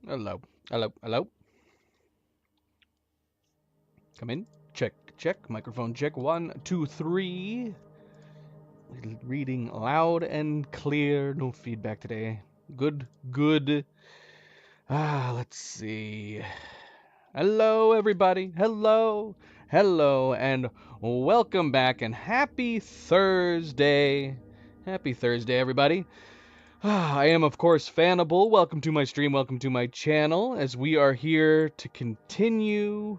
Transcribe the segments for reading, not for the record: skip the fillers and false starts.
Hello. Hello. Hello. Come in. Check. Check. Microphone check. One, two, three. Reading loud and clear. No feedback today. Good. Good. Let's see. Hello, everybody. Hello. Hello. And welcome back. And happy Thursday. Happy Thursday, everybody. I am, of course, Fanable. Welcome to my stream. Welcome to my channel as we are here to continue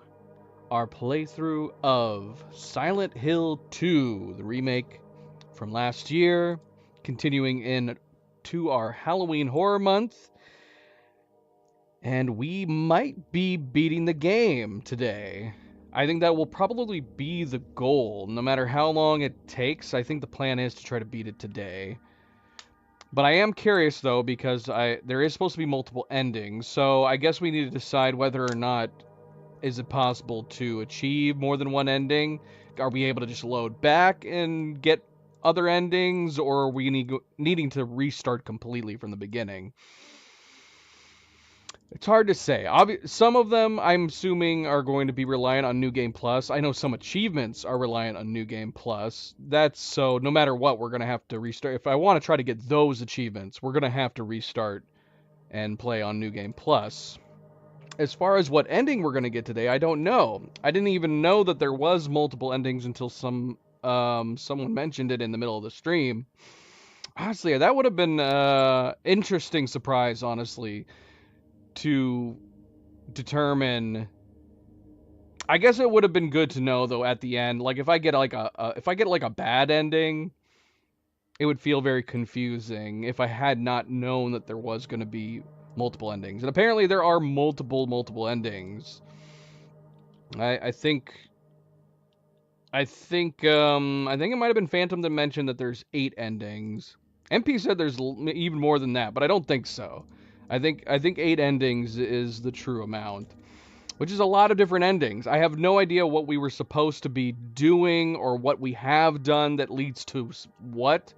our playthrough of Silent Hill 2, the remake from last year, continuing in to our Halloween horror month. And we might be beating the game today. I think that will probably be the goal, no matter how long it takes. I think the plan is to try to beat it today. But I am curious though because there is supposed to be multiple endings, so I guess we need to decide whether or not is it possible to achieve more than one ending? Are we able to just load back and get other endings, or are we needing to restart completely from the beginning? It's hard to say. Some of them, I'm assuming, are going to be reliant on New Game Plus. I know some achievements are reliant on New Game Plus. That's so no matter what, we're going to have to restart. If I want to try to get those achievements, we're going to have to restart and play on New Game Plus. As far as what ending we're going to get today, I don't know. I didn't even know that there was multiple endings until someone mentioned it in the middle of the stream. Honestly, that would have been interesting surprise, honestly, to determine. I guess it would have been good to know though at the end. Like if I get like a bad ending, it would feel very confusing if I had not known that there was going to be multiple endings. And apparently there are multiple endings. I think I think it might have been Phantom that mentioned that there's 8 endings. MP said there's even more than that, but I don't think so. I think 8 endings is the true amount, which is a lot of different endings. I have no idea what we were supposed to be doing or what we have done that leads to what.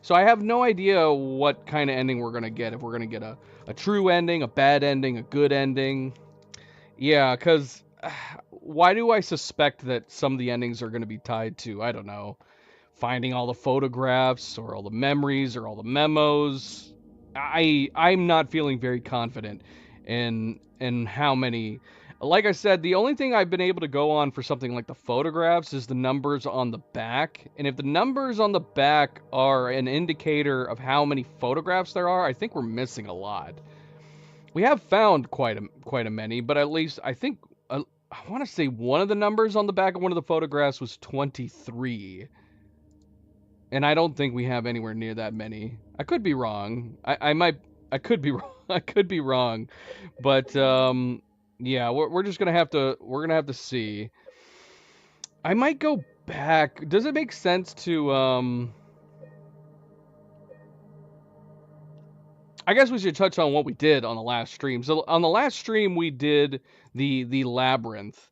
So I have no idea what kind of ending we're going to get. If we're going to get a true ending, a bad ending, a good ending. Yeah, because why do I suspect that some of the endings are going to be tied to, I don't know, finding all the photographs or all the memories or all the memos? I'm not feeling very confident in how many. Like I said, the only thing I've been able to go on for something like the photographs is the numbers on the back. And if the numbers on the back are an indicator of how many photographs there are, I think we're missing a lot. We have found quite a many, but at least I think I want to say one of the numbers on the back of one of the photographs was 23, and I don't think we have anywhere near that many. I could be wrong. I could be wrong. I could be wrong, but yeah, we're just gonna have to see. I might go back. Does it make sense to I guess we should touch on what we did on the last stream. So on the last stream we did the labyrinth.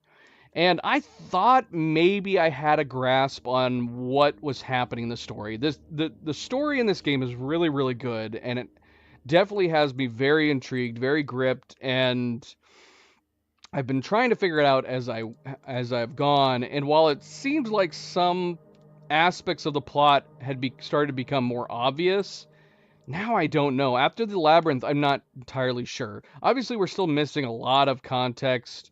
And I thought maybe I had a grasp on what was happening in the story. The story in this game is really really good, and it definitely has me very intrigued, very gripped, and I've been trying to figure it out as I've gone. And while it seems like some aspects of the plot had started to become more obvious, now I don't know. After the labyrinth, I'm not entirely sure. Obviously, we're still missing a lot of context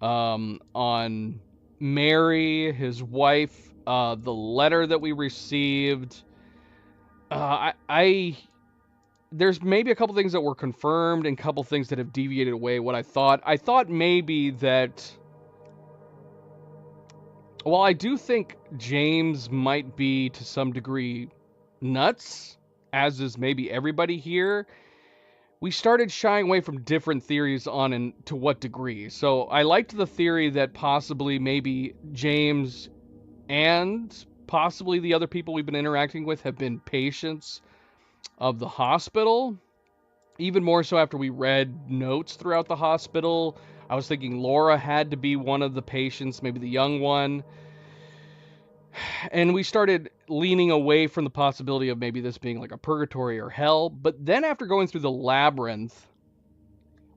on Mary, his wife, the letter that we received. I there's maybe a couple things that were confirmed and a couple things that have deviated away what I thought. I thought maybe that. Well, I do think James might be to some degree nuts, as is maybe everybody here. We started shying away from different theories on and to what degree. So I liked the theory that possibly maybe James and possibly the other people we've been interacting with have been patients of the hospital. Even more so after we read notes throughout the hospital. I was thinking Laura had to be one of the patients, maybe the young one. And we started leaning away from the possibility of maybe this being like a purgatory or hell. But then after going through the labyrinth,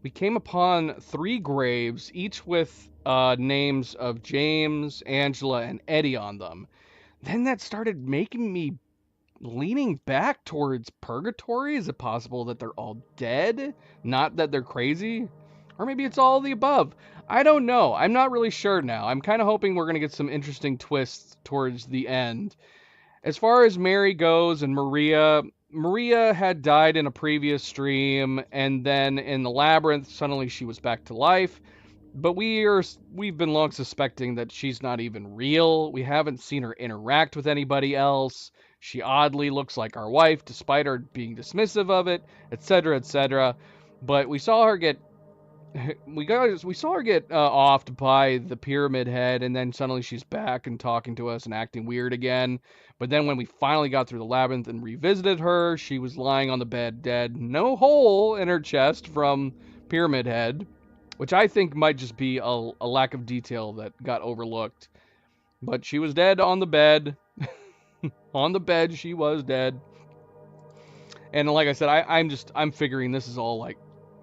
we came upon 3 graves, each with names of James, Angela, and Eddie on them. Then that started making me leaning back towards purgatory. Is it possible that they're all dead? Not that they're crazy? Or maybe it's all of the above. I don't know. I'm not really sure now. I'm kind of hoping we're going to get some interesting twists towards the end. As far as Mary goes and Maria, Maria had died in a previous stream, and then in the labyrinth, suddenly she was back to life. But we've been long suspecting that she's not even real. We haven't seen her interact with anybody else. She oddly looks like our wife, despite her being dismissive of it, etc., etc. But we saw her get offed by the pyramid head, and then suddenly she's back and talking to us and acting weird again. But then when we finally got through the labyrinth and revisited her, she was lying on the bed dead, no hole in her chest from pyramid head, which I think might just be a lack of detail that got overlooked. But she was dead on the bed. On the bed, she was dead. And like I said, I'm figuring this is all like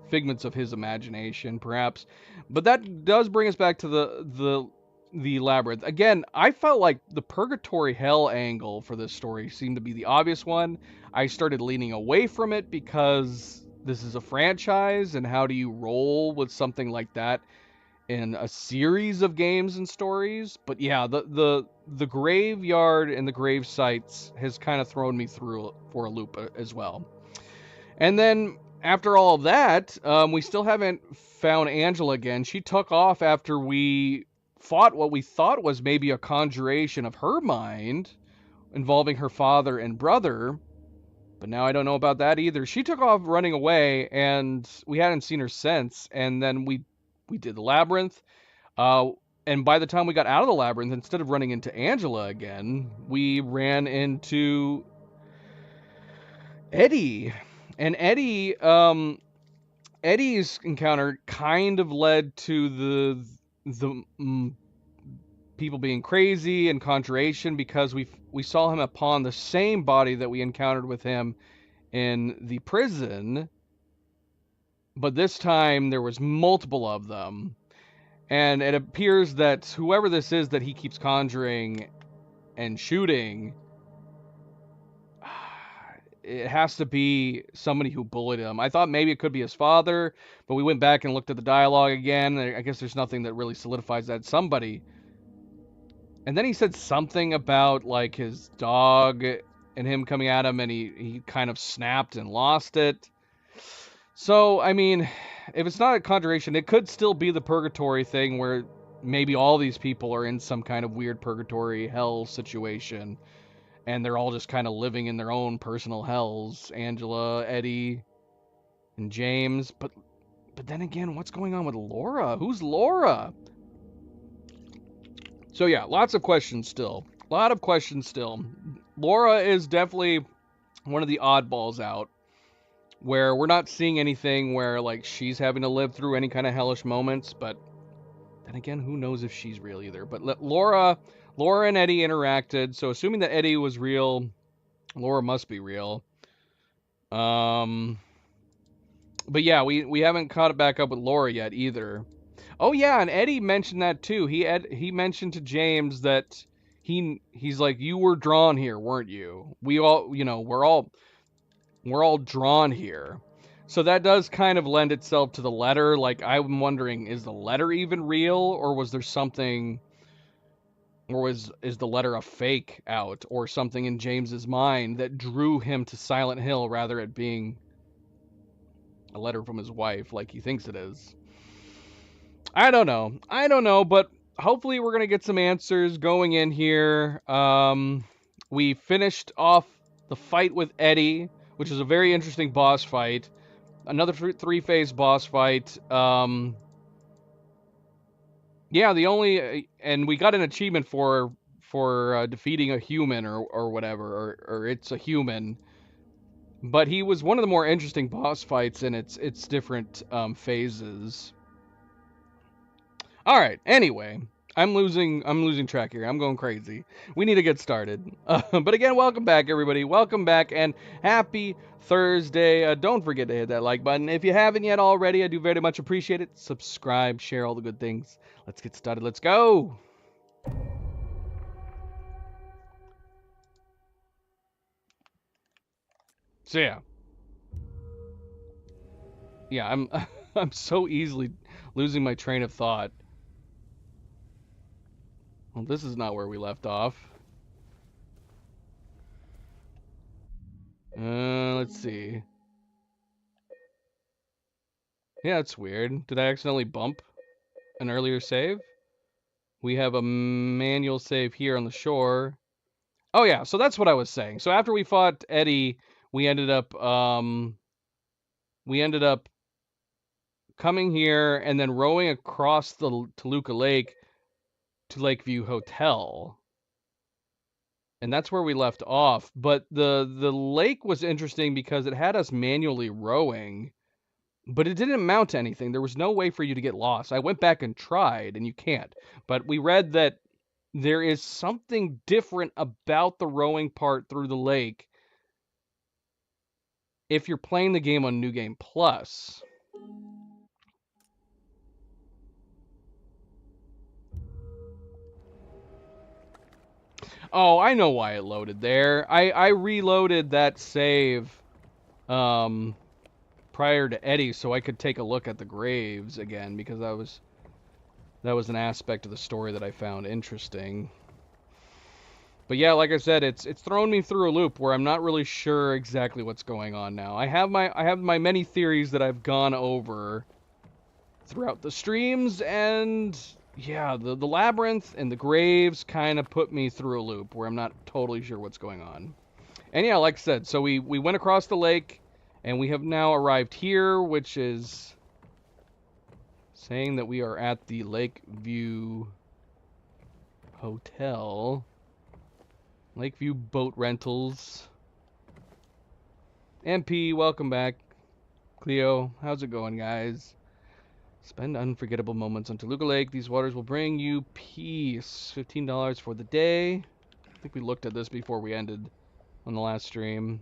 figments of his imagination, perhaps. But that does bring us back to the labyrinth. Again, I felt like the purgatory hell angle for this story seemed to be the obvious one. I started leaning away from it because this is a franchise, and how do you roll with something like that in a series of games and stories? But yeah, the graveyard and the grave sites has kind of thrown me through for a loop as well. And then after all of that, we still haven't found Angela again. She took off after we fought what we thought was maybe a conjuration of her mind involving her father and brother. But now I don't know about that either. She took off running away, and we hadn't seen her since. And then we did the labyrinth. And by the time we got out of the labyrinth, instead of running into Angela again, we ran into Eddie. And Eddie's encounter kind of led to the people being crazy and conjuration, because we saw him upon the same body that we encountered with him in the prison, but this time there was multiple of them, and it appears that whoever this is that he keeps conjuring and shooting, it has to be somebody who bullied him. I thought maybe it could be his father, but we went back and looked at the dialogue again. I guess there's nothing that really solidifies that somebody. And then he said something about like his dog and him coming at him, and he kind of snapped and lost it. So, I mean, if it's not a conjuration, it could still be the purgatory thing where maybe all these people are in some kind of weird purgatory hell situation, and they're all just kind of living in their own personal hells. Angela, Eddie, and James. But then again, what's going on with Laura? Who's Laura? So yeah, lots of questions still. A lot of questions still. Laura is definitely one of the oddballs out, where we're not seeing anything where like she's having to live through any kind of hellish moments, but then again, who knows if she's real either. But Laura and Eddie interacted, so assuming that Eddie was real, Laura must be real. But yeah, we haven't caught it back up with Laura yet either. Oh yeah, and Eddie mentioned that too. He mentioned to James that he's like, you were drawn here, weren't you? We all, we're all drawn here. So that does kind of lend itself to the letter. Like, I'm wondering, is the letter even real, or was there something, or is the letter a fake out, or something in James's mind that drew him to Silent Hill rather it being a letter from his wife like he thinks it is? I don't know, but hopefully we're going to get some answers going in here. We finished off the fight with Eddie, which is a very interesting boss fight. Another 3-phase boss fight. Yeah, and we got an achievement for defeating a human or whatever, or it's a human. But he was one of the more interesting boss fights in its different phases. All right. Anyway, I'm losing track here. I'm going crazy. We need to get started. But again, welcome back, everybody. Welcome back, and happy Thursday. Don't forget to hit that like button. If you haven't yet already, I do very much appreciate it. Subscribe, share all the good things. Let's get started. Let's go. So yeah, I'm I'm so easily losing my train of thought. Well, this is not where we left off. Let's see. Yeah, it's weird. Did I accidentally bump an earlier save? We have a manual save here on the shore. Oh yeah, so that's what I was saying. So after we fought Eddie, we ended up coming here and then rowing across the Toluca Lake to Lakeview Hotel. And that's where we left off. But the lake was interesting because it had us manually rowing, but it didn't amount to anything. There was no way for you to get lost. I went back and tried, and you can't. But we read that there is something different about the rowing part through the lake if you're playing the game on New Game Plus. Oh, I know why it loaded there. I reloaded that save prior to Eddie so I could take a look at the graves again because that was an aspect of the story that I found interesting. But yeah, like I said, it's thrown me through a loop where I'm not really sure exactly what's going on now. I have my many theories that I've gone over throughout the streams, and yeah, the labyrinth and the graves kind of put me through a loop where I'm not totally sure what's going on. And yeah, like I said, so we went across the lake, and we have now arrived here, which is saying that we are at the Lakeview Hotel. Lakeview Boat Rentals. MP, welcome back. Cleo, how's it going, guys? Spend unforgettable moments on Toluca Lake. These waters will bring you peace. $15 for the day. I think we looked at this before we ended on the last stream.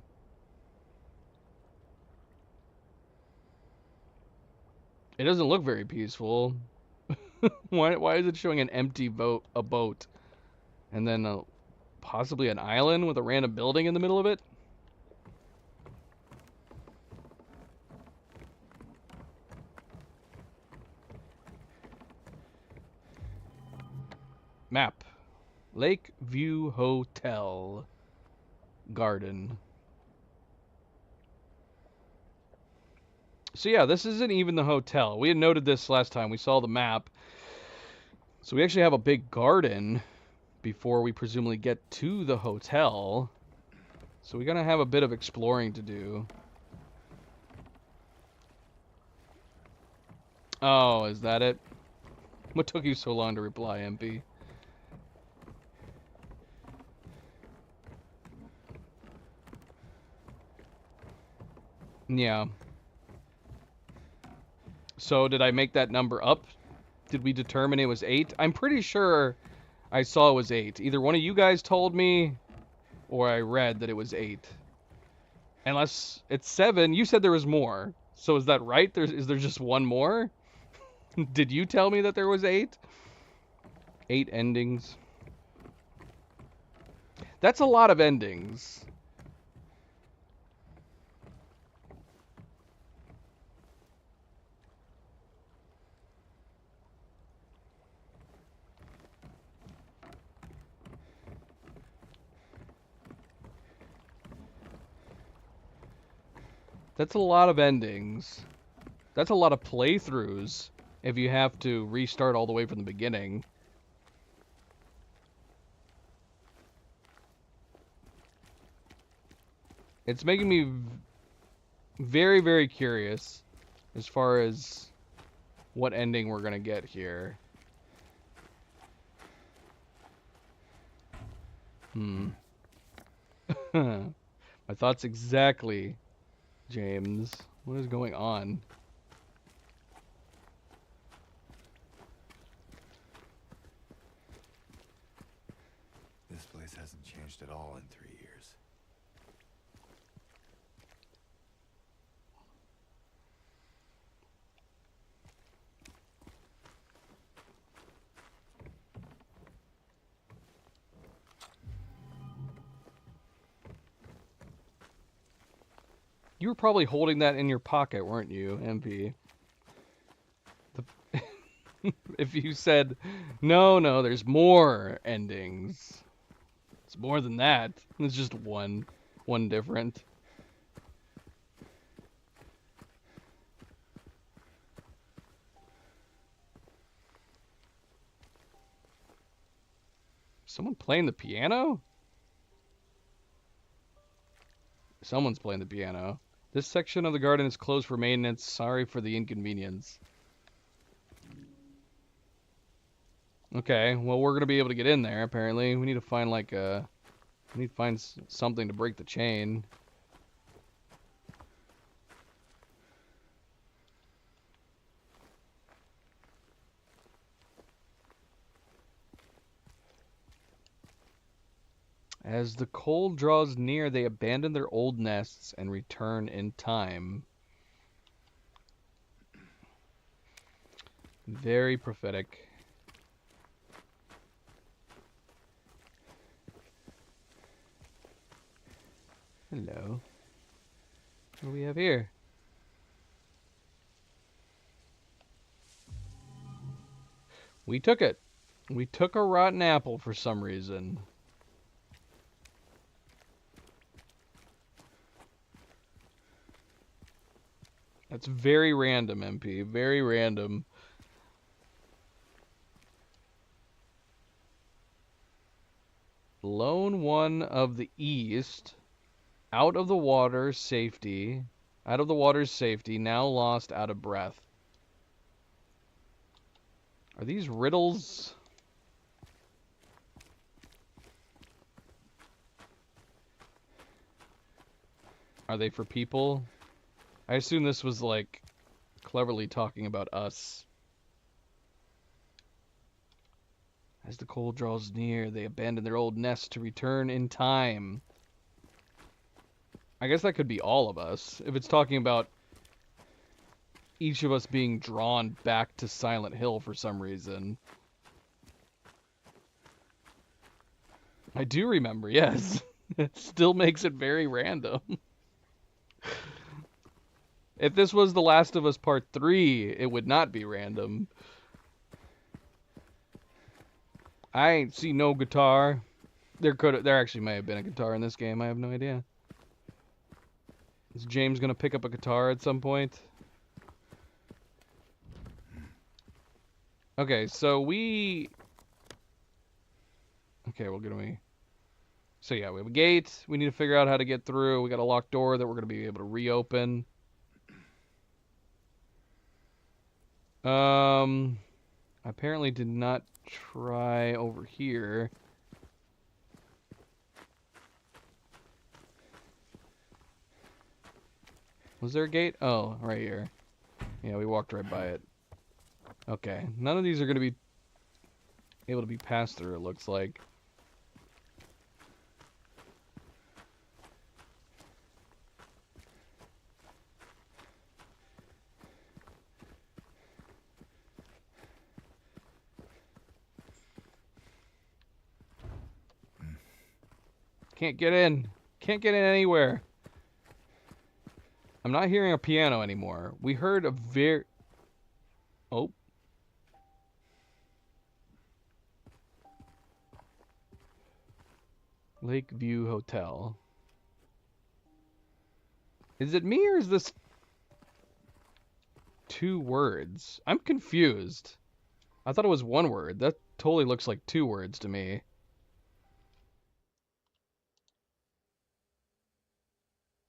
It doesn't look very peaceful. Why is it showing an empty boat? And then possibly an island with a random building in the middle of it? Map. Lakeview Hotel. Garden. So yeah, this isn't even the hotel. We had noted this last time. We saw the map. So we actually have a big garden before we presumably get to the hotel. So we're going to have a bit of exploring to do. Oh, is that it? What took you so long to reply, MP? Yeah. So did I make that number up? Did we determine it was 8? I'm pretty sure I saw it was 8. Either one of you guys told me or I read that it was 8. Unless it's 7. You said there was more. So is that right? Is there just one more? Did you tell me that there was 8? 8 endings. That's a lot of endings. That's a lot of endings. That's a lot of playthroughs if you have to restart all the way from the beginning. It's making me very, very curious as far as what ending we're gonna get here. My thoughts exactly, James. What is going on? changed at all in 3 years. You were probably holding that in your pocket, weren't you, MP? If you said, no, there's more endings. It's more than that. It's just one different. Someone playing the piano? Someone's playing the piano. This section of the garden is closed for maintenance. Sorry for the inconvenience. Okay, well, we're gonna be able to get in there, apparently. We need to find, like, we need to find something to break the chain. As the cold draws near, they abandon their old nests and return in time. Very prophetic. Hello. What do we have here? We took it. We took a rotten apple for some reason. That's very random, MP. Very random. Lone one of the east. Out of the water's safety. Out of the water's safety. Now lost, out of breath. Are these riddles? Are they for people? I assume this was, like, cleverly talking about us. As the cold draws near, they abandon their old nest to return in time. I guess that could be all of us. If it's talking about each of us being drawn back to Silent Hill for some reason. I do remember, yes. It still makes it very random. If this was The Last of Us Part 3, it would not be random. I ain't see no guitar. There actually may have been a guitar in this game. I have no idea. Is James gonna pick up a guitar at some point? Okay, so we... Okay, well, So yeah, we have a gate. We need to figure out how to get through. We got a locked door that we're gonna be able to reopen. I apparently did not try over here. Was there a gate? Oh, right here. Yeah, we walked right by it. Okay, none of these are going to be able to be passed through, it looks like. Can't get in. Can't get in anywhere. I'm not hearing a piano anymore. We heard a very... Oh. Lakeview Hotel. Is it me or is this 2 words? I'm confused. I thought it was 1 word. That totally looks like 2 words to me.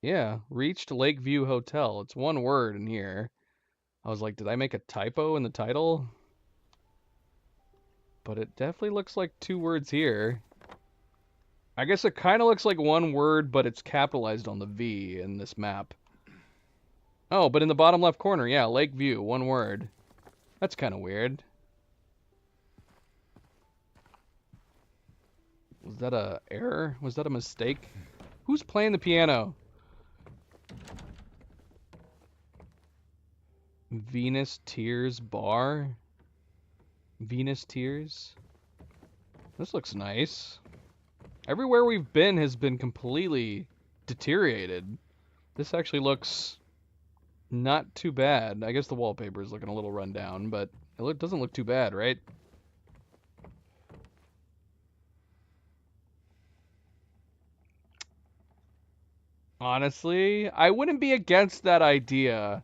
Yeah, reached Lakeview Hotel. It's 1 word in here. I was like, did I make a typo in the title? But it definitely looks like 2 words here. I guess it kind of looks like 1 word, but it's capitalized on the V in this map. Oh, but in the bottom left corner, yeah, Lakeview, 1 word. That's kind of weird. Was that a error? Was that a mistake? Who's playing the piano? Venus Tears Bar? Venus Tears? This looks nice. Everywhere we've been has been completely deteriorated. This actually looks not too bad. I guess the wallpaper is looking a little run down, but it doesn't look too bad, right? Honestly, I wouldn't be against that idea.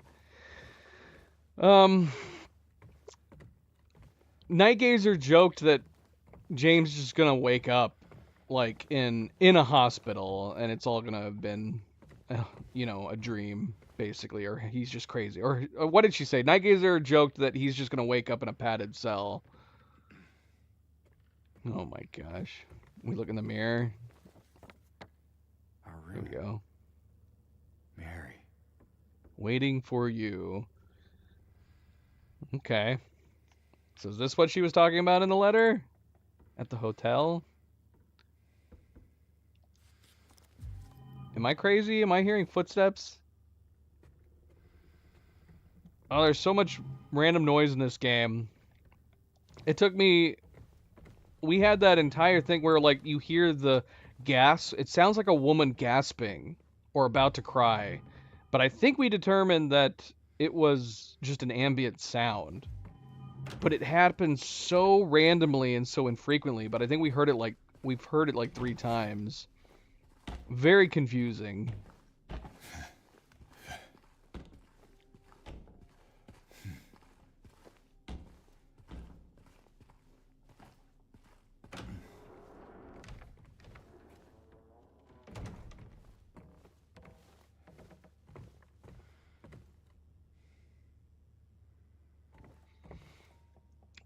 Nightgazer joked that James is just gonna wake up like in a hospital and it's all gonna have been a dream basically, or he's just crazy, or what did she say? Nightgazer joked that he's just gonna wake up in a padded cell. Oh my gosh. We look in the mirror. Our Here room. we go. Mary. Waiting for you. Okay. So is this what she was talking about in the letter? At the hotel? Am I crazy? Am I hearing footsteps? Oh, there's so much random noise in this game. It took me... We had that entire thing where, like, you hear the gas. It sounds like a woman gasping or about to cry. But I think we determined that it was just an ambient sound. But it happens so randomly and so infrequently. But I think we've heard it like 3 times. Very confusing.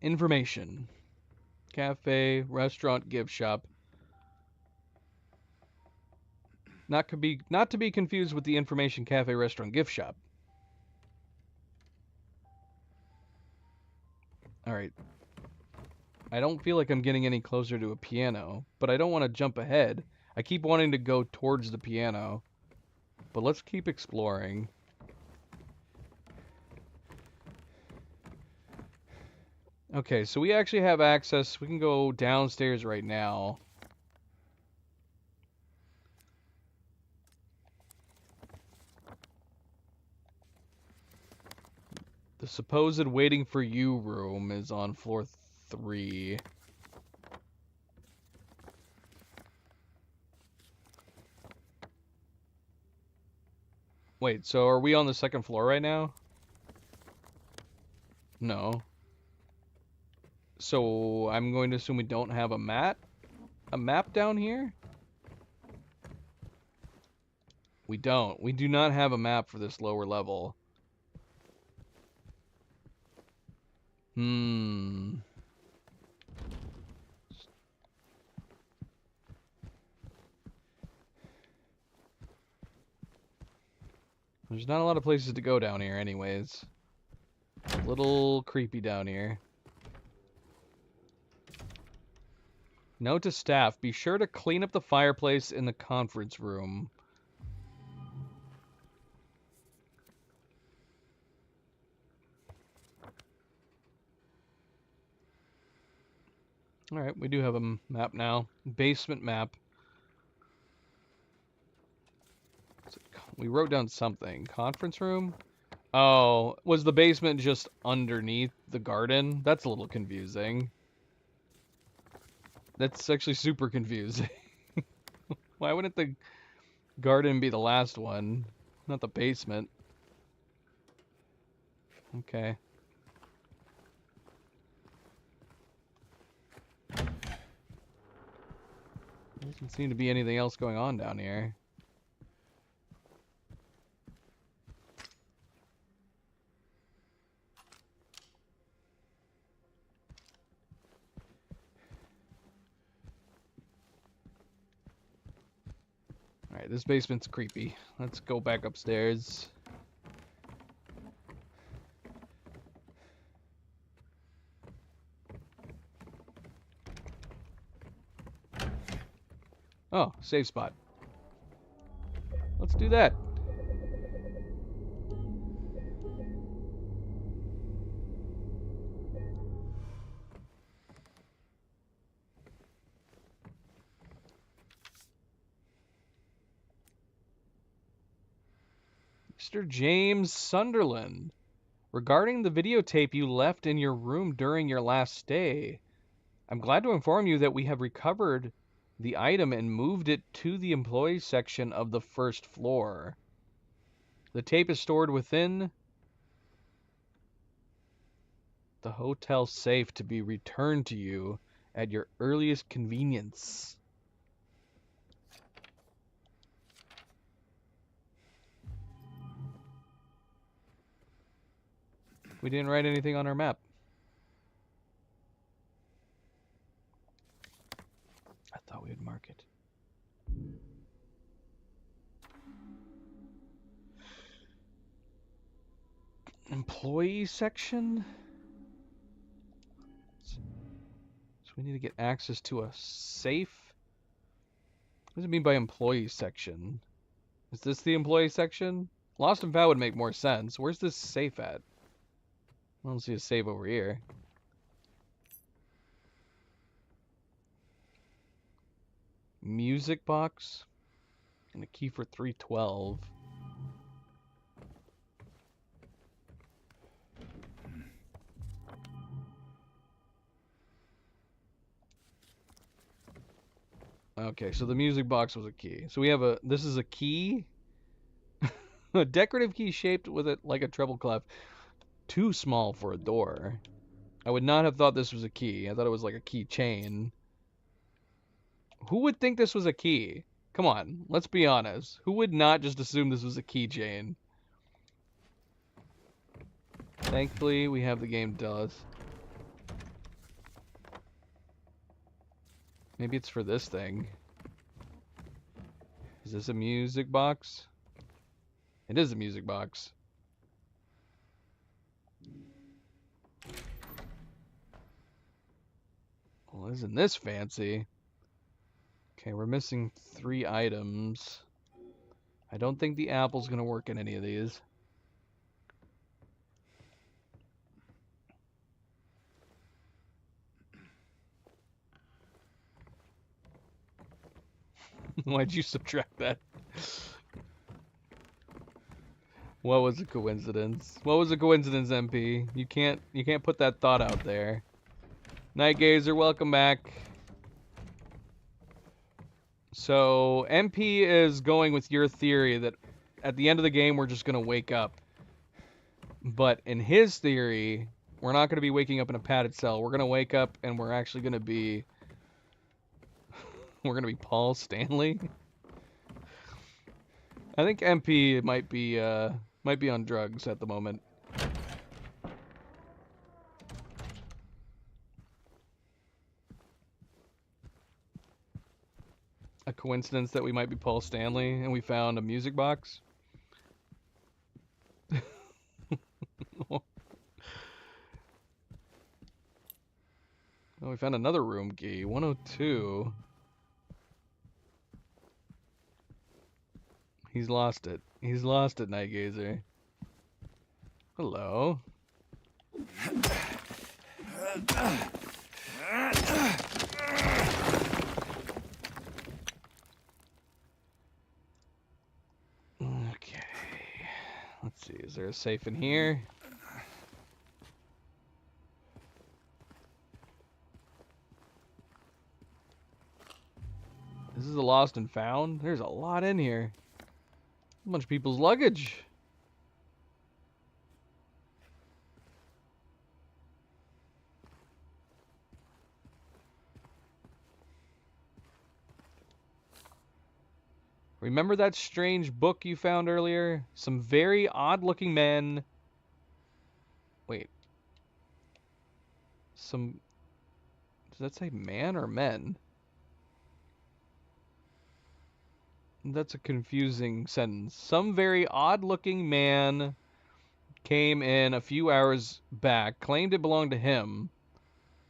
Information. Cafe, restaurant, gift shop. Not to be confused with the information cafe, restaurant, gift shop. All right. I don't feel like I'm getting any closer to a piano, but I don't want to jump ahead. I keep wanting to go towards the piano, but let's keep exploring. Okay, so we actually have access. We can go downstairs right now. The supposed waiting for you room is on floor 3. Wait, so are we on the 2nd floor right now? No. So I'm going to assume we don't have a map down here? We don't. We do not have a map for this lower level. There's not a lot of places to go down here anyways. A little creepy down here. Note to staff, be sure to clean up the fireplace in the conference room. Alright, we do have a map now. Basement map. We wrote down something. Conference room? Oh, was the basement just underneath the garden? That's a little confusing. That's actually super confusing. Why wouldn't the garden be the last one? Not the basement. Okay. There doesn't seem to be anything else going on down here. Alright, this basement's creepy. Let's go back upstairs. Oh, save spot. Let's do that. Mr. James Sunderland. Regarding the videotape you left in your room during your last stay, I'm glad to inform you that we have recovered the item and moved it to the employees section of the first floor. The tape is stored within the hotel safe to be returned to you at your earliest convenience. We didn't write anything on our map. I thought we would mark it. Employee section? So we need to get access to a safe? What does it mean by employee section? Is this the employee section? Lost and Found would make more sense. Where's this safe at? I don't see a safe over here. Music box? And a key for 312. Okay, so the music box was a key. So we have this is a key? A decorative key shaped with it like a treble clef. Too small for a door. I would not have thought this was a key. I thought it was like a keychain. Who would think this was a key? Come on, let's be honest. Who would not just assume this was a keychain? Thankfully, we have the game to tell us. Maybe it's for this thing. Is this a music box? It is a music box. Well, isn't this fancy? Okay, we're missing 3 items. I don't think the apple's gonna work in any of these. Why'd you subtract that? What was a coincidence? What was a coincidence, MP? You can't put that thought out there. Night Gazer, welcome back. So MP is going with your theory that at the end of the game we're just gonna wake up. But in his theory, we're not gonna be waking up in a padded cell. We're gonna wake up and we're actually gonna be we're gonna be Paul Stanley. I think MP might be on drugs at the moment. A coincidence that we might be Paul Stanley and we found a music box. Oh, we found another room key, 102. He's lost it. He's lost it, Night Gazer. Hello. Okay. Let's see, is there a safe in here? This is a lost and found? There's a lot in here. A bunch of people's luggage. Remember that strange book you found earlier? Some very odd-looking men. Wait. Does that say man or men? That's a confusing sentence. Some very odd-looking man came in a few hours back, claimed it belonged to him.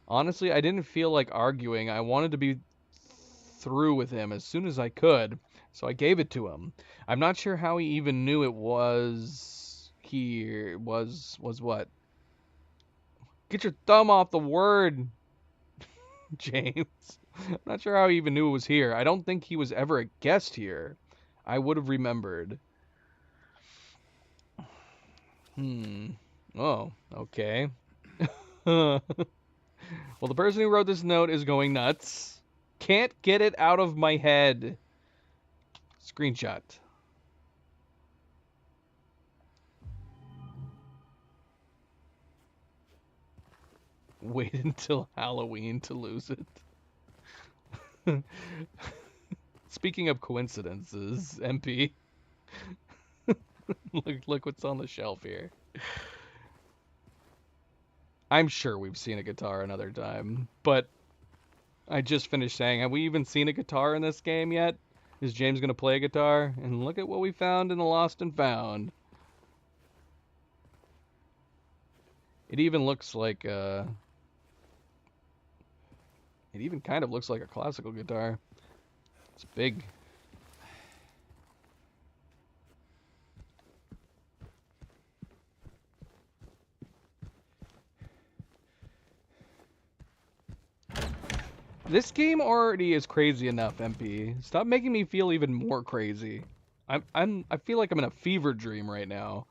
Honestly, I didn't feel like arguing. I wanted to be through with him as soon as I could, so I gave it to him. I'm not sure how he even knew it was here. Was what? Get your thumb off the word, James. I'm not sure how he even knew it was here. I don't think he was ever a guest here. I would have remembered. Oh, okay. Well, the person who wrote this note is going nuts. Can't get it out of my head. Screenshot. Wait until Halloween to lose it. Speaking of coincidences, MP. Look what's on the shelf here. I'm sure we've seen a guitar another time, but I just finished saying, have we even seen a guitar in this game yet? Is James going to play a guitar? And look at what we found in the Lost and Found. It even looks like it even kind of looks like a classical guitar. It's big. This game already is crazy enough, MP. Stop making me feel even more crazy. I feel like I'm in a fever dream right now.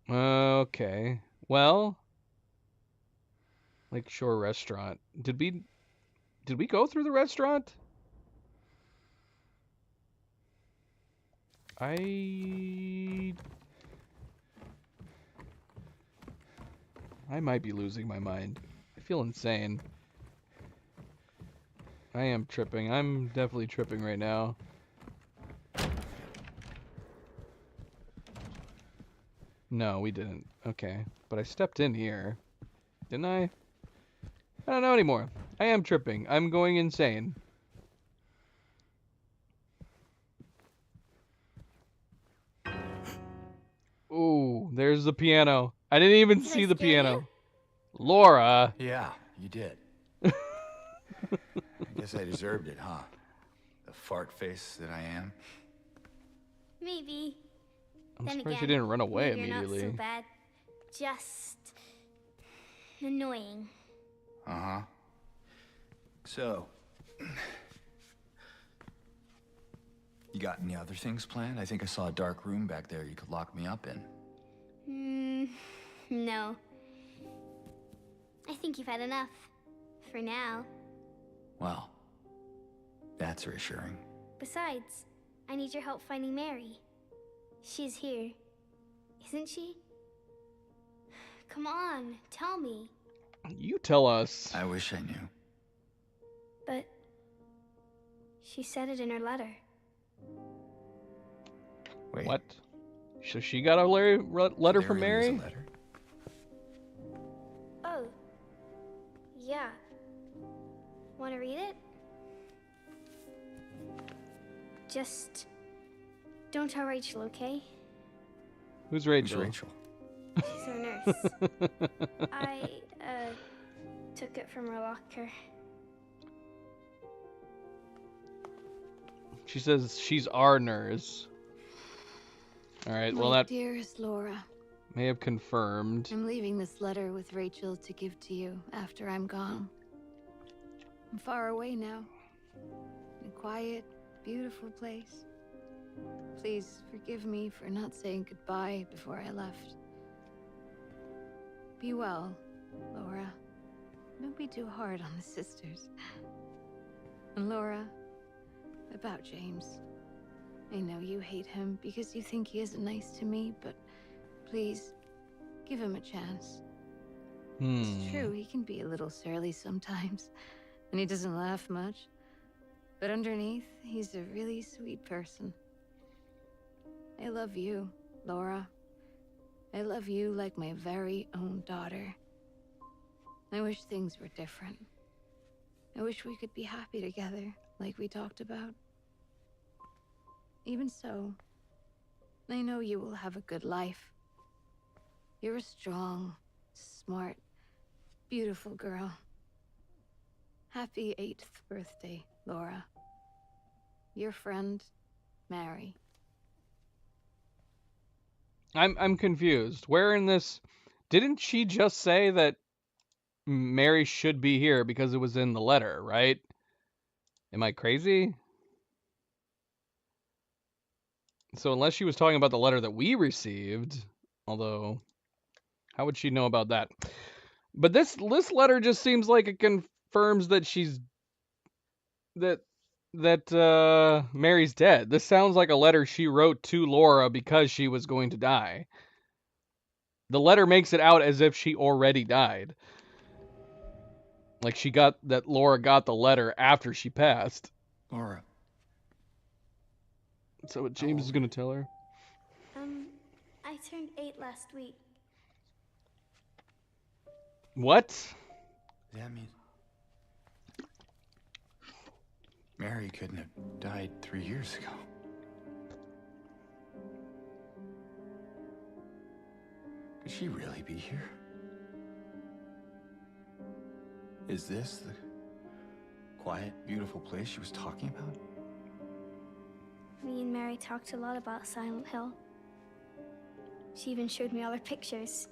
Okay. Well, Lakeshore Restaurant. Did we go through the restaurant? I might be losing my mind. I feel insane. I am tripping. I'm definitely tripping right now. No, we didn't. Okay. But I stepped in here. Didn't I? I don't know anymore. I am tripping. I'm going insane. Ooh, there's the piano. I didn't even see the piano. Laura. Yeah, you did. I guess I deserved it, huh? The fart face that I am. Maybe. I'm Then surprised again, you didn't run away maybe immediately. You're not so bad. Just annoying. Uh-huh. So, you got any other things planned? I think I saw a dark room back there you could lock me up in. No. I think you've had enough. For now. Well, that's reassuring. Besides, I need your help finding Mary. She's here. Isn't she? Come on, tell me. You tell us. I wish I knew. But she said it in her letter. Wait. What? So she got a letter from There really is Mary? a letter? Oh. Yeah. Want to read it? Just don't tell Rachel, okay? Who's Who's Rachel? Rachel? She's our nurse. I took it from her locker. She says she's our nurse. Alright, well My that dearest Laura, may have confirmed. I'm leaving this letter with Rachel to give to you after I'm gone. I'm far away now, in a quiet, beautiful place. Please forgive me for not saying goodbye before I left. Be well, Laura. Don't be too hard on the sisters. And Laura, about James. I know you hate him because you think he isn't nice to me, but please, give him a chance. It's true, he can be a little surly sometimes, and he doesn't laugh much. But underneath, he's a really sweet person. I love you, Laura. I love you like my very own daughter. I wish things were different. I wish we could be happy together, like we talked about. Even so, I know you will have a good life. You're a strong, smart, beautiful girl. Happy 8th birthday, Laura. Your friend, Mary. I'm confused. Where in this didn't she just say that Mary should be here because it was in the letter, right? Am I crazy? So unless she was talking about the letter that we received, although how would she know about that? But this letter just seems like it confirms that that Mary's dead. This sounds like a letter she wrote to Laura because she was going to die. The letter makes it out as if she already died. Like Laura got the letter after she passed. Laura. Is that what James is going to tell her? I turned 8 last week. What? That means Mary couldn't have died 3 years ago. Could she really be here? Is this the quiet, beautiful place she was talking about? Me and Mary talked a lot about Silent Hill. She even showed me all her pictures.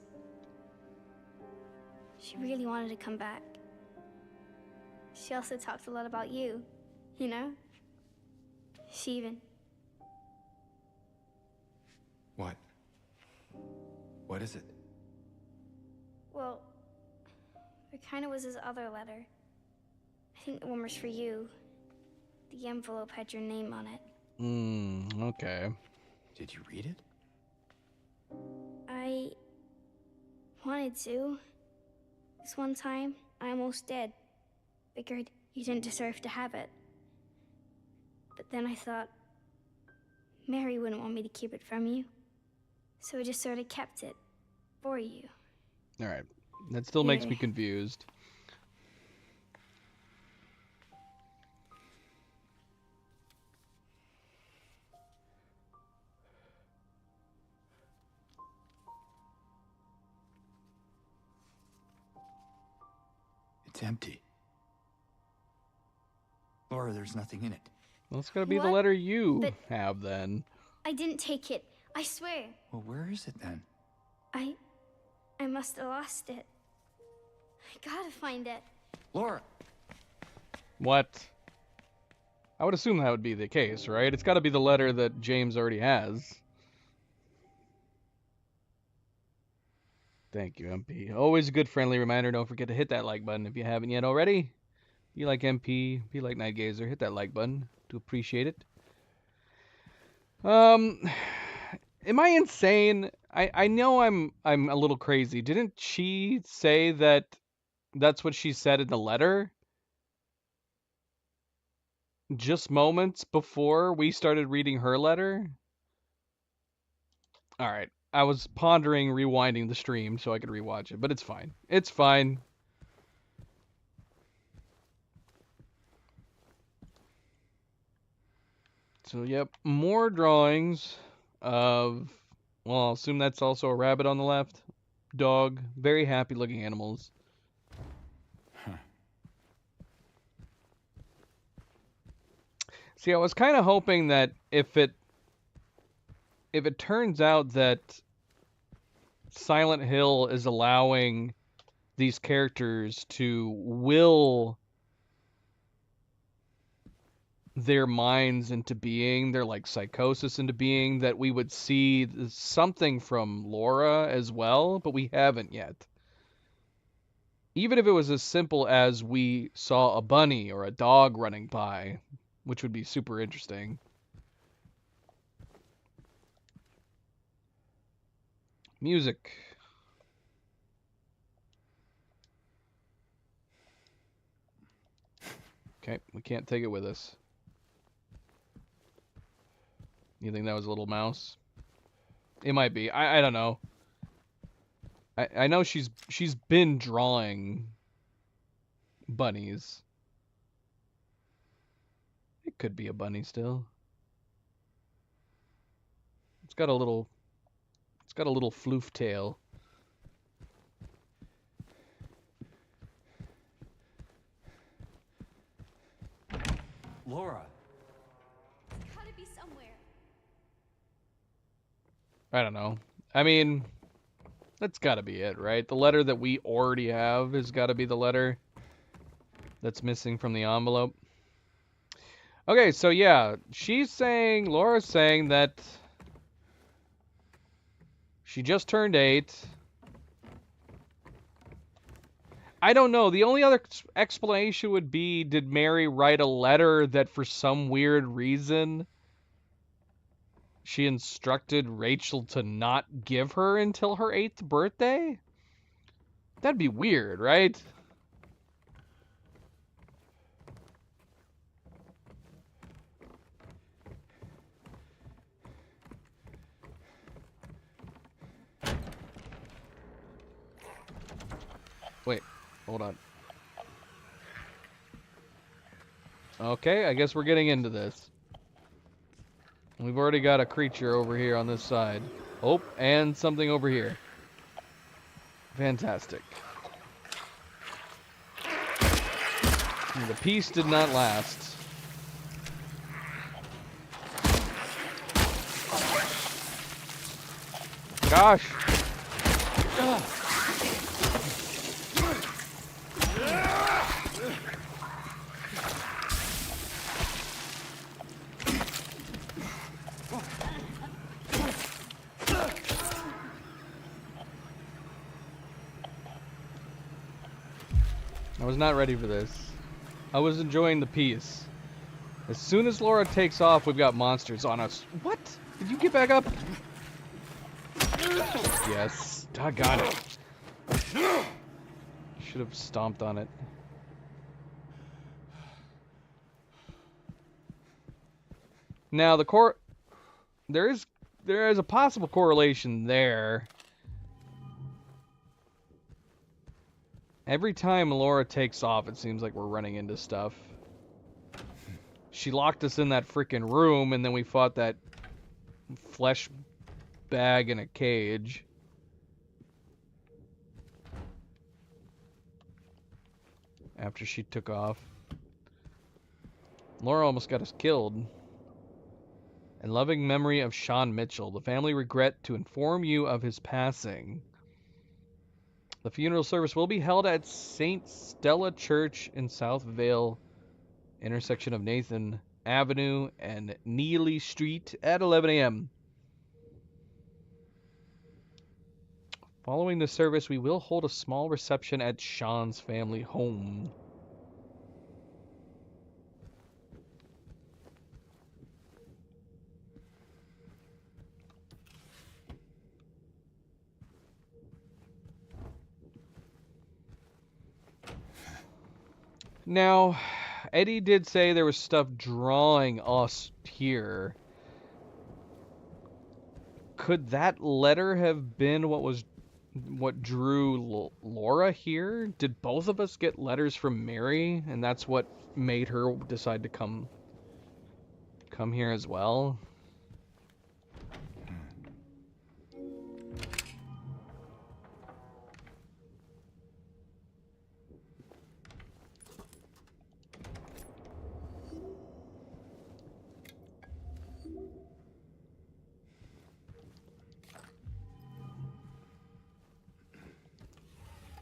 She really wanted to come back. She also talked a lot about you, you know? She even... What? What is it? Well, there kind of was this other letter. I think the one was for you. The envelope had your name on it. Okay. Did you read it? I wanted to. This one time, I almost did. Figured you didn't deserve to have it. But then I thought, Mary wouldn't want me to keep it from you. So I just sort of kept it for you. All right. That still makes me Here. confused. It's empty. Laura, there's nothing in it. Well, it's got to be the What? letter you But- have then. I didn't take it. I swear. Well, where is it then? I must have lost it. I gotta find it. Laura! What? I would assume that would be the case, right? It's got to be the letter that James already has. Thank you, MP. Always a good friendly reminder. Don't forget to hit that like button if you haven't yet already. If you like MP, if you like Night Gazer, hit that like button to appreciate it. Am I insane? I know I'm a little crazy. Didn't she say that that's what she said in the letter? Just moments before we started reading her letter? All right. I was pondering rewinding the stream so I could rewatch it, but it's fine. It's fine. So, yep, more drawings of, well, I'll assume that's also a rabbit on the left. Dog. Very happy looking animals. See, I was kind of hoping that if it turns out that Silent Hill is allowing these characters to will their minds into being, their like psychosis into being, that we would see something from Laura as well, but we haven't yet. Even if it was as simple as we saw a bunny or a dog running by, which would be super interesting. Music. Okay, we can't take it with us. You think that was a little mouse? It might be. I don't know. I know she's been drawing bunnies. It could be a bunny still. It's got a little floof tail. Laura. It's gotta be somewhere. I don't know. I mean, that's gotta be it, right? The letter that we already have has gotta be the letter that's missing from the envelope. Okay, so yeah, Laura's saying that she just turned 8. I don't know. The only other explanation would be, did Mary write a letter that for some weird reason she instructed Rachel to not give her until her 8th birthday? That'd be weird, right? Wait, hold on. Okay, I guess we're getting into this. We've already got a creature over here on this side. Oh, and something over here. Fantastic. The peace did not last. Gosh. Ugh. I was not ready for this. I was enjoying the peace. As soon as Laura takes off, we've got monsters on us. What? Did you get back up? Yes. Doggone it. Should have stomped on it. Now there is a possible correlation there. Every time Laura takes off, it seems like we're running into stuff. She locked us in that freaking room, and then we fought that flesh bag in a cage. After she took off. Laura almost got us killed. In loving memory of Sean Mitchell, the family regret to inform you of his passing. The funeral service will be held at St. Stella Church in South Vale, intersection of Nathan Avenue and Neely Street at 11 a.m. Following the service, we will hold a small reception at Sean's family home. Now, Eddie did say there was stuff drawing us here. Could that letter have been what drew Laura here? Did both of us get letters from Mary, and that's what made her decide to come here as well?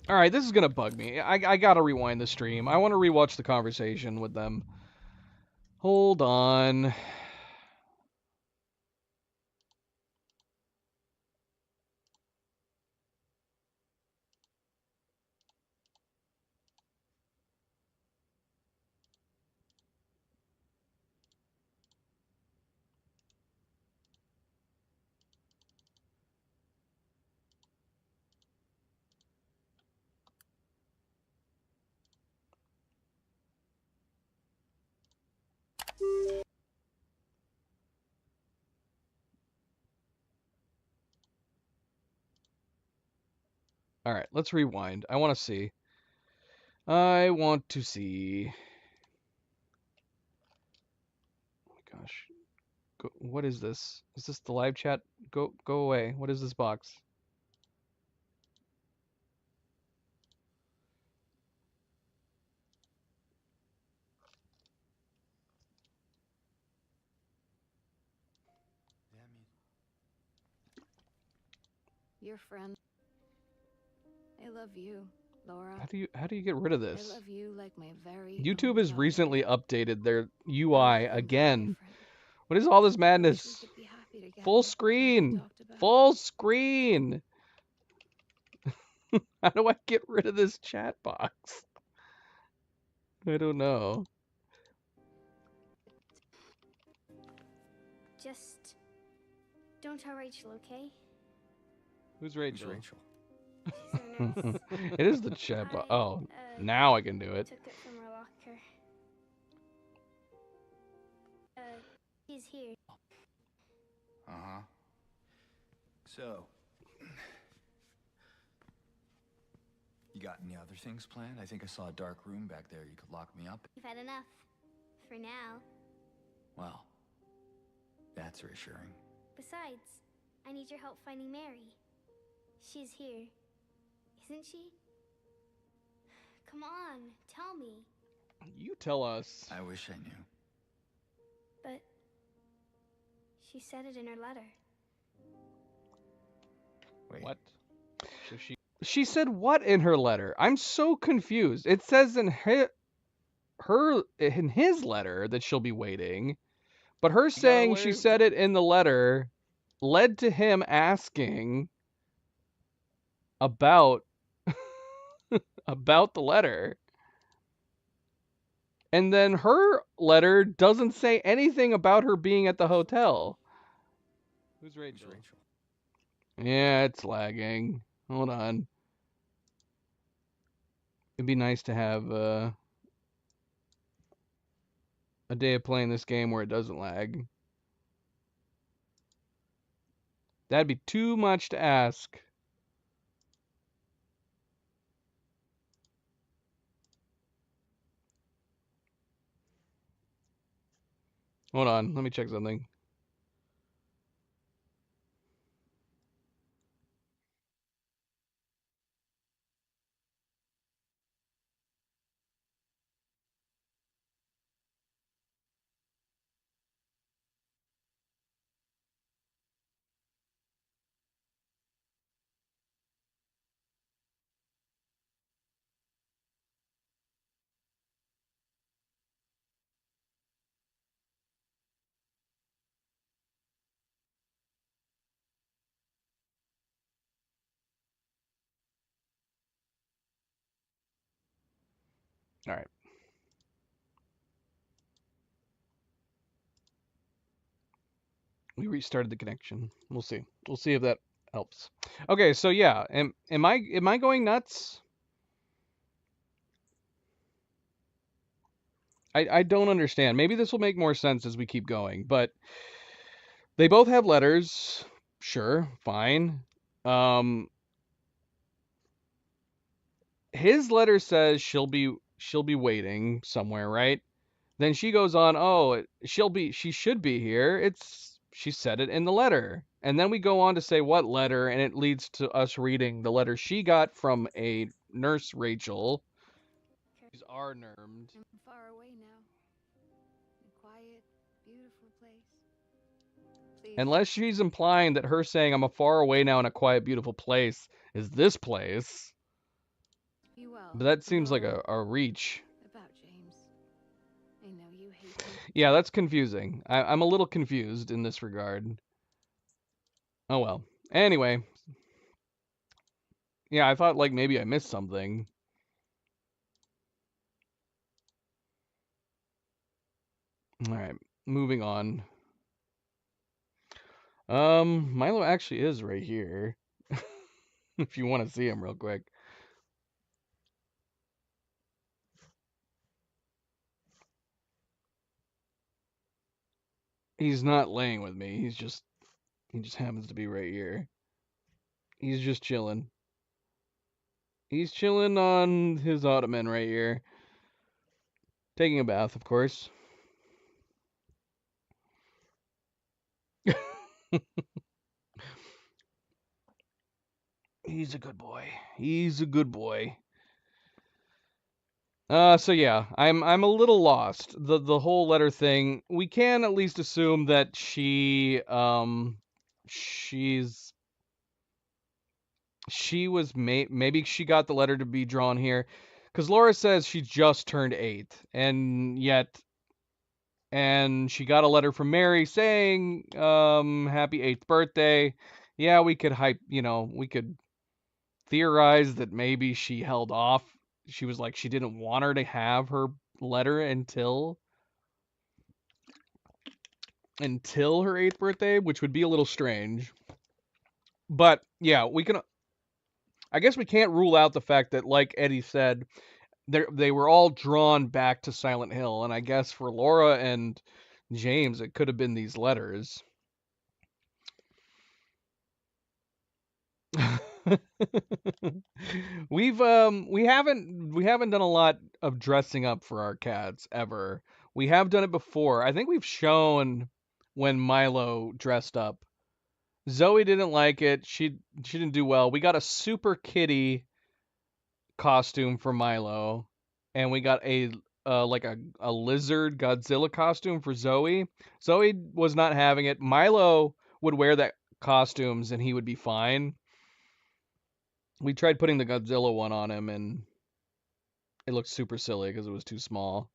Alright, this is gonna bug me. I gotta rewind the stream. I want to rewatch the conversation with them. Hold on. Alright, let's rewind. I want to see. I want to see. Oh my gosh. What is this? Is this the live chat? Go away. What is this box? your friend. I love you, Laura. How do you get rid of I this? love you like my very YouTube own has daughter. recently updated their Our UI feelings are again. different. What is all this I wish we madness? could be happy together, Full like we screen. talked about. Full screen. How do I get rid of this chat box? I don't know. Just don't tell Rachel, okay? Who's Who's Rachel? Rachel? She's our nurse. It is the chat box. I, Oh, now I can do it. took it from her locker. She's here. Uh-huh. So, you got any other things planned? I think I saw a dark room back there you could lock me up in. You've had enough. For now. Well, that's reassuring. Besides, I need your help finding Mary. She's here. Isn't she? Come on, tell me. You tell us. I wish I knew. But she said it in her letter. Wait. What? So she said what in her letter? I'm so confused. It says in his letter that she'll be waiting, but her saying she said it in the letter led to him asking about about the letter. And then her letter doesn't say anything about her being at the hotel. Who's Rachel? Who's Rachel? Yeah, it's lagging. Hold on. It'd be nice to have a day of playing this game where it doesn't lag. That'd be too much to ask. Hold on, let me check something. All right. We restarted the connection. We'll see. We'll see if that helps. Okay, so yeah, am I going nuts? I don't understand. Maybe this will make more sense as we keep going, but they both have letters. Sure, fine. His letter says she'll be waiting somewhere, right? Then she goes on, "Oh, she should be here. She said it in the letter." And then we go on to say what letter, and it leads to us reading the letter she got from a nurse, Rachel. She's our nurse. I'm far away now. A quiet, beautiful place. Please. Unless she's implying that her saying I'm a far away now in a quiet, beautiful place is this place. Be well, But that seems like Laura. a reach. About James. I know you hate him. Yeah, that's confusing. I'm a little confused in this regard. Oh well. Anyway. Yeah, I thought like maybe I missed something. Alright, moving on. Milo actually is right here. If you want to see him real quick. He's not laying with me. He just happens to be right here. He's just chilling. He's chilling on his ottoman right here. Taking a bath, of course. He's a good boy. He's a good boy. So yeah, I'm a little lost. The whole letter thing. We can at least assume that she's she was maybe she got the letter to be drawn here, because Laura says she just turned 8, and she got a letter from Mary saying, happy 8th birthday. Yeah, we could we could theorize that maybe she held off. She was like, she didn't want her to have her letter until her 8th birthday, which would be a little strange. But yeah, I guess we can't rule out the fact that, like Eddie said, they were all drawn back to Silent Hill, and I guess for Laura and James, it could have been these letters. We haven't done a lot of dressing up for our cats ever. We have done it before. I think we've shown when Milo dressed up. Zoe didn't like it. She didn't do well. We got a Super Kitty costume for Milo, and we got a like a lizard Godzilla costume for Zoe. Zoe was not having it. Milo would wear that costumes and he would be fine. We tried putting the Godzilla one on him and it looked super silly because it was too small.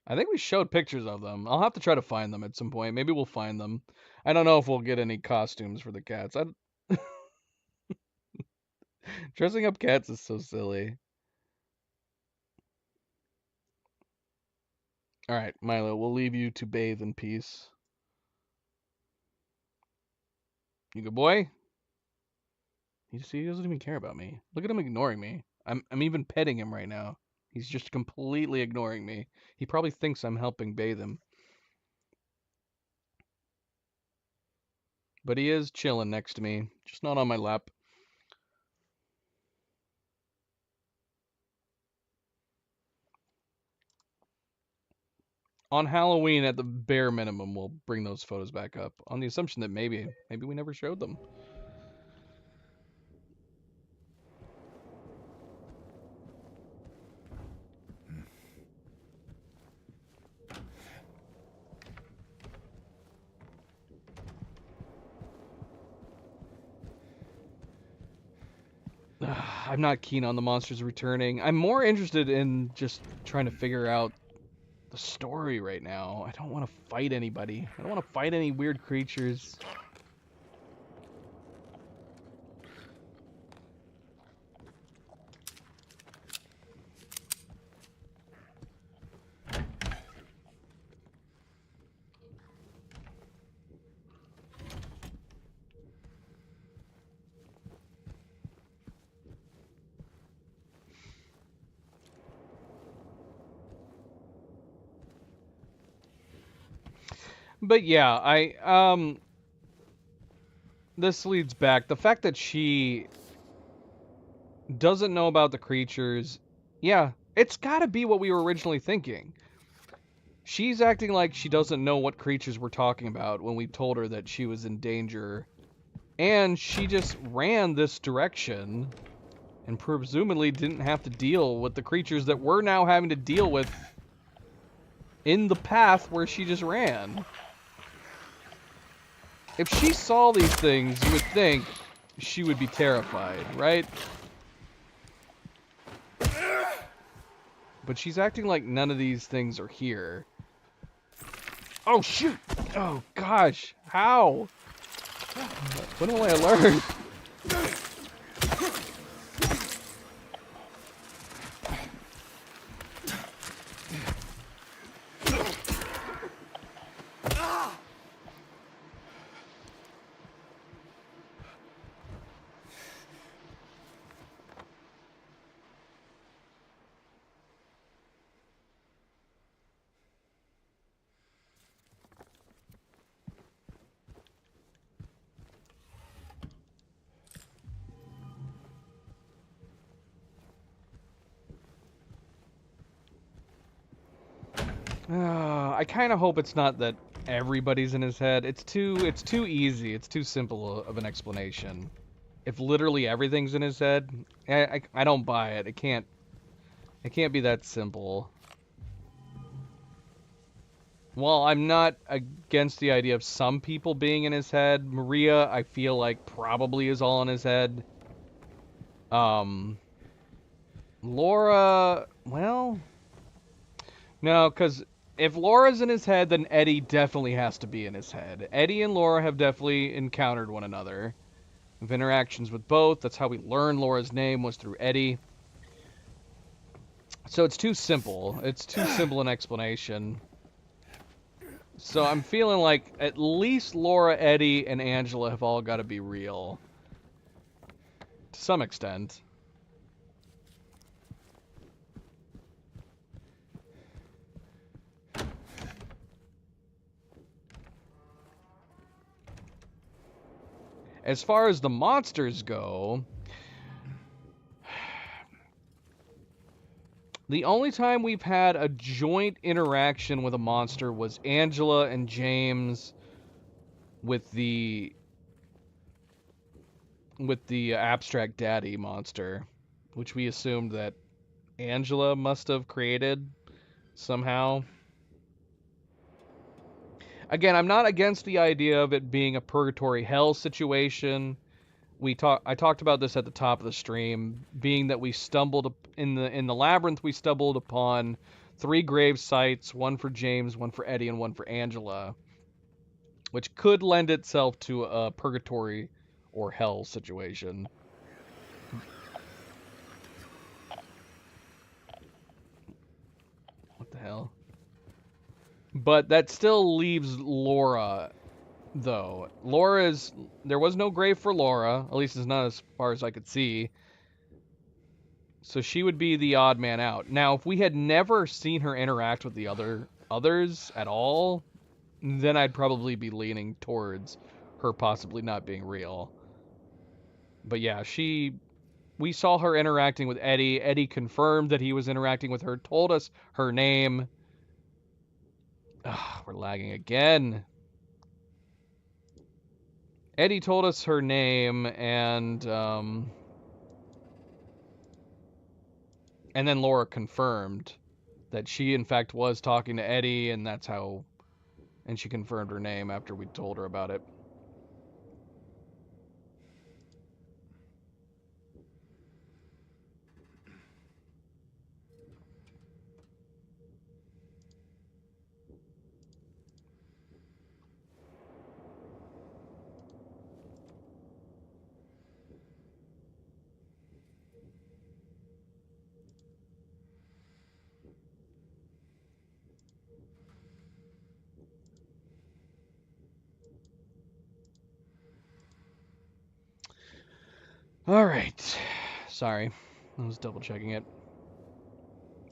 I think we showed pictures of them. I'll have to try to find them at some point. Maybe we'll find them. I don't know if we'll get any costumes for the cats. Dressing up cats is so silly. All right, Milo, we'll leave you to bathe in peace. You good boy? You see, he doesn't even care about me. Look at him ignoring me. I'm even petting him right now. He's just completely ignoring me. He probably thinks I'm helping bathe him. But he is chilling next to me, just not on my lap. On Halloween, at the bare minimum, we'll bring those photos back up, on the assumption that maybe we never showed them. I'm not keen on the monsters returning. I'm more interested in just trying to figure out the story right now. I don't want to fight anybody. I don't want to fight any weird creatures. But yeah, this leads back. The fact that she doesn't know about the creatures, yeah, it's gotta be what we were originally thinking. She's acting like she doesn't know what creatures we're talking about when we told her that she was in danger. And she just ran this direction and presumably didn't have to deal with the creatures that we're now having to deal with in the path where she just ran. If she saw these things, you would think she would be terrified, right? But she's acting like none of these things are here. Oh, shoot! Oh, gosh! How? When will I learn? I kind of hope it's not that everybody's in his head. It's too easy. It's too simple of an explanation. If literally everything's in his head, I don't buy it. It can't be that simple. While I'm not against the idea of some people being in his head, Maria, I feel like probably is all in his head. Um, Laura, well, no, because if Laura's in his head, then Eddie definitely has to be in his head. Eddie and Laura have definitely encountered one another. Have interactions with both. That's how we learned Laura's name was through Eddie. So it's too simple. It's too simple an explanation. So I'm feeling like at least Laura, Eddie, and Angela have all got to be real. To some extent. As far as the monsters go, the only time we've had a joint interaction with a monster was Angela and James with the abstract daddy monster, which we assumed that Angela must have created somehow. Again, I'm not against the idea of it being a purgatory hell situation. I talked about this at the top of the stream, being that we stumbled in the labyrinth. We stumbled upon 3 grave sites, one for James, one for Eddie, and one for Angela, which could lend itself to a purgatory or hell situation. What the hell? But that still leaves Laura, though. There was no grave for Laura, at least it's not as far as I could see. So she would be the odd man out. Now, if we had never seen her interact with the others at all, then I'd probably be leaning towards her possibly not being real. But yeah, we saw her interacting with Eddie. Eddie confirmed that he was interacting with her, told us her name. Ugh, we're lagging again. Eddie told us her name, and then Laura confirmed that she, in fact, was talking to Eddie, and that's how... And she confirmed her name after we told her about it. Alright. Sorry. I was double checking it.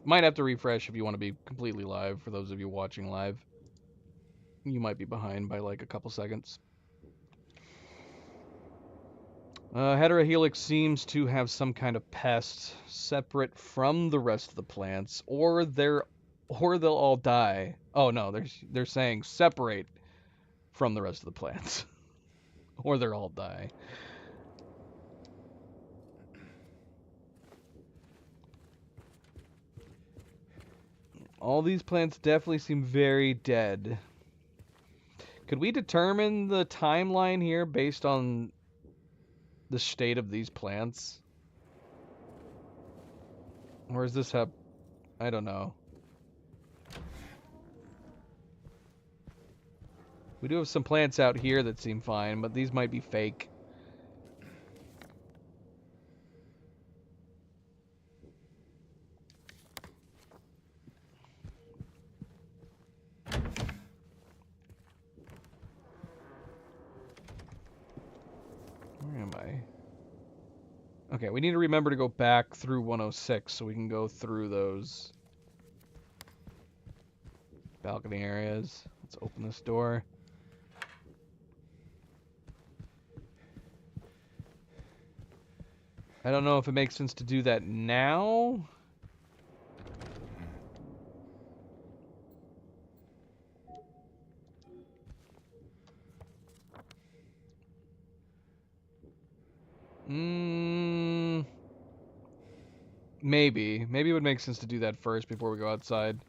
Might have to refresh if you want to be completely live, for those of you watching live. You might be behind by like a couple seconds. Heterohelix seems to have some kind of pest separate from the rest of the plants, or they'll all die. Oh no, they're saying separate from the rest of the plants, or they'll all die. All these plants definitely seem very dead. Could we determine the timeline here based on the state of these plants? Or is this I don't know. We do have some plants out here that seem fine, but these might be fake. Where am I? Okay, we need to remember to go back through 106 so we can go through those balcony areas. Let's open this door. I don't know if it makes sense to do that now. Maybe. Maybe it would make sense to do that first before we go outside.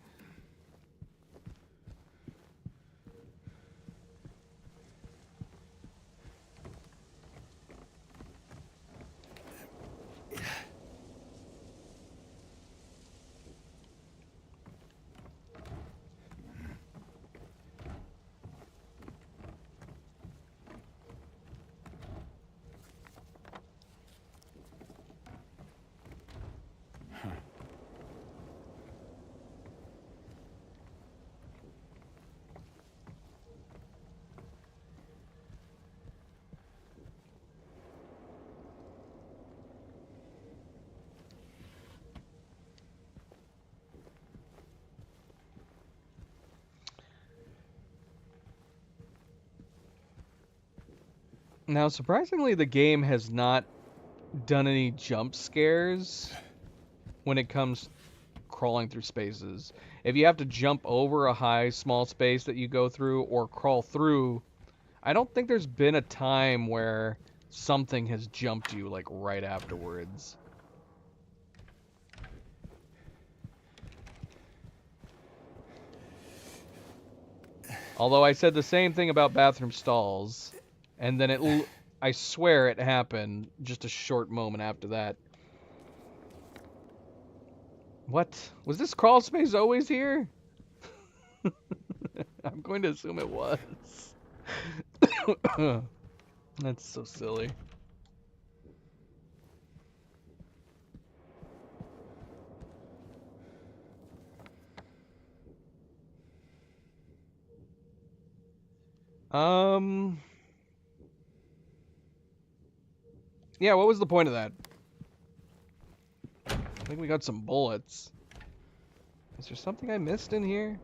Now, surprisingly, the game has not done any jump scares when it comes crawling through spaces. If you have to jump over a high, small space that you go through or crawl through, I don't think there's been a time where something has jumped you like right afterwards. Although I said the same thing about bathroom stalls, and then I swear it happened just a short moment after that. What? Was this crawl space always here? I'm going to assume it was. That's so silly. Yeah, what was the point of that? I think we got some bullets. Is there something I missed in here?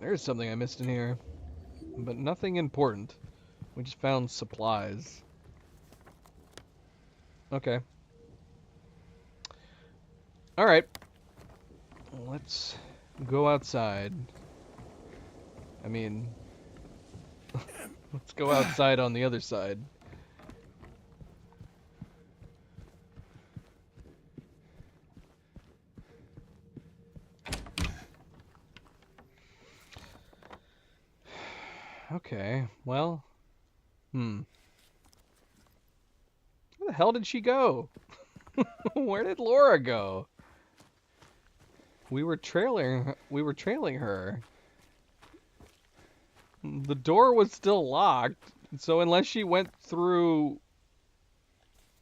There's something I missed in here, but nothing important. We just found supplies. Okay. Alright. Let's go outside. I mean, let's go outside on the other side. Okay, well, where the hell did she go? Where did Laura go? We were trailing her. The door was still locked, so unless she went through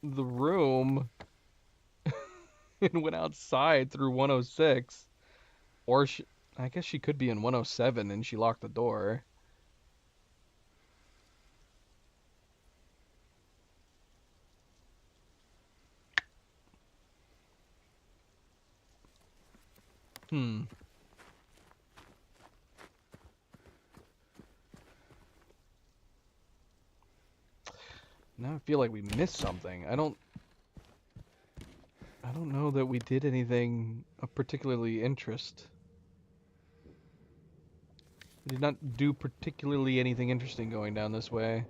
the room and went outside through 106, or I guess she could be in 107 and she locked the door. Now I feel like we missed something. I don't know that we did anything of particularly interest. We did not do particularly anything interesting going down this way.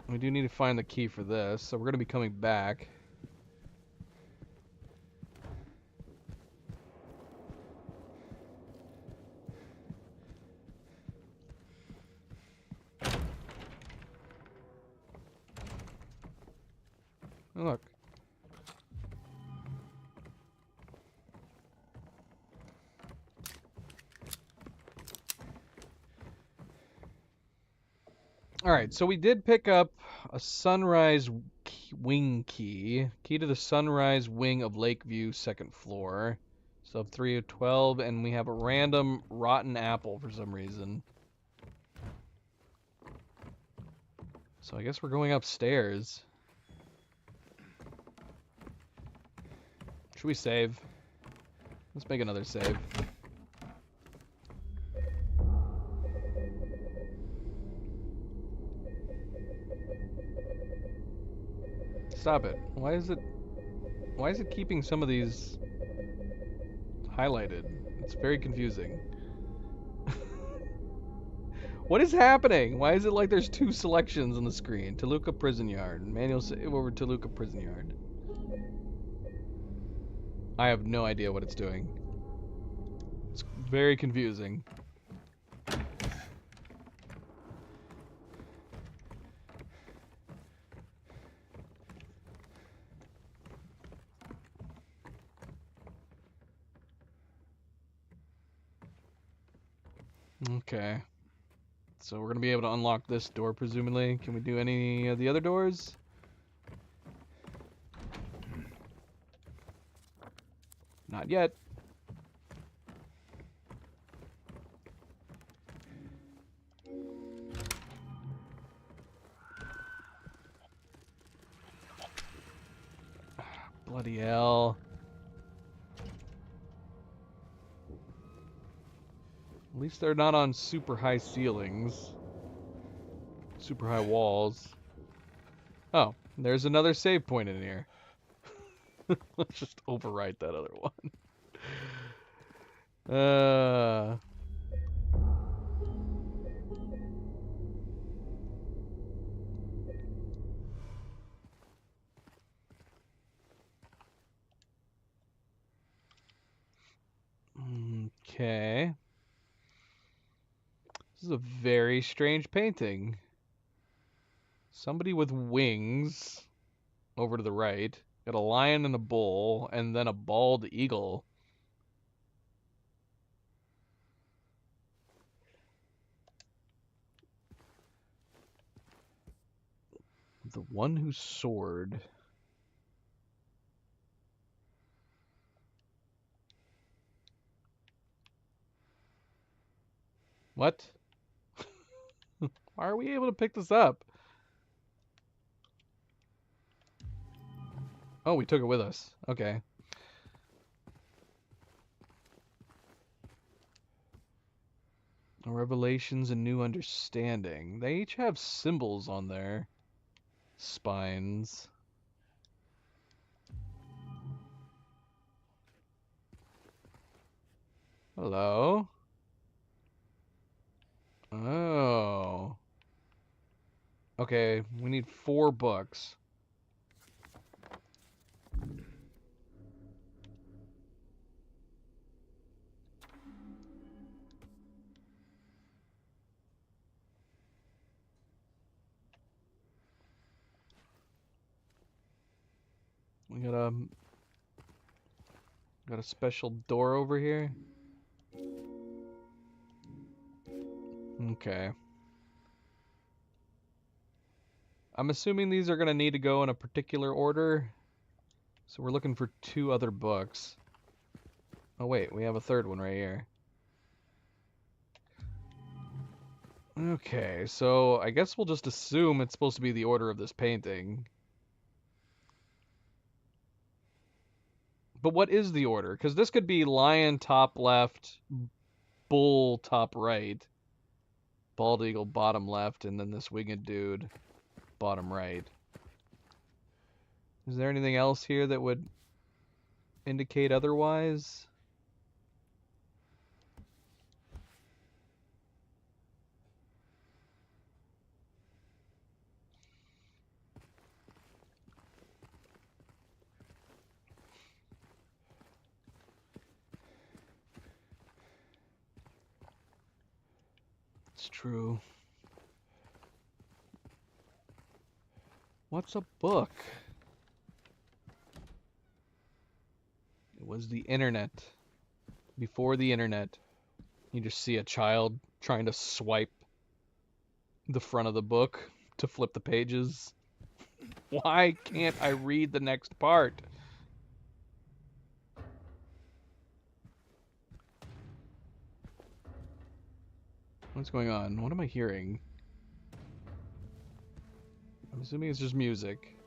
We do need to find the key for this, so we're going to be coming back. Oh, look. Alright, so we did pick up a sunrise wing key. Key to the sunrise wing of Lakeview, second floor. Sub 3 of 12, and we have a random rotten apple for some reason. So I guess we're going upstairs. Should we save? Let's make another save. Stop it. Why is it keeping some of these highlighted? It's very confusing. What is happening? Why is it like there's two selections on the screen? Toluca Prison Yard. Manual save over Toluca Prison Yard. I have no idea what it's doing. It's very confusing. Okay. So we're going to be able to unlock this door, presumably. Can we do any of the other doors? Not yet. Bloody hell. At least they're not on super high ceilings. Super high walls. Oh, there's another save point in here. Let's just overwrite that other one. Okay. This is a very strange painting. Somebody with wings over to the right. Got a lion and a bull, and then a bald eagle. The one who soared. What? Why are we able to pick this up? Oh, we took it with us. Okay. Revelations and New Understanding. They each have symbols on their spines. Hello? Oh. Okay, we need 4 books. We got a special door over here. Okay. I'm assuming these are going to need to go in a particular order. So we're looking for 2 other books. Oh wait, we have a third one right here. Okay, so I guess we'll just assume it's supposed to be the order of this painting. But what is the order? Because this could be lion top left, bull top right, bald eagle bottom left, and then this winged dude bottom right. Is there anything else here that would indicate otherwise? It's true. What's a book? It was the internet. Before the internet, you just see a child trying to swipe the front of the book to flip the pages. Why can't I read the next part? What's going on? What am I hearing? I'm assuming it's just music.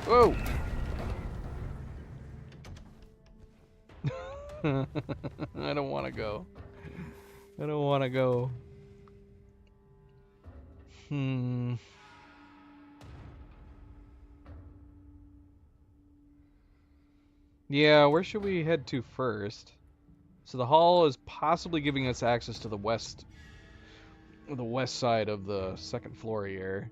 Whoa! I don't want to go. I don't want to go. Yeah, where should we head to first? So the hall is possibly giving us access to the west side of the second floor here.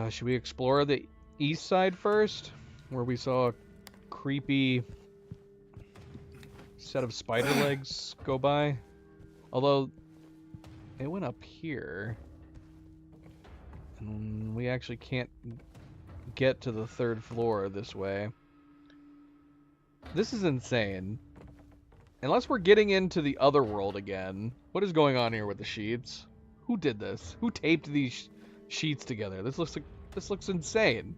Should we explore the east side first? Where we saw a creepy set of spider legs go by? Although, it went up here. And we actually can't get to the third floor this way. This is insane. Unless we're getting into the other world again. What is going on here with the sheets? Who did this? Who taped these sheets together? This looks insane.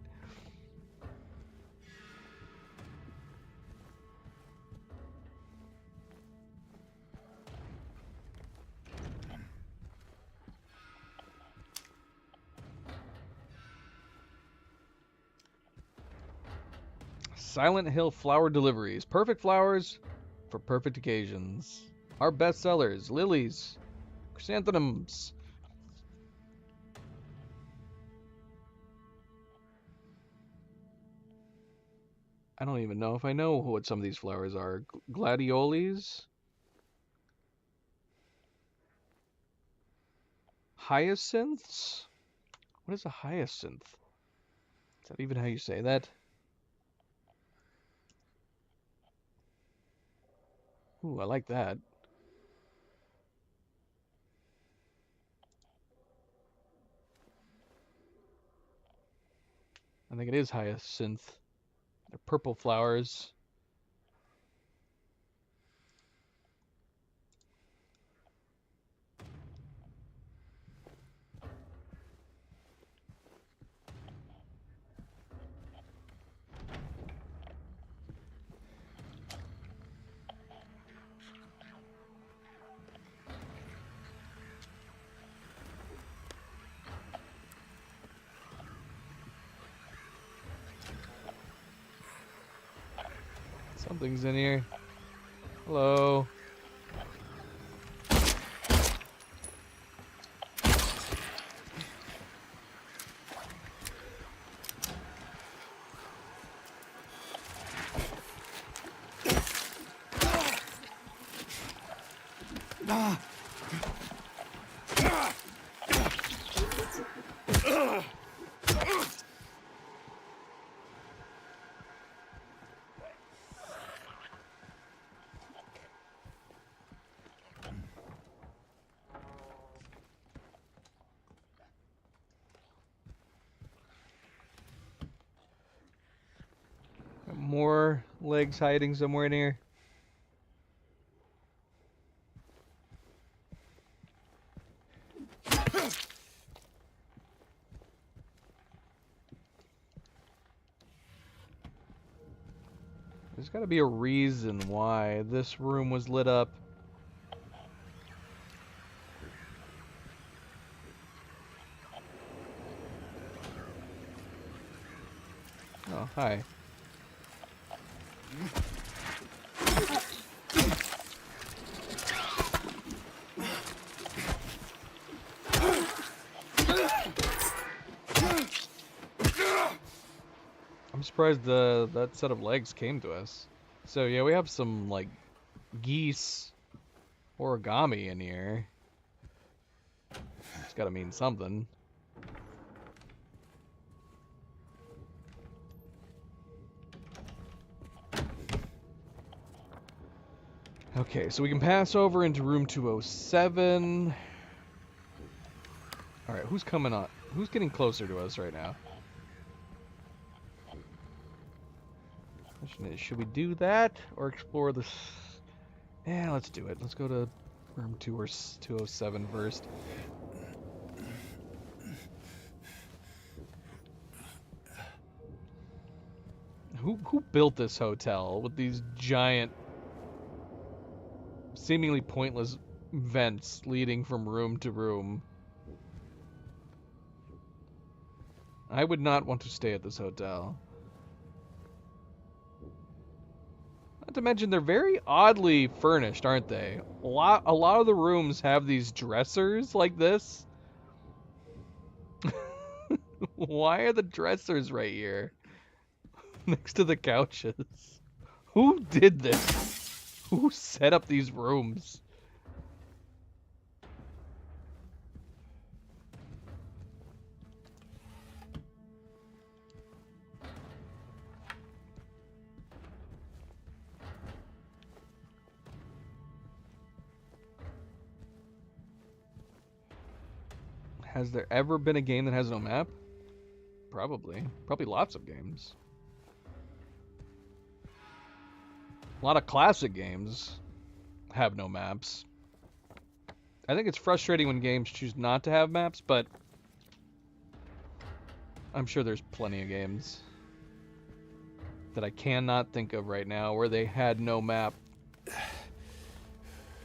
Silent Hill flower deliveries. Perfect flowers for perfect occasions. Our best sellers: lilies, chrysanthemums. I don't even know if I know what some of these flowers are. Gladioles? Hyacinths? What is a hyacinth? Is that even how you say that? Ooh, I like that. I think it is hyacinth. They're purple flowers. Something's in here. Hello. More legs hiding somewhere in here. There's got to be a reason why this room was lit up. Oh, hi. I'm surprised that set of legs came to us. So yeah, we have some like geese origami in here. It's got to mean something. Okay, so we can pass over into room 207. All right, who's coming on? Who's getting closer to us right now? Question is, should we do that or explore this? Yeah, let's do it. Let's go to room 207 first. Who built this hotel with these giant, seemingly pointless vents leading from room to room? I would not want to stay at this hotel. Not to mention, they're very oddly furnished, aren't they? A lot of the rooms have these dressers like this. Why are the dressers right here? Next to the couches. Who did this? Who set up these rooms? Has there ever been a game that has no map? Probably. Probably lots of games. A lot of classic games have no maps. I think it's frustrating when games choose not to have maps, but I'm sure there's plenty of games that I cannot think of right now where they had no map.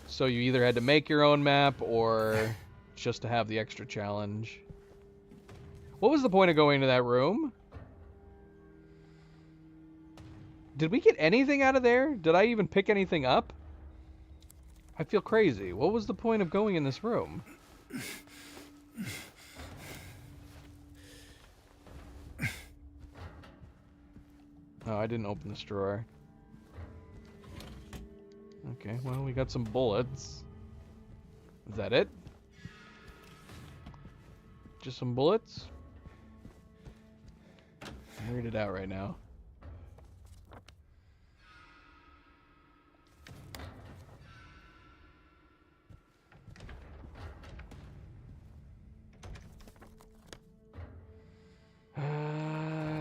So you either had to make your own map or just to have the extra challenge. What was the point of going to that room? Did we get anything out of there? Did I even pick anything up? I feel crazy. What was the point of going in this room? Oh, I didn't open this drawer. Okay, well, we got some bullets. Is that it? Just some bullets? I'll read it out right now.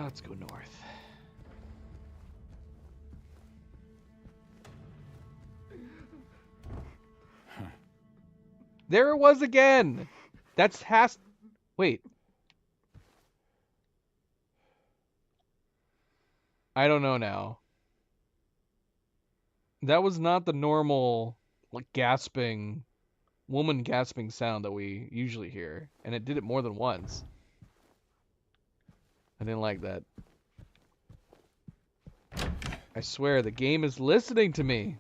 Let's go north. There it was again! Wait. I don't know now. That was not the normal, like, woman gasping sound that we usually hear. And it did it more than once. I didn't like that. I swear, the game is listening to me.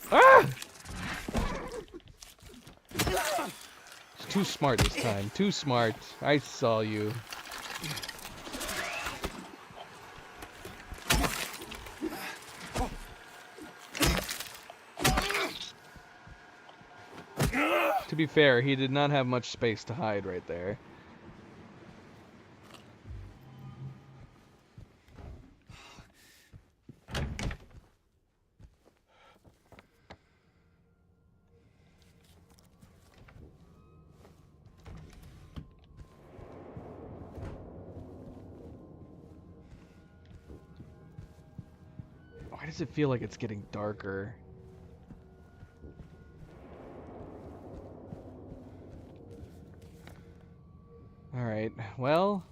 Ah! It's too smart this time. Too smart. I saw you. To be fair, he did not have much space to hide right there. Why does it feel like it's getting darker? Alright, well,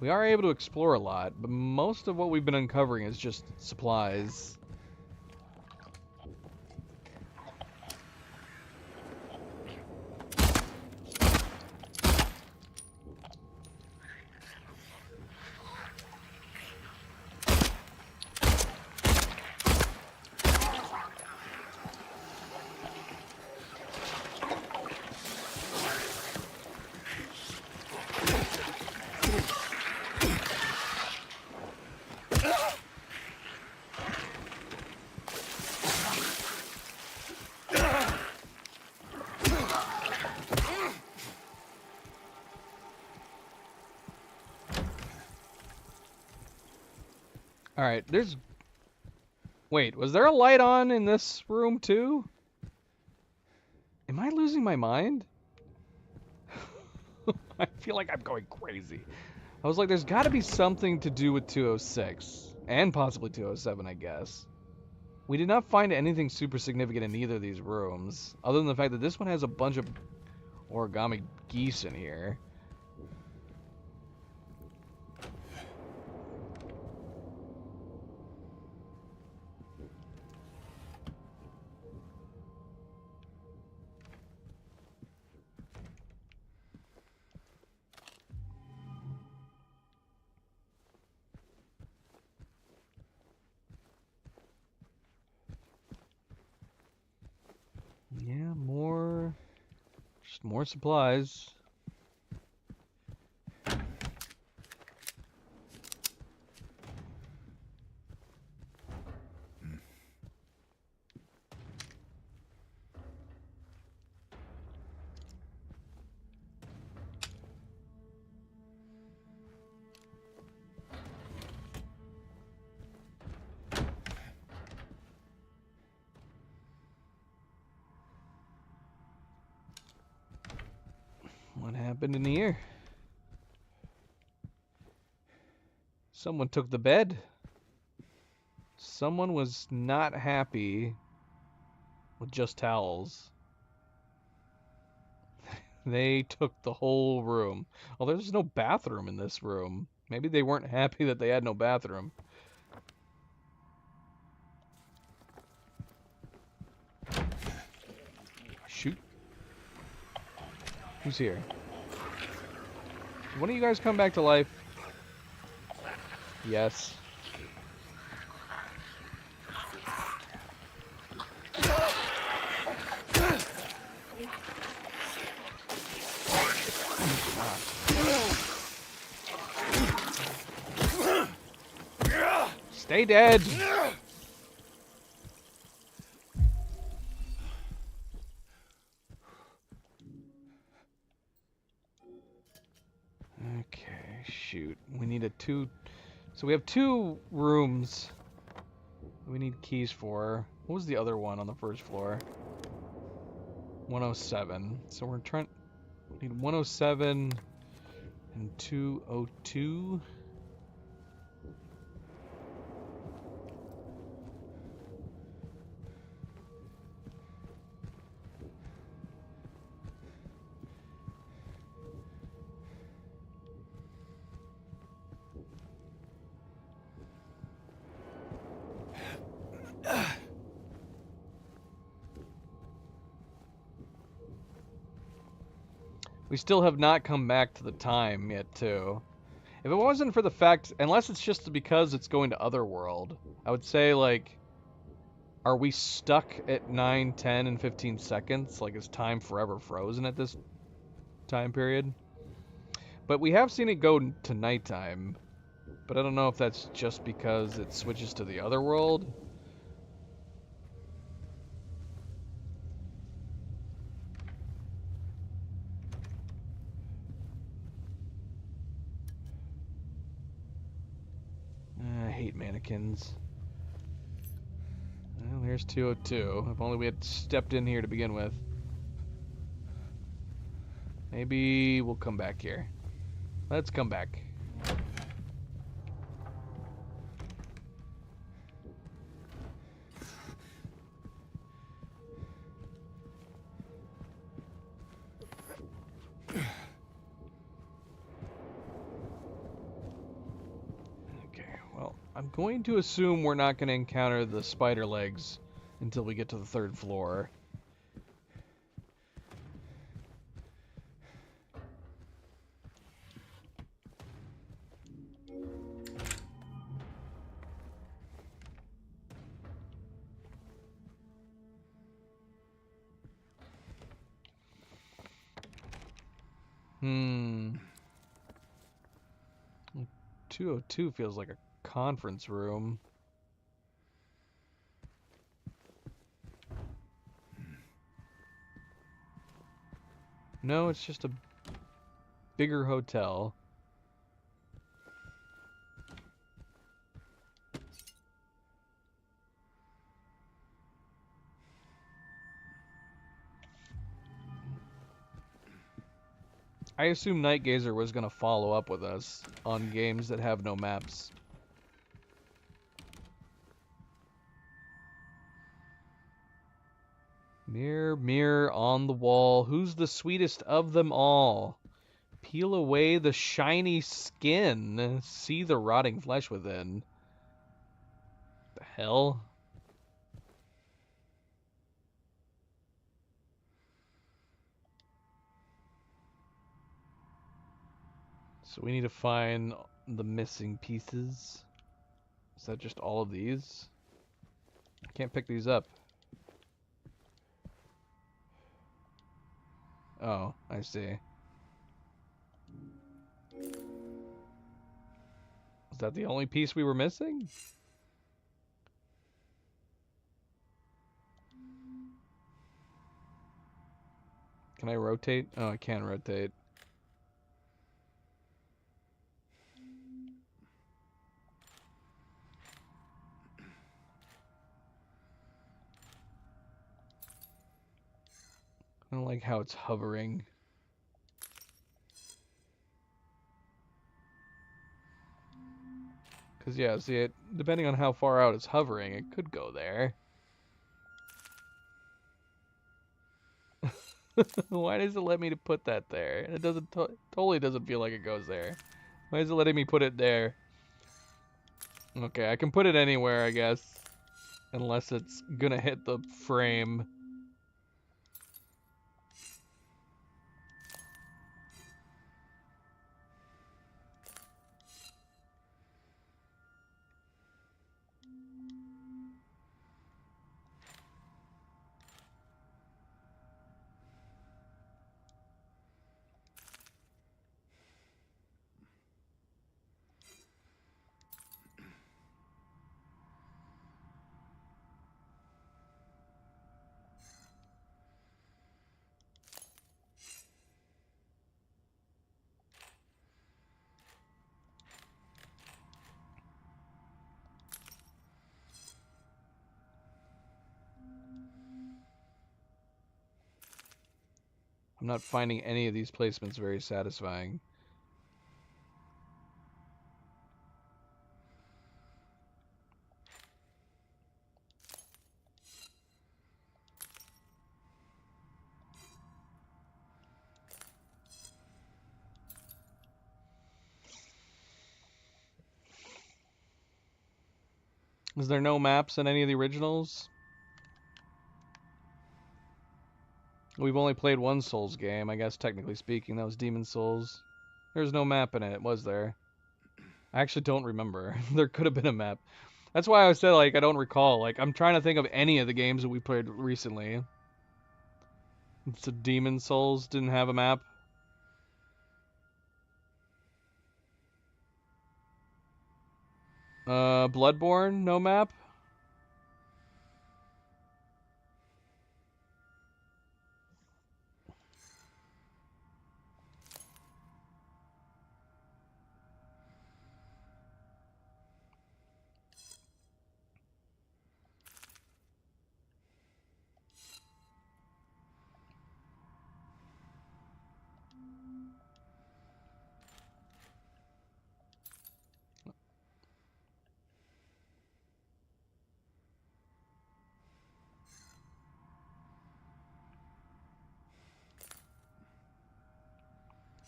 we are able to explore a lot, but most of what we've been uncovering is just supplies. Alright, Wait, was there a light on in this room too? Am I losing my mind? I feel like I'm going crazy. I was like, there's gotta be something to do with 206. And possibly 207, I guess. We did not find anything super significant in either of these rooms, other than the fact that this one has a bunch of origami geese in here. Yeah, just more supplies. What happened in here? Someone took the bed. Someone was not happy with just towels. They took the whole room. Oh, there's no bathroom in this room. Maybe they weren't happy that they had no bathroom. Shoot. Who's here? One of you guys come back to life? Yes. Stay dead. Okay, shoot. We need a two. So we have 2 rooms we need keys for. What was the other one on the first floor? 107. So we're trying. Need 107 and 202. We still have not come back to the time yet, too. If it wasn't for the fact, unless it's just because it's going to Otherworld, I would say, like, are we stuck at 9, 10, and 15 seconds? Like, is time forever frozen at this time period? But we have seen it go to nighttime. But I don't know if that's just because it switches to the Otherworld. I hate mannequins. Well, here's 202. If only we had stepped in here to begin with. Maybe we'll come back here. Let's come back. Okay, well, I'm going to assume we're not going to encounter the spider legs until we get to the 3rd floor. Hmm. 202 feels like a conference room. No, it's just a bigger hotel. I assume Nightgazer was going to follow up with us on games that have no maps. Mirror, mirror on the wall, who's the sweetest of them all? Peel away the shiny skin, see the rotting flesh within. The hell? So we need to find the missing pieces. Is that just all of these? I can't pick these up. Oh, I see. Is that the only piece we were missing? Can I rotate? Oh, I can rotate. I don't like how it's hovering. Because, yeah, see, it, depending on how far out it's hovering, it could go there. Why does it let me to put that there? It doesn't totally doesn't feel like it goes there. Why is it letting me put it there? Okay, I can put it anywhere, I guess. Unless it's gonna hit the frame. I'm not finding any of these placements very satisfying. Is there no maps in any of the originals? We've only played one Souls game, I guess, technically speaking. That was Demon's Souls. There's no map in it, was there? I actually don't remember. There could have been a map. That's why I said, like, I don't recall. Like, I'm trying to think of any of the games that we played recently. So Demon's Souls didn't have a map. Bloodborne, no map.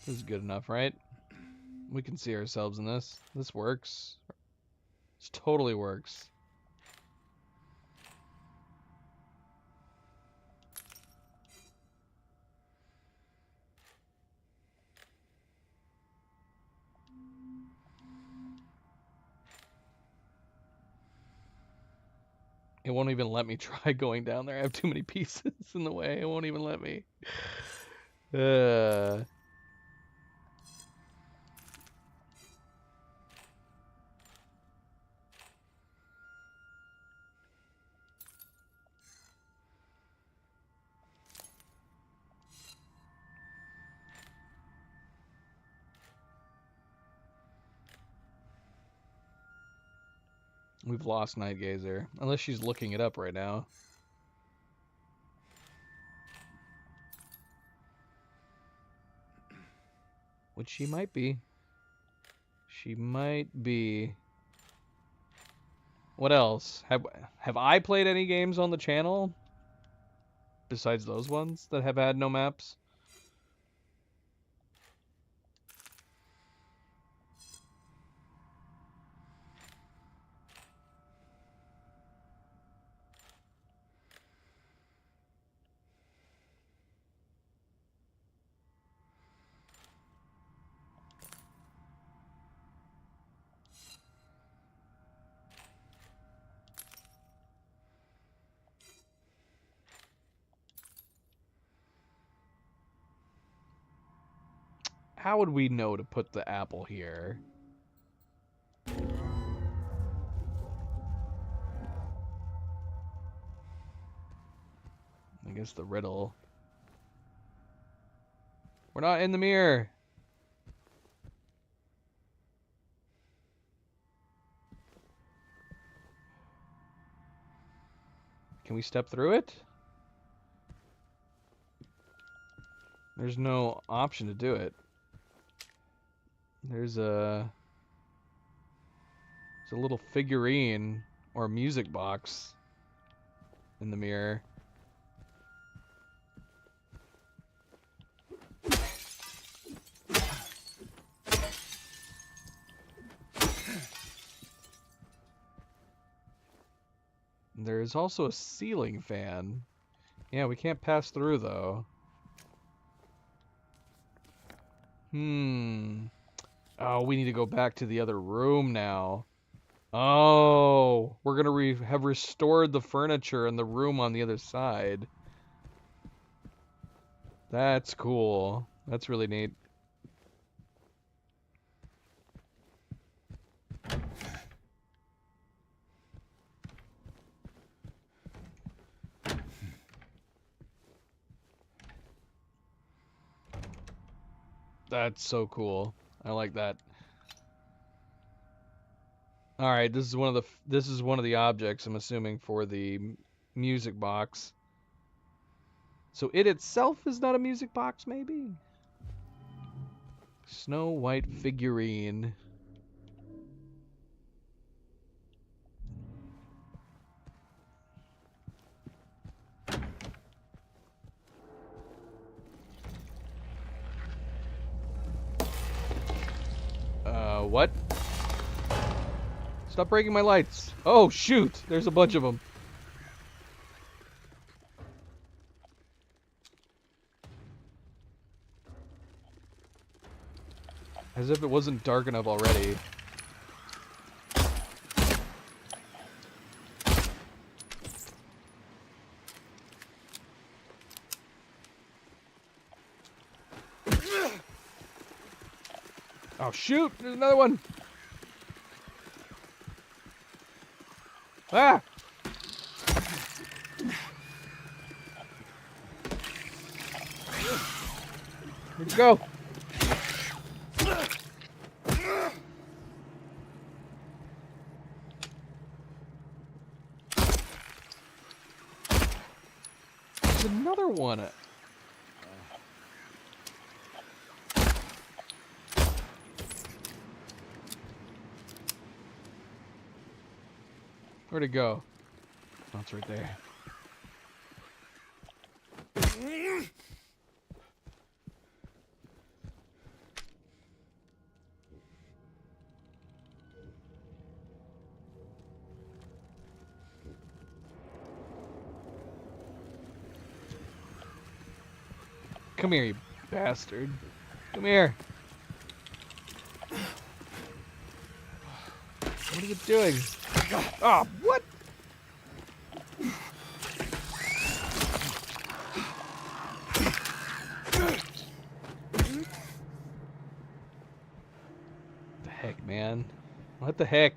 This is good enough, right? We can see ourselves in this. This works. This totally works. It won't even let me try going down there. I have too many pieces in the way. It won't even let me. We've lost Night Gazer. Unless she's looking it up right now. Which she might be. She might be. What else? Have I played any games on the channel? Besides those ones that have had no maps? How would we know to put the apple here? I guess the riddle. We're not in the mirror. Can we step through it? There's no option to do it. There's a little figurine or music box in the mirror. There's also a ceiling fan. Yeah, we can't pass through though. Oh, we need to go back to the other room now. Oh, we're gonna have restored the furniture in the room on the other side. That's cool. That's really neat. That's so cool. I like that. All right, this is one of the objects I'm assuming for the music box. So it itself is not a music box, maybe? Snow White figurine. What? Stop breaking my lights. Oh, shoot! There's a bunch of them. As if it wasn't dark enough already. Oh, shoot! There's another one! Ah! Where'd you go? There's another one. Where'd it go? Oh, it's right there. Come here, you bastard. Come here. What are you doing? Oh, what? The heck, man? What the heck?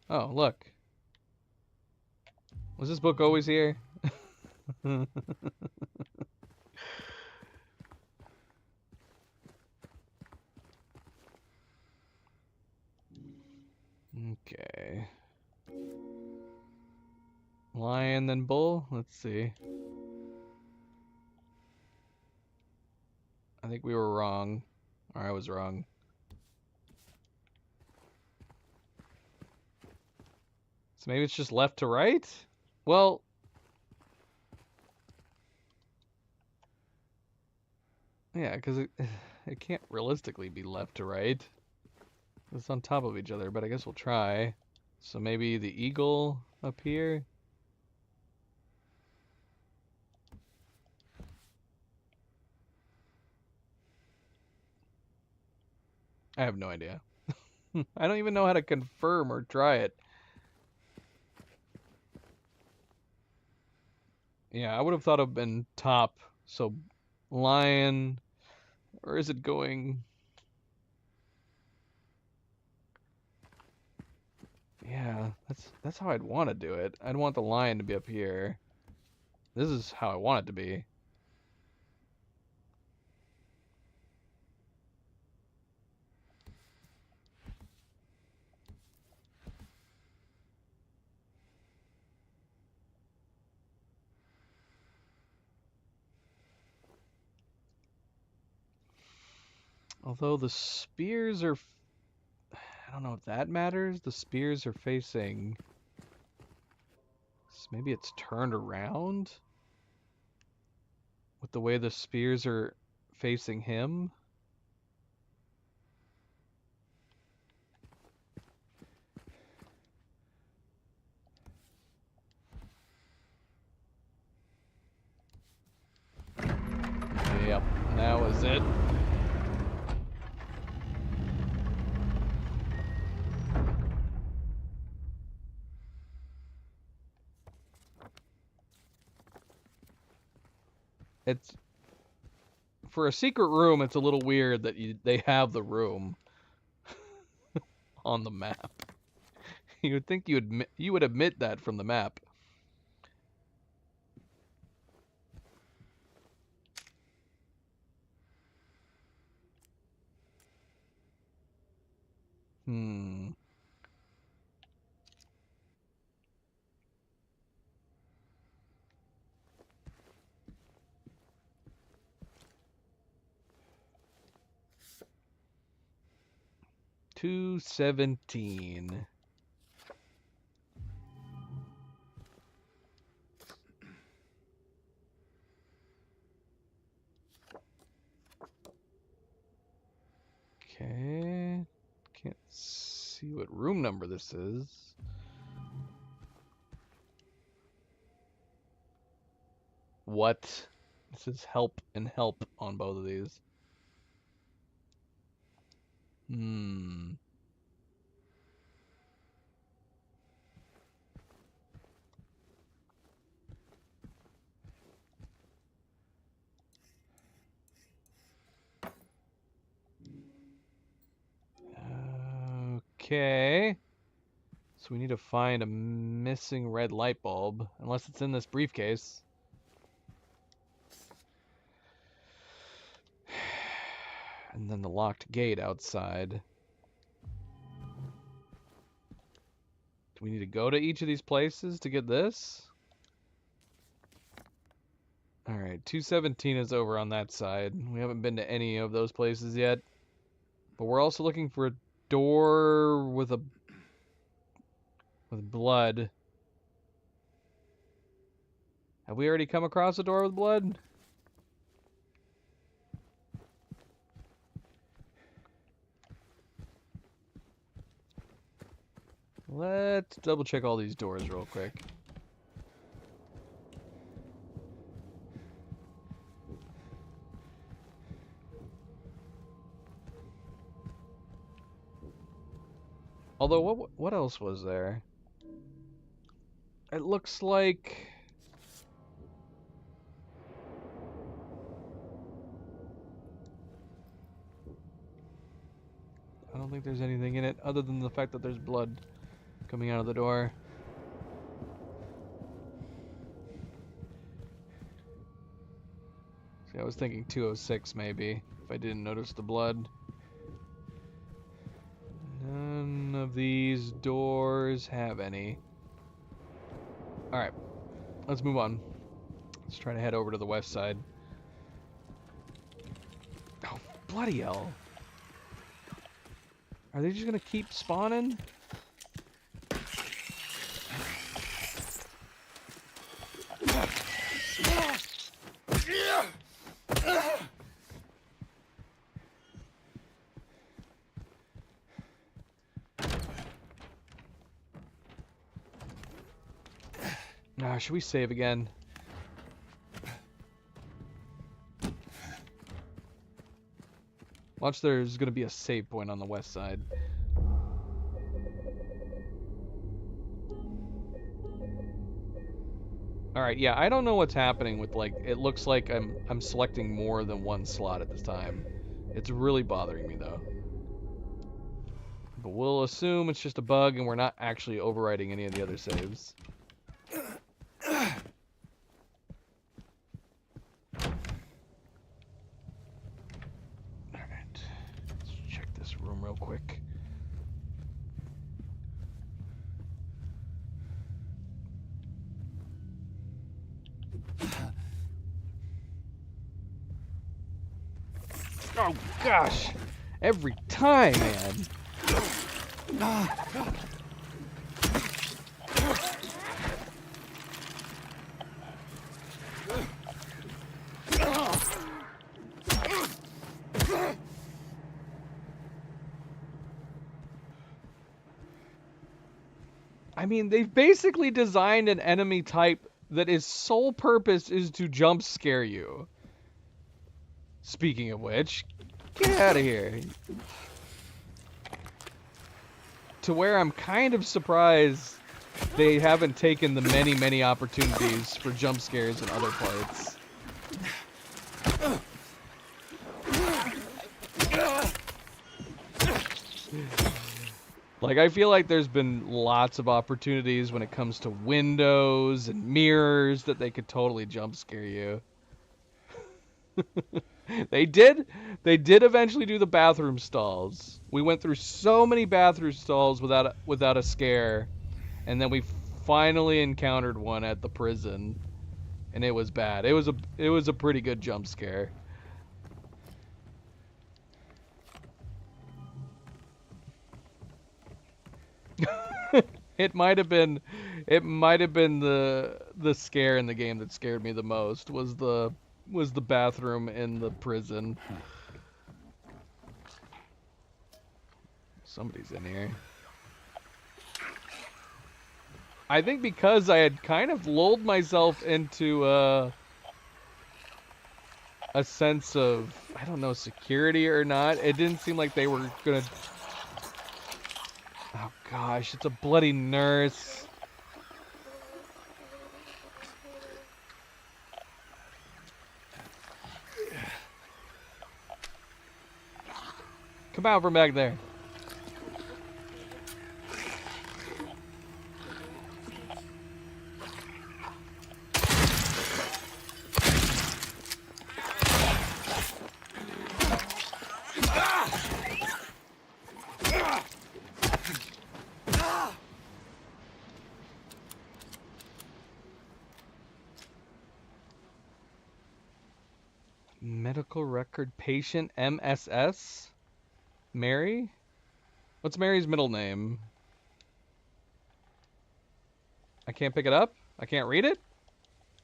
Oh, look. Was this book always here? Okay. Lion, then bull? Let's see. I think we were wrong. Or I was wrong. So maybe it's just left to right? Well... yeah, because it can't realistically be left to right. It's on top of each other, but I guess we'll try. So maybe the eagle up here? I have no idea. I don't even know how to confirm or try it. Yeah, I would have thought of been top. So lion, or is it going? Yeah, that's how I'd want to do it. I'd want the lion to be up here. This is how I want it to be. Although the spears are... I don't know if that matters. The spears are facing... so maybe it's turned around? With the way the spears are facing him? Yep, that was it. It's... for a secret room, it's a little weird that they have the room on the map. You would think you would admit that from the map. Hmm. $217. Okay. Can't see what room number this is. What? This is help and help on both of these. Hmm. Okay. So we need to find a missing red light bulb, unless it's in this briefcase. And then the locked gate outside. Do we need to go to each of these places to get this? Alright, 217 is over on that side. We haven't been to any of those places yet. But we're also looking for a door with blood. Have we already come across a door with blood? Let's double check all these doors real quick. Although, what else was there? It looks like... I don't think there's anything in it other than the fact that there's blood coming out of the door. See, I was thinking 206 maybe, if I didn't notice the blood. None of these doors have any. Alright, let's move on. Let's try to head over to the west side. Oh, bloody hell. Are they just gonna keep spawning? Nah, should we save again? Watch, there's gonna be a save point on the west side. Alright, yeah, I don't know what's happening with, like, it looks like I'm selecting more than one slot at this time. It's really bothering me, though. But we'll assume it's just a bug and we're not actually overwriting any of the other saves. Alright, let's check this room real quick. Oh gosh, every time, man. I mean, they've basically designed an enemy type that its sole purpose is to jump scare you. Speaking of which, get out of here. To where I'm kind of surprised they haven't taken the many, many opportunities for jump scares in other parts. Like, I feel like there's been lots of opportunities when it comes to windows and mirrors that they could totally jump scare you. They did eventually do the bathroom stalls. We went through so many bathroom stalls without a scare, and then we finally encountered one at the prison, and it was bad. It was a pretty good jump scare. It might have been the scare in the game that scared me the most was the bathroom in the prison. Somebody's in here. I think because I had kind of lulled myself into a sense of, I don't know, security or not. It didn't seem like they were gonna. Oh gosh, it's a bloody nurse. Come out from back there. Medical record patient MSS? Mary? What's Mary's middle name? I can't pick it up? I can't read it?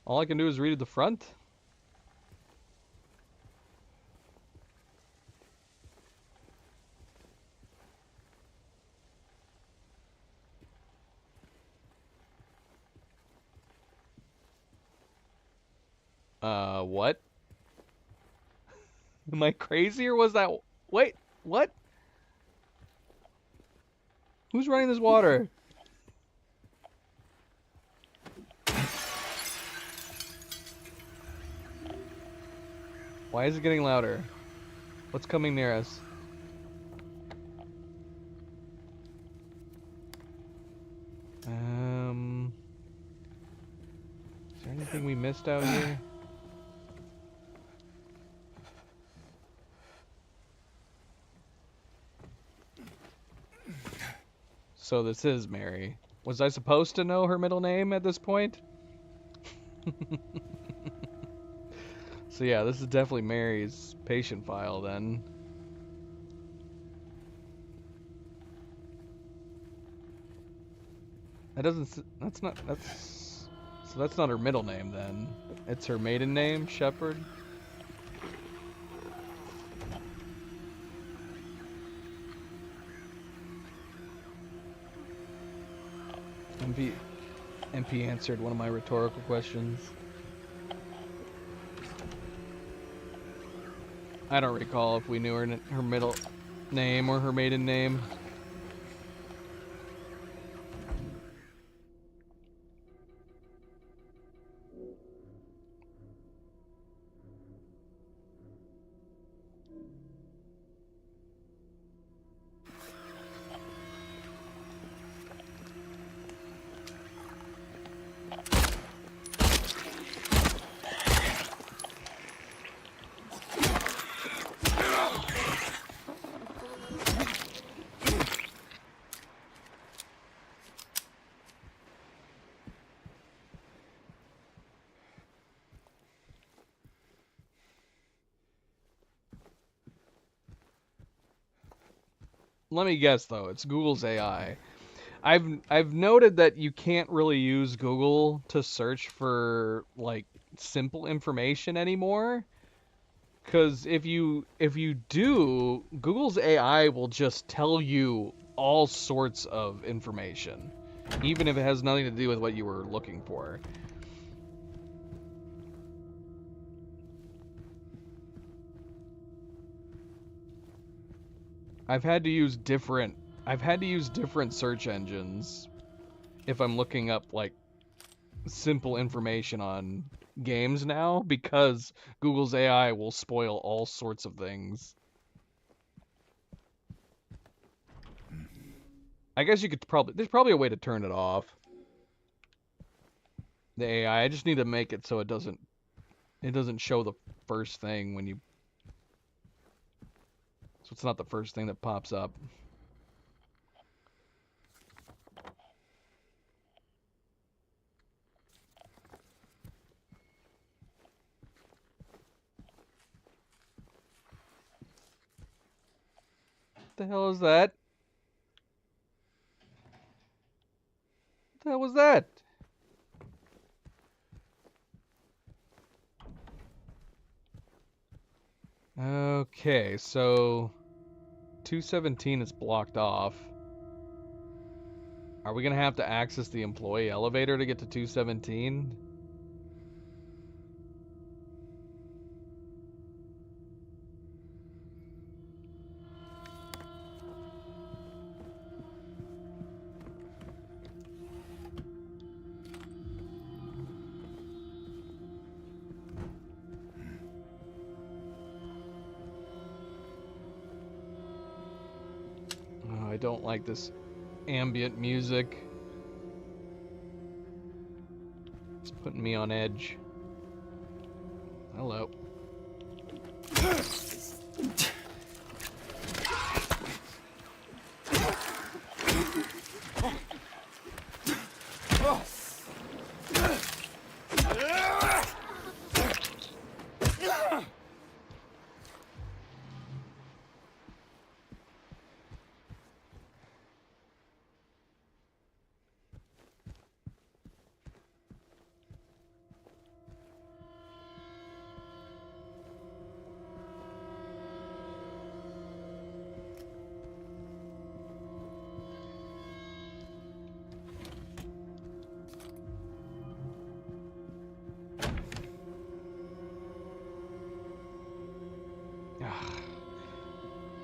All I can do is read at the front? What? Am I crazy or was that... Wait, what? Who's running this water? Why is it getting louder? What's coming near us? Is there anything we missed out here? So this is Mary. Was I supposed to know her middle name at this point? So yeah, this is definitely Mary's patient file then. That doesn't, that's not, that's, so that's not her middle name then. It's her maiden name, Shepherd. MP answered one of my rhetorical questions. I don't recall if we knew her middle name or her maiden name. Let me guess though, it's Google's AI. I've noted that you can't really use Google to search for like simple information anymore. Cause if you do, Google's AI will just tell you all sorts of information, even if it has nothing to do with what you were looking for. I've had to use different search engines if I'm looking up like simple information on games now, because Google's AI will spoil all sorts of things. I guess you could there's probably a way to turn it off. The AI, I just need to make it so it doesn't show the first thing when you So it's not the first thing that pops up. What the hell is that? What the hell was that? Okay, so 217 is blocked off. Are we gonna have to access the employee elevator to get to 217? Oh, I don't like this ambient music. It's putting me on edge. Hello.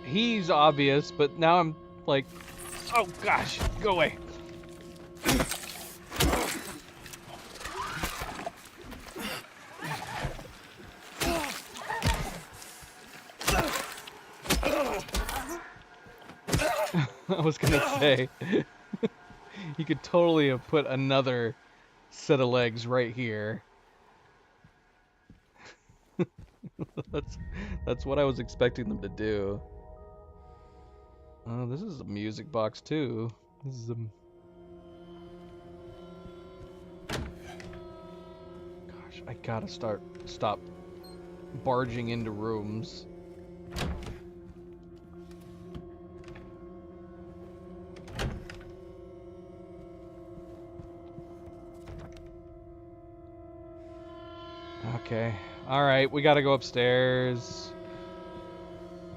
He's obvious, but now I'm like, oh gosh, go away. I was gonna say, you could totally have put another set of legs right here. That's what I was expecting them to do. Oh, this is a music box too. This is a... Gosh, I gotta stop barging into rooms. Okay. Alright, we gotta go upstairs.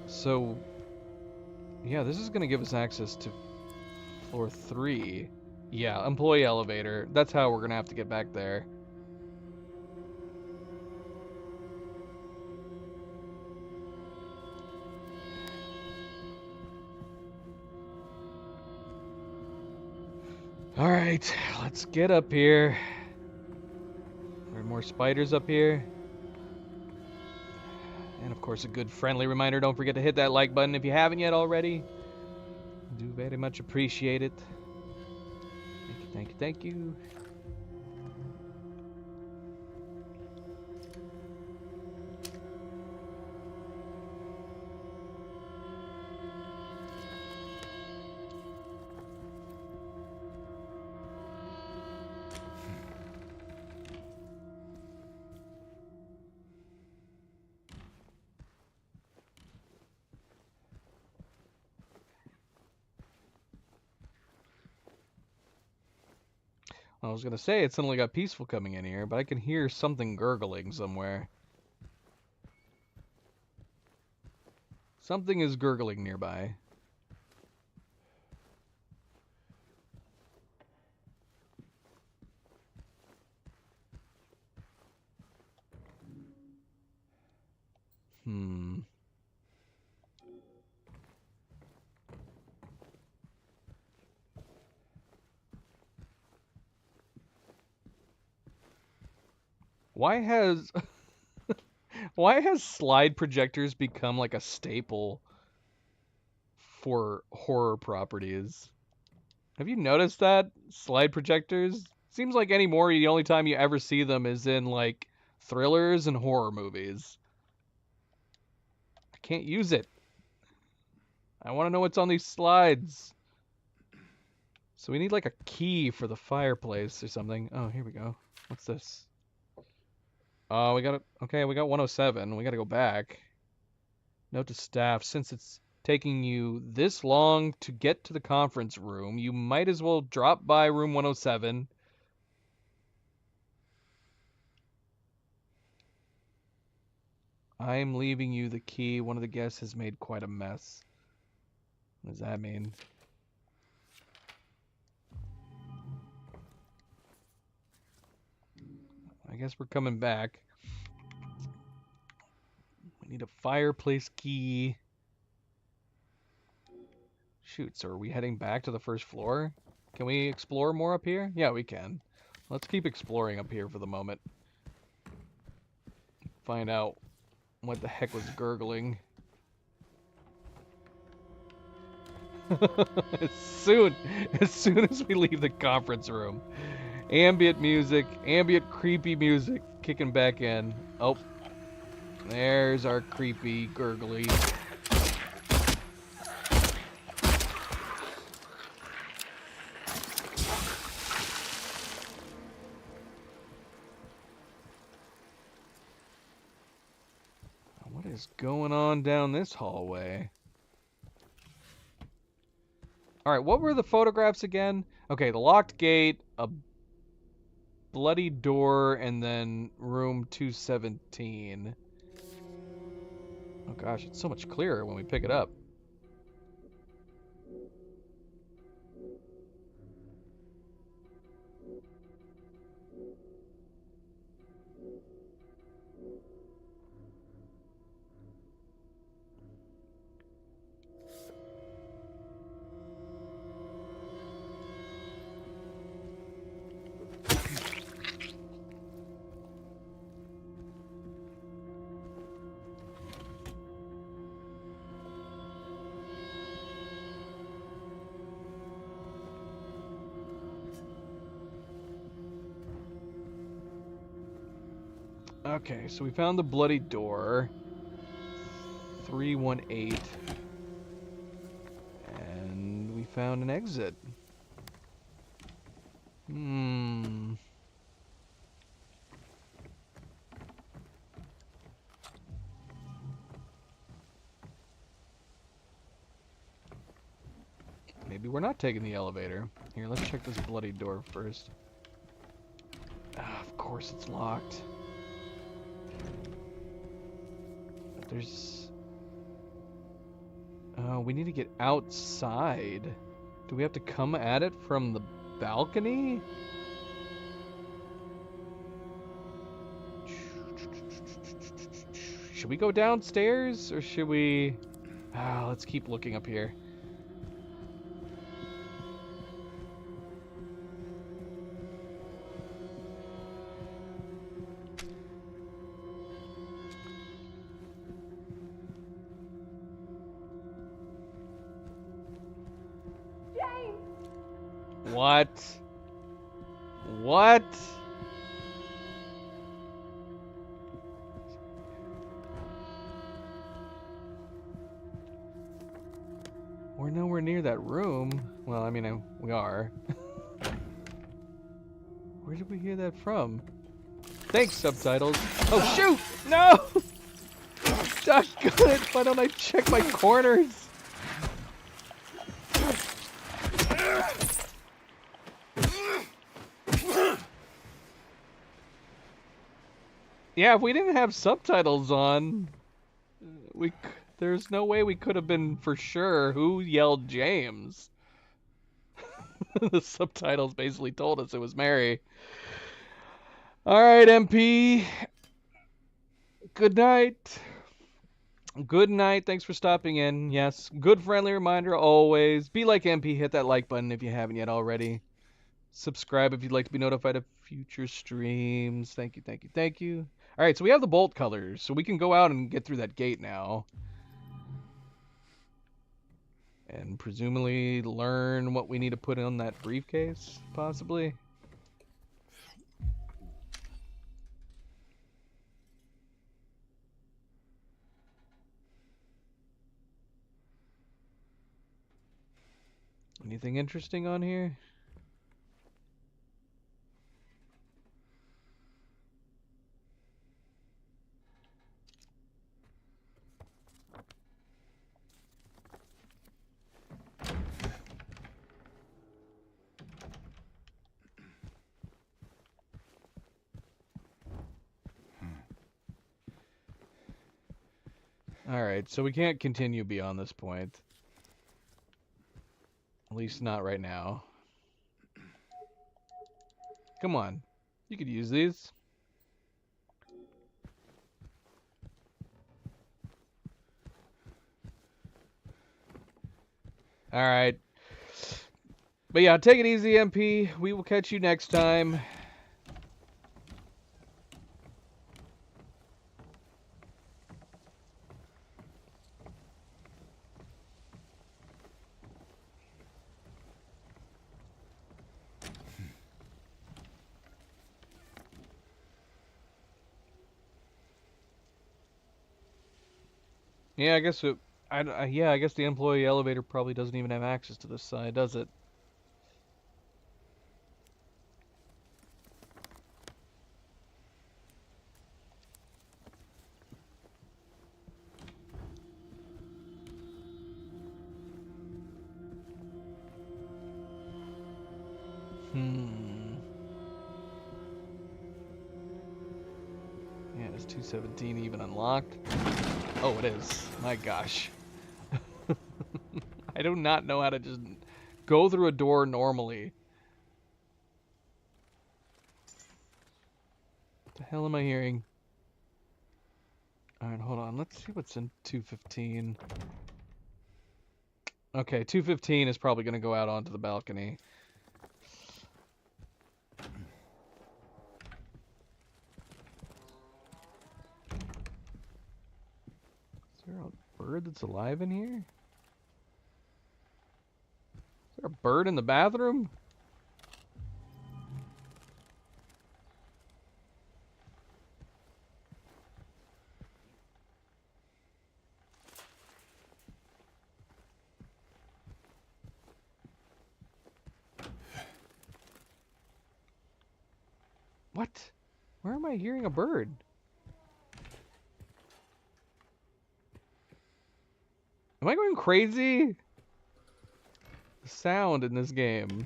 So... yeah, this is gonna give us access to floor 3. Yeah, employee elevator. That's how we're gonna have to get back there. Alright, let's get up here. There are more spiders up here. And of course, a good friendly reminder, don't forget to hit that like button if you haven't yet already. I do very much appreciate it. Thank you, thank you, thank you. I was gonna say it suddenly got peaceful coming in here, but I can hear something gurgling somewhere. Something is gurgling nearby. Why has why has slide projectors become like a staple for horror properties? Have you noticed that? Slide projectors? Seems like anymore the only time you ever see them is in like thrillers and horror movies. I can't use it. I want to know what's on these slides. So we need like a key for the fireplace or something. Oh, here we go. What's this? Oh, we got it. Okay, we got 107. We got to go back. Note to staff, since it's taking you this long to get to the conference room, you might as well drop by room 107. I am leaving you the key. One of the guests has made quite a mess. What does that mean? I guess we're coming back. We need a fireplace key. Shoot, so are we heading back to the first floor? Can we explore more up here? Yeah, we can. Let's keep exploring up here for the moment. Find out what the heck was gurgling. as soon as we leave the conference room. Ambient music, ambient creepy music kicking back in. Oh, there's our creepy gurgly. What is going on down this hallway? Alright, what were the photographs again? Okay, the locked gate, a bloody door, and then room 217. Oh gosh, it's so much clearer when we pick it up. Okay, so we found the bloody door. 318. And we found an exit. Maybe we're not taking the elevator. Here, let's check this bloody door first. Ah, of course it's locked. But there's... Oh, we need to get outside. Do we have to come at it from the balcony? Should we go downstairs or should we... Ah, let's keep looking up here. What? What? We're nowhere near that room. Well, I mean, we are. Where did we hear that from? Thanks, subtitles. Oh, shoot! No! Doggone it, why don't I check my corners? Yeah, if we didn't have subtitles on, there's no way we could have been for sure who yelled James. The subtitles basically told us it was Mary. All right, MP. Good night. Good night. Thanks for stopping in. Yes, good friendly reminder always. Be like MP. Hit that like button if you haven't yet already. Subscribe if you'd like to be notified of future streams. Thank you, thank you, thank you. All right, so we have the bolt colors, so we can go out and get through that gate now. And presumably learn what we need to put in that briefcase, possibly. Anything interesting on here? Alright, so we can't continue beyond this point. At least not right now. Come on. You could use these. Alright. But yeah, take it easy, MP. We will catch you next time. Yeah, I guess it. Yeah, I guess the employee elevator probably doesn't even have access to this side, does it? Yeah, is 217 even unlocked? Oh, it is. My gosh. I do not know how to just go through a door normally. What the hell am I hearing? Alright, hold on. Let's see what's in 215. Okay, 215 is probably going to go out onto the balcony. Is there a bird that's alive in here? Is there a bird in the bathroom? What? Where am I hearing a bird? Am I going crazy? The sound in this game.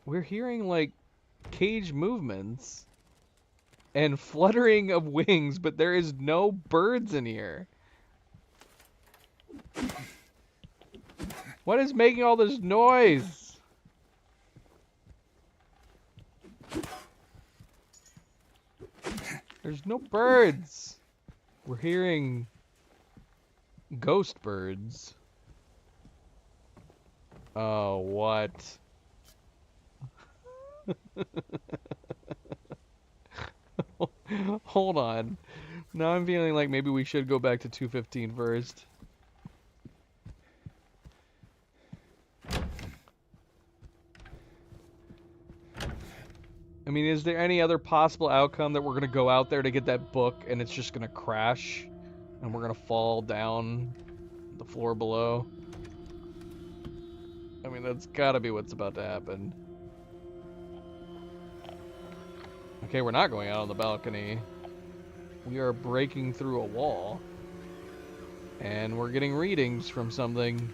We're hearing like cage movements and fluttering of wings, but there is no birds in here. What is making all this noise? There's no birds. We're hearing ghost birds. Oh, what? Hold on. Now I'm feeling like maybe we should go back to 215 first. I mean, is there any other possible outcome that we're going to go out there to get that book and it's just going to crash and we're going to fall down the floor below? I mean, that's got to be what's about to happen. Okay, we're not going out on the balcony. We are breaking through a wall. And we're getting readings from something.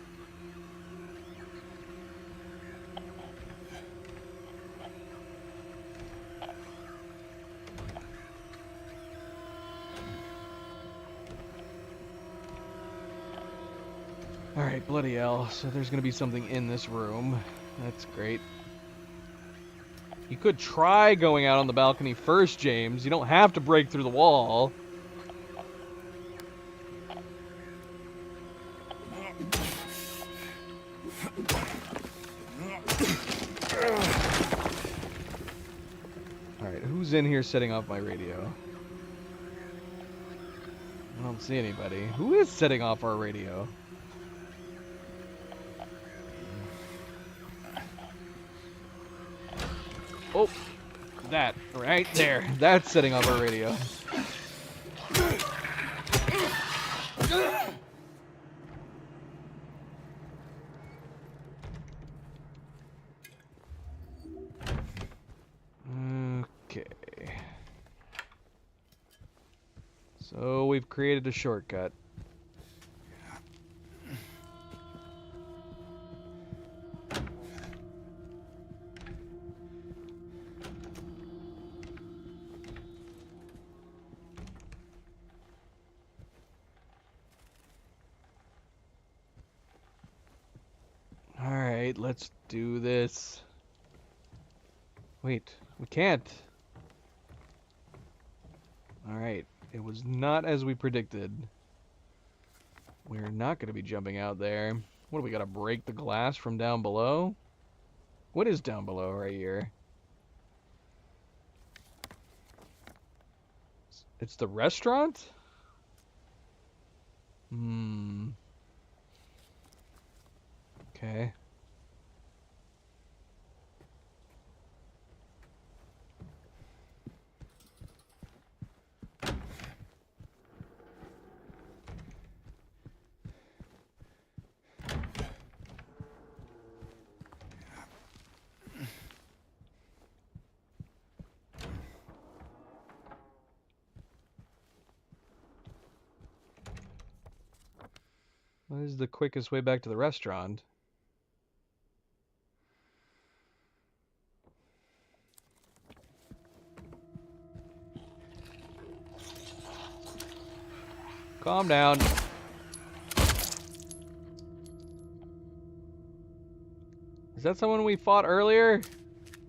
Alright, bloody hell. So there's gonna be something in this room. That's great. You could try going out on the balcony first, James. You don't have to break through the wall. Alright, who's in here setting off my radio? I don't see anybody. Who is setting off our radio? Oh, that right there. That's setting off our radio. So we've created a shortcut. Alright, let's do this. Wait, we can't. Alright, it was not as we predicted. We're not going to be jumping out there. What do we got to break the glass from down below? What is down below right here? It's the restaurant? Okay. What is the quickest way back to the restaurant? Calm down. Is that someone we fought earlier?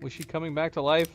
Was she coming back to life?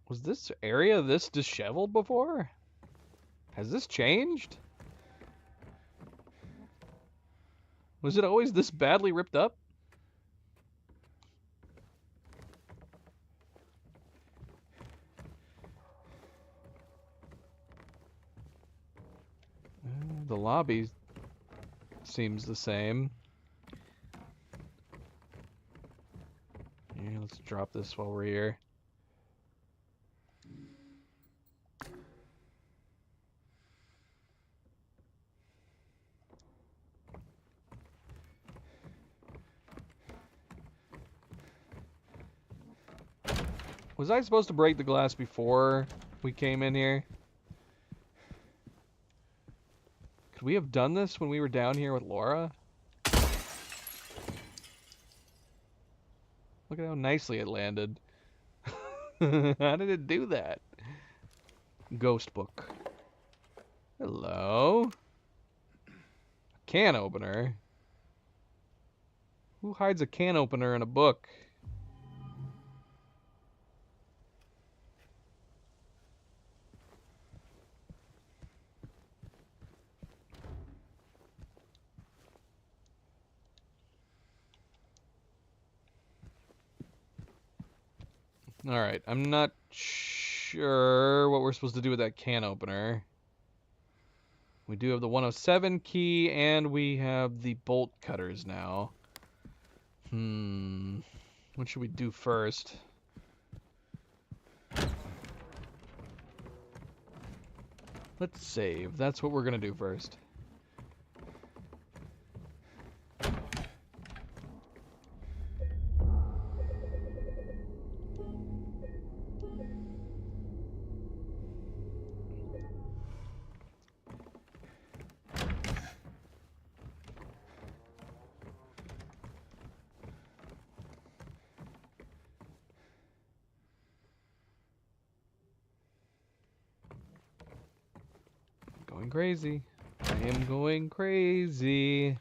Was this area this disheveled before? Has this changed? Was it always this badly ripped up? The lobby seems the same. Yeah, let's drop this while we're here. Was I supposed to break the glass before we came in here? Could we have done this when we were down here with Laura? Look at how nicely it landed. How did it do that? Ghost book. Hello? Can opener? Who hides a can opener in a book? Alright, I'm not sure what we're supposed to do with that can opener. We do have the 107 key, and we have the bolt cutters now. What should we do first? Let's save. That's what we're gonna do first. Going crazy. I am going crazy.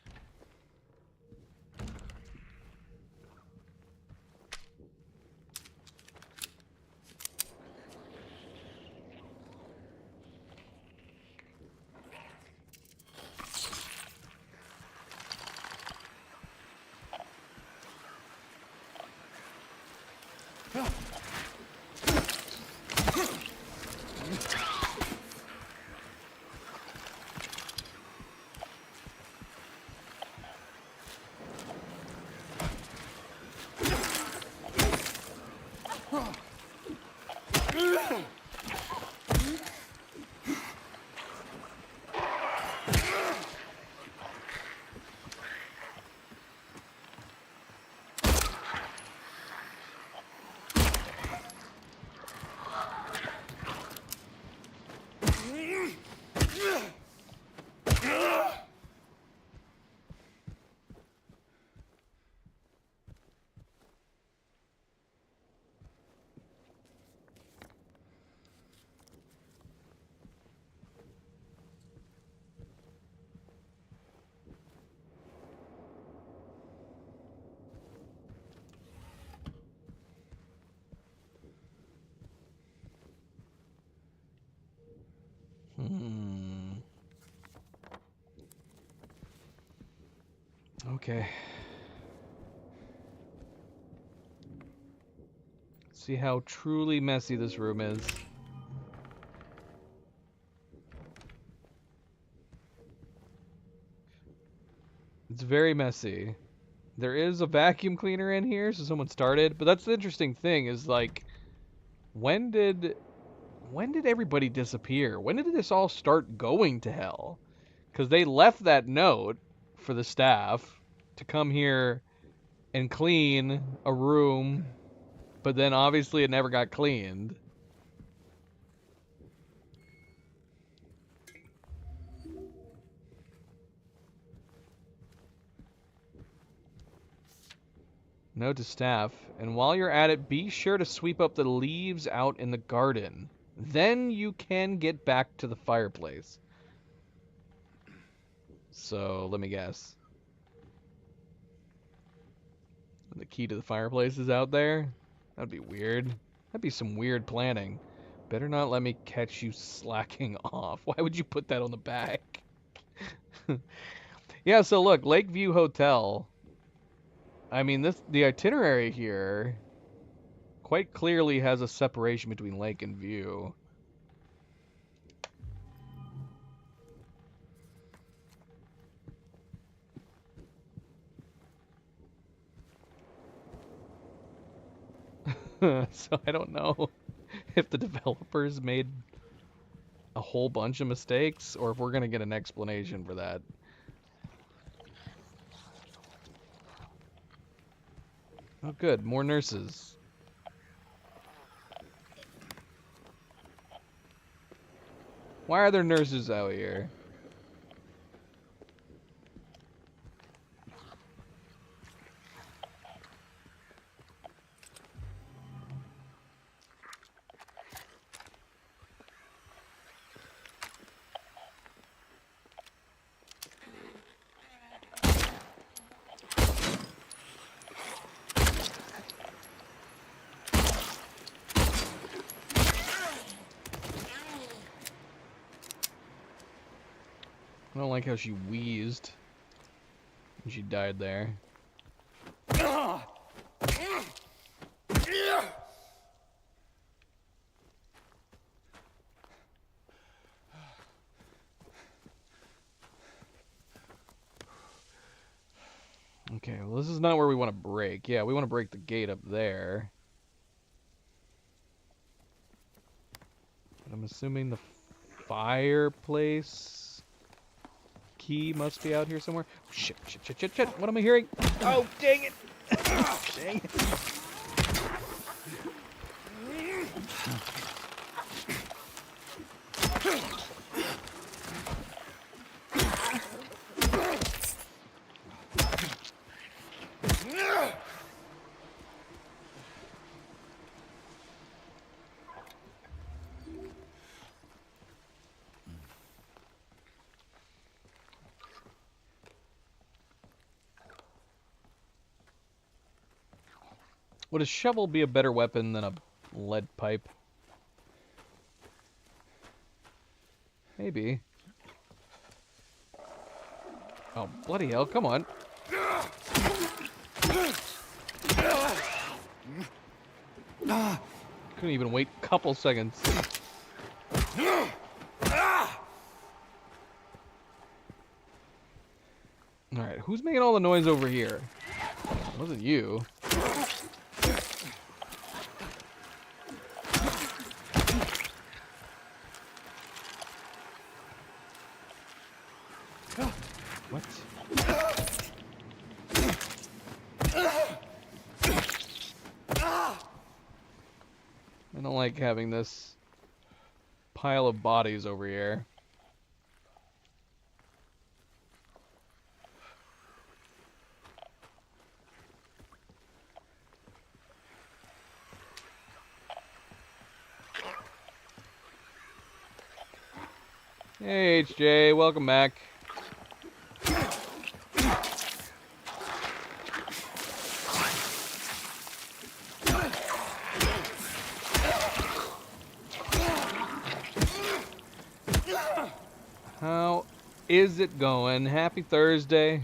Okay. See how truly messy this room is. It's very messy. There is a vacuum cleaner in here, so someone started. But that's the interesting thing is like, when did everybody disappear? When did this all start going to hell? Because they left that note for the staff to come here and clean a room, but then obviously it never got cleaned. Note to staff, and while you're at it, be sure to sweep up the leaves out in the garden. Then you can get back to the fireplace. So, let me guess. The key to the fireplace is out there? That'd be weird. That'd be some weird planning. Better not let me catch you slacking off. Why would you put that on the back? Yeah, so look, Lakeview Hotel. I mean, the itinerary here quite clearly has a separation between lake and view. So I don't know if the developers made a whole bunch of mistakes or if we're going to get an explanation for that. Oh, good. More nurses. Why are there nurses out here? I don't like how she wheezed when she died there. Okay, well, this is not where we want to break. Yeah, we want to break the gate up there. But I'm assuming the fireplace key must be out here somewhere. Oh, shit. What am I hearing? Oh, dang it. Dang it. Would a shovel be a better weapon than a lead pipe? Maybe. Oh, bloody hell, come on. Couldn't even wait a couple seconds. Alright, who's making all the noise over here? It wasn't you. What? I don't like having this pile of bodies over here. Hey HJ, welcome back. How is it going? Happy Thursday.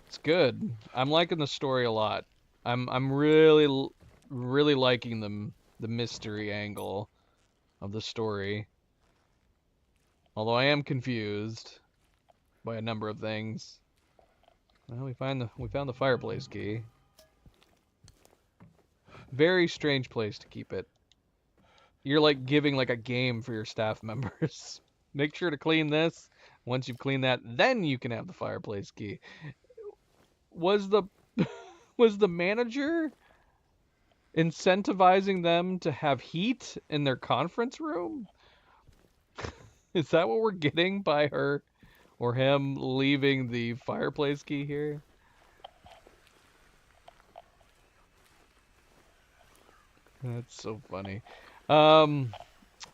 It's good. I'm liking the story a lot. I'm really liking the mystery angle of the story. Although I am confused by a number of things. Well, we found the fireplace key. Very strange place to keep it. You're like giving like a game for your staff members. Make sure to clean this. Once you've cleaned that, then you can have the fireplace key. Was the manager incentivizing them to have heat in their conference room? Is that what we're getting by her or him leaving the fireplace key here? That's so funny.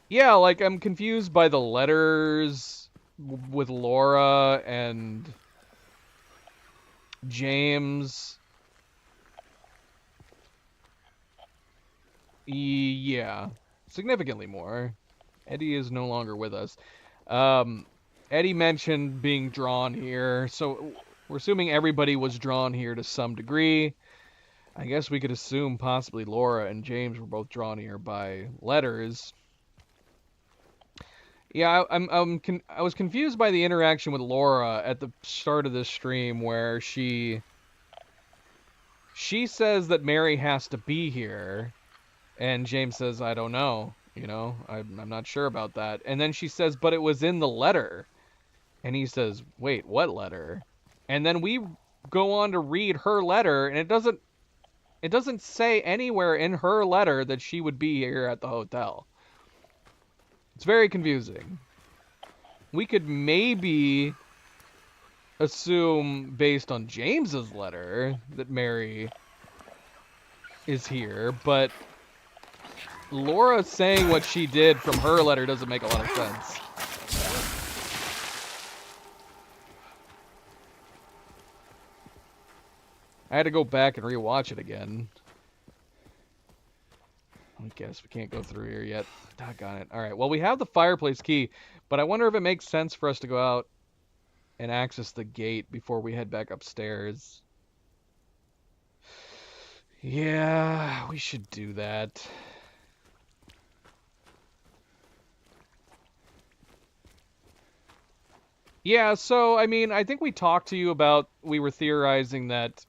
Yeah, like I'm confused by the letters with Laura and James. Yeah, significantly more. Eddie is no longer with us. Eddie mentioned being drawn here, so we're assuming everybody was drawn here to some degree. I guess we could assume possibly Laura and James were both drawn here by letters. Yeah, I was confused by the interaction with Laura at the start of this stream where she says that Mary has to be here, and James says, I don't know, you know, I'm not sure about that. And then she says, but it was in the letter. And he says, wait, what letter? And then we go on to read her letter, and it doesn't say anywhere in her letter that she would be here at the hotel. It's very confusing. We could maybe assume, based on James's letter, that Mary is here, but Laura saying what she did from her letter doesn't make a lot of sense. I had to go back and rewatch it again. I guess we can't go through here yet. Doggone it. Alright, well, we have the fireplace key, but I wonder if it makes sense for us to go out and access the gate before we head back upstairs. Yeah, we should do that. Yeah, so, I mean, I think we talked to you about, we were theorizing that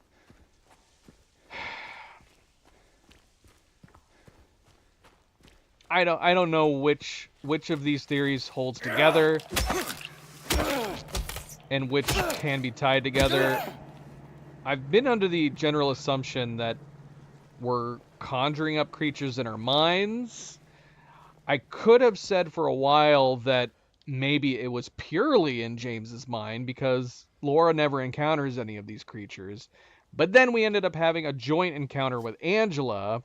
I don't know which of these theories holds together and which can be tied together. I've been under the general assumption that we're conjuring up creatures in our minds. I could have said for a while that maybe it was purely in James's mind because Laura never encounters any of these creatures. But then we ended up having a joint encounter with Angela,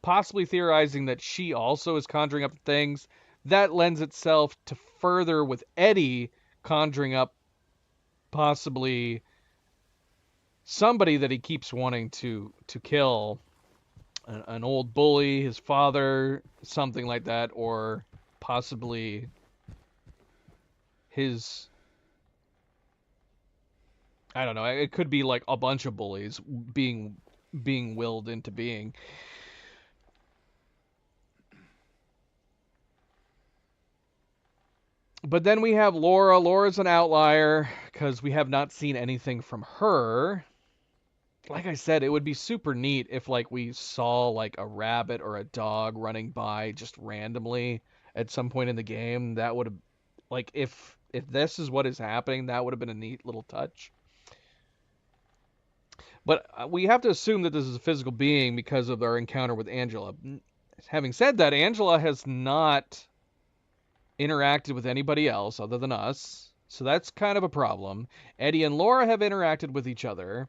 possibly theorizing that she also is conjuring up things. That lends itself to further with Eddie conjuring up possibly somebody that he keeps wanting to kill. An old bully, his father, something like that, or possibly his... I don't know, it could be like a bunch of bullies being being willed into being. But then we have Laura. Laura's an outlier because we have not seen anything from her. Like I said, it would be super neat if like we saw like a rabbit or a dog running by just randomly at some point in the game. That would have, like, if this is what is happening, that would have been a neat little touch. But we have to assume that this is a physical being because of our encounter with Angela. Having said that, Angela has not interacted with anybody else other than us, so that's kind of a problem. Eddie and Laura have interacted with each other,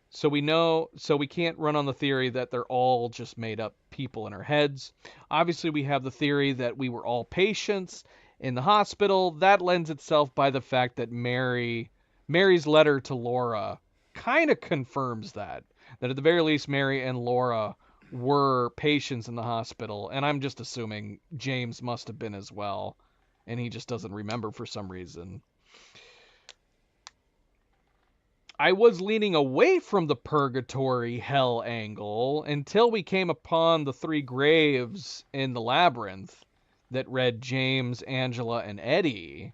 so we can't run on the theory that they're all just made up people in our heads. Obviously, we have the theory that we were all patients in the hospital. That lends itself by the fact that Mary's letter to Laura kind of confirms that at the very least Mary and Laura were patients in the hospital, and I'm just assuming James must have been as well, and he just doesn't remember for some reason. I was leaning away from the purgatory hell angle until we came upon the 3 graves in the labyrinth that read James, Angela, and Eddie,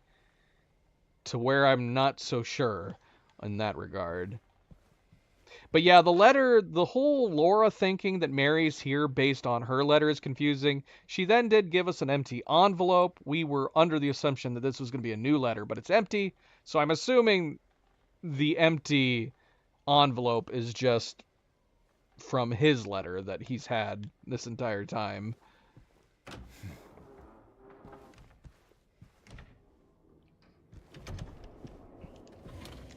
to where I'm not so sure in that regard. But yeah, the letter, the whole Laura thinking that Mary's here based on her letter is confusing. She then did give us an empty envelope. We were under the assumption that this was going to be a new letter, but it's empty. So I'm assuming the empty envelope is just from his letter that he's had this entire time.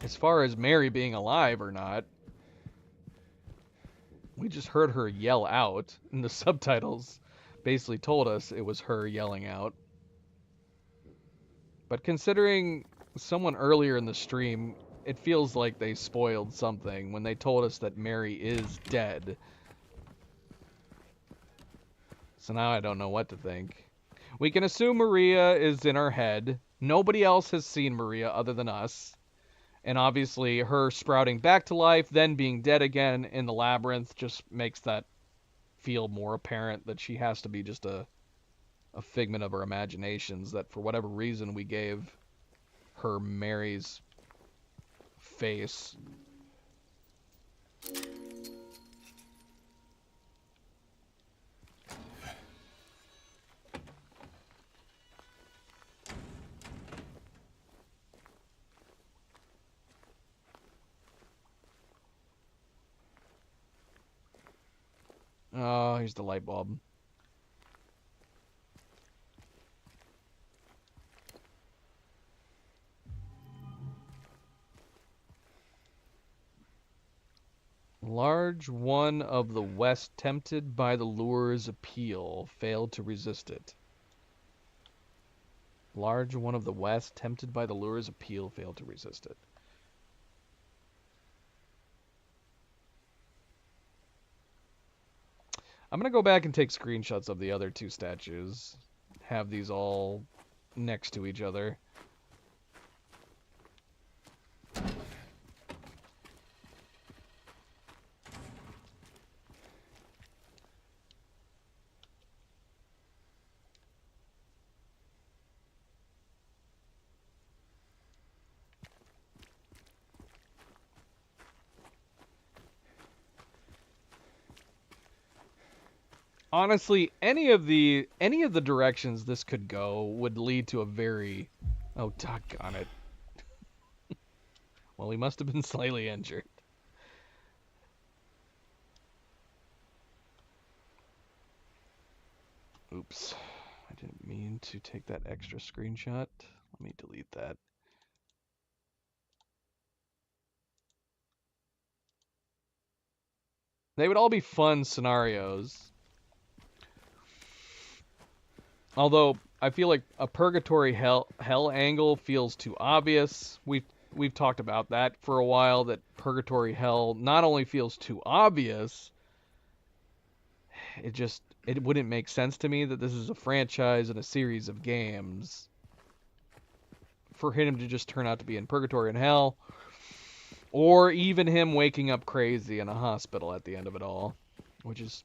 As far as Mary being alive or not, we just heard her yell out, and the subtitles basically told us it was her yelling out. But considering someone earlier in the stream, it feels like they spoiled something when they told us that Mary is dead. So now I don't know what to think. We can assume Maria is in our head. Nobody else has seen Maria other than us. And obviously her sprouting back to life, then being dead again in the labyrinth just makes that feel more apparent that she has to be just a figment of our imaginations, that for whatever reason we gave her Mary's face. Oh, here's the light bulb. Large one of the West, tempted by the lure's appeal, failed to resist it. Large one of the West, tempted by the lure's appeal, failed to resist it. I'm going to go back and take screenshots of the other 2 statues. Have these all next to each other. Honestly, any of the directions this could go would lead to a very... Oh, doggone it. Well, he must have been slightly injured. Oops. I didn't mean to take that extra screenshot. Let me delete that. They would all be fun scenarios. Although I feel like a purgatory hell angle feels too obvious. We've talked about that for a while, that purgatory hell not only feels too obvious, it wouldn't make sense to me that this is a franchise and a series of games for him to just turn out to be in purgatory and hell. Or even him waking up crazy in a hospital at the end of it all, which is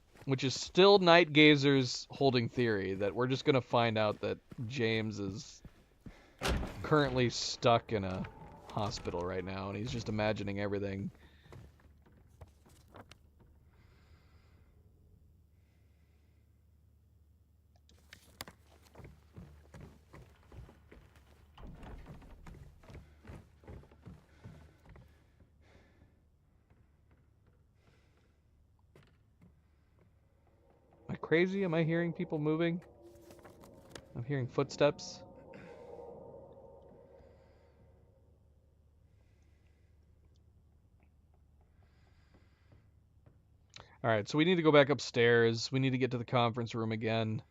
still Night Gazer's holding theory that we're just gonna find out that James is currently stuck in a hospital right now and he's just imagining everything. Am I crazy? Am I hearing people moving? I'm hearing footsteps. Alright, so we need to go back upstairs. We need to get to the conference room again.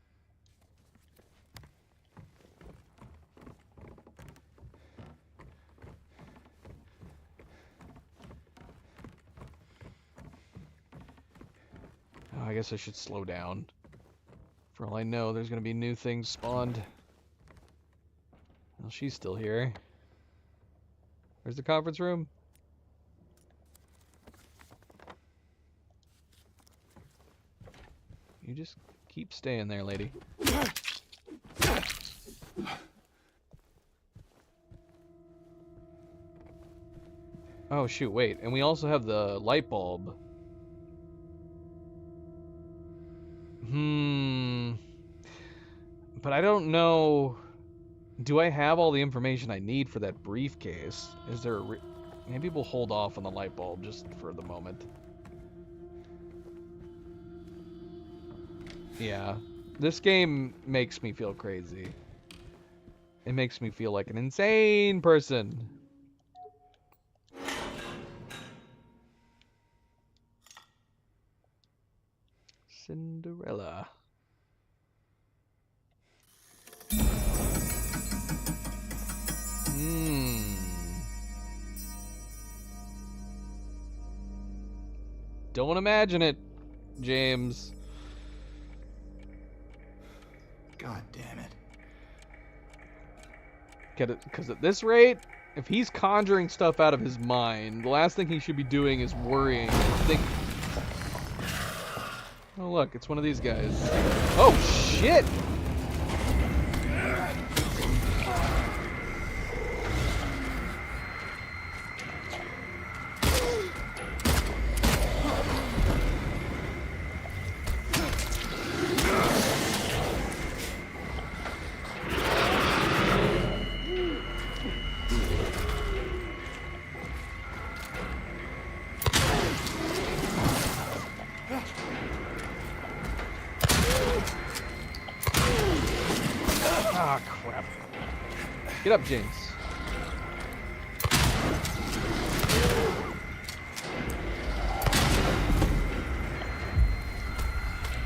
Oh, I guess I should slow down. For all I know, there's gonna be new things spawned. Well, she's still here. Where's the conference room? You just keep staying there, lady. Oh, shoot, wait. And we also have the light bulb. But I don't know... Do I have all the information I need for that briefcase? Is there a... Maybe we'll hold off on the light bulb just for the moment. Yeah. This game makes me feel crazy. It makes me feel like an insane person. Cinderella. Don't imagine it, James. God damn it. Get it? Because at this rate, if he's conjuring stuff out of his mind, the last thing he should be doing is worrying and thinking. Oh, look, it's one of these guys. Oh, shit! Ah, crap. Get up, James.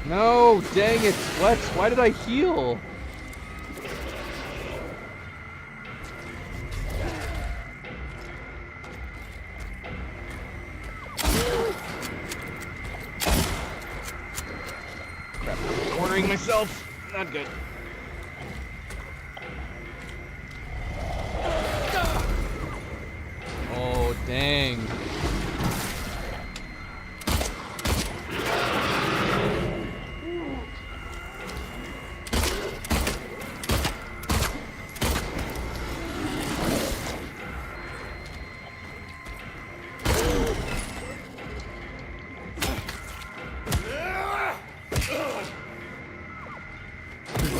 No, dang it, Flex. Why did I heal? Crap, I'm cornering myself. Not good. Oh, dang.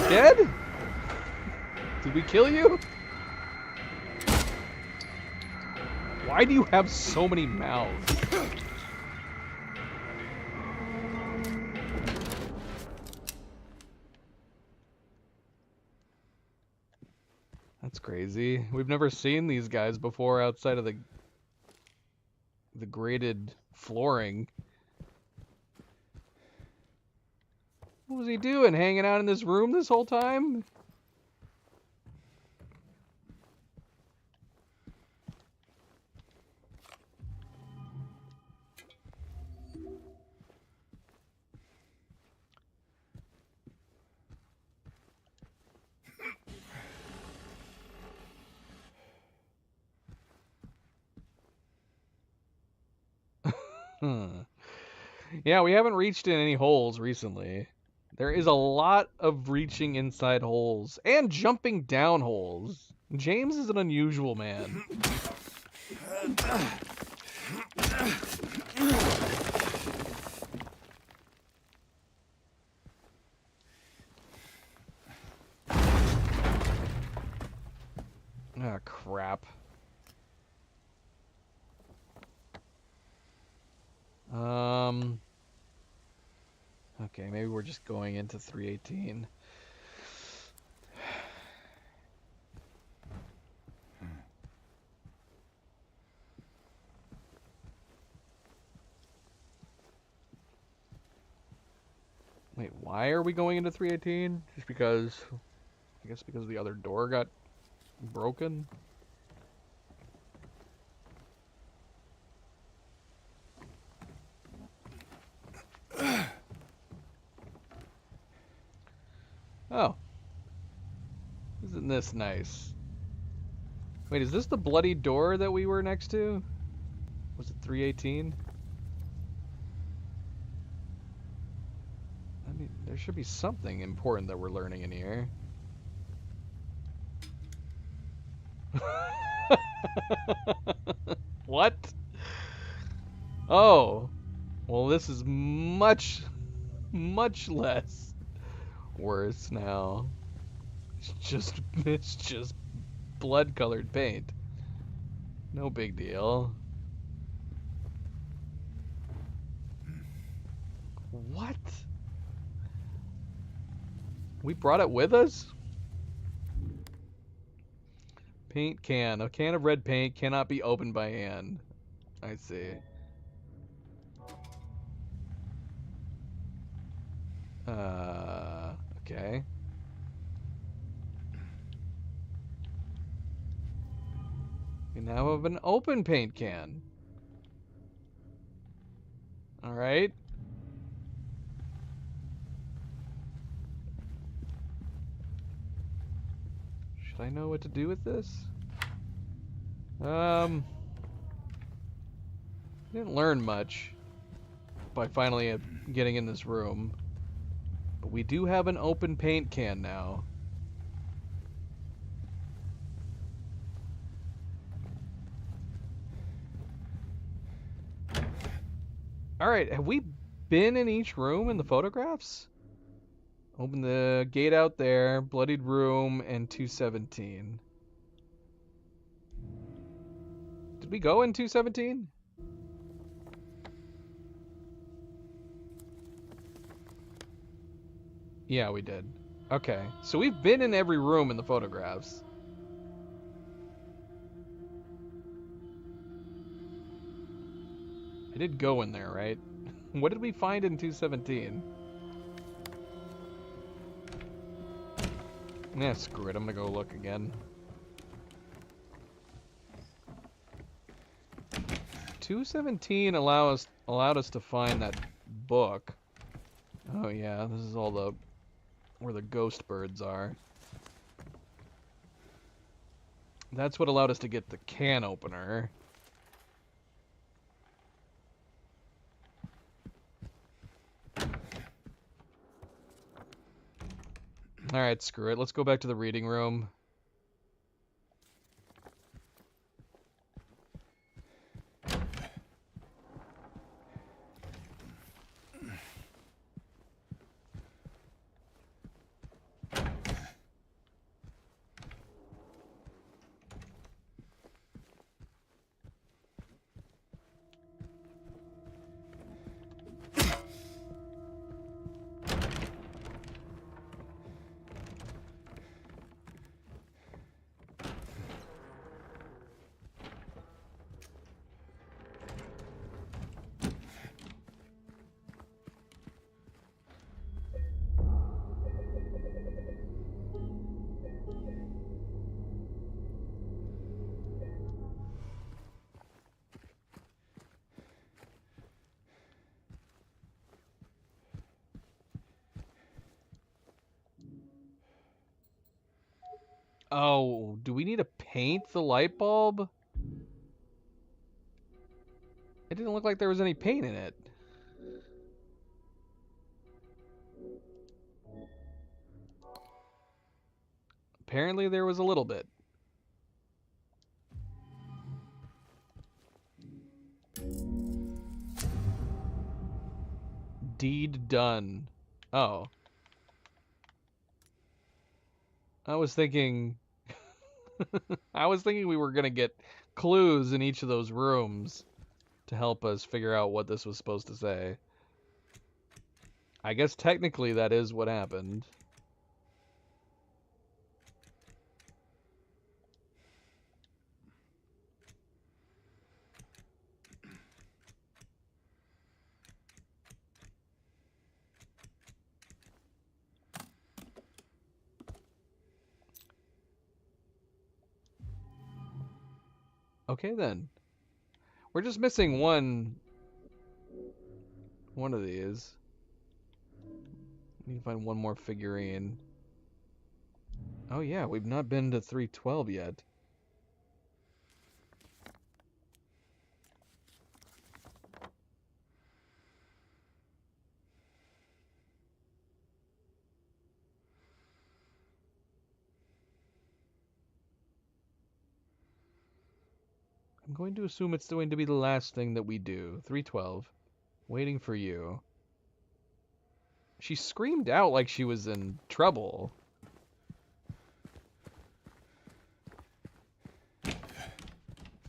Dead? Did we kill you? Why do you have so many mouths? That's crazy. We've never seen these guys before outside of the grated flooring. What was he doing? Hanging out in this room this whole time? Yeah, we haven't reached in any holes recently. There is a lot of reaching inside holes and jumping down holes. James is an unusual man. Ah, crap. Okay, maybe we're just going into 318. Wait, why are we going into 318? Just because, I guess because the other door got broken? Oh. Isn't this nice? Wait, is this the bloody door that we were next to? Was it 318? I mean, there should be something important that we're learning in here. What? Oh. Well, this is much, much less worse now. It's just blood-colored paint. No big deal. What? We brought it with us? Paint can. A can of red paint cannot be opened by hand. I see. Okay. We now have an open paint can. Alright. Should I know what to do with this? Didn't learn much by finally getting in this room. But we do have an open paint can now. Alright, have we been in each room in the photographs? Open the gate out there, bloodied room, and 217. Did we go in 217? Yeah, we did. Okay, so we've been in every room in the photographs. I did go in there, right? What did we find in 217? Nah, screw it. I'm gonna go look again. 217 allowed us to find that book. Oh yeah, this is all the where the ghost birds are. That's what allowed us to get the can opener. Alright, screw it. Let's go back to the reading room. Oh, do we need to paint the light bulb? I didn't look like there was any paint in it. Apparently there was a little bit. Deed done. Oh. I was thinking we were gonna get clues in each of those rooms to help us figure out what this was supposed to say. I guess technically that is what happened. Okay then. We're just missing one of these. We need to find one more figurine. Oh yeah, we've not been to 312 yet. I'm going to assume it's going to be the last thing that we do. 312. Waiting for you. She screamed out like she was in trouble.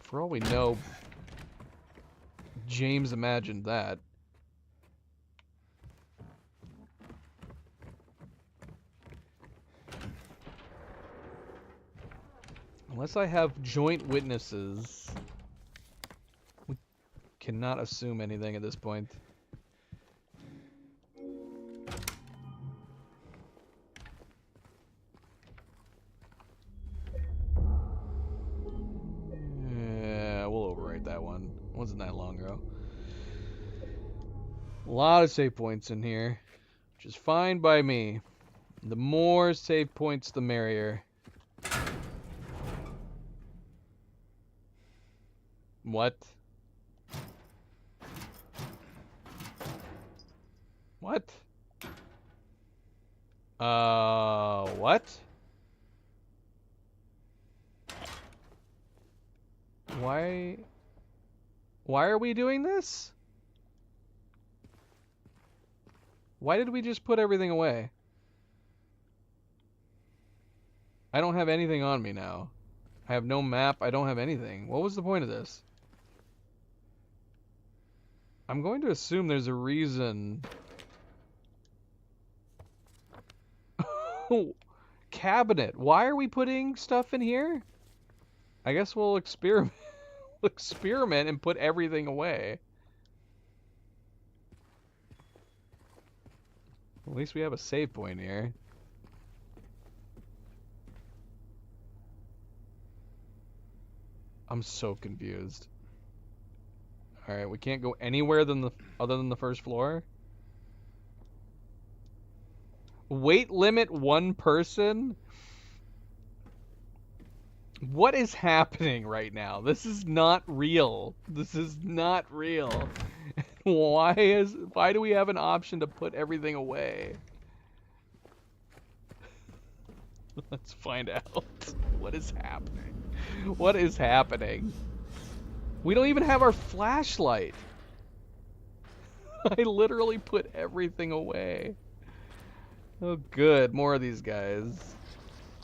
For all we know, James imagined that. Unless I have joint witnesses, we cannot assume anything at this point. Yeah, we'll overwrite that one. It wasn't that long ago. A lot of save points in here, which is fine by me. The more save points, the merrier. What? What? What? Why are we doing this? Why did we just put everything away? I don't have anything on me now. I have no map. I don't have anything. What was the point of this? I'm going to assume there's a reason. Cabinet. Why are we putting stuff in here? I guess we'll experiment. Experiment and put everything away. At least we have a save point here. I'm so confused. Alright, we can't go anywhere other than the first floor? Weight limit 1 person? What is happening right now? This is not real. This is not real. Why do we have an option to put everything away? Let's find out. What is happening? What is happening? We don't even have our flashlight. I literally put everything away. Oh good, more of these guys.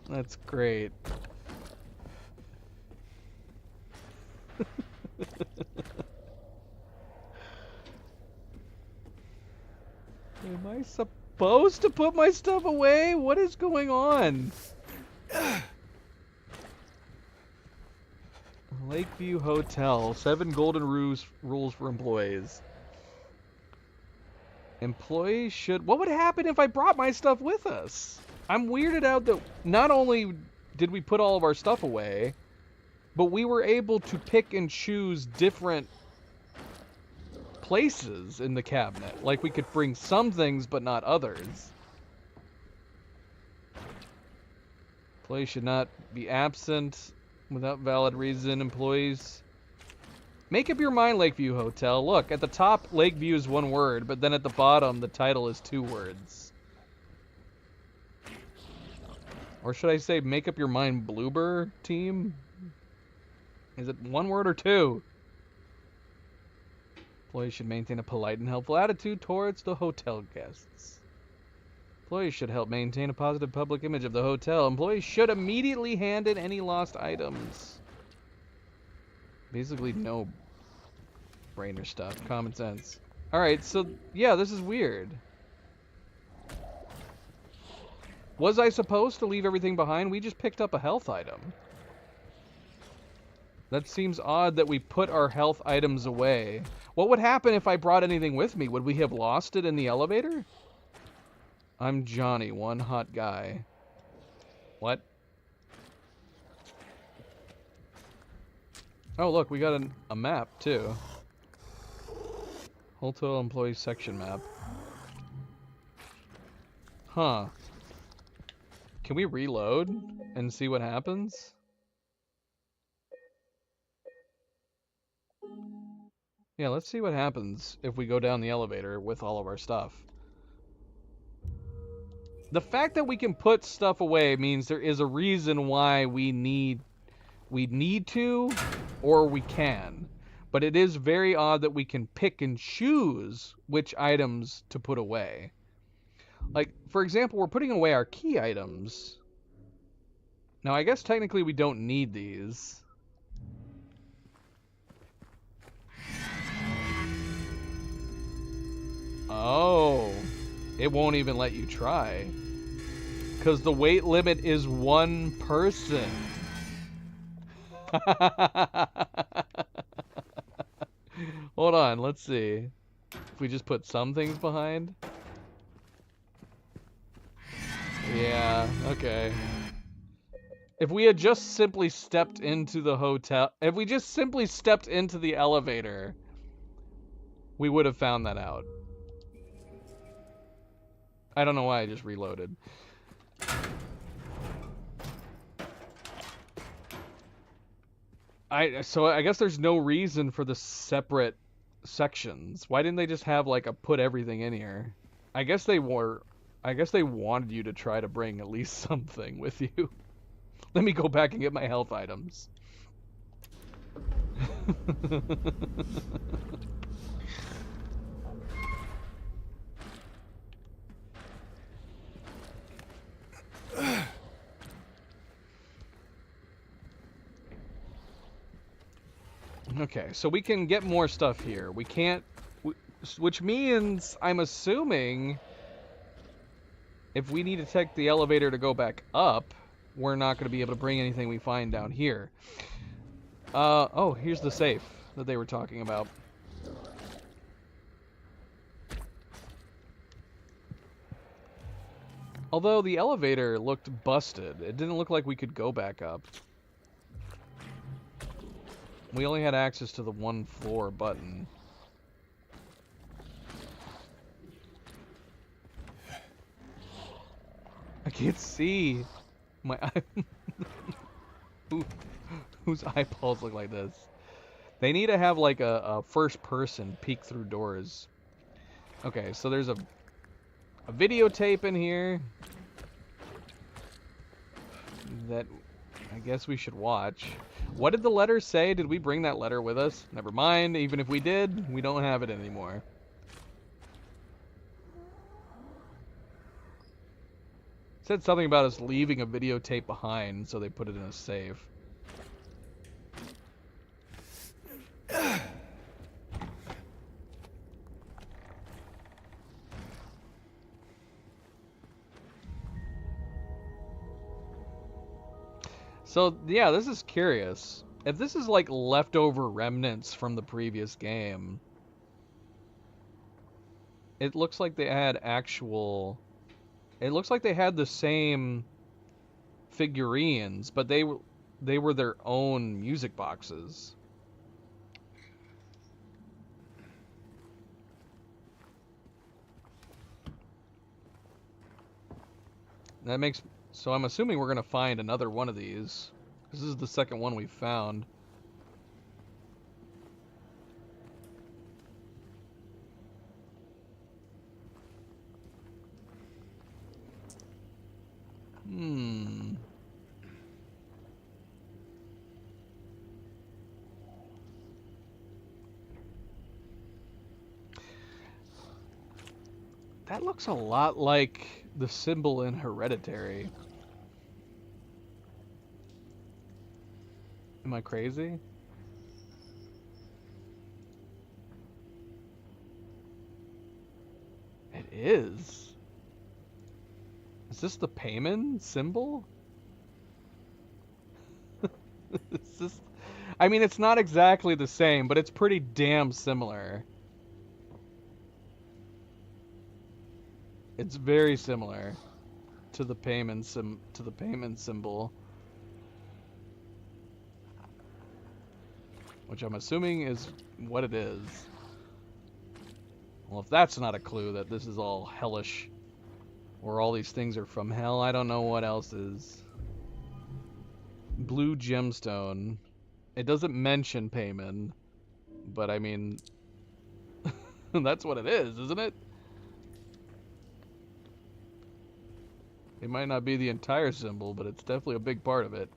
That's great. Am I supposed to put my stuff away? What is going on? Lakeview Hotel. 7 golden rules for employees. Employees should... What would happen if I brought my stuff with us? I'm weirded out that not only did we put all of our stuff away, but we were able to pick and choose different places in the cabinet. Like we could bring some things, but not others. Employees should not be absent without valid reason. Employees Make up your mind, Lakeview Hotel. Look, at the top, Lakeview is one word, but then at the bottom, the title is 2 words. Or should I say, make up your mind, Bloober team? Is it 1 word or 2? Employees should maintain a polite and helpful attitude towards the hotel guests. Employees should help maintain a positive public image of the hotel. Employees should immediately hand in any lost items. Basically, no brainer stuff. Common sense. Alright, so, yeah, this is weird. Was I supposed to leave everything behind? We just picked up a health item. That seems odd that we put our health items away. What would happen if I brought anything with me? Would we have lost it in the elevator? I'm Johnny, one hot guy. What? Oh, look, we got a map, too. Hotel employee section map. Huh. Can we reload and see what happens? Yeah, let's see what happens if we go down the elevator with all of our stuff. The fact that we can put stuff away means there is a reason why we need to, or we can. But it is very odd that we can pick and choose which items to put away. Like, for example, we're putting away our key items. Now, I guess technically we don't need these. Oh, it won't even let you try. Because the weight limit is 1 person. Hold on, let's see. If we just put some things behind. Yeah, okay. If we had just simply stepped into the hotel, if we just simply stepped into the elevator, we would have found that out. I don't know why I just reloaded. So I guess there's no reason for the separate sections. Why didn't they just have like a put everything in here? I guess they wanted you to try to bring at least something with you. Let me go back and get my health items. Okay, so we can get more stuff here. We can't, which means I'm assuming if we need to take the elevator to go back up, we're not going to be able to bring anything we find down here. Oh, here's the safe that they were talking about. Although the elevator looked busted, it didn't look like we could go back up. We only had access to the 1 floor button. I can't see. My eye. Whose eyeballs look like this? They need to have like a first person peek through doors. Okay, so there's a videotape in here that I guess we should watch. What did the letter say? Did we bring that letter with us? Never mind. Even if we did, we don't have it anymore. It said something about us leaving a videotape behind, so they put it in a safe. So, yeah, this is curious. If this is like leftover remnants from the previous game, it looks like they had actual... It looks like they had the same figurines, but they were their own music boxes. That makes... So I'm assuming we're going to find another one of these. This is the second one we found. That looks a lot like the symbol in Hereditary. Am I crazy? It is. Is this the Payman symbol? Is this... I mean, it's not exactly the same, but it's pretty damn similar. It's very similar to the Payman symbol, which I'm assuming is what it is. Well, if that's not a clue that this is all hellish, or all these things are from hell, I don't know what else is. Blue gemstone. It doesn't mention Payman, but I mean, that's what it is, isn't it? It might not be the entire symbol, but it's definitely a big part of it.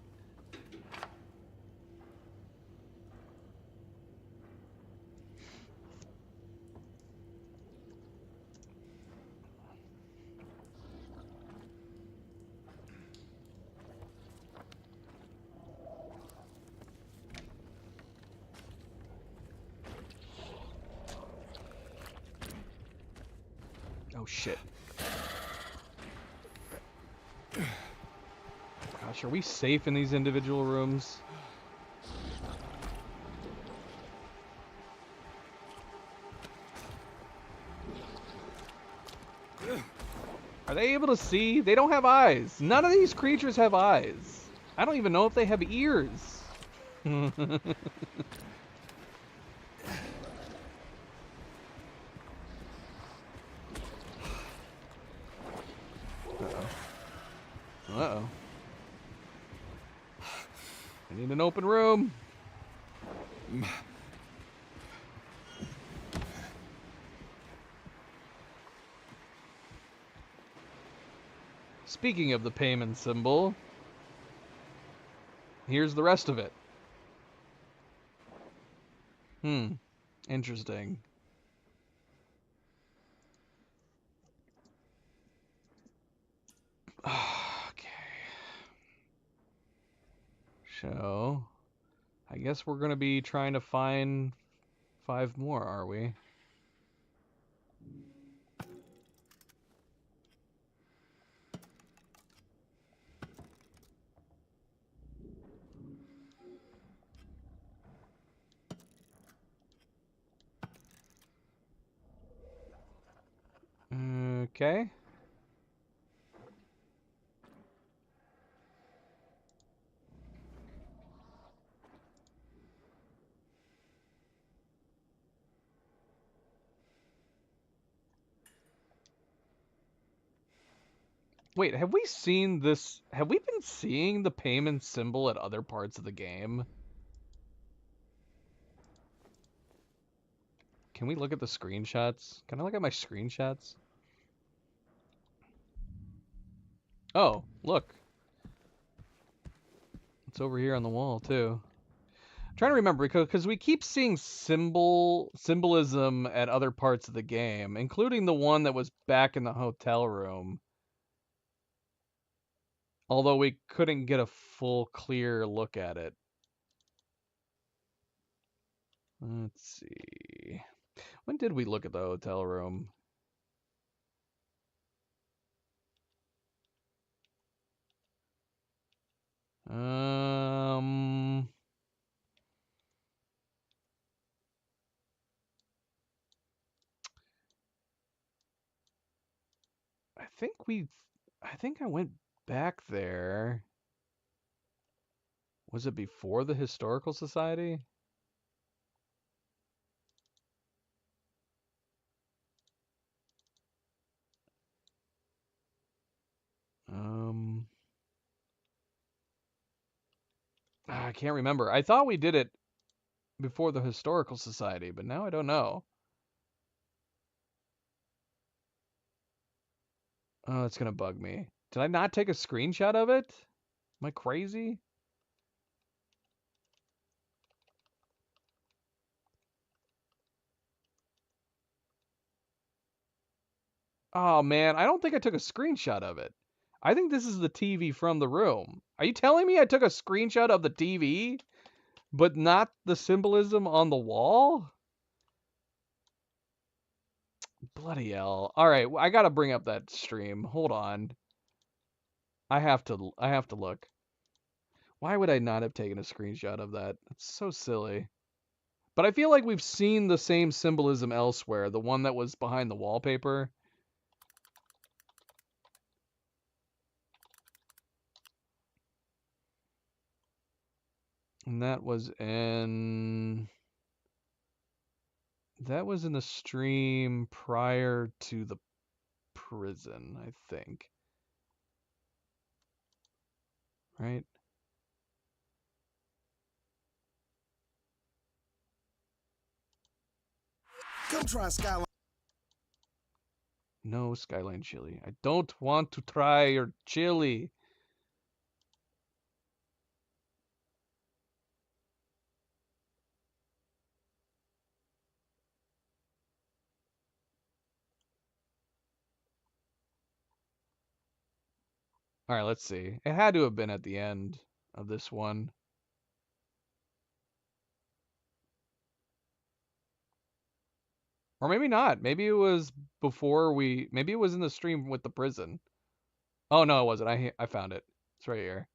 Oh shit. Gosh, are we safe in these individual rooms? Are they able to see? They don't have eyes. None of these creatures have eyes. I don't even know if they have ears. Uh-oh. I need an open room. Speaking of the Payman symbol, here's the rest of it. Interesting. Okay. So, I guess we're going to be trying to find 5 more, are we? Okay. Wait, have we seen this? Have we been seeing the Payman symbol at other parts of the game? Can we look at the screenshots? Can I look at my screenshots? Oh, look. It's over here on the wall, too. I'm trying to remember, because we keep seeing symbolism at other parts of the game, including the one that was back in the hotel room. Although we couldn't get a full, clear look at it. Let's see. When did we look at the hotel room? I think I went back there. Was it before the Historical Society? I can't remember. I thought we did it before the Historical Society, but now I don't know. Oh, it's gonna bug me. Did I not take a screenshot of it? Am I crazy? Oh man, I don't think I took a screenshot of it. I think this is the TV from the room. Are you telling me I took a screenshot of the TV, but not the symbolism on the wall? Bloody hell. All right, I gotta bring up that stream. Hold on. I have to look. Why would I not have taken a screenshot of that? It's so silly. But I feel like we've seen the same symbolism elsewhere. The one that was behind the wallpaper. And that was in the stream prior to the prison, I think. Right? Come try Skyline. No Skyline chili. I don't want to try your chili. All right, let's see. It had to have been at the end of this one. Or maybe not. Maybe it was maybe it was in the stream with the prison. Oh no, it wasn't. I found it. It's right here.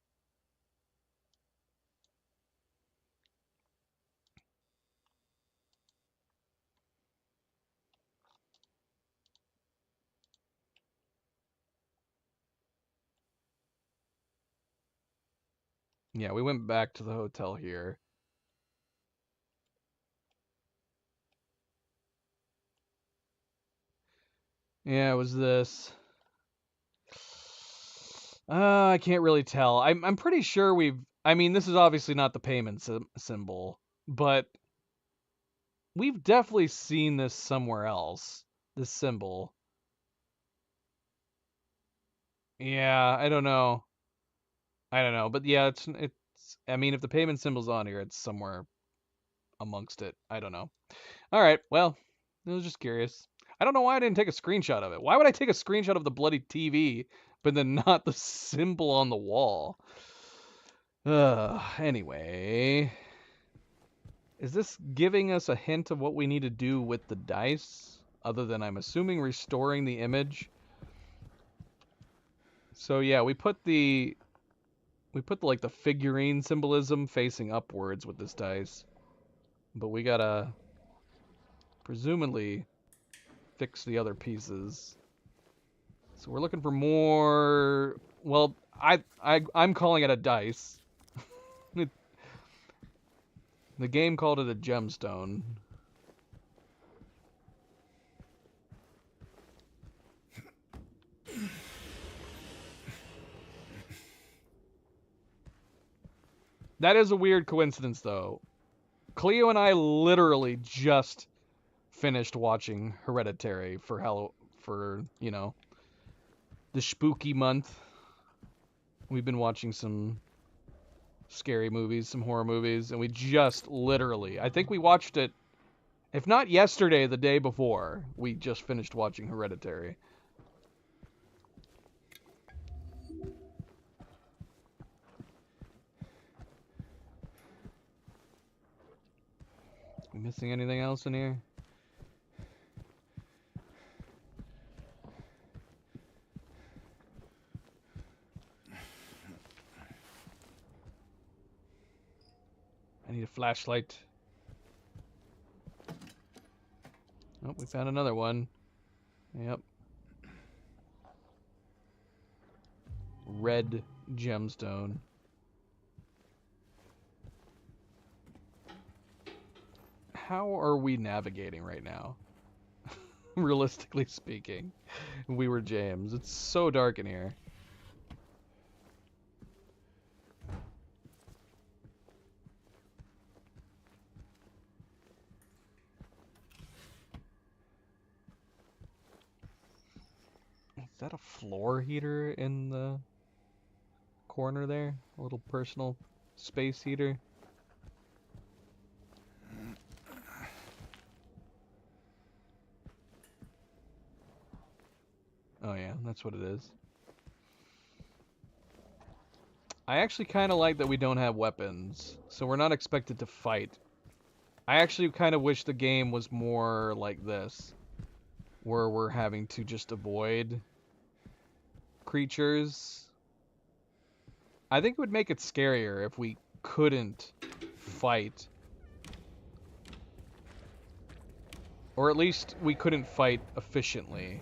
Yeah, we went back to the hotel here. Yeah, it was this. I can't really tell. I'm pretty sure I mean, this is obviously not the payment symbol, but we've definitely seen this somewhere else. This symbol. Yeah, I don't know. But yeah, it's I mean, if the payment symbol's on here, it's somewhere amongst it. I don't know. All right, well, I was just curious. I don't know why I didn't take a screenshot of it. Why would I take a screenshot of the bloody TV, but then not the symbol on the wall? Anyway. Is this giving us a hint of what we need to do with the dice? Other than, I'm assuming, restoring the image? So yeah, we put like the figurine symbolism facing upwards with this dice. But we gotta presumably fix the other pieces. So we're looking for more. Well, I'm calling it a dice. The game called it a gemstone. That is a weird coincidence, though. Cleo and I literally just finished watching Hereditary for you know, the spooky month. We've been watching some scary movies, some horror movies, and we just literally, I think we watched it, if not yesterday, the day before, we just finished watching Hereditary. We missing anything else in here? I need a flashlight. Oh, we found another one. Yep. Red gemstone. How are we navigating right now? Realistically speaking. We were James. It's so dark in here. Is that a floor heater in the corner there? A little personal space heater? Oh yeah, that's what it is. I actually kind of like that we don't have weapons, so we're not expected to fight. I actually kind of wish the game was more like this, where we're having to just avoid creatures. I think it would make it scarier if we couldn't fight. Or at least we couldn't fight efficiently.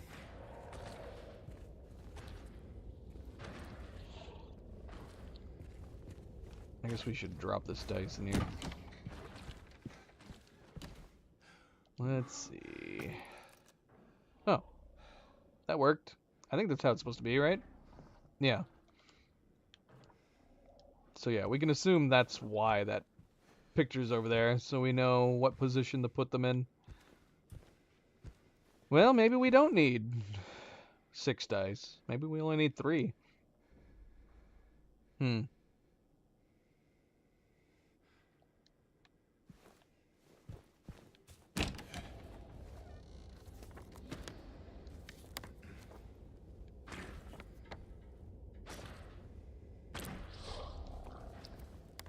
I guess we should drop this dice in here. Let's see. Oh. That worked. I think that's how it's supposed to be, right? Yeah. So yeah, we can assume that's why that picture's over there, so we know what position to put them in. Well, maybe we don't need 6 dice. Maybe we only need 3.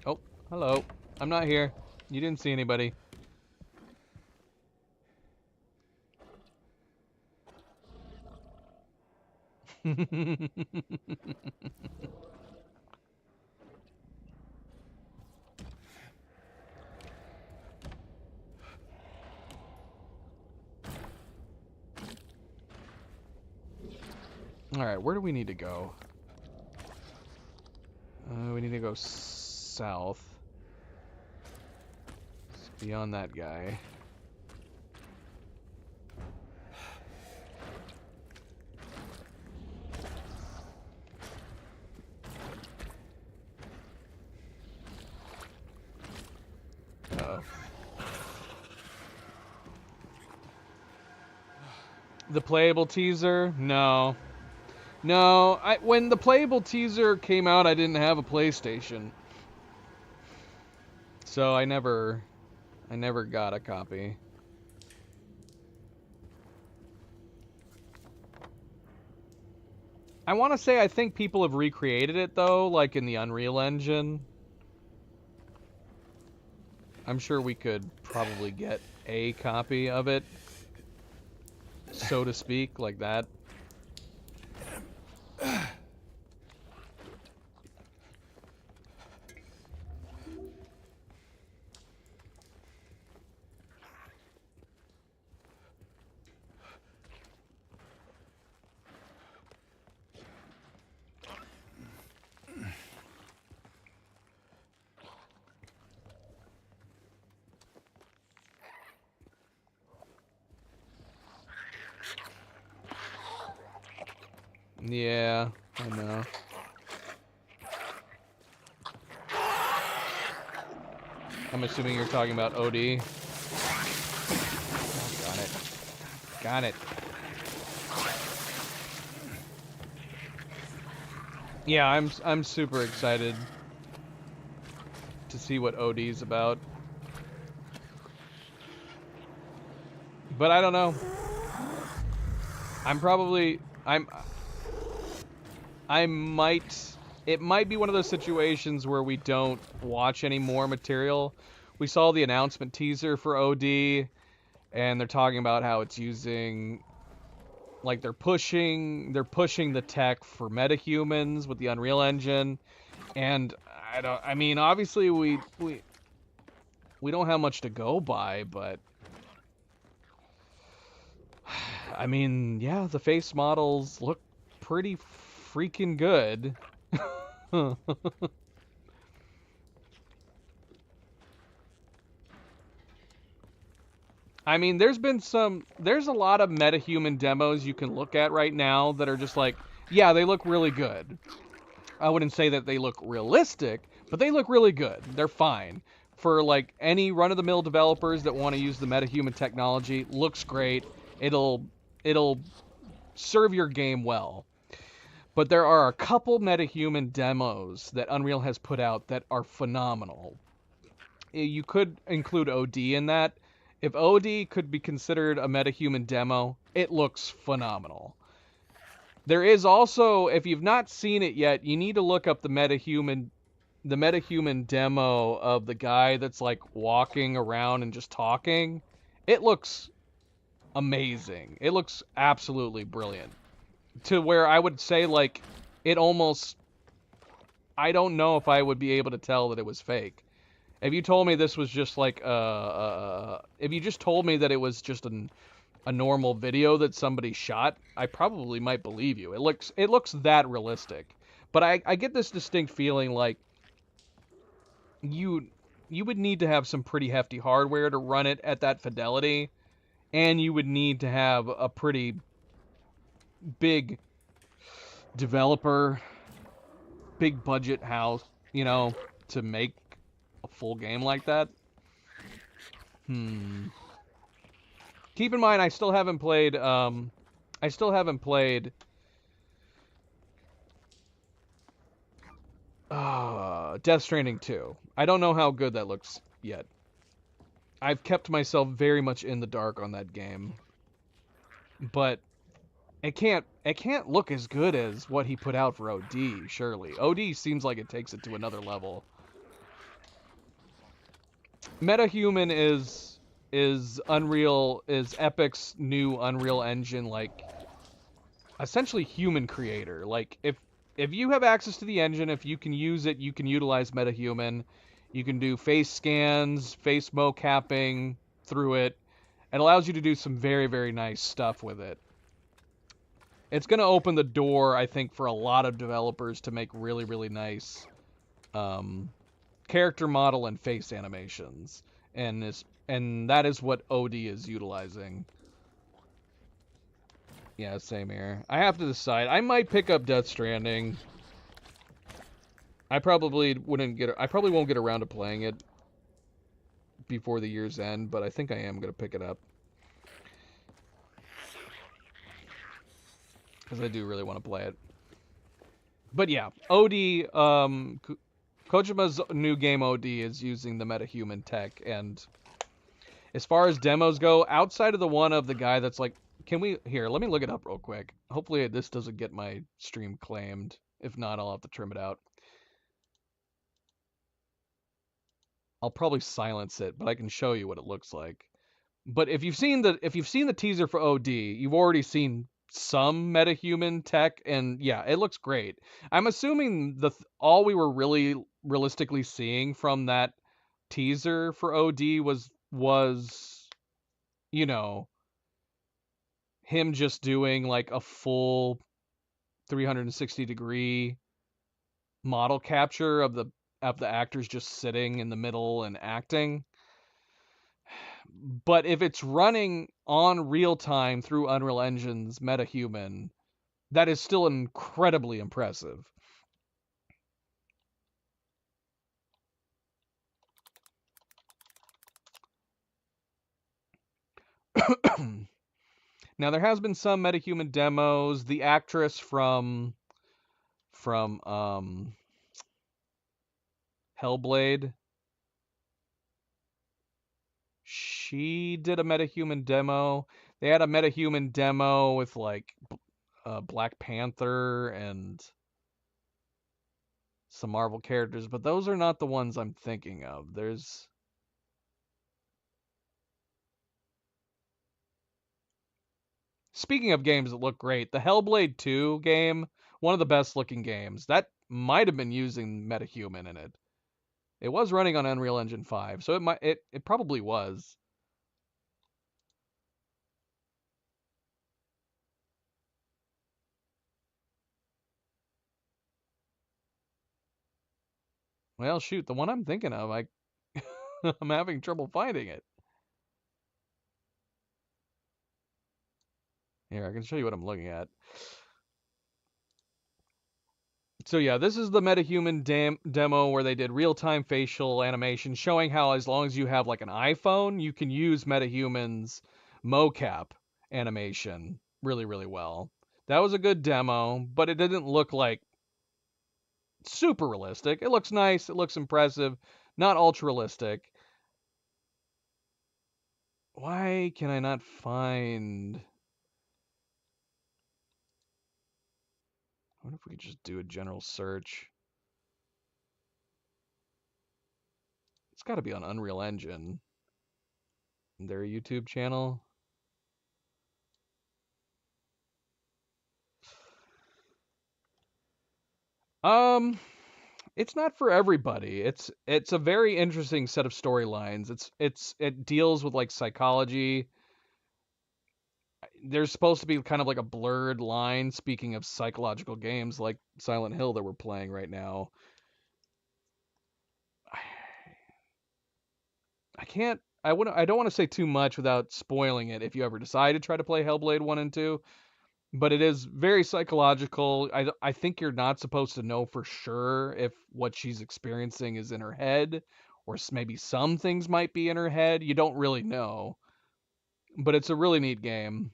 Oh, hello. I'm not here. You didn't see anybody. Alright, where do we need to go? We need to go south. It's beyond that guy. Uh-oh. The playable teaser? No. No, when the playable teaser came out, I didn't have a PlayStation. So I never got a copy. I want to say I think people have recreated it though, like in the Unreal Engine. I'm sure we could probably get a copy of it, so to speak, like that. Yeah, I know. I'm assuming you're talking about OD. Oh, got it. Got it. Yeah, I'm super excited to see what OD's about. But I don't know. It might be one of those situations where we don't watch any more material. We saw the announcement teaser for OD, and they're talking about how it's using, like, they're pushing the tech for metahumans with the Unreal Engine, and I mean, obviously we don't have much to go by, but I mean, yeah, the face models look pretty freaking good. I mean, there's a lot of metahuman demos you can look at right now that are just like, yeah, they look really good. I wouldn't say that they look realistic, but they look really good. They're fine. For like any run-of-the-mill developers that want to use the metahuman technology, looks great. It'll serve your game well. But there are a couple metahuman demos that Unreal has put out that are phenomenal. You could include OD in that. If OD could be considered a metahuman demo, it looks phenomenal. There is also, if you've not seen it yet, you need to look up the metahuman demo of the guy that's like walking around and just talking. It looks amazing. It looks absolutely brilliant. To where I would say like it almost, I don't know if I would be able to tell that it was fake. If you told me this was just like if you just told me that it was just a normal video that somebody shot, I probably might believe you. It looks that realistic. But I get this distinct feeling like you would need to have some pretty hefty hardware to run it at that fidelity, and you would need to have a pretty big developer, big budget house, you know, to make a full game like that. Keep in mind, I still haven't played Death Stranding 2. I don't know how good that looks yet. I've kept myself very much in the dark on that game. But it can't look as good as what he put out for OD, surely. OD seems like it takes it to another level. MetaHuman is Epic's new Unreal Engine, like essentially human creator. Like if you have access to the engine, if you can use it, you can utilize MetaHuman. You can do face scans, face mocapping through it. It allows you to do some very, very nice stuff with it. It's going to open the door, I think, for a lot of developers to make really, really nice character model and face animations. And that is what OD is utilizing. Yeah, same here. I have to decide. I might pick up Death Stranding. I probably won't get around to playing it before the year's end, but I think I am going to pick it up. Because I do really want to play it. But yeah, OD, Kojima's new game OD is using the MetaHuman tech, and as far as demos go, outside of the one of the guy that's like, let me look it up real quick. Hopefully this doesn't get my stream claimed. If not, I'll have to trim it out. I'll probably silence it, but I can show you what it looks like. But if you've seen the teaser for OD, you've already seen some metahuman tech, and yeah, it looks great. I'm assuming all we were really realistically seeing from that teaser for OD was you know, him just doing like a full 360-degree model capture of the actors just sitting in the middle and acting. But if it's running on real time through Unreal Engine's MetaHuman, that is still incredibly impressive. Now there has been some MetaHuman demos. The actress from Hellblade, she did a MetaHuman demo. They had a MetaHuman demo with like Black Panther and some Marvel characters, but those are not the ones I'm thinking of. Speaking of games that look great, the Hellblade 2 game, one of the best looking games, that might have been using MetaHuman in it. It was running on Unreal Engine 5, so it probably was. Well, shoot, the one I'm thinking of, I'm having trouble finding it. Here, I can show you what I'm looking at. So yeah, this is the MetaHuman demo where they did real-time facial animation, showing how as long as you have like an iPhone, you can use MetaHuman's mocap animation really, really well. That was a good demo, but it didn't look like super realistic. It looks nice, it looks impressive, not ultra realistic. Why can I not find... wonder if we could just do a general search. It's got to be on Unreal Engine. Their YouTube channel. It's not for everybody. It's a very interesting set of storylines. It deals with like psychology. There's supposed to be kind of like a blurred line, speaking of psychological games like Silent Hill that we're playing right now. I don't want to say too much without spoiling it if you ever decide to try to play Hellblade 1 and 2, but it is very psychological. I think you're not supposed to know for sure if what she's experiencing is in her head, or maybe some things might be in her head. You don't really know, but it's a really neat game.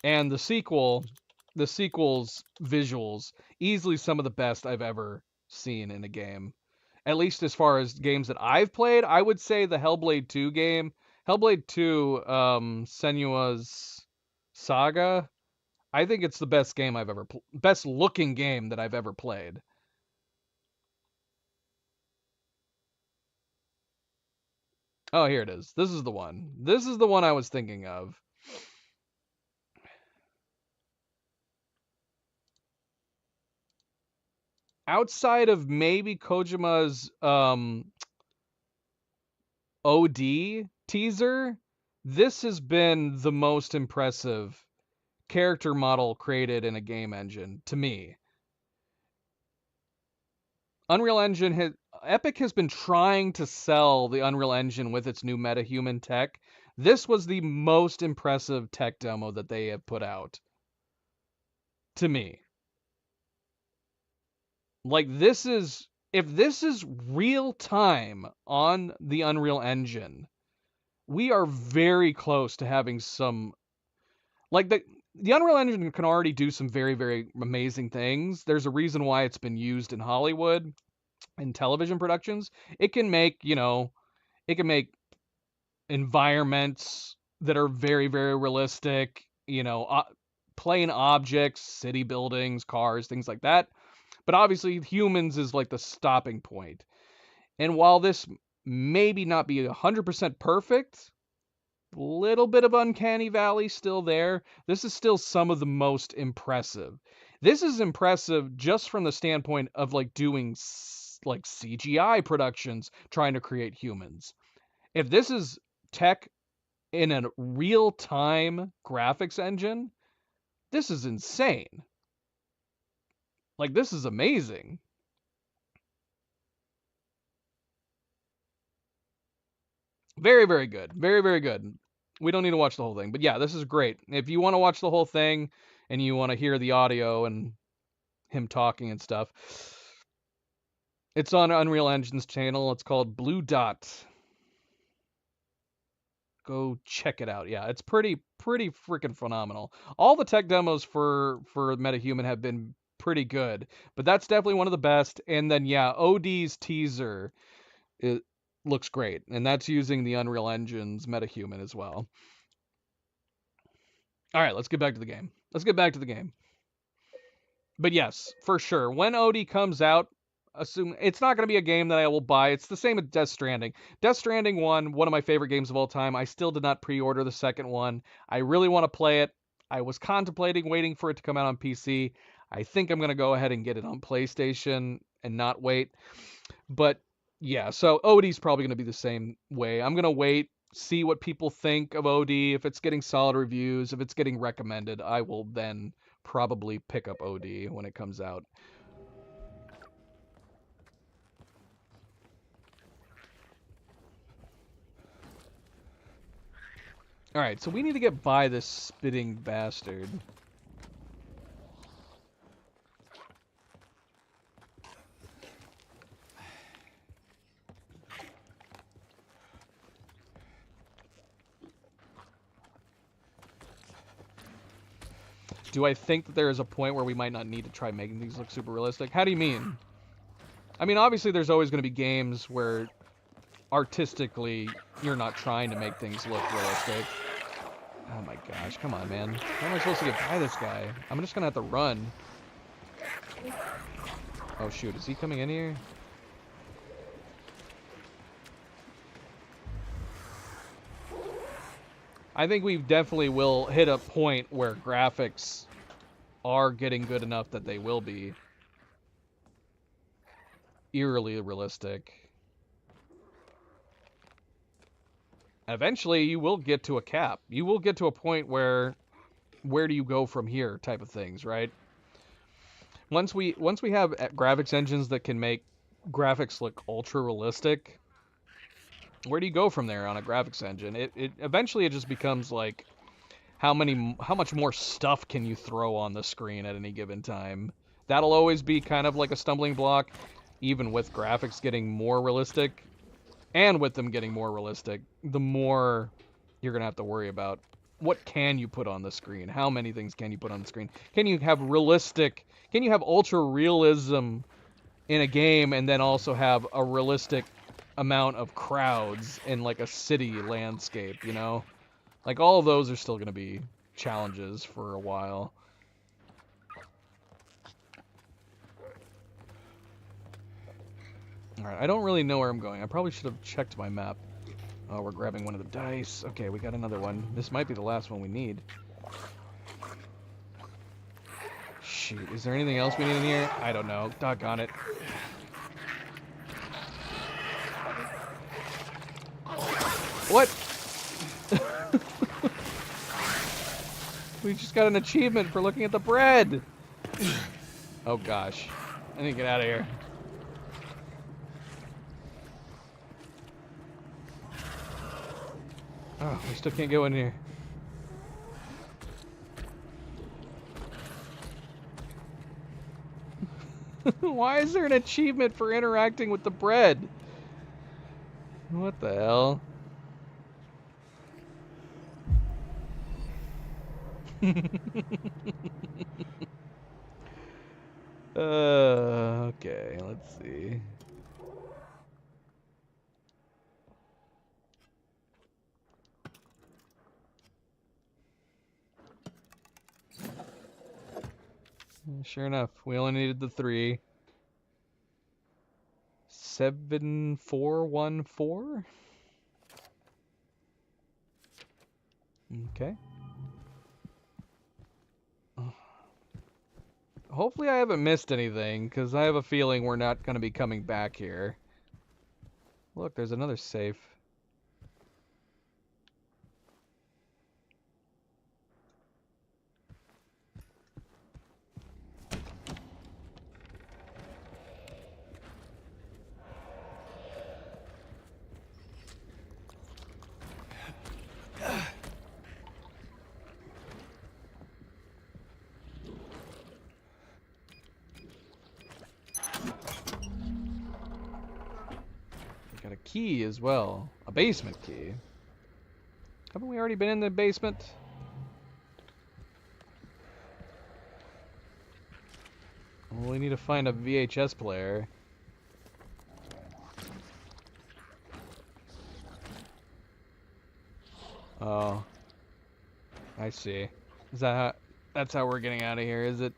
And the sequel's visuals, easily some of the best I've ever seen in a game. At least as far as games that I've played, I would say the Hellblade 2 game, Hellblade 2, Senua's Saga, I think it's the best game I've ever best looking game that I've ever played. Oh, here it is. This is the one. This is the one I was thinking of. Outside of maybe Kojima's OD teaser, this has been the most impressive character model created in a game engine to me. Epic has been trying to sell the Unreal Engine with its new metahuman tech. This was the most impressive tech demo that they have put out to me. Like, if this is real time on the Unreal Engine, we are very close to having some, like, the Unreal Engine can already do some very, very amazing things. There's a reason why it's been used in Hollywood and television productions. It can make environments that are very, very realistic, plain objects, city buildings, cars, things like that. But obviously humans is like the stopping point. And while this maybe not be 100% perfect, little bit of uncanny valley still there, this is still some of the most impressive. This is impressive just from the standpoint of like doing like CGI productions trying to create humans. If this is tech in a real-time graphics engine, this is insane. Like, this is amazing. Very, very good. Very, very good. We don't need to watch the whole thing. But yeah, this is great. If you want to watch the whole thing and you want to hear the audio and him talking and stuff, it's on Unreal Engine's channel. It's called Blue Dot. Go check it out. Yeah, it's pretty freaking phenomenal. All the tech demos for MetaHuman have been pretty good, but that's definitely one of the best. And then yeah, OD's teaser, it looks great, and that's using the Unreal Engine's MetaHuman as well. All right, let's get back to the game. But yes, for sure, when OD comes out, assume it's not going to be a game that I will buy. It's the same with Death Stranding. Death Stranding 1, one of my favorite games of all time. I still did not pre-order the second one. I really want to play it. I was contemplating waiting for it to come out on PC. I think I'm going to go ahead and get it on PlayStation and not wait. But yeah, so OD's probably going to be the same way. I'm going to wait, see what people think of OD. If it's getting solid reviews, if it's getting recommended, I will then probably pick up OD when it comes out. Alright, so we need to get by this spitting bastard. Do I think that there is a point where we might not need to try making these look super realistic? How do you mean? I mean, obviously there's always going to be games where artistically you're not trying to make things look realistic. Oh my gosh, come on, man. How am I supposed to get by this guy? I'm just gonna have to run. Oh shoot, is he coming in here? I think we definitely will hit a point where graphics are getting good enough that they will be eerily realistic. Eventually, you will get to a cap. You will get to a point where do you go from here type of things, right? Once we have graphics engines that can make graphics look ultra realistic, where do you go from there on a graphics engine? It eventually it just becomes like how much more stuff can you throw on the screen at any given time? That'll always be kind of like a stumbling block, even with graphics getting more realistic. And with them getting more realistic, the more you're going to have to worry about what can you put on the screen? How many things can you put on the screen? Can you have ultra realism in a game and then also have a realistic amount of crowds in like a city landscape, you know? Like all of those are still going to be challenges for a while. Alright, I don't really know where I'm going. I probably should have checked my map. Oh, we're grabbing one of the dice. Okay, we got another one. This might be the last one we need. Shoot, is there anything else we need in here? I don't know. Doggone it. What? We just got an achievement for looking at the bread! Oh gosh. I need to get out of here. Oh, we still can't go in here. Why is there an achievement for interacting with the bread? What the hell? Okay, let's see. Sure enough, we only needed the 3. 7414? Okay. Hopefully I haven't missed anything, because I have a feeling we're not going to be coming back here. Look, there's another safe. Got a key as well. A basement key. Haven't we already been in the basement? Well, we need to find a VHS player. Oh. I see. Is that how... That's how we're getting out of here, is it?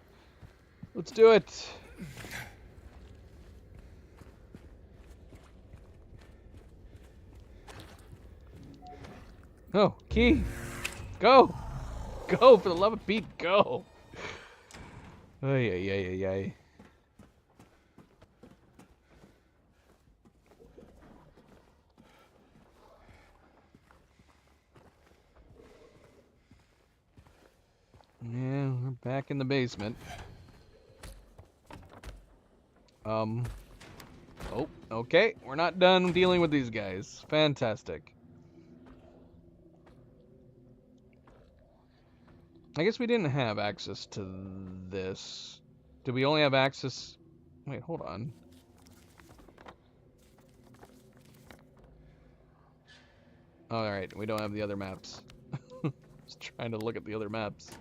Let's do it! Oh, key! Go! Go, for the love of Pete, go! Ay, ay, ay, ay, ay. Yeah, we're back in the basement. Oh, okay. We're not done dealing with these guys. Fantastic. I guess we didn't have access to this. Did we only have access... Wait, hold on. Oh, alright, we don't have the other maps. Just trying to look at the other maps.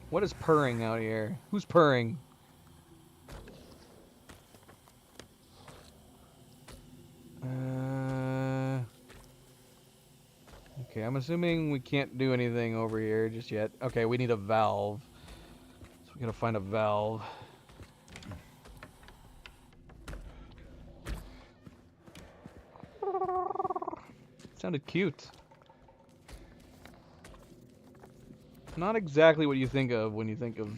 What is purring out here? Who's purring? Okay, I'm assuming we can't do anything over here just yet. Okay, we need a valve. So we gotta find a valve. Sounded cute. Not exactly what you think of when you think of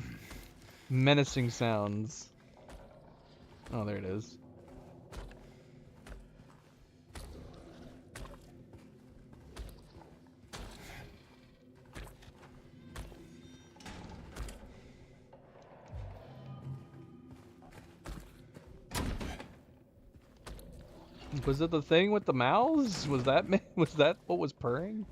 menacing sounds. Oh, there it is. Was it the thing with the mouths? Was that what was purring?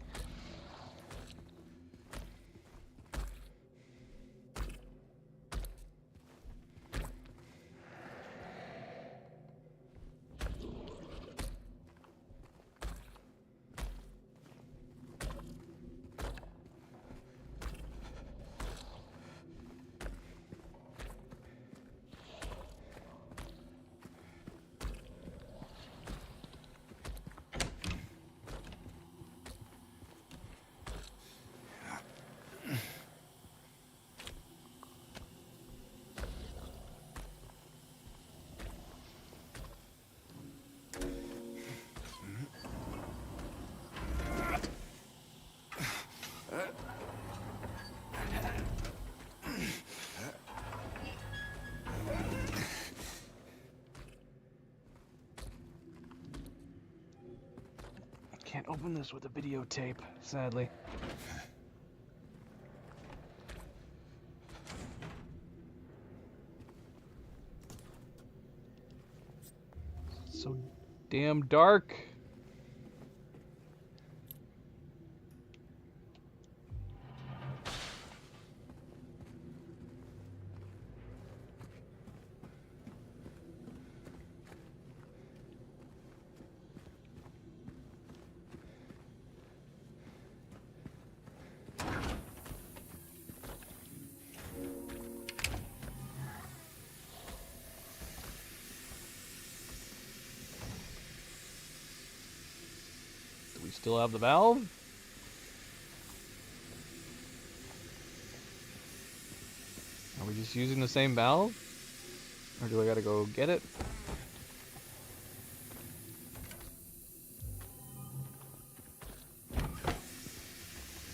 Can't open this with a videotape, sadly. So damn dark. We still have the valve? Are we just using the same valve? Or do I gotta go get it?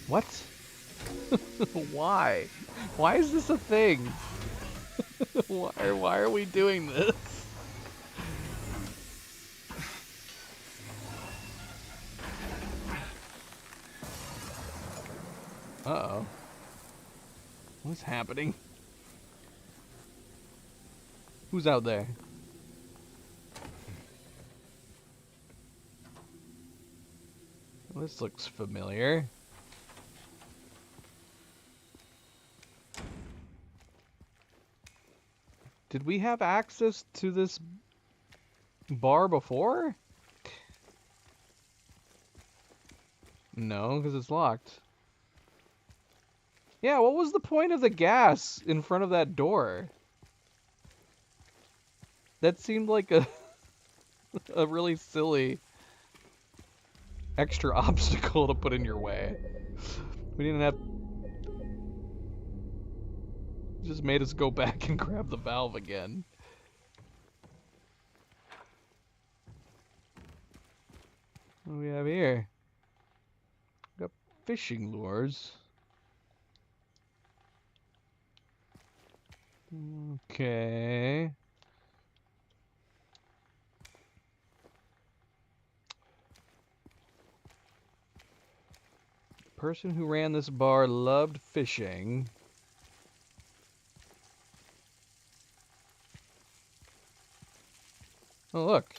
What? Why? Why is this a thing? Why are we doing this? Uh-oh. What's happening? Who's out there? This looks familiar. Did we have access to this bar before? No, because it's locked. Yeah, what was the point of the gas in front of that door? That seemed like a really silly extra obstacle to put in your way. We didn't have... It just made us go back and grab the valve again. What do we have here? We got fishing lures. Okay. Person who ran this bar loved fishing. Oh, look.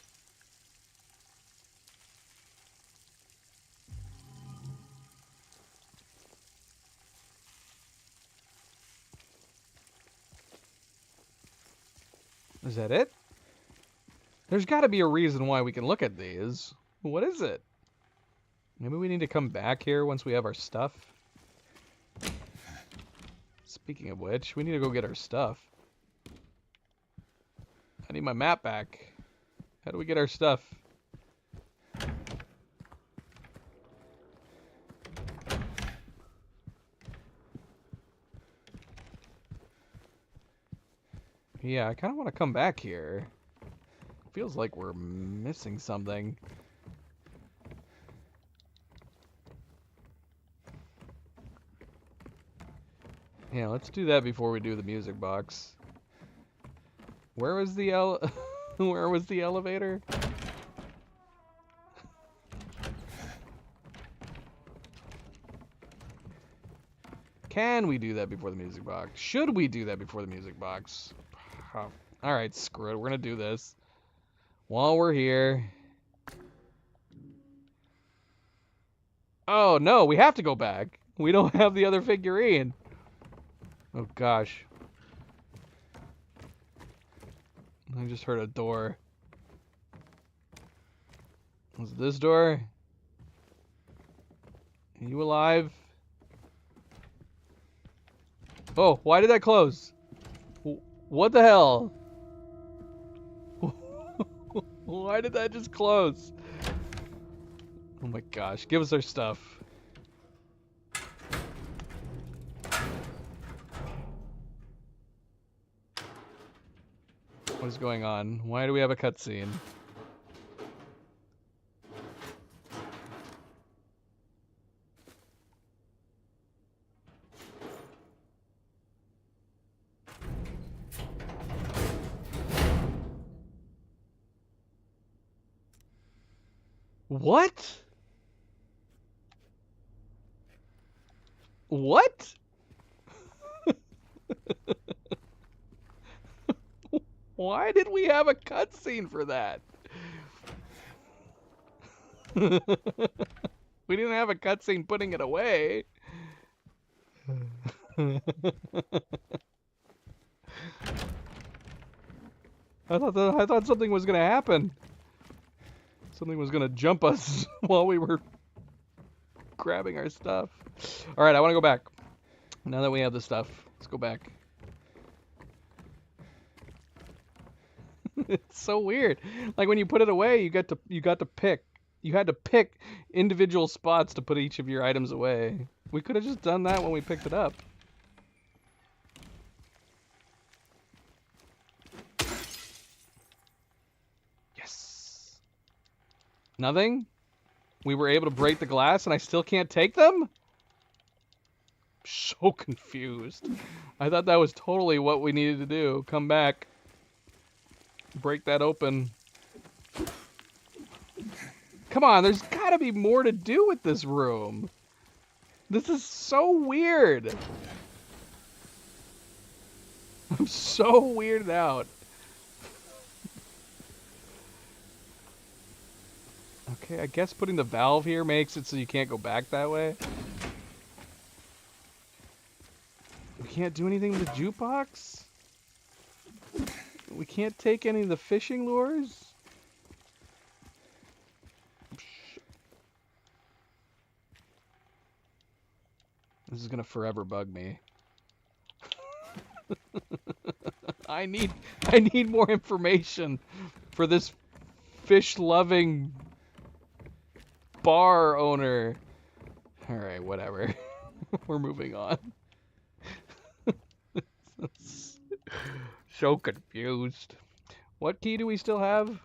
Is that it? There's got to be a reason why we can look at these. What is it? Maybe we need to come back here once we have our stuff. It's Speaking of which, we need to go get our stuff. I need my map back. How do we get our stuff? Yeah, I kind of want to come back here. Feels like we're missing something. Yeah, let's do that before we do the music box. Where was the where was the elevator? Can we do that before the music box? Should we do that before the music box? Oh, all right, screw it. We're gonna do this while we're here. Oh no, we have to go back. We don't have the other figurine. Oh gosh. I just heard a door. Was it this door? Are you alive? Oh, why did that close? What the hell? Why did that just close? Oh my gosh, give us our stuff. What is going on? Why do we have a cutscene? What? What? Why did we have a cutscene for that? We didn't have a cutscene putting it away. I thought something was gonna happen. Something was gonna jump us while we were grabbing our stuff. All right, I want to go back. Now that we have the stuff, let's go back. It's so weird. Like when you put it away, you got to pick. You had to pick individual spots to put each of your items away. We could have just done that when we picked it up. Yes. Nothing? We were able to break the glass and I still can't take them? So confused. I thought that was totally what we needed to do. Come back. Break that open. Come on, there's gotta be more to do with this room. This is so weird. I'm so weirded out. Okay, I guess putting the valve here makes it so you can't go back that way. We can't do anything with the jukebox? We can't take any of the fishing lures? This is gonna forever bug me. I need more information for this fish-loving bar owner. All right, whatever. We're moving on. So confused. What key do we still have?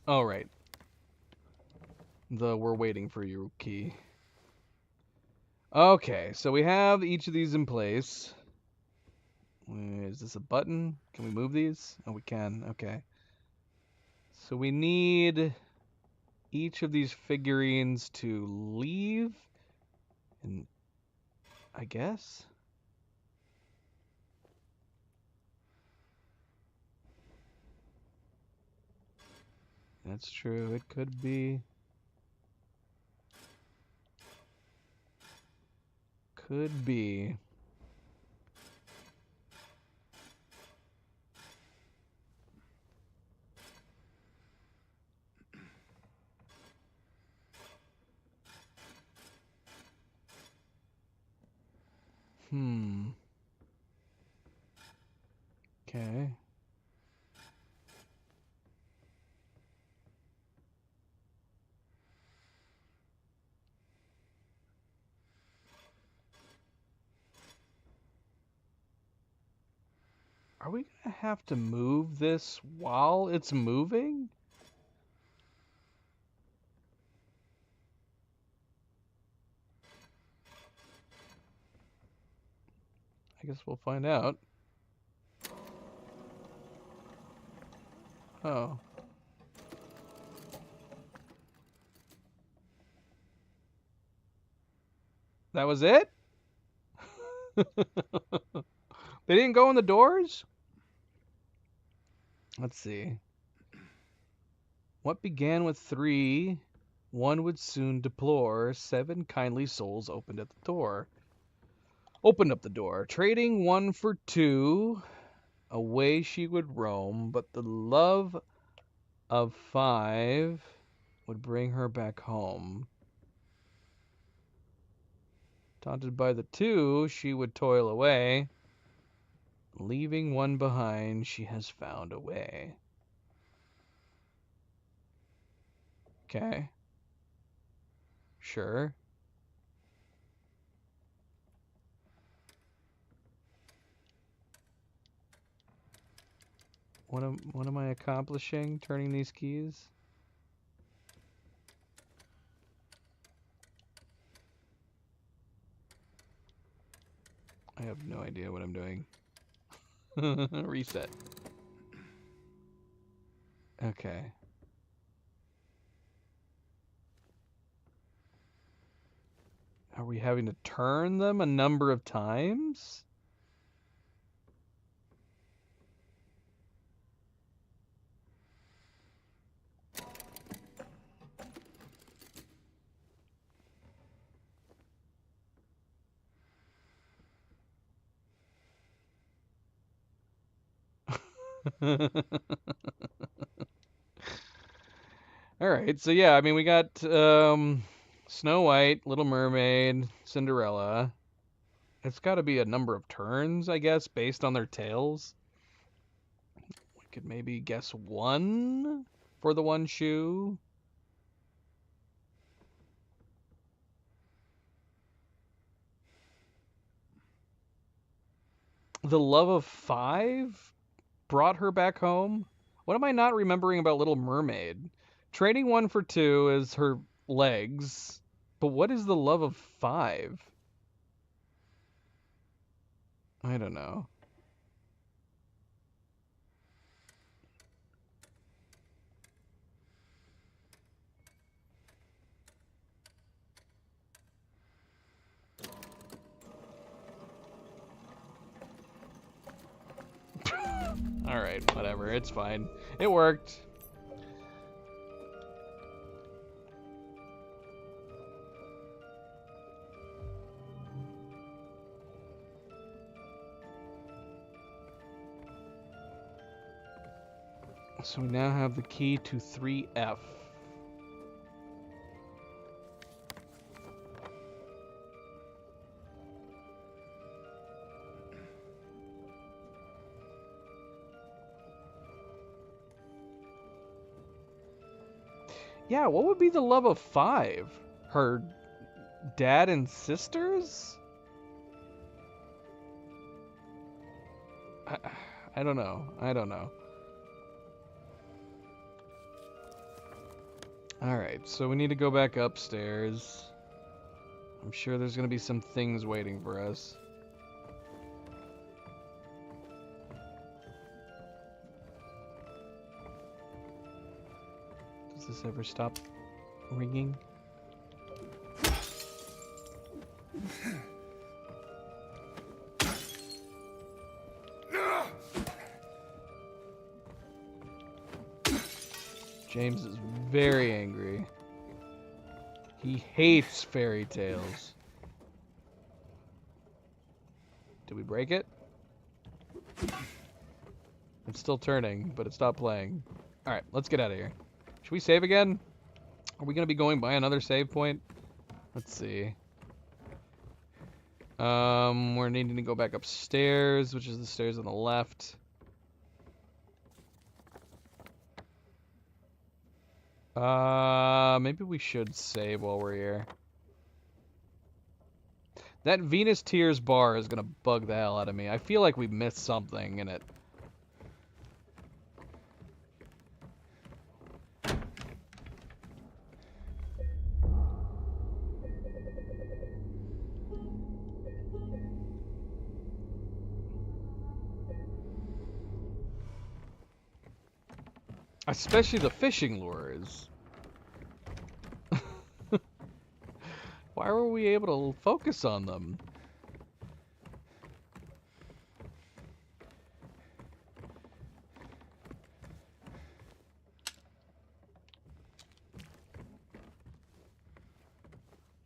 Oh, right. The we're waiting for you key. Okay, so we have each of these in place. Is this a button? Can we move these? Oh, we can. Okay. So we need each of these figurines to leave. And I guess? That's true. It could be. Could be. Okay. Are we gonna have to move this while it's moving? I guess we'll find out. Oh. That was it? They didn't go in the doors? Let's see. What began with 3, one would soon deplore. 7 kindly souls opened up the door. Trading 1 for 2, away she would roam, but the love of 5 would bring her back home. Taunted by the 2, she would toil away. Leaving 1 behind, she has found a way. Okay. Sure. What am I accomplishing? Turning these keys? I have no idea what I'm doing. Reset. Okay. Are we having to turn them a number of times? All right, so yeah, I mean, we got Snow White, Little Mermaid, Cinderella. It's got to be a number of turns, I guess, based on their tails. We could maybe guess 1 for the 1 shoe. The love of 5 brought her back home. What am I not remembering about Little Mermaid? Trading 1 for 2 is her legs, but what is the love of 5? I don't know. Alright, whatever, it's fine. It worked. So we now have the key to 3F. Yeah, what would be the love of 5? Her dad and sisters? I don't know. I don't know. Alright, so we need to go back upstairs. I'm sure there's going to be some things waiting for us. Does this ever stop ringing? James is very angry. He hates fairy tales. Did we break it? It's still turning, but it stopped playing. Alright, let's get out of here. Should we save again? Are we going to be going by another save point? Let's see. We're needing to go back upstairs, which is the stairs on the left. Maybe we should save while we're here. That Venus Tears bar is gonna bug the hell out of me. I feel like we missed something in it. Especially the fishing lures. Why were we able to focus on them?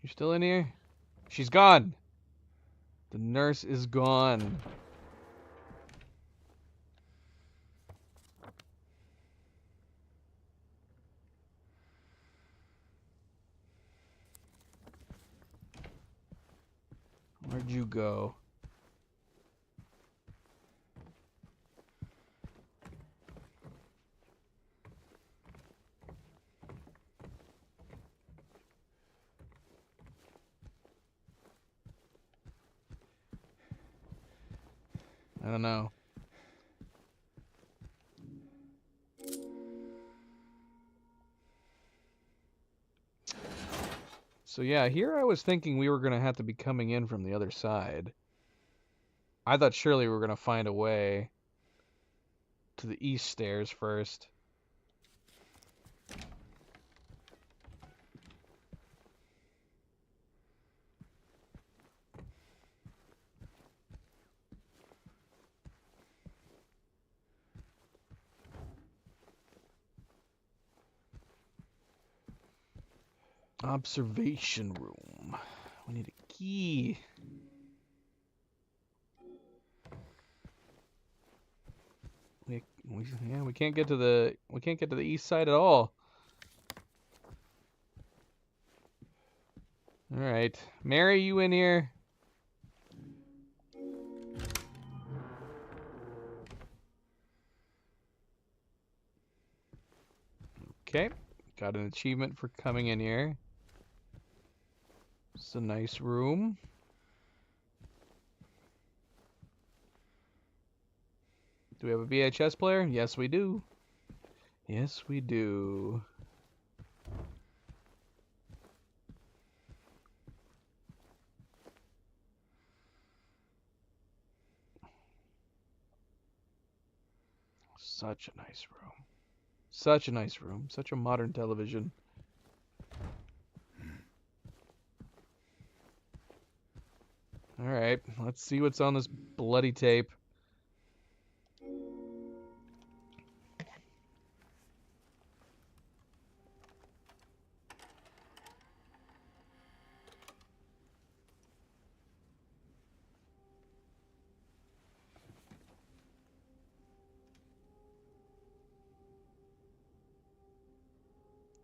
You still in here? She's gone. The nurse is gone. Where'd you go? I don't know. So yeah, here I was thinking we were going to have to be coming in from the other side. I thought surely we were going to find a way to the east stairs first. Observation room. We need a key. We can't get to the east side at all. All right, Mary, you in here? Okay, got an achievement for coming in here. It's a nice room. Do we have a VHS player? Yes, we do. Yes, we do. Such a nice room. Such a nice room. Such a modern television. Alright, let's see what's on this bloody tape.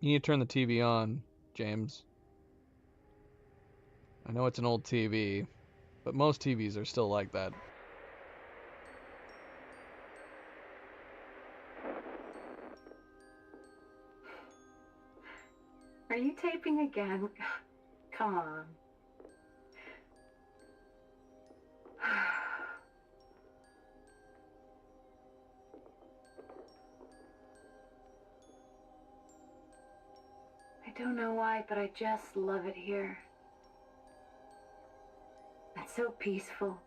You need to turn the TV on, James. I know it's an old TV, but most TVs are still like that. Are you taping again? Come on. I don't know why, but I just love it here. It's so peaceful.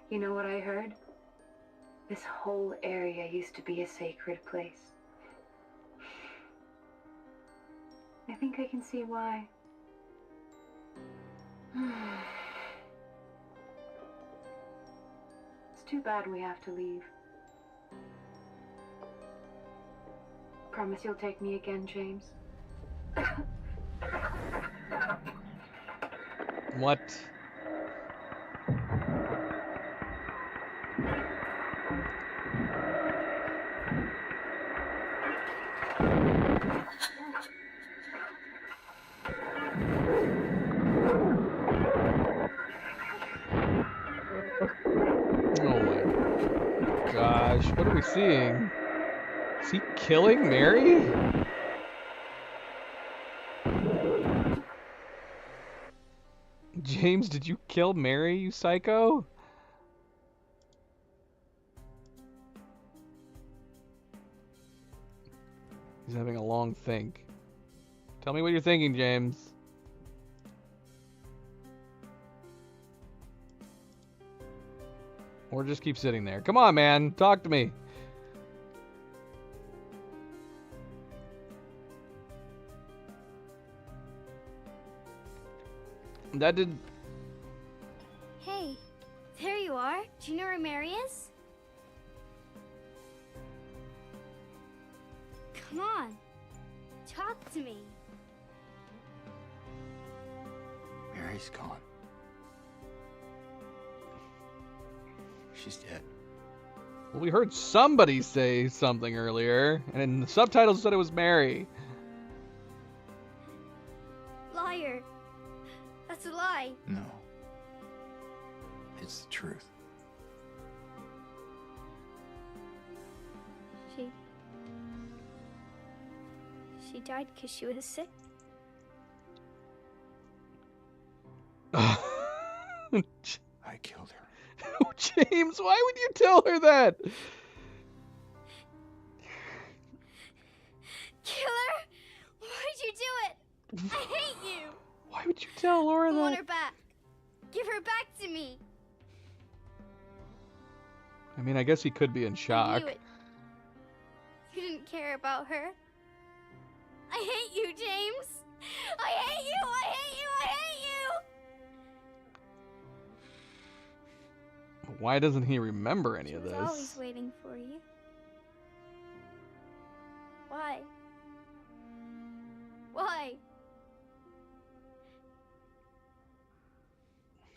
You know what I heard? This whole area used to be a sacred place. I think I can see why. It's too bad we have to leave. Promise you'll take me again, James. What? Oh my gosh, what are we seeing? Is he killing Mary? James, did you kill Mary, you psycho? He's having a long think. Tell me what you're thinking, James. Or just keep sitting there. Come on, man. Talk to me. That did... Hey, there you are. Do you know where Mary is? Come on. Talk to me. Mary's gone. She's dead. Well, we heard somebody say something earlier, and in the subtitles said it was Mary. Liar. That's a lie. No. It's the truth. She died because she was sick. I killed her. Oh, James, why would you tell her that? Kill her? Why'd you do it? I hate you. Why would you tell Laura I want that? her back. Give her back to me. I mean, I guess he could be in I shock. knew it. You didn't care about her. I hate you, James. I hate you. I hate you. I hate you. Why doesn't he remember any She of was this? always waiting for you. Why? Why?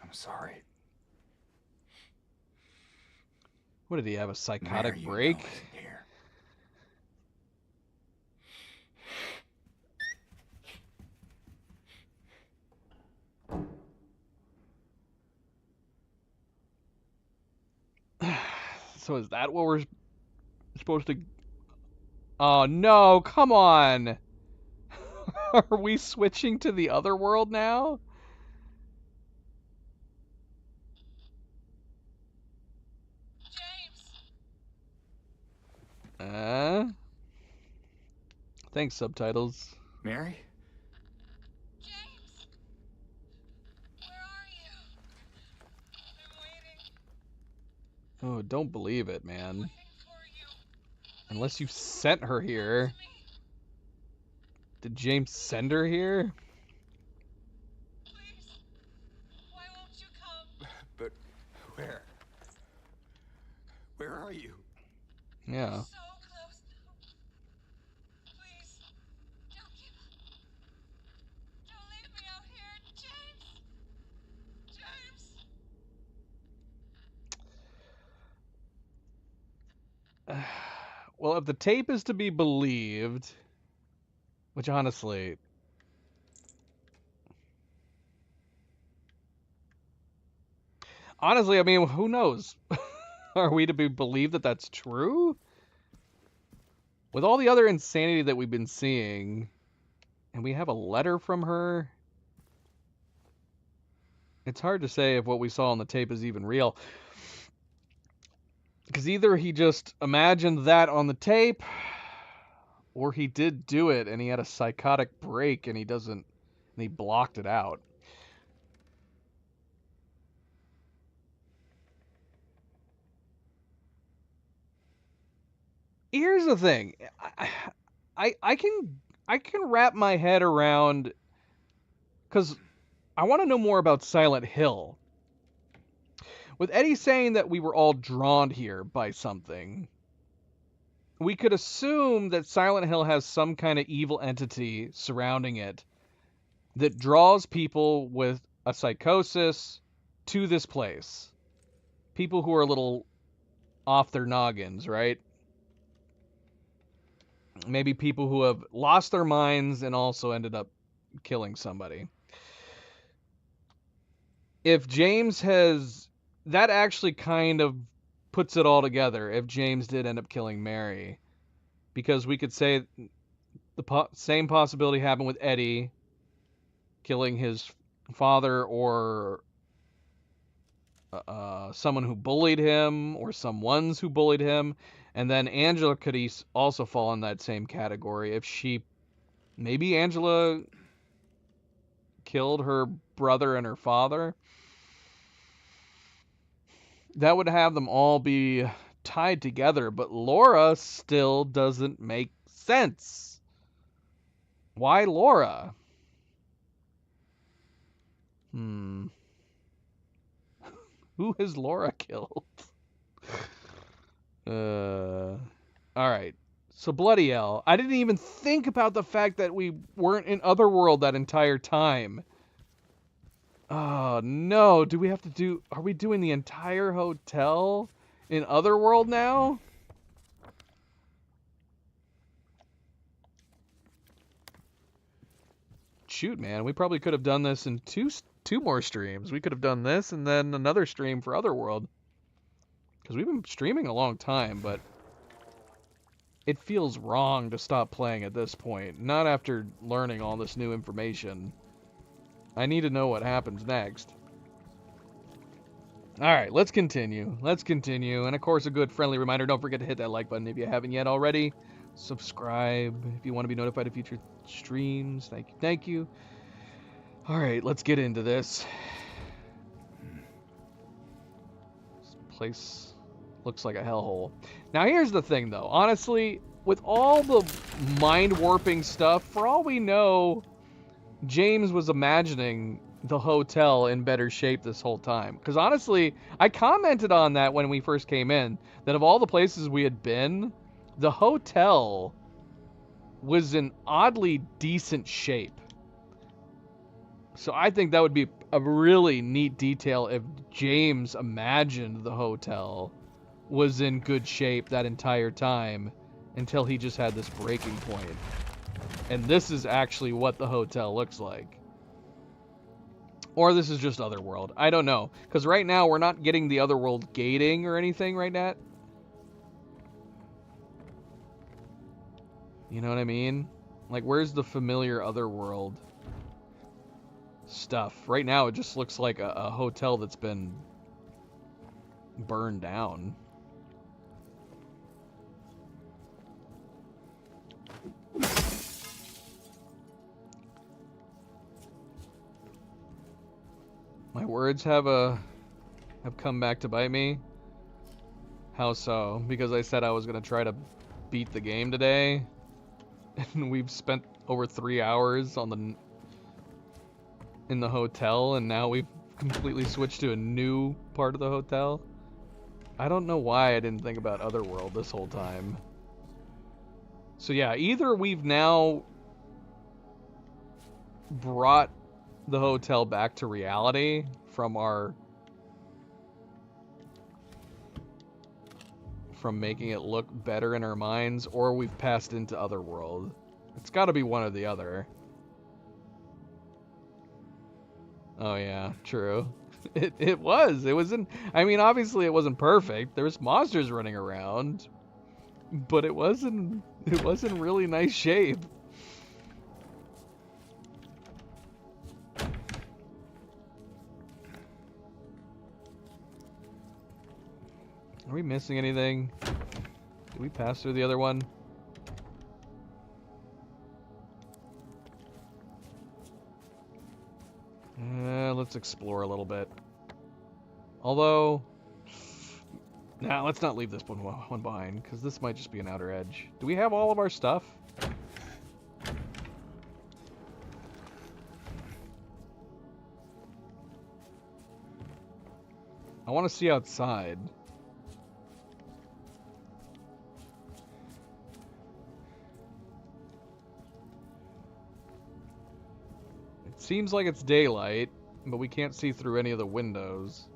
I'm sorry. What did he have, a psychotic Mary, break? You know, isn't here. So is that what we're supposed to... Oh no, come on! Are we switching to the other world now? Thanks, subtitles. Mary? James! Where are you? I'm waiting. Oh, don't believe it, man. Waiting for you. Unless you sent her here. Did James send her here? Please. Why won't you come? But where? Where are you? Yeah. So close now. Please. Don't give up. Don't leave me out here, James. James. Well, if the tape is to be believed, which honestly... Honestly, I mean, who knows? Are we to be believed that that's true? With all the other insanity that we've been seeing, and we have a letter from her, it's hard to say if what we saw on the tape is even real. Because either he just imagined that on the tape, or he did do it and he had a psychotic break and he blocked it out. Here's the thing. I can wrap my head around, because I want to know more about Silent Hill. With Eddie saying that we were all drawn here by something, we could assume that Silent Hill has some kind of evil entity surrounding it that draws people with a psychosis to this place. People who are a little off their noggins, right? Maybe people who have lost their minds and also ended up killing somebody. If James has... That actually kind of puts it all together, if James did end up killing Mary. because we could say the same possibility happened with Eddie killing his father, or someone who bullied him, or some ones who bullied him. And then Angela could also fall in that same category if maybe Angela killed her brother and her father. That would have them all be tied together, but Laura still doesn't make sense. Why Laura? Who has Laura killed? Alright. So Bloody Hell. I didn't even think about the fact that we weren't in Otherworld that entire time. Oh, no. Are we doing the entire hotel in Otherworld now? Shoot, man. We probably could have done this in two more streams. We could have done this and then another stream for Otherworld. Because we've been streaming a long time, but it feels wrong to stop playing at this point. Not after learning all this new information. I need to know what happens next. Alright, let's continue. And of course, a good friendly reminder, don't forget to hit that like button if you haven't yet already. Subscribe if you want to be notified of future streams. Thank you. Alright, let's get into this. This place looks like a hellhole. Now here's the thing though, honestly, with all the mind-warping stuff, for all we know, James was imagining the hotel in better shape this whole time. Because honestly, I commented on that when we first came in, that of all the places we had been, the hotel was in oddly decent shape. So I think that would be a really neat detail if James imagined the hotel was in good shape that entire time until he just had this breaking point. And this is actually what the hotel looks like. Or this is just Otherworld. I don't know. Because right now we're not getting the Otherworld gating or anything right now. You know what I mean? Like, where's the familiar Otherworld stuff? Right now it just looks like a hotel that's been burned down. My words have come back to bite me. How so? Because I said I was gonna try to beat the game today, and we've spent over 3 hours in the hotel, and now we've completely switched to a new part of the hotel. I don't know why I didn't think about Otherworld this whole time. So yeah, either we've now brought the hotel back to reality from making it look better in our minds, or we've passed into Otherworld. It's got to be one or the other. Oh yeah, true. It wasn't, I mean, obviously it wasn't perfect. There was monsters running around, but it wasn't really nice shape. Are we missing anything? Did we pass through the other one? Let's explore a little bit. Although, nah, let's not leave this one behind, because this might just be an outer edge. Do we have all of our stuff? I want to see outside. Seems like it's daylight, but we can't see through any of the windows.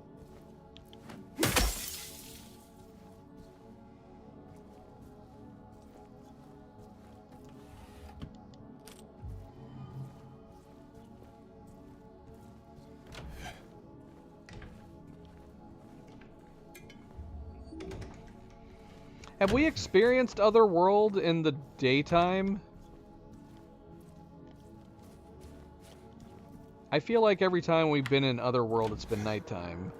Have we experienced Otherworld in the daytime? I feel like every time we've been in Otherworld, it's been nighttime.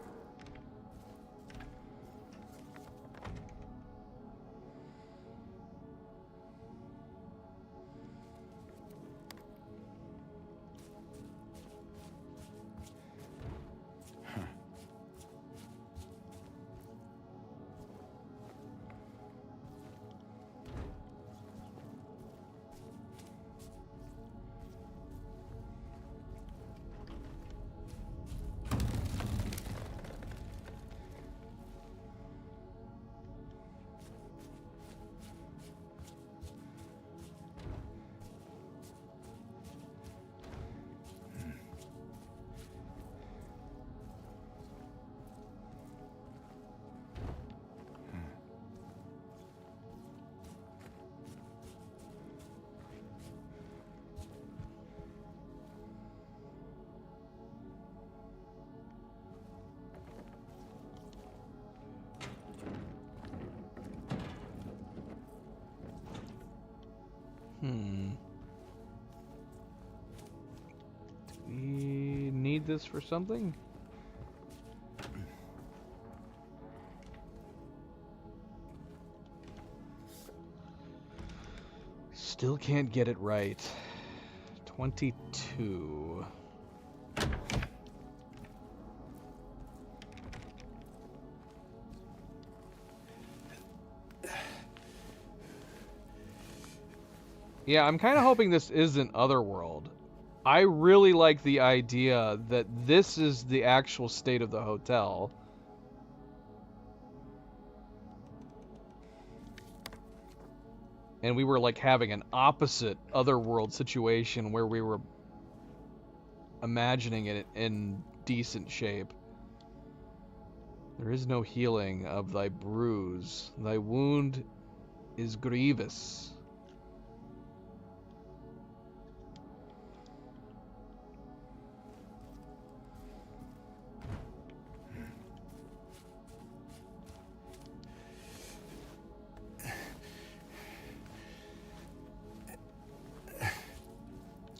Do we need this for something? Still can't get it right. 22. Yeah, I'm kind of hoping this isn't Otherworld. I really like the idea that this is the actual state of the hotel. And we were like having an opposite Otherworld situation where we were imagining it in decent shape. There is no healing of thy bruise. Thy wound is grievous.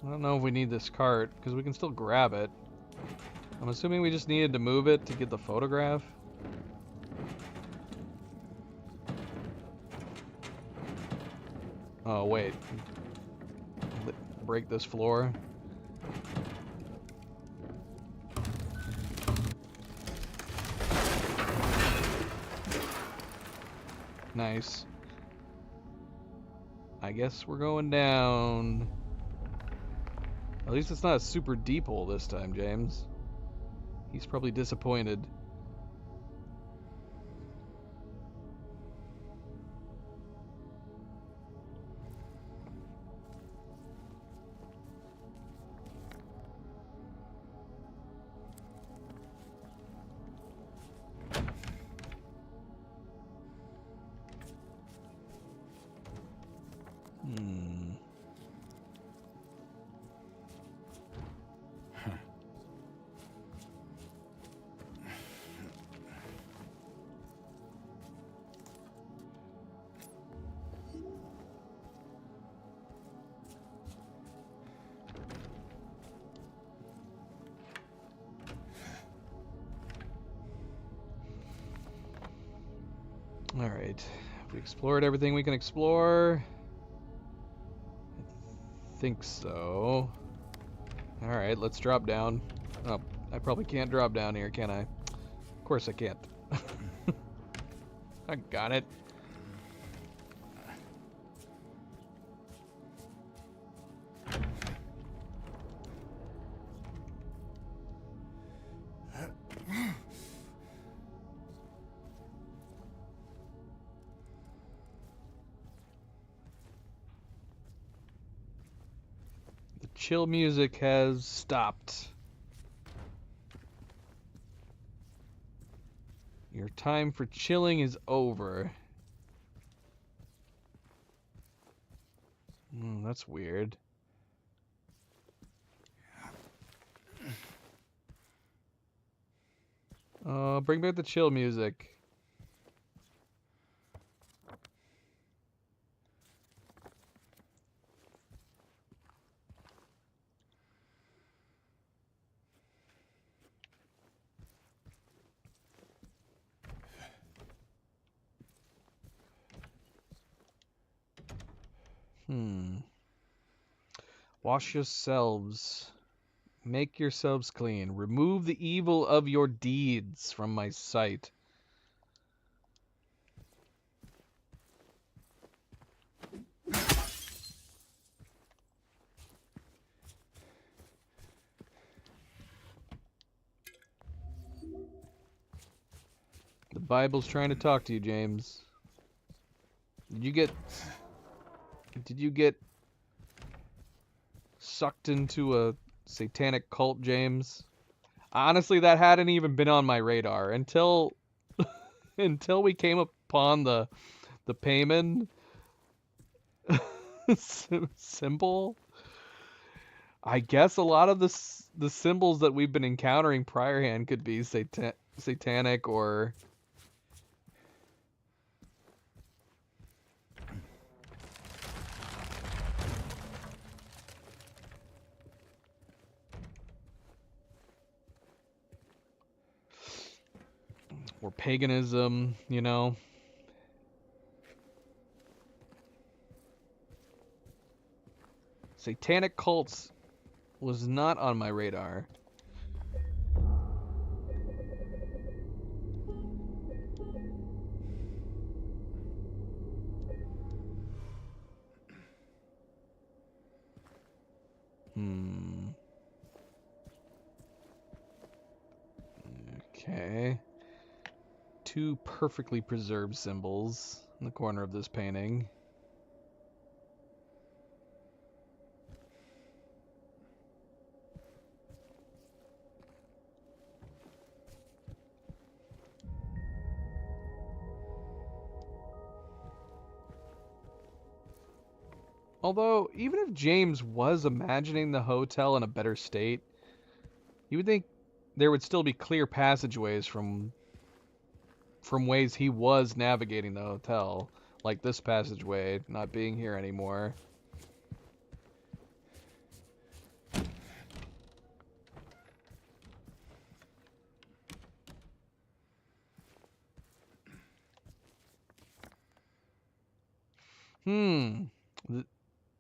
I don't know if we need this cart, because we can still grab it. I'm assuming we just needed to move it to get the photograph. Oh, wait. Break this floor. Nice. I guess we're going down. At least it's not a super deep hole this time, James. He's probably disappointed. Alright. We explored everything we can explore. I think so. Alright, let's drop down. Oh, I probably can't drop down here, can I? Of course I can't. I got it. Chill music has stopped. Your time for chilling is over. That's weird. Bring back the chill music. Wash yourselves. Make yourselves clean. Remove the evil of your deeds from my sight. The Bible's trying to talk to you, James. Did you get sucked into a satanic cult, James? Honestly, that hadn't even been on my radar until until we came upon the payment symbol. I guess a lot of the symbols that we've been encountering prior hand could be satanic or paganism, you know. Satanic cults was not on my radar. Okay. Two perfectly preserved symbols in the corner of this painting. Although, even if James was imagining the hotel in a better state, you would think there would still be clear passageways from ways he was navigating the hotel, like this passageway not being here anymore.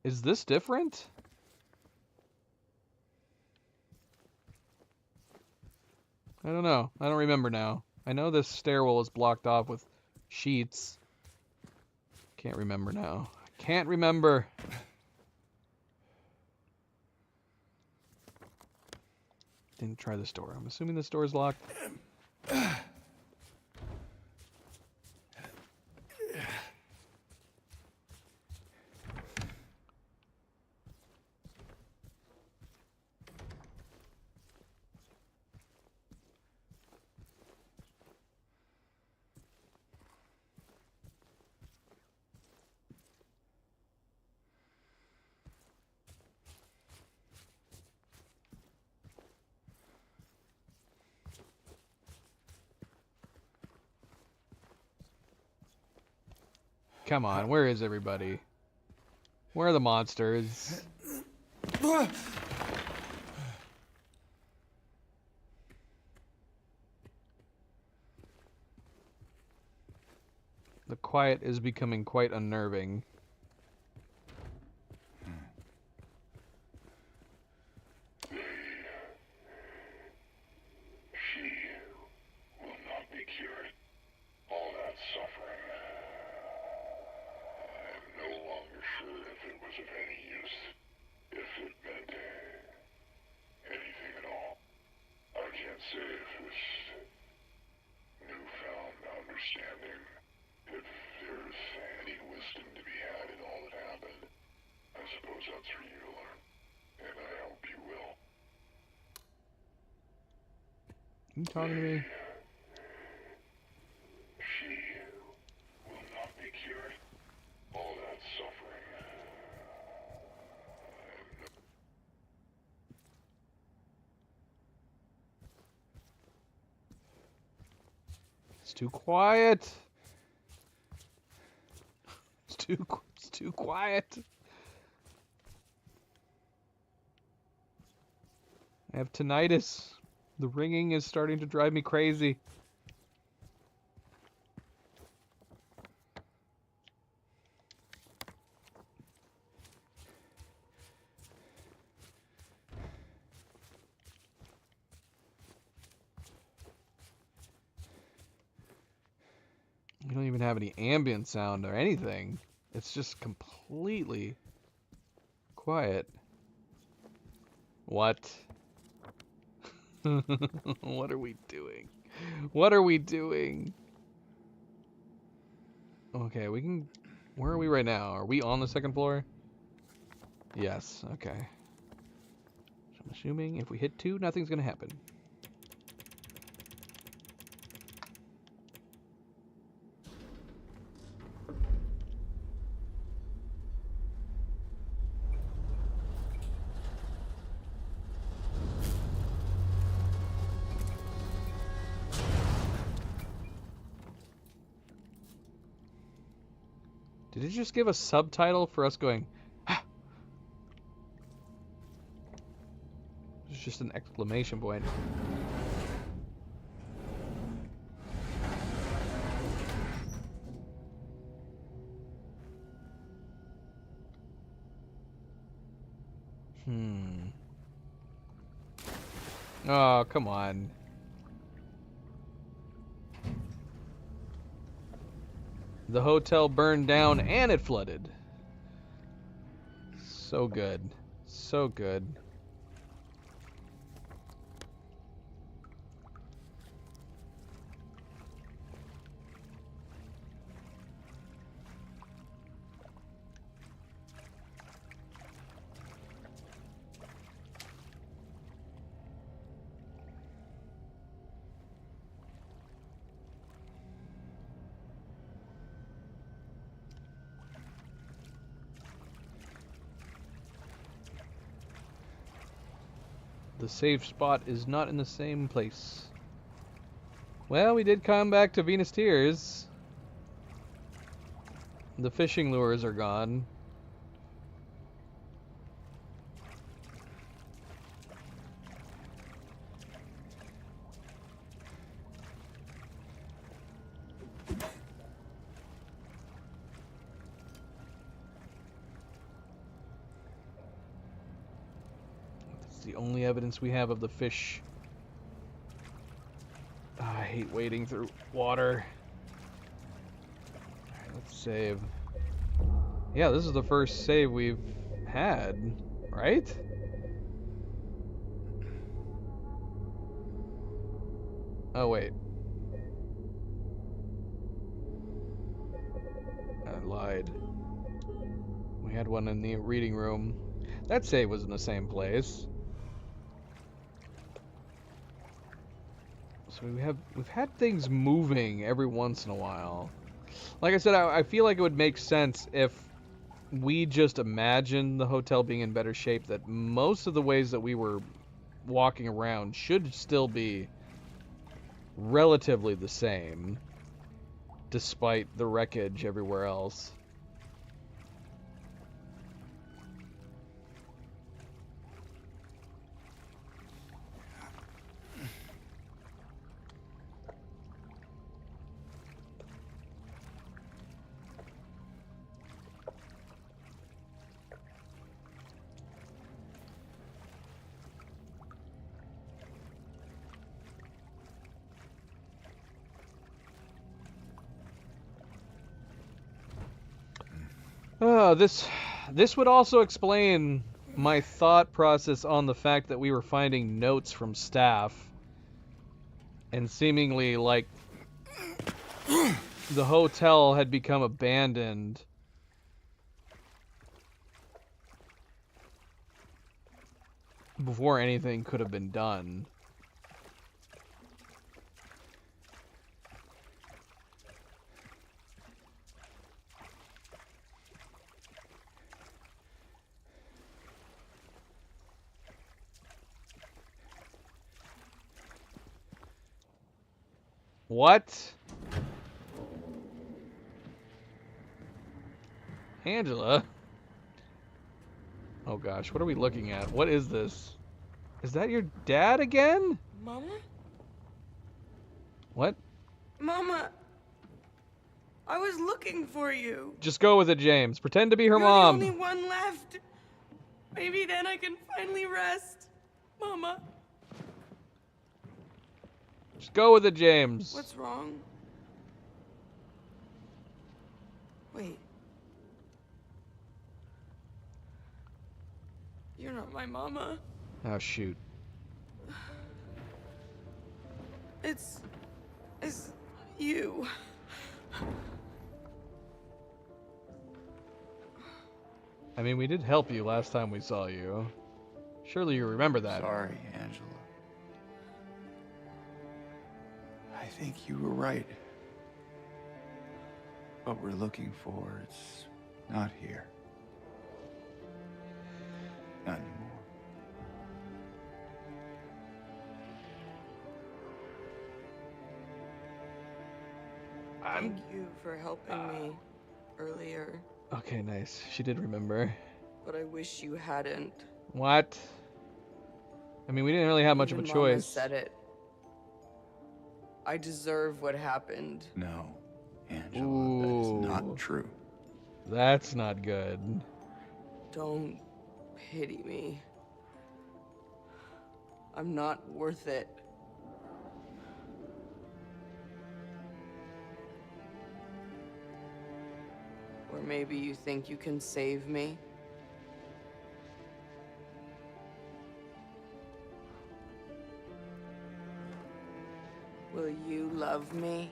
Is this different? I don't know. I don't remember now. I know this stairwell is blocked off with sheets. Can't remember now. I can't remember. Didn't try this door. I'm assuming this door is locked. Come on, where is everybody? Where are the monsters? The quiet is becoming quite unnerving. She will not be cured. All that suffering. I'm no longer sure if it was of any use. If it meant anything at all. I can't say if this newfound understanding, if there's any wisdom to be had in all that happened. I suppose that's for you to learn. And I hope you will. You talking to me? She will not be cured. All that suffering. It's too quiet. It's too quiet. I have tinnitus. The ringing is starting to drive me crazy. We don't even have any ambient sound or anything. It's just completely quiet. What? What are we doing? What are we doing? Okay, we can... Where are we right now? Are we on the second floor? Yes, okay. So I'm assuming if we hit 2, nothing's gonna happen. Did it just give a subtitle for us going, ah? It's just an exclamation point. Oh, come on. The hotel burned down and it flooded. So good. So good. The safe spot is not in the same place. Well, we did come back to Venus Tears. The fishing lures are gone. The only evidence we have of the fish. I hate wading through water. Alright, let's save. Yeah, this is the first save we've had, right? Oh, wait. I lied. We had one in the reading room. That save was in the same place. So we've had things moving every once in a while. Like I said, I feel like it would make sense if we just imagined the hotel being in better shape, that most of the ways that we were walking around should still be relatively the same, despite the wreckage everywhere else. This would also explain my thought process on the fact that we were finding notes from staff, and seemingly like the hotel had become abandoned before anything could have been done. What? Angela? Oh gosh, what are we looking at? What is this? Is that your dad again? Mama? What? Mama! I was looking for you. Just go with it, James. Pretend to be her You're mom. the only one left. Maybe then I can finally rest. Mama. Just go with it, James. What's wrong? Wait. You're not my mama. Oh, shoot. It's you. I mean, we did help you last time we saw you. Surely you remember that. Sorry, Angela. I think you were right. What we're looking for, it's not here. Not anymore. Thank you for helping me earlier, Okay, nice. She did remember. but I wish you hadn't. What? I mean, we didn't really have much of a Even choice. Mama said it. I deserve what happened. No, Angela, that is Ooh. not true. That's not good. Don't pity me. I'm not worth it. Or maybe you think you can save me? Will you love me?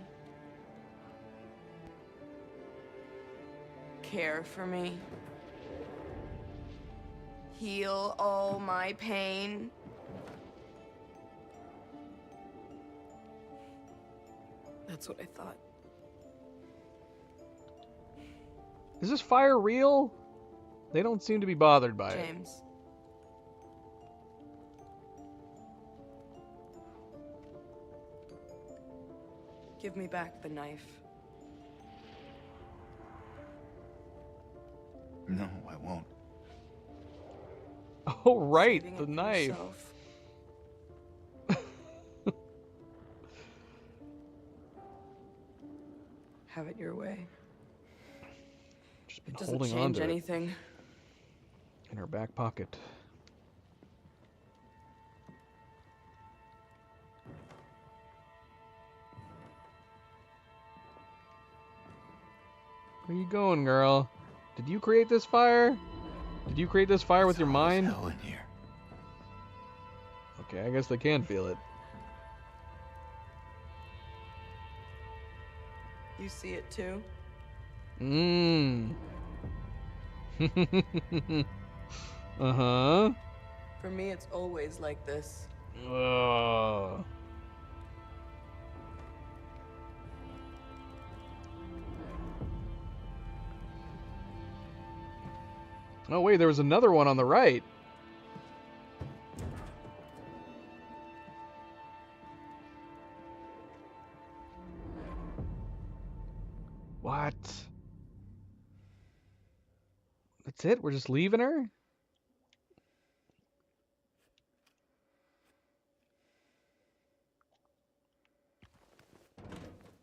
Care for me? Heal all my pain? That's what I thought. Is this fire real? They don't seem to be bothered by it. James. Give me back the knife. No, I won't. Oh, right, Saving the it for knife. yourself. Have it your way. Just been It doesn't holding on change to it anything. in her back pocket. Where you going, girl? Did you create this fire? Did you create this fire with your mind? Hell in here. Okay, I guess they can feel it. You see it too? Mmm. Uh-huh. For me, it's always like this. Ugh. Oh wait, there was another one on the right. What? That's it? We're just leaving her?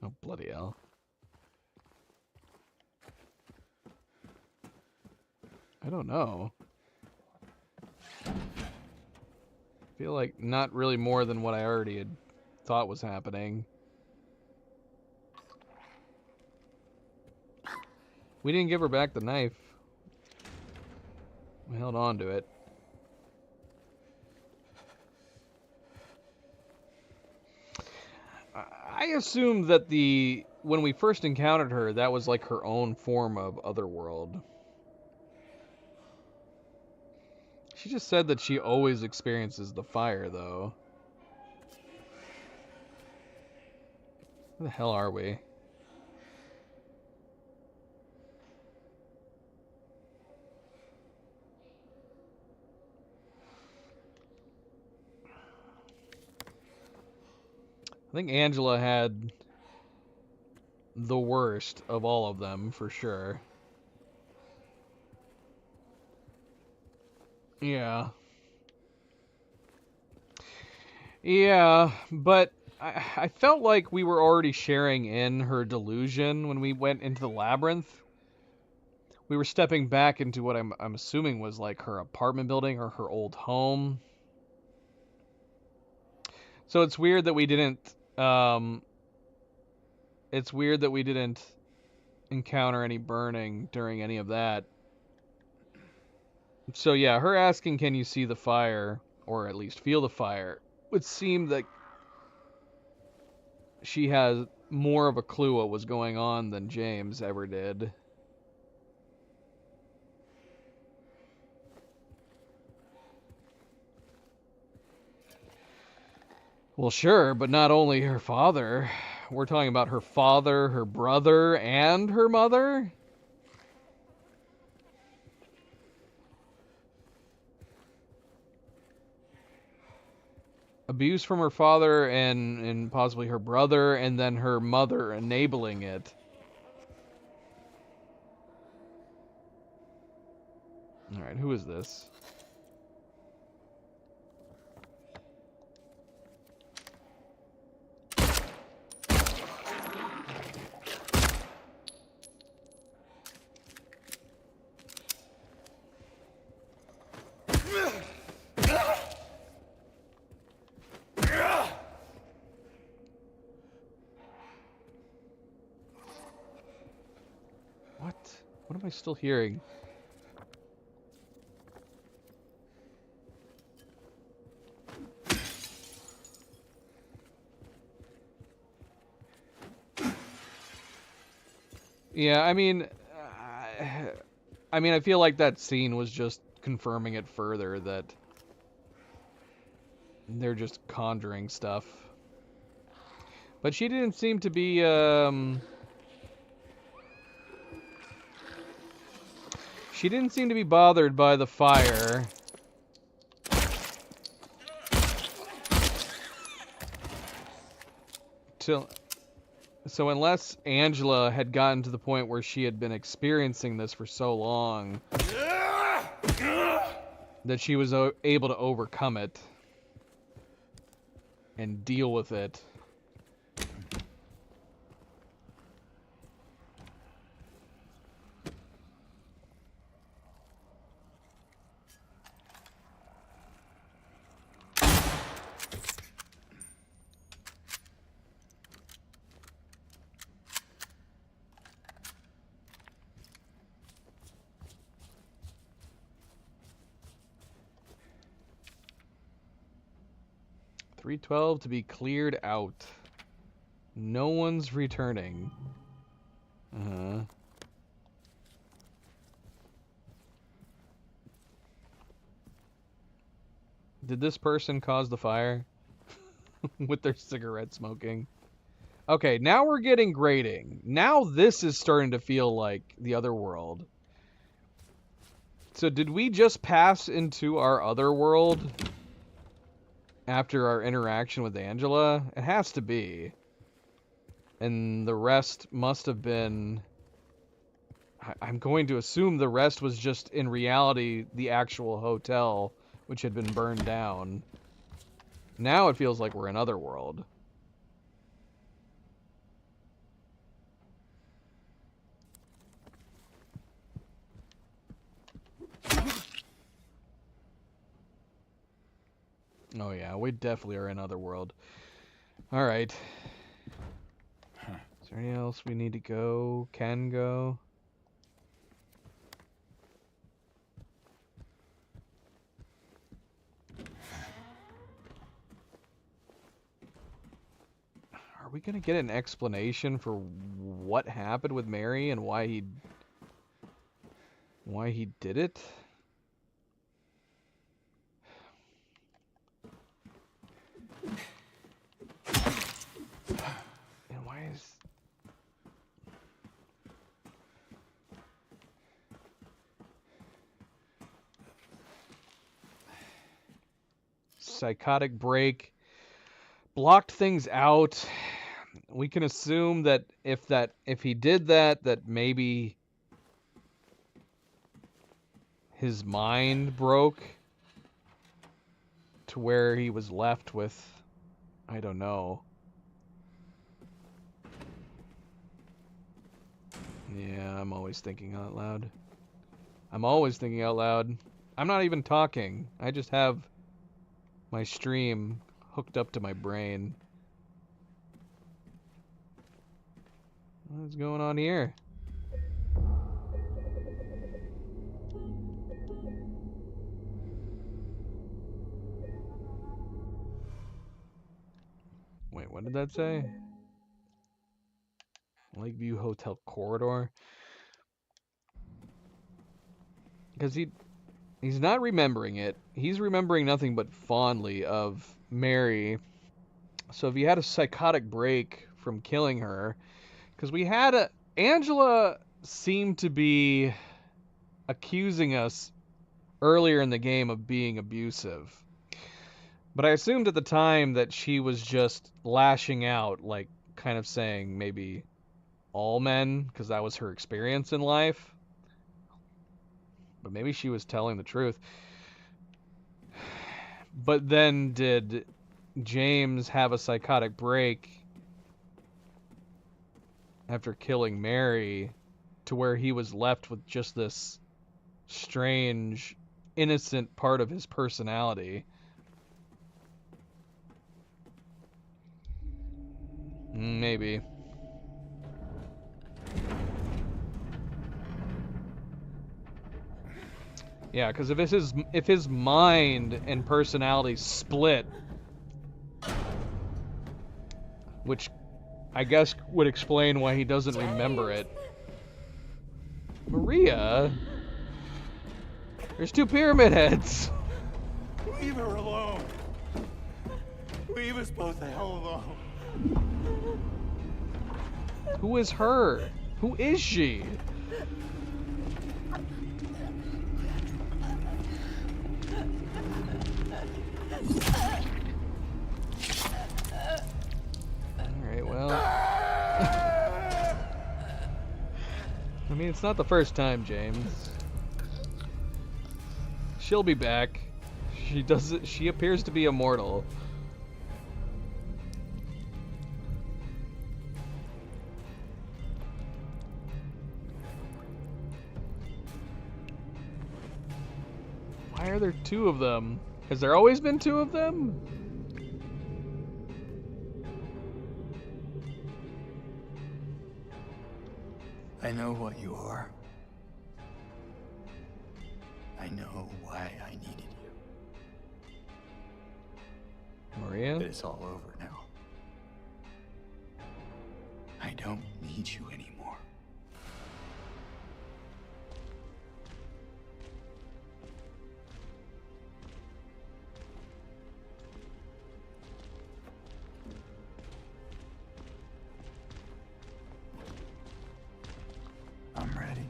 Oh, bloody hell. I don't know. I feel like not really more than what I already had thought was happening. We didn't give her back the knife. We held on to it. I assumed that when we first encountered her, that was like her own form of Otherworld. She just said that she always experiences the fire, though. Where the hell are we? I think Angela had the worst of all of them, for sure. Yeah. Yeah, but I felt like we were already sharing in her delusion when we went into the labyrinth. We were stepping back into what I'm assuming was like her apartment building or her old home. So it's weird that we didn't encounter any burning during any of that. So yeah, her asking, can you see the fire, or at least feel the fire, would seem that she has more of a clue what was going on than James ever did. Well, sure, but not only her father. We're talking about her father, her brother, and her mother? Abuse from her father and possibly her brother, and then her mother enabling it. Alright, who is this? What am I still hearing? Yeah, I mean, I feel like that scene was just confirming it further that they're just conjuring stuff. But she didn't seem to be, she didn't seem to be bothered by the fire. So unless Angela had gotten to the point where she had been experiencing this for so long that she was able to overcome it and deal with it. .312 to be cleared out. No one's returning. Did this person cause the fire? With their cigarette smoking? Okay, now we're getting grading. Now this is starting to feel like the other world. So did we just pass into our other world after our interaction with Angela? It has to be. And the rest must have been... I'm going to assume the rest was just, in reality, the actual hotel, which had been burned down. Now it feels like we're in Otherworld. Oh yeah, we definitely are in Otherworld. Alright. Is there anything else we need to go? Can go? Are we gonna get an explanation for what happened with Mary and why he did it? And why is... Psychotic break. Blocked things out. We can assume that if he did that maybe his mind broke to where he was left with, I don't know. Yeah, I'm always thinking out loud. I'm always thinking out loud. I'm not even talking. I just have my stream hooked up to my brain. What's going on here? did that say? Lakeview Hotel corridor. Because he's not remembering it. He's remembering nothing but fondly of Mary. So if he had a psychotic break from killing her, because Angela seemed to be accusing us earlier in the game of being abusive. But I assumed at the time that she was just lashing out, like kind of saying maybe all men, because that was her experience in life. But maybe she was telling the truth. But then did James have a psychotic break after killing Mary to where he was left with just this strange, innocent part of his personality? Maybe. Yeah, because if his mind and personality split, which I guess would explain why he doesn't remember it. Maria? There's 2 pyramid heads. Leave her alone. Leave us both the hell alone. Who is her? Who is she? Alright, well. I mean, it's not the first time, James. She'll be back. She appears to be immortal. Why are there 2 of them? Has there always been 2 of them? I know what you are. I know why I needed you. Maria? But it's all over now. I don't need you anymore. I'm ready.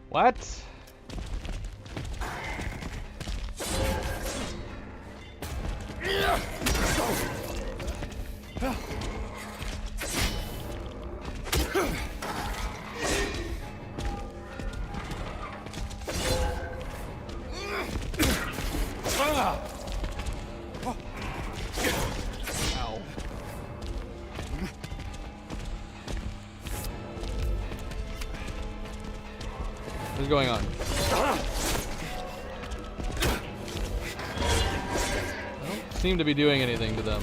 What? Ow. What's going on? I don't seem to be doing anything to them.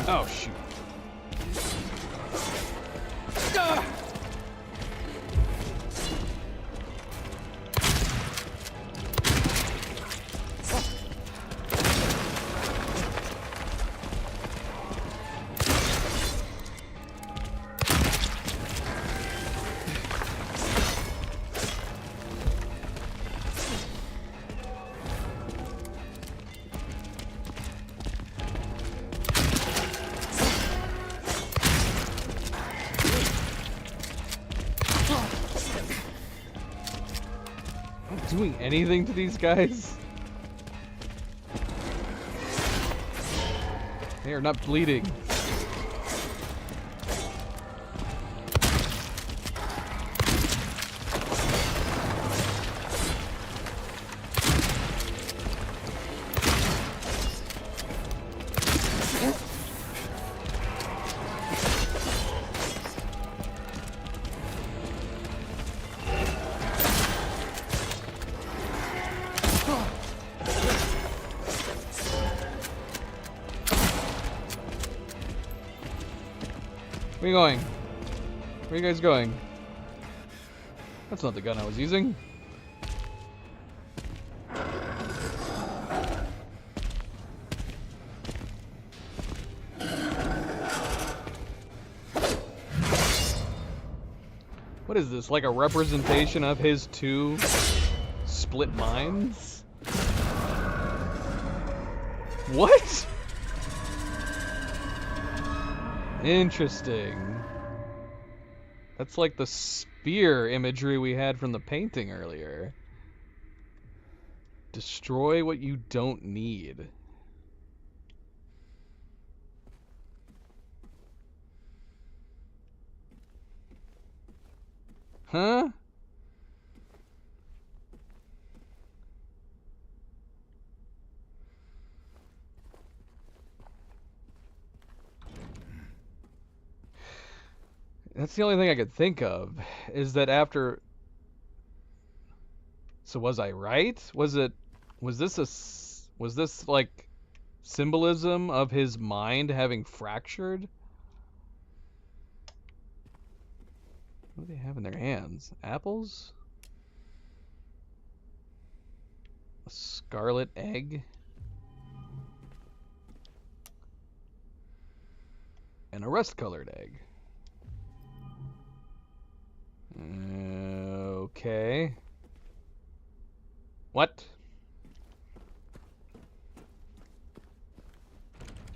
Oh, shoot. Doing anything to these guys? They are not bleeding. Where are you going? Where are you guys going? That's not the gun I was using. What is this, like a representation of his two split minds? What? Interesting. That's like the spear imagery we had from the painting earlier. Destroy what you don't need. Huh? That's the only thing I could think of, is that after... So was I right? Was this like symbolism of his mind having fractured? What do they have in their hands? Apples? A scarlet egg? And a rust-colored egg. Okay. What?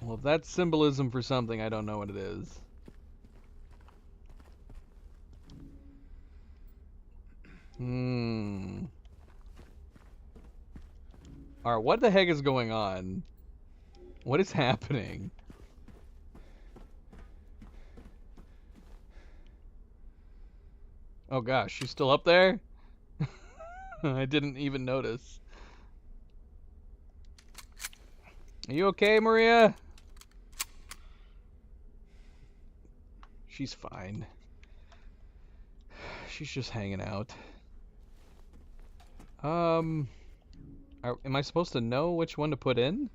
Well, if that's symbolism for something, I don't know what it is. Alright, what the heck is going on? What is happening? Oh gosh, she's still up there? I didn't even notice. Are you okay, Maria? She's fine. She's just hanging out. Am I supposed to know which one to put in?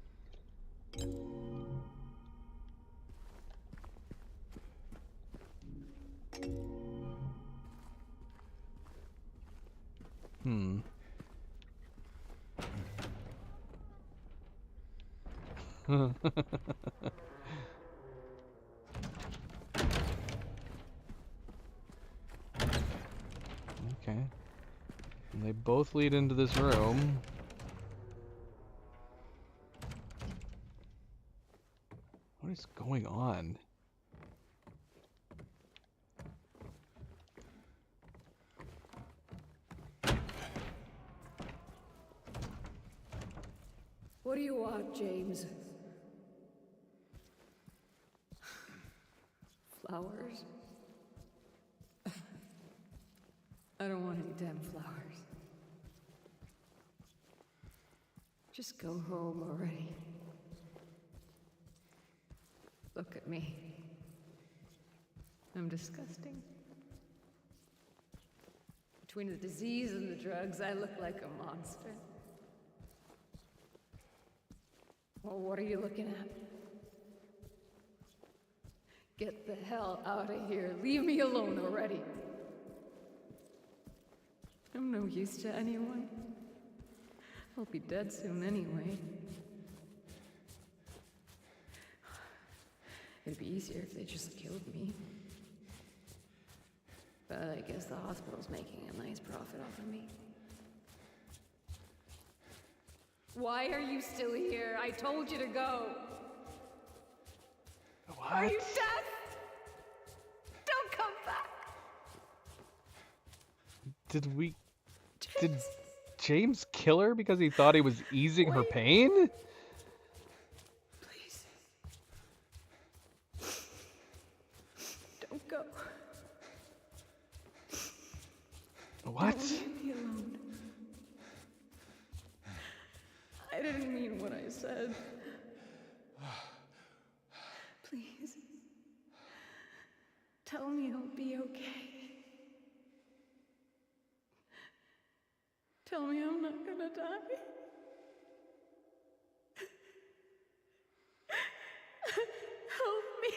Okay. And they both lead into this room. What is going on? What do you want, James? Flowers? I don't want any damn flowers. Just go home already. Look at me. I'm disgusting. Between the disease and the drugs, I look like a monster. Well, what are you looking at? Get the hell out of here. Leave me alone already. I'm no use to anyone. I'll be dead soon anyway. It'd be easier if they just killed me. But I guess the hospital's making a nice profit off of me. Why are you still here? I told you to go. What? Are you deaf? Don't come back. Did James kill her because he thought he was easing her pain? Please. Don't go. What? Don't leave me alone. I didn't mean what I said. Please. Tell me I'll be okay. Tell me I'm not gonna die. Help me.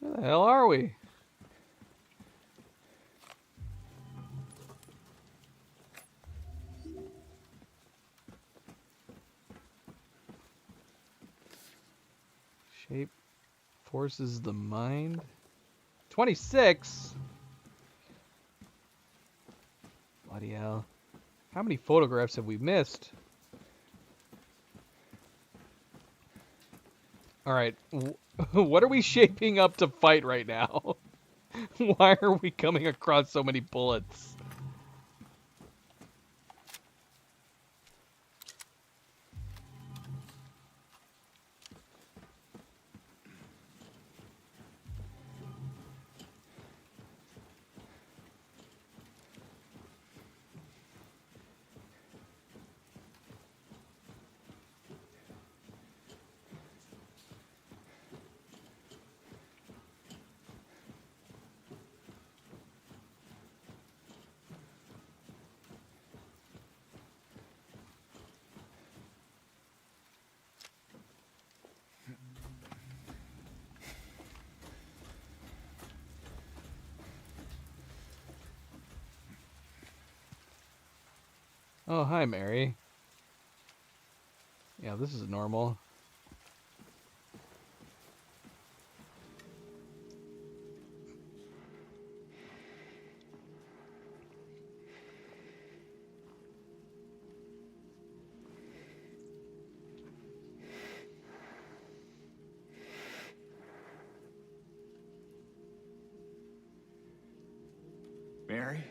Where the hell are we? Shape forces the mind. 26? Bloody hell. How many photographs have we missed? Alright, what are we shaping up to fight right now? Why are we coming across so many bullets? Oh, hi, Mary. Yeah, this is normal. Mary?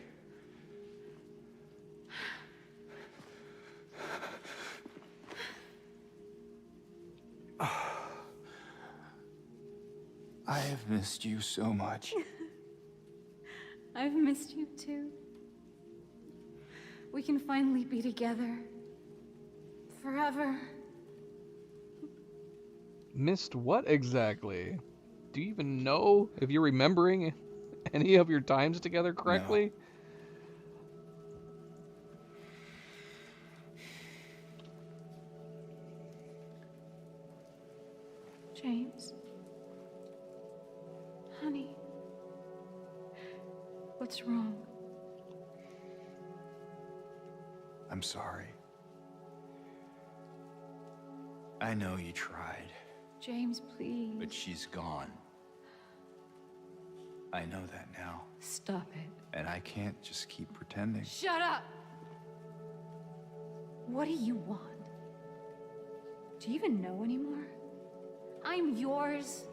I have missed you so much. I've missed you too. We can finally be together. Forever. Missed what exactly? Do you even know if you're remembering any of your times together correctly? James. Honey. What's wrong? I'm sorry. I know you tried, James, please. but she's gone. I know that now, Stop it. and I can't just keep pretending. Shut up! What do you want? Do you even know anymore? I'm yours.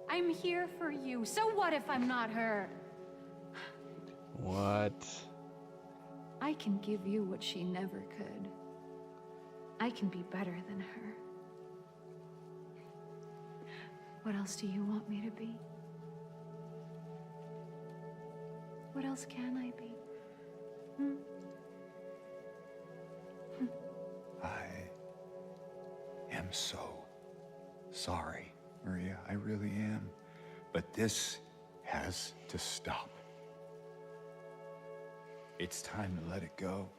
I'm here for you. So what if I'm not her? What? I can give you what she never could. I can be better than her. What else do you want me to be? What else can I be? I am so sorry, Maria. I really am. But this has to stop. It's time to let it go.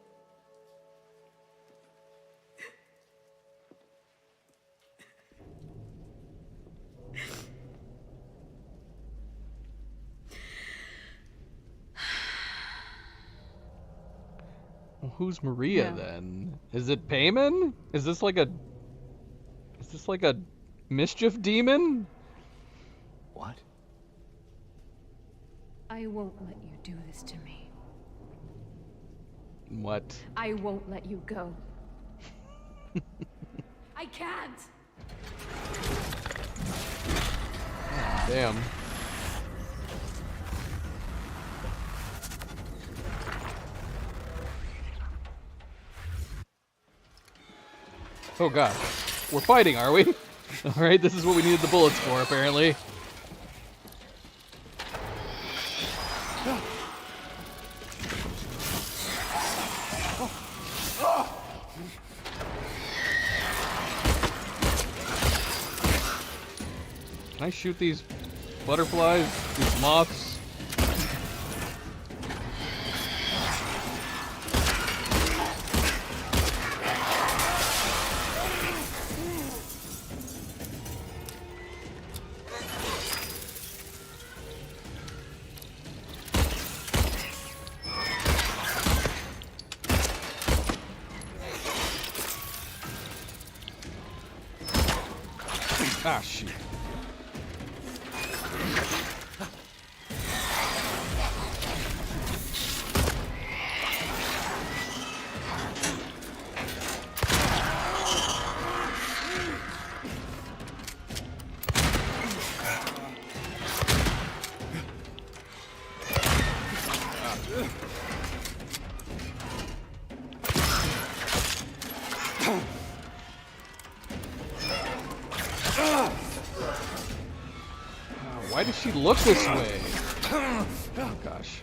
Well, who's Maria No. then? Is it Payman? Is this like a mischief demon? What? I won't let you do this to me. What? I won't let you go. I can't! Damn. Oh god. We're fighting, are we? Alright, this is what we needed the bullets for, apparently. Can I shoot these butterflies? These moths? Ah, shoot. Why does she look this way? Oh gosh.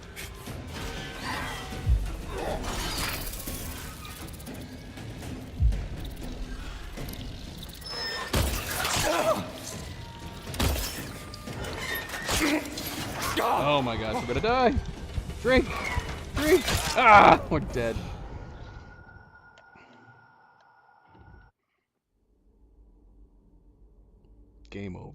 Oh my gosh, we're gonna die. Drink! Drink! Ah! We're dead. Game over.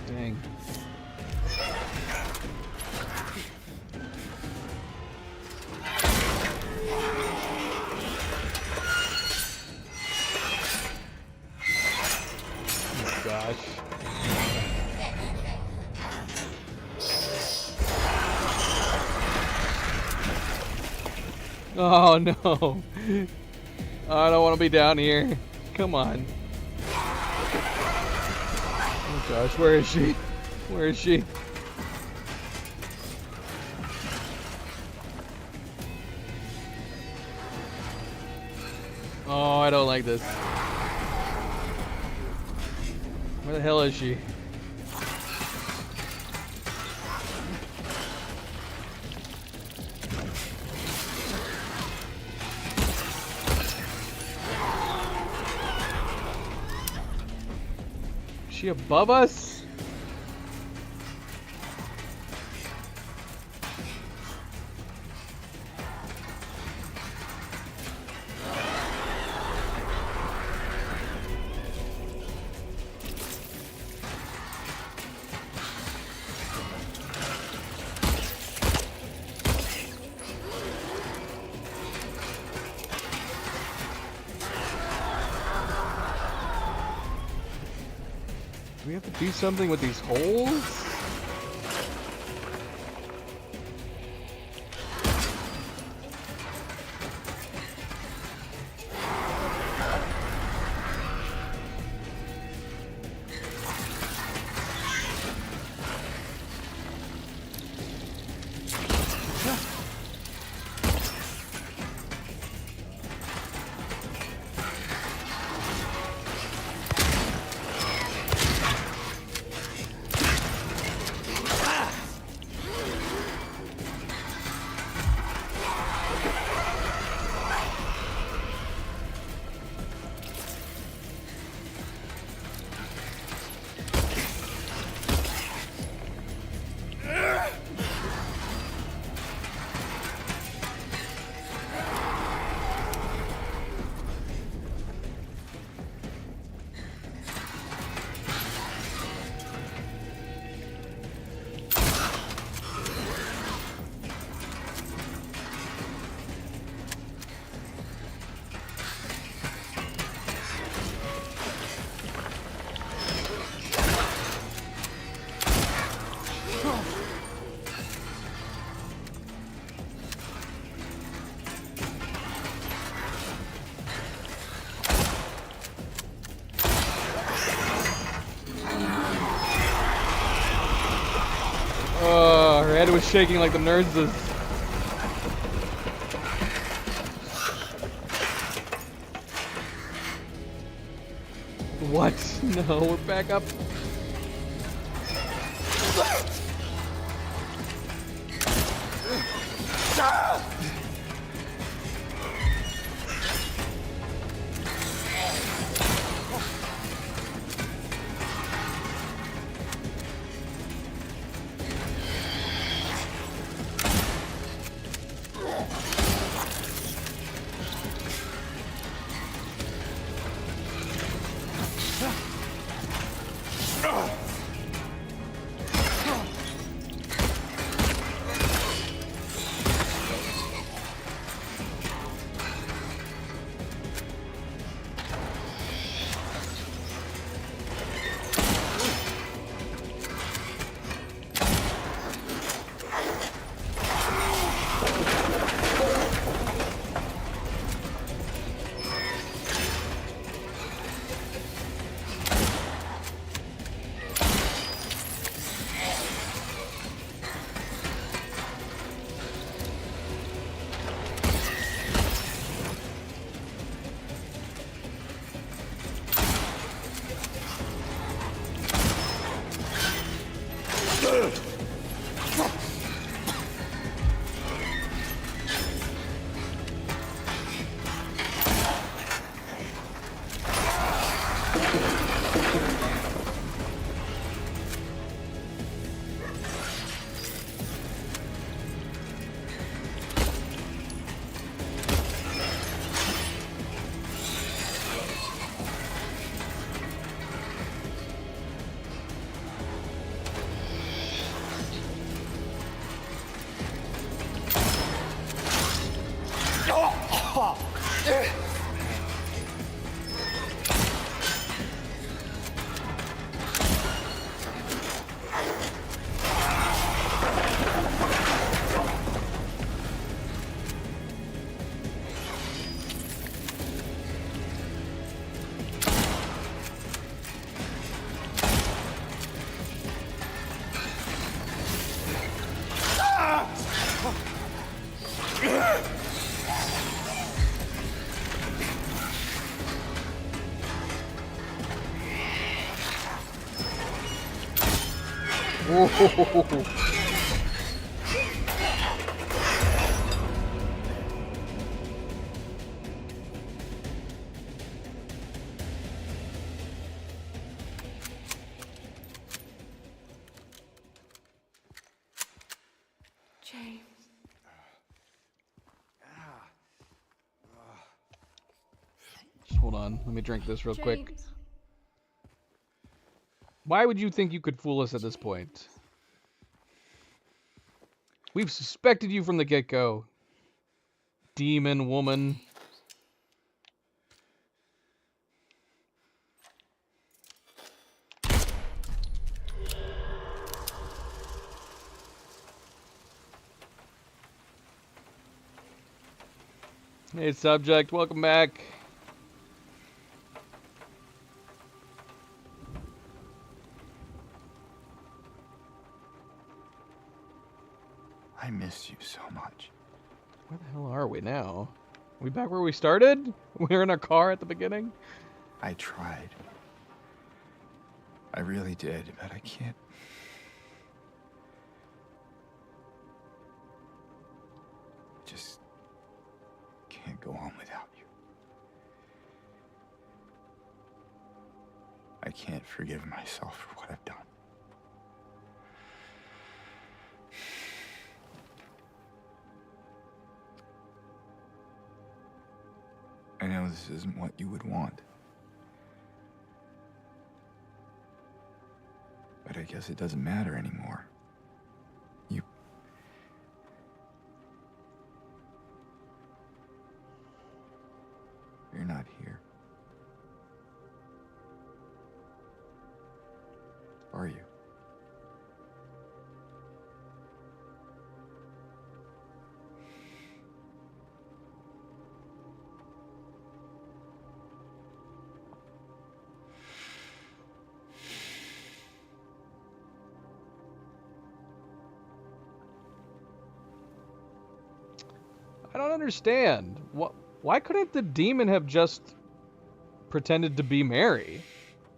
Dang. Oh gosh. Oh no. I don't want to be down here. Come on. Oh gosh, where is she? Where is she? Oh, I don't like this. Where the hell is she? Is she above us? Do we have to do something with these holes? Her head was shaking like the nurse's. What? No, we're back up. Whoa. James. Just hold on. Let me drink this real quick. James. Why would you think you could fool us at this point? We've suspected you from the get-go. Demon woman. Hey, subject. Welcome back. I miss you so much. Where the hell are we now? Are we back where we started? We were in our car at the beginning? I tried. I really did, but I can't. Just can't go on without you. I can't forgive myself for what I've done. I know this isn't what you would want. But I guess it doesn't matter anymore. You're not here. Are you? I don't understand. Why couldn't the demon have just pretended to be Mary?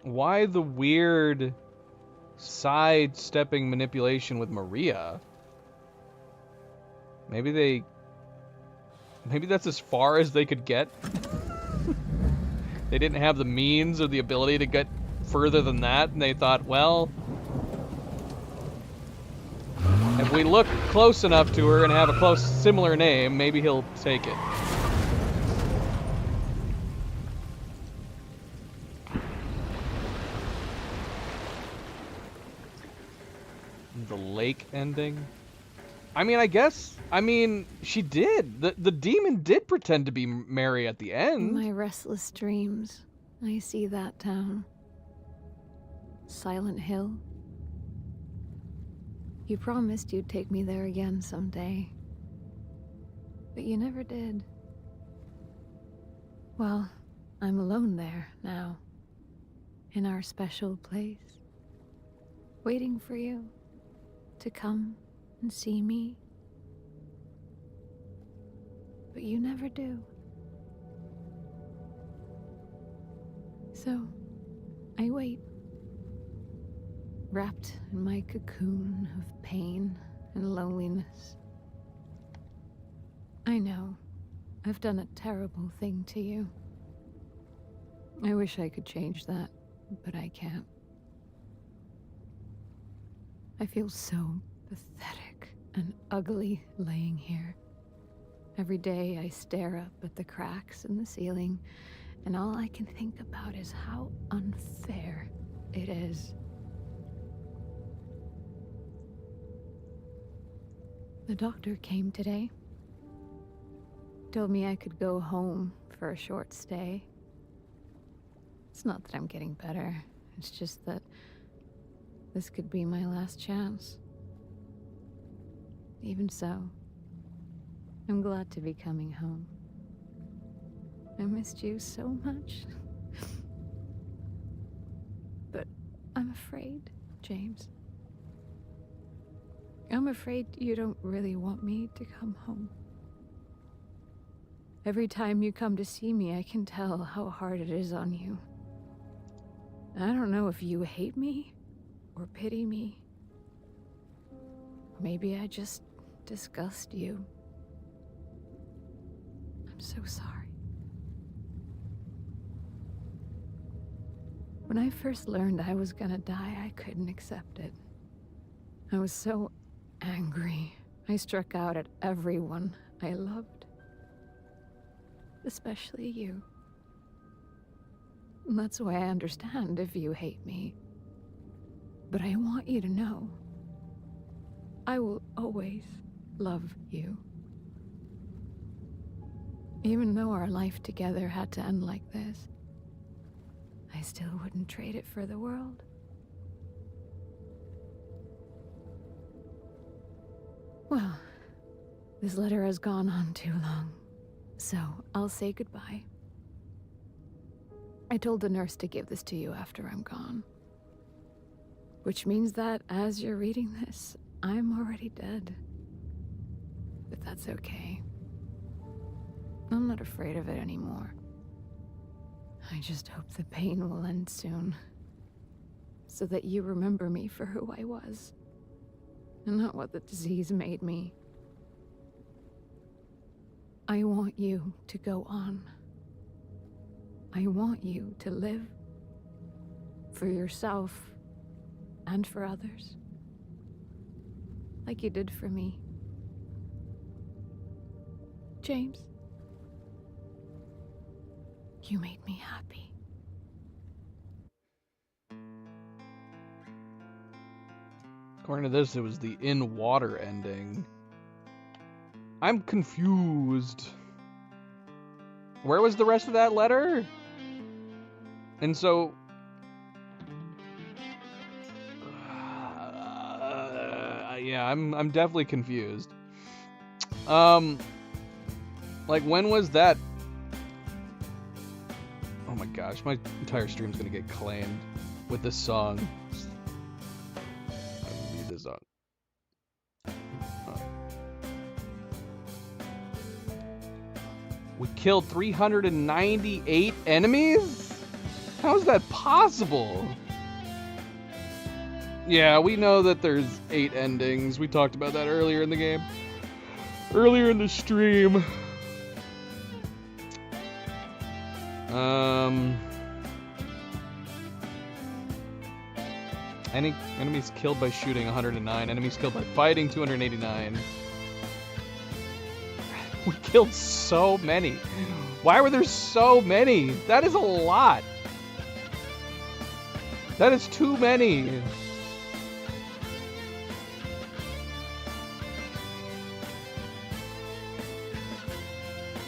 Why the weird sidestepping manipulation with Maria? Maybe that's as far as they could get. They didn't have the means or the ability to get further than that, and they thought, well, if we look close enough to her and have a similar name, maybe he'll take it. The lake ending? I mean, she did. The demon did pretend to be Mary at the end. In my restless dreams, I see that town. Silent Hill. You promised you'd take me there again someday. But you never did. Well, I'm alone there now. In our special place. Waiting for you to come and see me. But you never do. So, I wait. Wrapped in my cocoon of pain and loneliness. I know, I've done a terrible thing to you. I wish I could change that, but I can't. I feel so pathetic and ugly laying here. Every day I stare up at the cracks in the ceiling, and all I can think about is how unfair it is. The doctor came today. Told me I could go home for a short stay. It's not that I'm getting better. It's just that this could be my last chance. Even so, I'm glad to be coming home. I missed you so much. But I'm afraid, James. I'm afraid you don't really want me to come home. Every time you come to see me, I can tell how hard it is on you. I don't know if you hate me or pity me. Maybe I just disgust you. I'm so sorry. When I first learned I was gonna die, I couldn't accept it. I was so angry. I struck out at everyone I loved. Especially you. And that's why I understand if you hate me. But I want you to know, I will always love you. Even though our life together had to end like this, I still wouldn't trade it for the world. Well, this letter has gone on too long, so I'll say goodbye. I told the nurse to give this to you after I'm gone. Which means that as you're reading this, I'm already dead. But that's okay. I'm not afraid of it anymore. I just hope the pain will end soon. So that you remember me for who I was. And not what the disease made me. I want you to go on. I want you to live. For yourself and for others. Like you did for me. James. You made me happy. According to this, it was the in water ending. I'm confused. Where was the rest of that letter? And so... yeah, I'm definitely confused. Like, when was that? Oh my gosh, my entire stream's gonna get claimed with this song. I need this song. We killed 398 enemies? How is that possible? Yeah, we know that there's 8 endings. We talked about that earlier in the game. Earlier in the stream. Enemies killed by shooting 109. Enemies killed by fighting 289. We killed so many. Why were there so many? That is a lot. That is too many.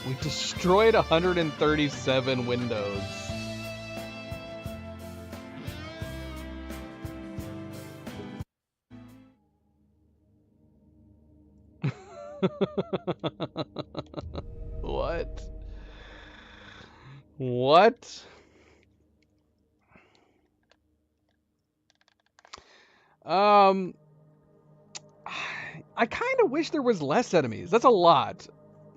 We destroyed 137 windows. What? What? I kind of wish there was less enemies. That's a lot.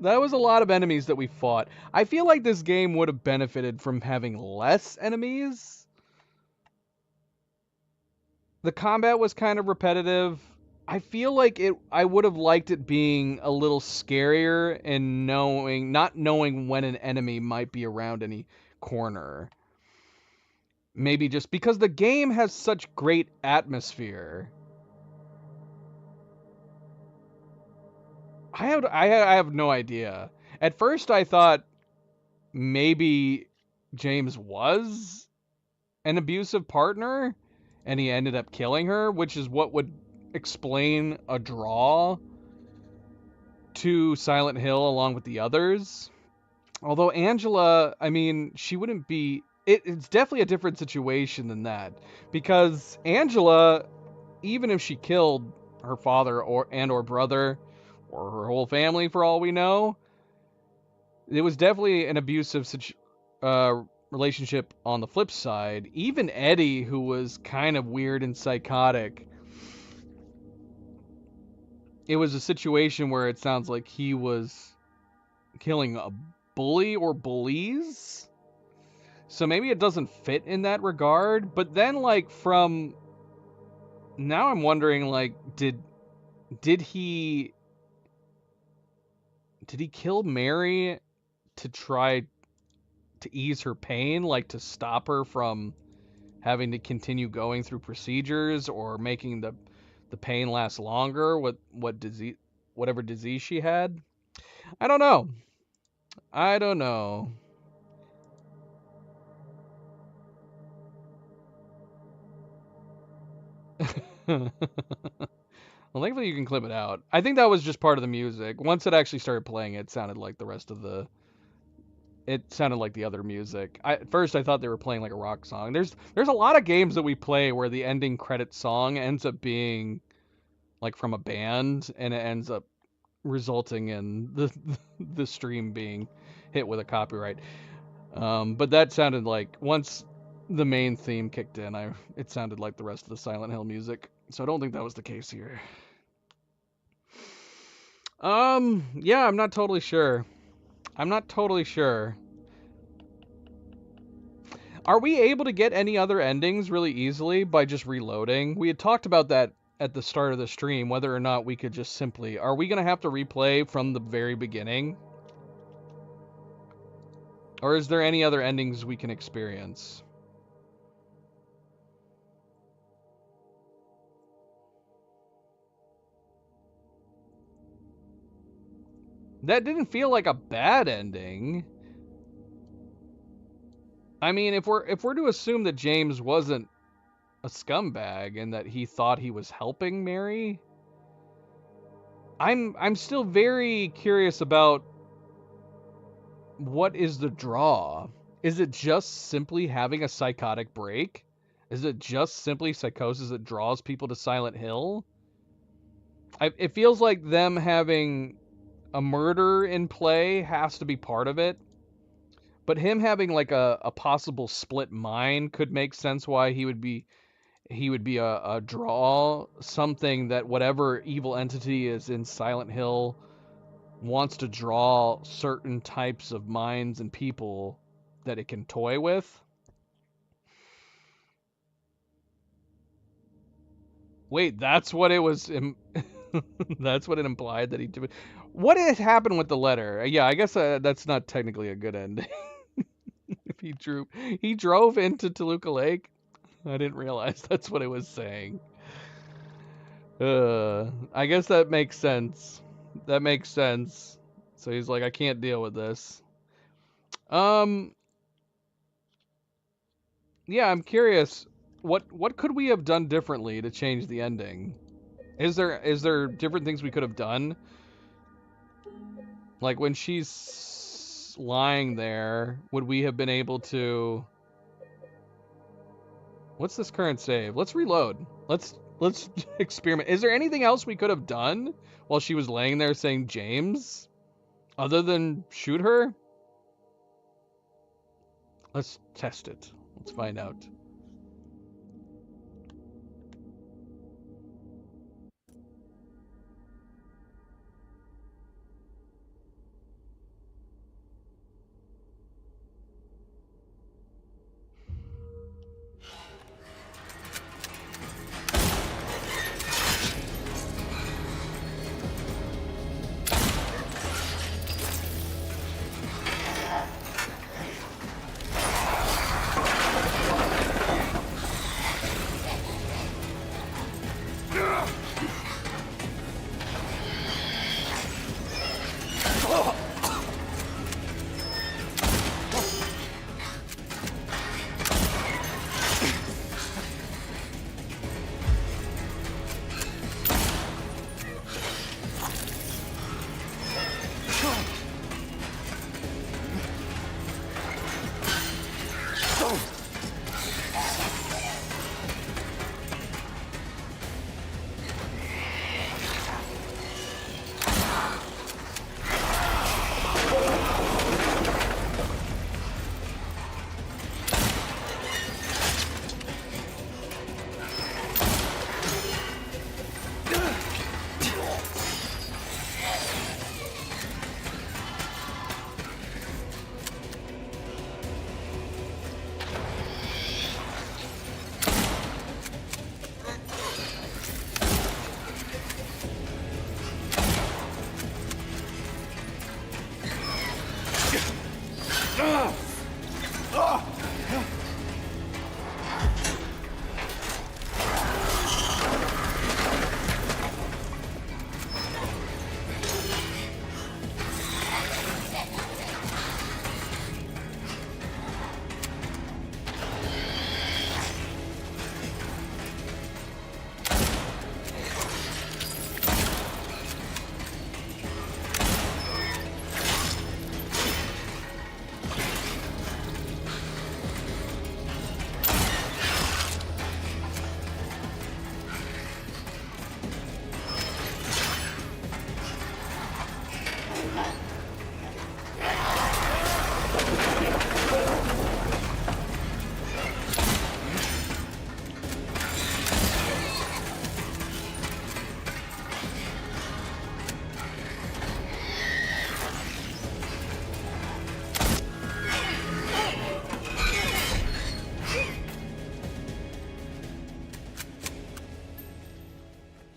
That was a lot of enemies that we fought. I feel like this game would have benefited from having less enemies. The combat was kind of repetitive. I feel like I would have liked it being a little scarier and not knowing when an enemy might be around any corner. Maybe just because the game has such great atmosphere. I have no idea. At first I thought maybe James was an abusive partner and he ended up killing her, which is what would explain a draw to Silent Hill along with the others. Although Angela, I mean, she wouldn't be... It's definitely a different situation than that. Because Angela, even if she killed her father or brother, or her whole family for all we know, it was definitely an abusive relationship on the flip side. Even Eddie, who was kind of weird and psychotic, it was a situation where it sounds like he was killing a bully or bullies. So maybe it doesn't fit in that regard. But then, like, from... Now I'm wondering, like, did he kill Mary to try to ease her pain? Like, to stop her from having to continue going through procedures or making the pain last longer? Whatever disease she had? I don't know. Well, thankfully you can clip it out. I think that was just part of the music. Once it actually started playing, it sounded like the rest of the... It sounded like the other music. At first I thought they were playing like a rock song. There's a lot of games that we play where the ending credit song ends up being like from a band, and it ends up resulting in the stream being hit with a copyright. But that sounded like, once the main theme kicked in, it sounded like the rest of the Silent Hill music. So I don't think that was the case here. Yeah, I'm not totally sure. Are we able to get any other endings really easily by just reloading? We had talked about that at the start of the stream, whether or not we could just simply... Are we going to have to replay from the very beginning? Or is there any other endings we can experience? That didn't feel like a bad ending. I mean, if we're to assume that James wasn't a scumbag and that he thought he was helping Mary, I'm still very curious about what is the draw. Is it just simply having a psychotic break? Is it just simply psychosis that draws people to Silent Hill? It feels like them having a murder in play has to be part of it. But him having like a possible split mind could make sense why he would be a draw. Something that whatever evil entity is in Silent Hill wants to draw certain types of minds and people that it can toy with. Wait, that's what it was. That's what it implied that he did. What has happened with the letter? Yeah, I guess that's not technically a good ending. If he drove into Toluca Lake. I didn't realize that's what it was saying. I guess that makes sense. That makes sense. So he's like, I can't deal with this. Yeah, I'm curious. What could we have done differently to change the ending? Is there different things we could have done? Like when she's lying there, would we have been able to? What's this current save? Let's reload. Let's experiment. Is there anything else we could have done while she was laying there saying James, other than shoot her? Let's test it. Let's find out.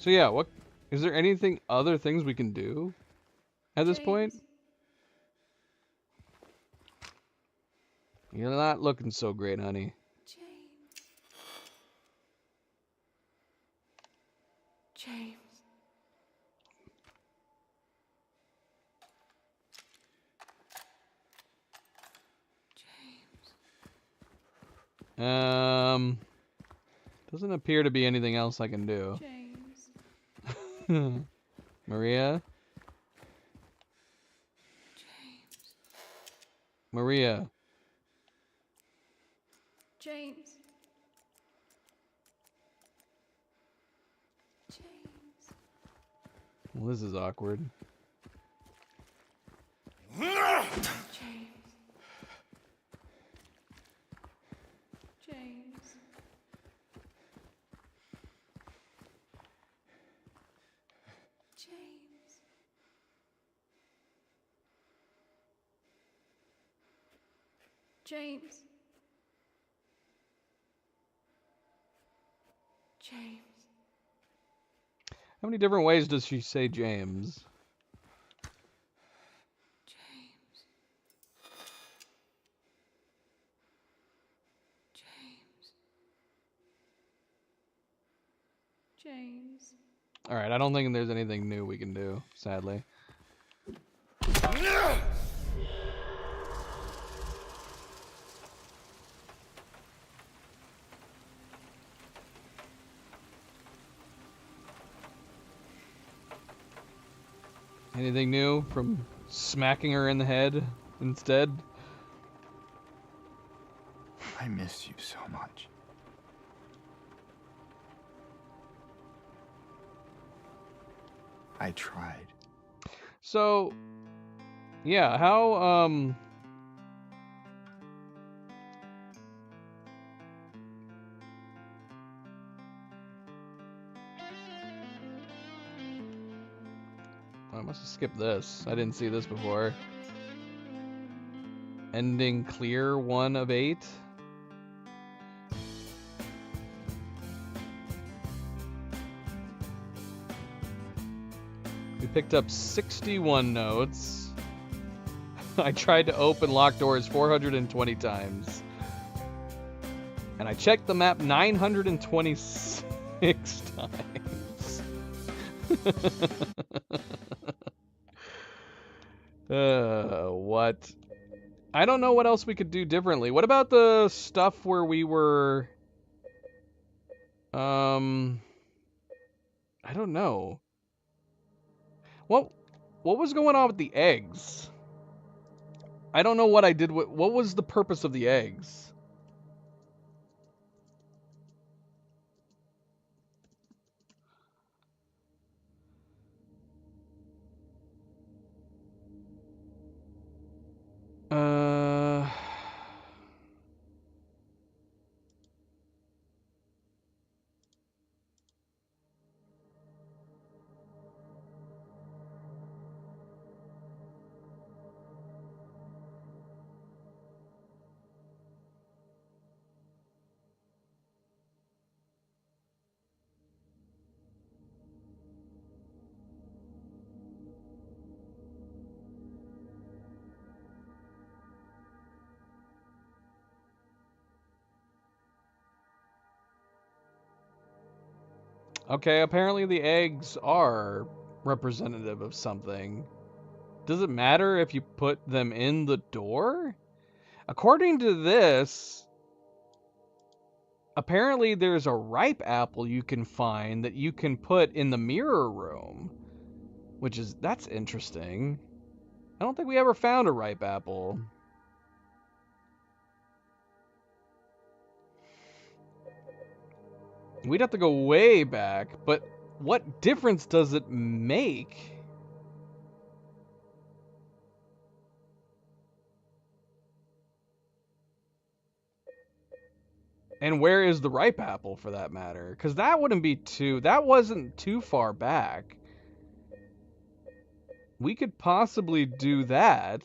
So yeah, what is there anything other things we can do at this point? You're not looking so great, honey. James. Doesn't appear to be anything else I can do. James. Maria? James. Maria. James. James. Well, this is awkward. James. James. James. James. James. How many different ways does she say James? James. James. James. All right, I don't think there's anything new we can do, sadly. Anything new from smacking her in the head instead? I miss you so much. I tried. So, yeah, how, I must have skipped this. I didn't see this before. Ending clear 1 of 8. We picked up 61 notes. I tried to open locked doors 420 times. And I checked the map 926 times. What? I don't know what else we could do differently. What about the stuff where we were... I don't know. What was going on with the eggs? I don't know what I did with... What was the purpose of the eggs? Okay, apparently the eggs are representative of something. Does it matter if you put them in the door? According to this, apparently there's a ripe apple you can find that you can put in the mirror room. That's interesting. I don't think we ever found a ripe apple. We'd have to go way back, but what difference does it make? And where is the ripe apple for that matter? Because that wasn't too far back. We could possibly do that.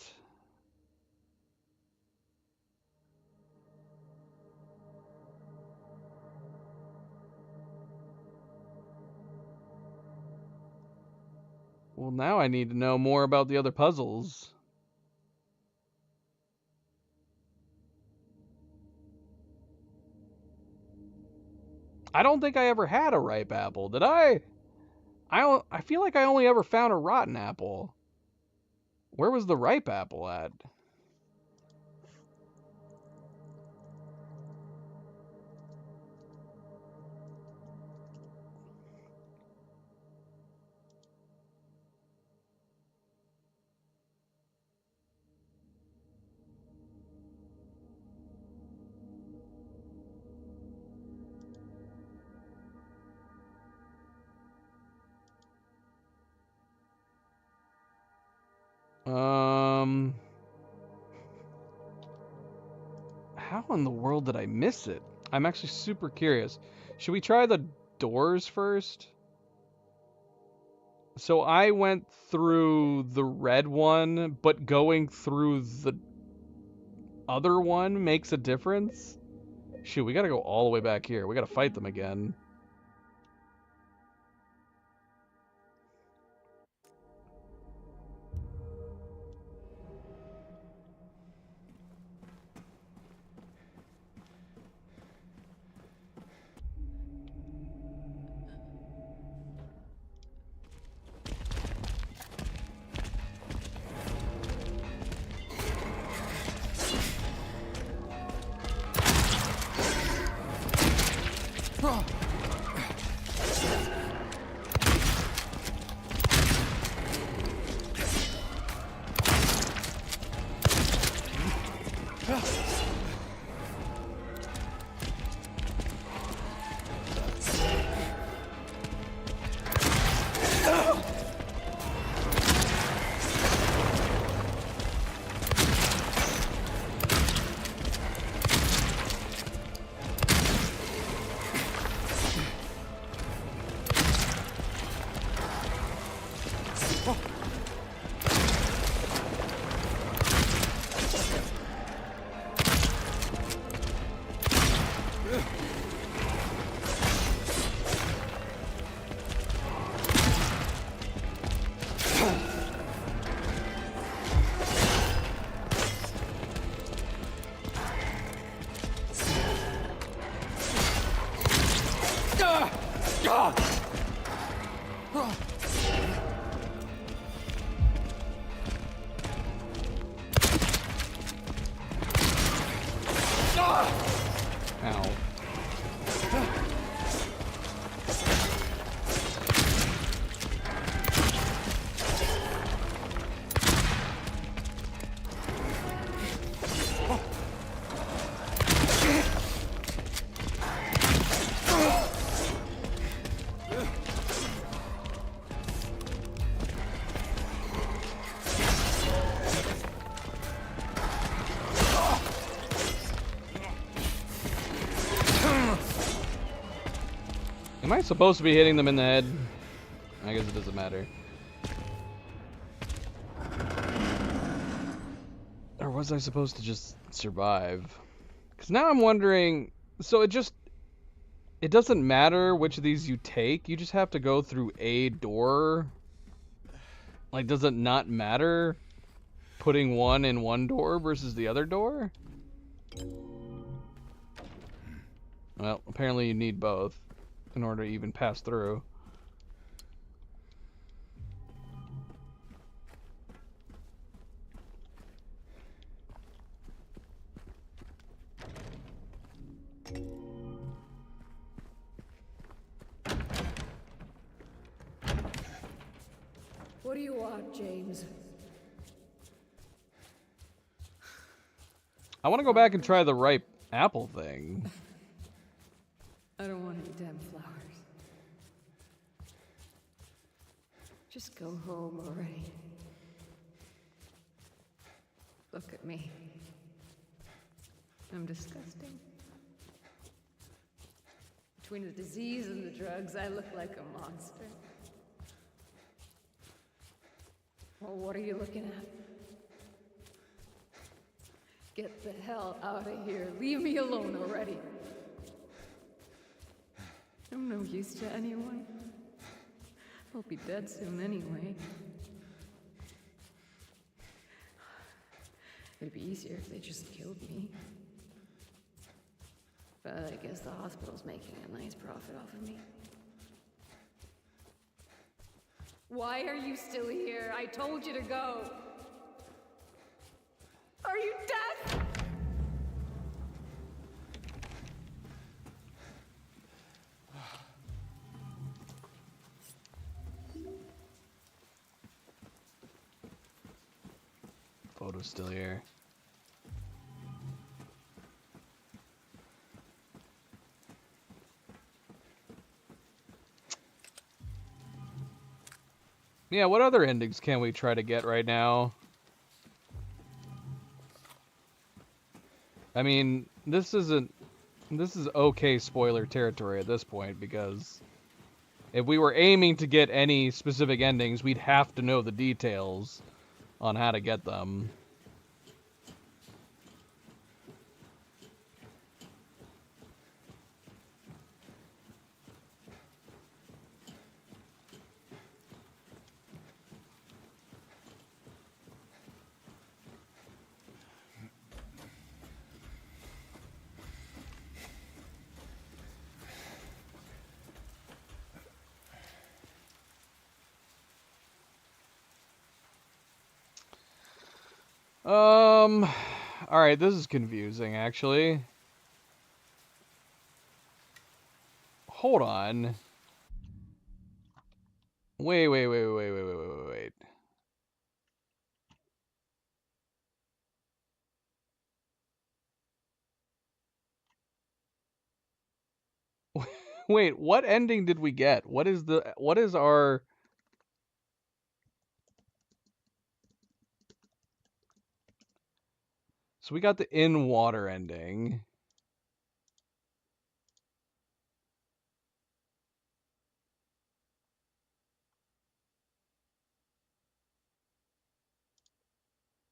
Well, now I need to know more about the other puzzles. I don't think I ever had a ripe apple, did I? I feel like I only ever found a rotten apple. Where was the ripe apple at? How in the world did I miss it? I'm actually super curious. Should we try the doors first? So I went through the red one, but going through the other one makes a difference? Shoot, we gotta go all the way back here. We gotta fight them again. Am I supposed to be hitting them in the head? I guess it doesn't matter. Or was I supposed to just survive? Because now I'm wondering, so it doesn't matter which of these you take, you just have to go through a door? Like, does it not matter putting one in one door versus the other door? Well, apparently you need both in order to even pass through. What do you want, James? I want to go back and try the ripe apple thing. I don't want any damn flowers. Just go home already. Look at me. I'm disgusting. Between the disease and the drugs, I look like a monster. Well, what are you looking at? Get the hell out of here. Leave me alone already. I'm no use to anyone. I'll be dead soon anyway. It'd be easier if they just killed me. But I guess the hospital's making a nice profit off of me. Why are you still here? I told you to go. Are you deaf? Photo's still here. Yeah, what other endings can we try to get right now? I mean, this is okay spoiler territory at this point, because if we were aiming to get any specific endings, we'd have to know the details on how to get them. All right, this is confusing, actually. Hold on. Wait. Wait, what ending did we get? What is our... So we got the in water ending.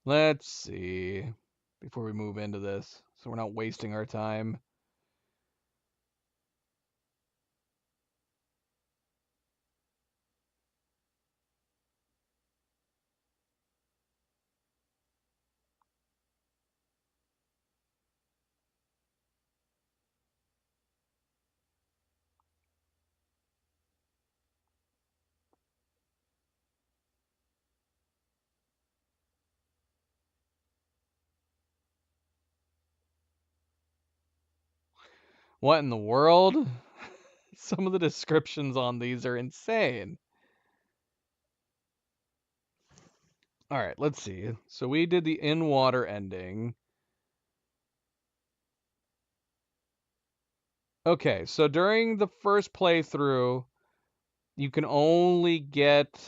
Let's see. Before we move into this, so we're not wasting our time. What in the world? Some of the descriptions on these are insane. All right, let's see. So we did the in water ending. Okay, so during the first playthrough, you can only get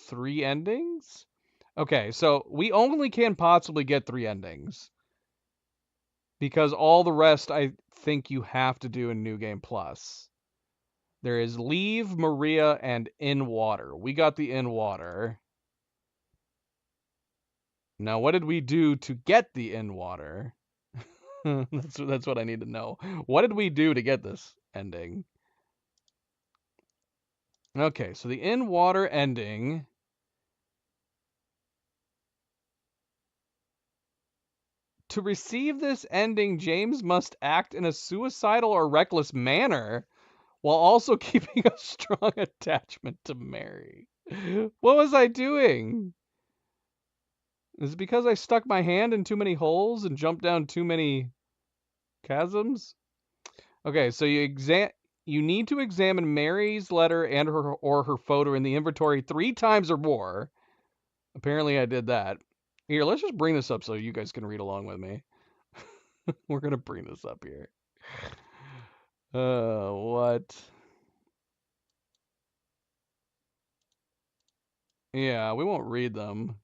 3 endings? Okay, so we only can possibly get 3 endings. Because all the rest I think you have to do in New Game Plus. There is Leave, Maria, and In Water. We got the In Water. Now, what did we do to get the In Water? That's what I need to know. What did we do to get this ending? Okay, so the In Water ending... To receive this ending, James must act in a suicidal or reckless manner while also keeping a strong attachment to Mary. What was I doing? Is it because I stuck my hand in too many holes and jumped down too many chasms? Okay, so you need to examine Mary's letter and her photo in the inventory 3 times or more. Apparently I did that. Here, let's just bring this up so you guys can read along with me. We're gonna bring this up here. What? Yeah, we won't read them.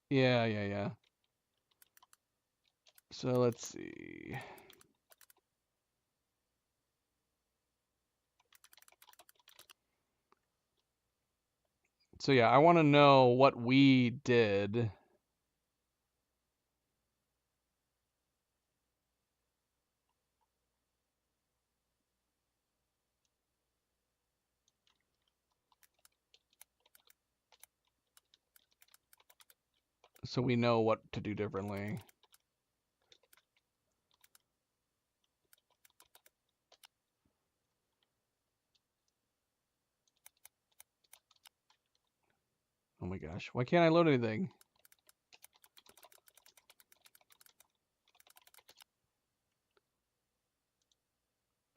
Yeah. So let's see. So yeah, I want to know what we did. So we know what to do differently. Oh my gosh, why can't I load anything?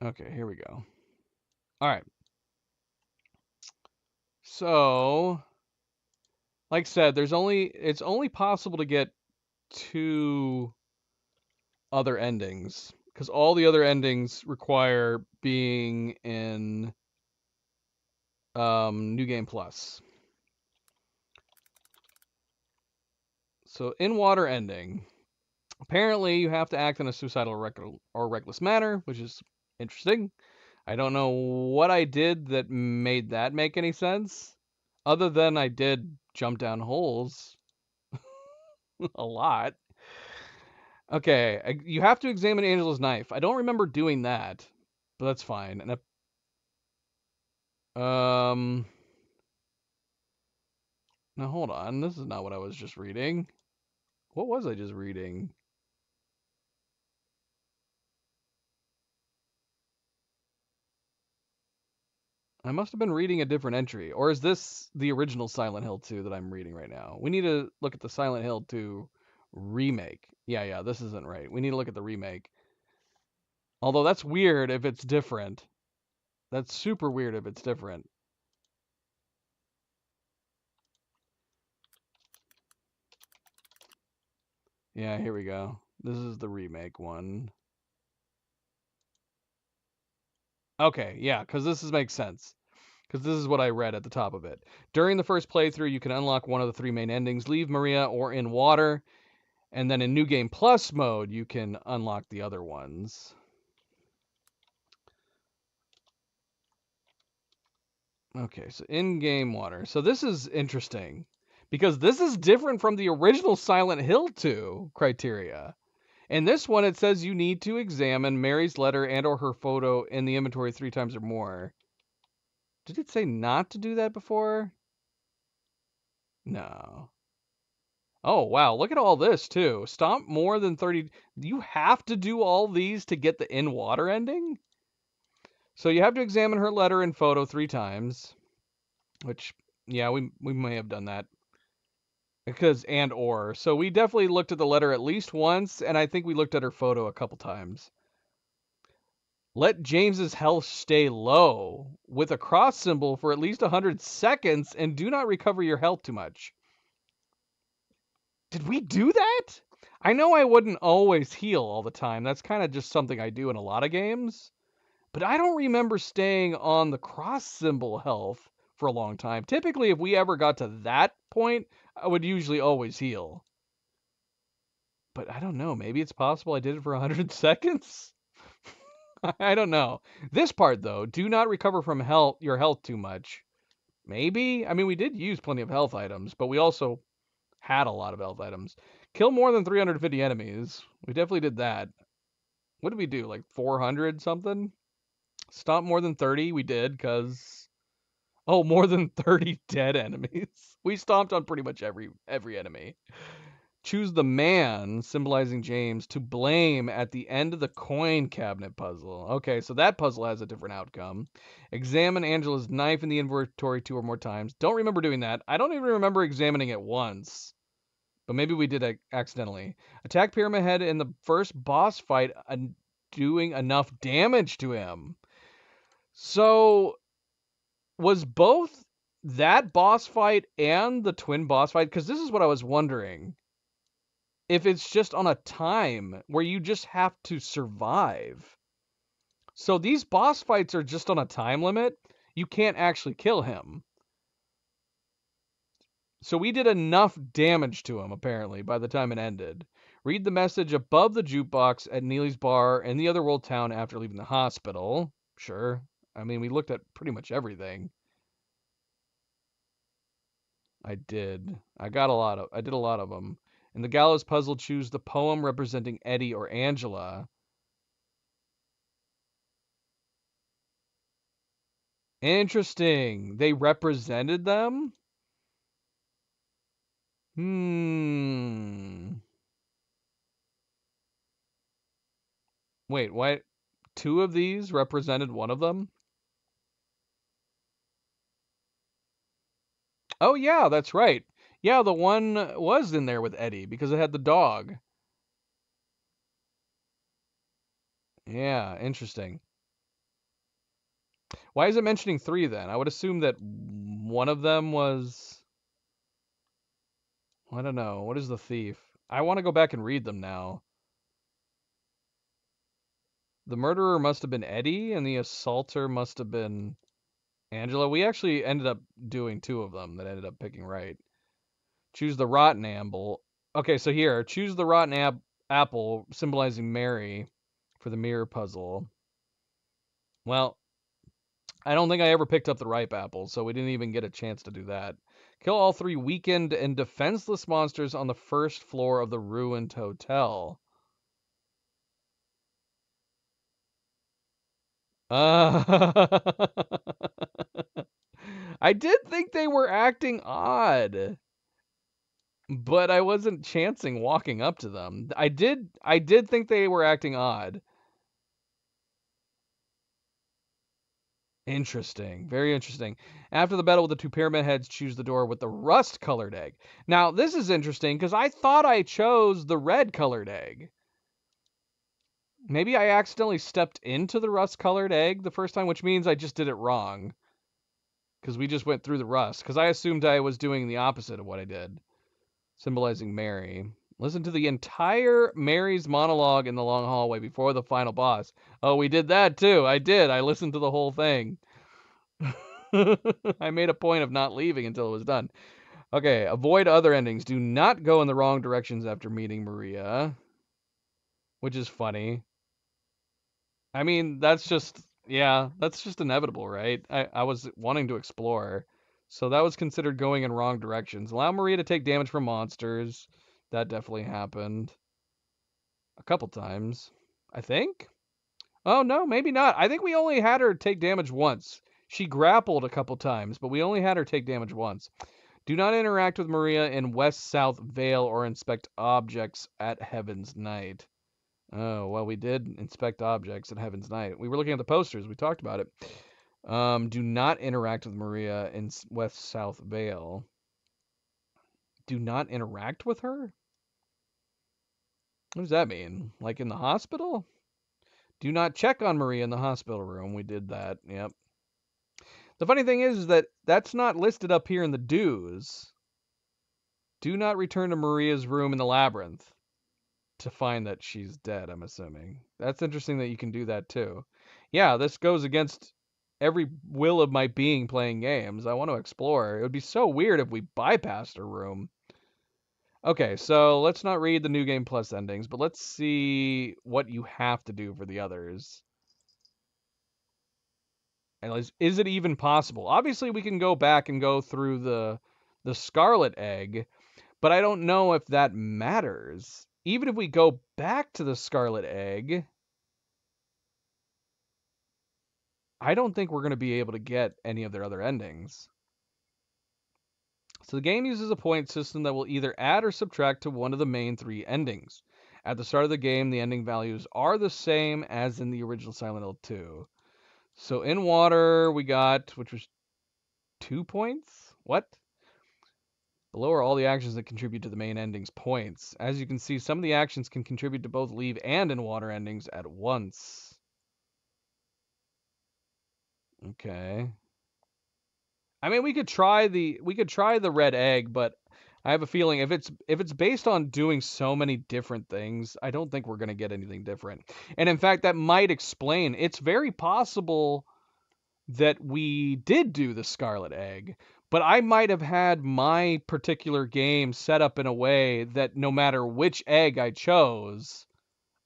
Okay, here we go. All right. So, like I said, it's only possible to get 2 other endings because all the other endings require being in New Game Plus. So, in water ending, apparently you have to act in a suicidal or reckless manner, which is interesting. I don't know what I did that made that make any sense, other than I did jump down holes a lot. Okay, you have to examine Angela's knife. I don't remember doing that, but that's fine. And now hold on. This is not what I was just reading. What was I just reading? I must have been reading a different entry. Or is this the original Silent Hill 2 that I'm reading right now? We need to look at the Silent Hill 2 remake. Yeah, this isn't right. We need to look at the remake. Although that's weird if it's different. That's super weird if it's different. Yeah, here we go. This is the remake one. Okay, yeah, because makes sense. Because this is what I read at the top of it. During the first playthrough, you can unlock one of the 3 main endings, Leave Maria or In Water. And then in New Game Plus mode, you can unlock the other ones. Okay, so in-game water. So this is interesting. Because this is different from the original Silent Hill 2 criteria. In this one, it says you need to examine Mary's letter and or her photo in the inventory 3 times or more. Did it say not to do that before? No. Oh, wow. Look at all this, too. Stomp more than 30. You have to do all these to get the in-water ending? So you have to examine her letter and photo 3 times. Which, yeah, we may have done that. Because and or. So we definitely looked at the letter at least once, and I think we looked at her photo a couple times. Let James's health stay low with a cross symbol for at least 100 seconds and do not recover your health too much. Did we do that? I know I wouldn't always heal all the time. That's kind of just something I do in a lot of games. But I don't remember staying on the cross symbol health for a long time. Typically, if we ever got to that point, I would usually always heal. But I don't know. Maybe it's possible I did it for 100 seconds? I don't know. This part, though, do not recover from your health too much. Maybe? I mean, we did use plenty of health items, but we also had a lot of health items. Kill more than 350 enemies. We definitely did that. What did we do? Like 400 something? Stomp more than 30? We did, because... Oh, more than 30 dead enemies. We stomped on pretty much every enemy. Choose the man, symbolizing James, to blame at the end of the coin cabinet puzzle. Okay, so that puzzle has a different outcome. Examine Angela's knife in the inventory 2 or more times. Don't remember doing that. I don't even remember examining it once. But maybe we did it accidentally. Attack Pyramid Head in the first boss fight, doing enough damage to him. So, was both that boss fight and the twin boss fight? Because this is what I was wondering. If it's just on a time where you just have to survive. So these boss fights are just on a time limit. You can't actually kill him. So we did enough damage to him, apparently, by the time it ended. Read the message above the jukebox at Neely's bar in the otherworld town after leaving the hospital. Sure. I mean, we looked at pretty much everything. I did. I did a lot of them. In the gallows puzzle, choose the poem representing Eddie or Angela. Interesting. They represented them? Wait, what? 2 of these represented one of them? Oh, yeah, that's right. Yeah, the one was in there with Eddie because it had the dog. Yeah, interesting. Why is it mentioning 3 then? I would assume that one of them was... I don't know. What is the thief? I want to go back and read them now. The murderer must have been Eddie, and the assaulter must have been Angela. We actually ended up doing 2 of them that ended up picking right. Choose the rotten apple. Okay, so here, choose the rotten apple, symbolizing Mary, for the mirror puzzle. Well, I don't think I ever picked up the ripe apple, so we didn't even get a chance to do that. Kill all 3 weakened and defenseless monsters on the first floor of the ruined hotel. I did think they were acting odd, but I wasn't chancing walking up to them. I did think they were acting odd. Interesting. Very interesting. After the battle with the two pyramid heads, choose the door with the rust-colored egg. Now, this is interesting because I thought I chose the red-colored egg. Maybe I accidentally stepped into the rust-colored egg the first time, which means I just did it wrong. Because we just went through the rust. Because I assumed I was doing the opposite of what I did. Symbolizing Mary. Listen to the entire Mary's monologue in the long hallway before the final boss. Oh, we did that too. I did. I listened to the whole thing. I made a point of not leaving until it was done. Okay, avoid other endings. Do not go in the wrong directions after meeting Maria. Which is funny. I mean, that's just inevitable, right? I was wanting to explore. So that was considered going in wrong directions. Allow Maria to take damage from monsters. That definitely happened. A couple times, I think. Oh, no, maybe not. I think we only had her take damage once. She grappled a couple times, but we only had her take damage once. Do not interact with Maria in West-South Vale or inspect objects at Heaven's Night. Oh, well, we did inspect objects at Heaven's Night. We were looking at the posters. We talked about it. Do not interact with Maria in West-South Vale. Do not interact with her? What does that mean? Like in the hospital? Do not check on Maria in the hospital room. We did that. Yep. The funny thing is that that's not listed up here in the do's. Do not return to Maria's room in the labyrinth to find that she's dead, I'm assuming. That's interesting that you can do that too. Yeah, this goes against every will of my being playing games. I want to explore. It would be so weird if we bypassed her room. Okay, so let's not read the New Game Plus endings, but let's see what you have to do for the others. And is it even possible? Obviously, we can go back and go through the Scarlet Egg, but I don't know if that matters. Even if we go back to the Scarlet Egg, I don't think we're going to be able to get any of their other endings. So the game uses a point system that will either add or subtract to one of the main 3 endings. At the start of the game, the ending values are the same as in the original Silent Hill 2. So in water, we got, which was 2 points? What? Below are all the actions that contribute to the main ending's points. As you can see, some of the actions can contribute to both leave and in water endings at once. Okay. I mean, we could try the red egg, but I have a feeling if it's based on doing so many different things, I don't think we're going to get anything different. And in fact, that might explain. It's very possible that we did do the Scarlet Egg, but I might have had my particular game set up in a way that no matter which egg I chose,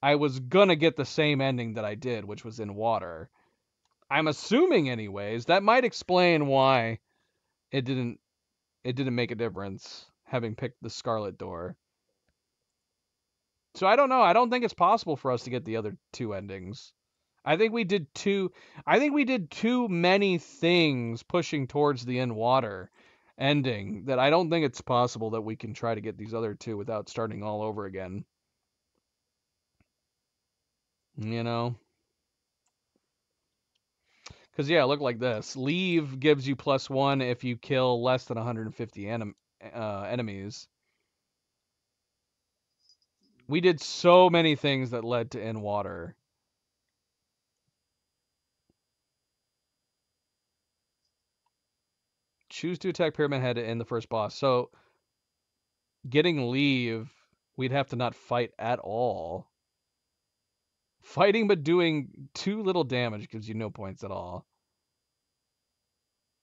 I was going to get the same ending that I did, which was in water. I'm assuming anyways. That might explain why it didn't make a difference having picked the Scarlet Door. So I don't know. I don't think it's possible for us to get the other 2 endings. I think we did too many things pushing towards the in water ending that I don't think it's possible that we can try to get these other 2 without starting all over again. You know? Because, yeah, look like this. Leave gives you +1 if you kill less than 150 enemies. We did so many things that led to in water. Choose to attack Pyramid Head in the first boss. So, getting leave, we'd have to not fight at all. Fighting but doing too little damage gives you no points at all.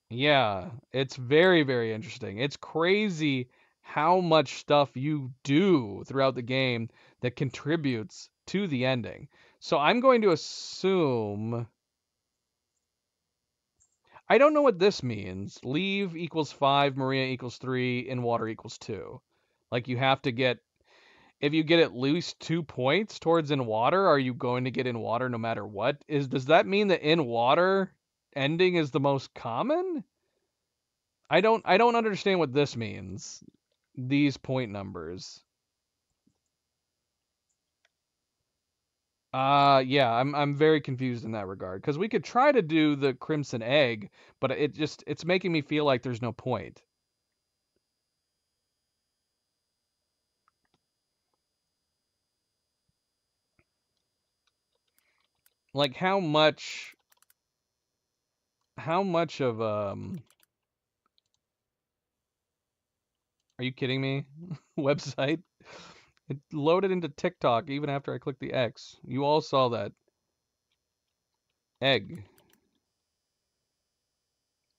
Yeah, it's very, very interesting. It's crazy how much stuff you do throughout the game that contributes to the ending. So I'm going to assume... I don't know what this means. Leave equals 5, Maria equals 3, in water equals 2. Like you have to get... If you get at least 2 points towards in water, are you going to get in water no matter what? Does that mean that in water ending is the most common? I don't understand what this means. These point numbers. Yeah, I'm very confused in that regard because we could try to do the Crimson Egg, but it's making me feel like there's no point. Like how much of are you kidding me? Website? It loaded into TikTok even after I clicked the X. You all saw that. Egg.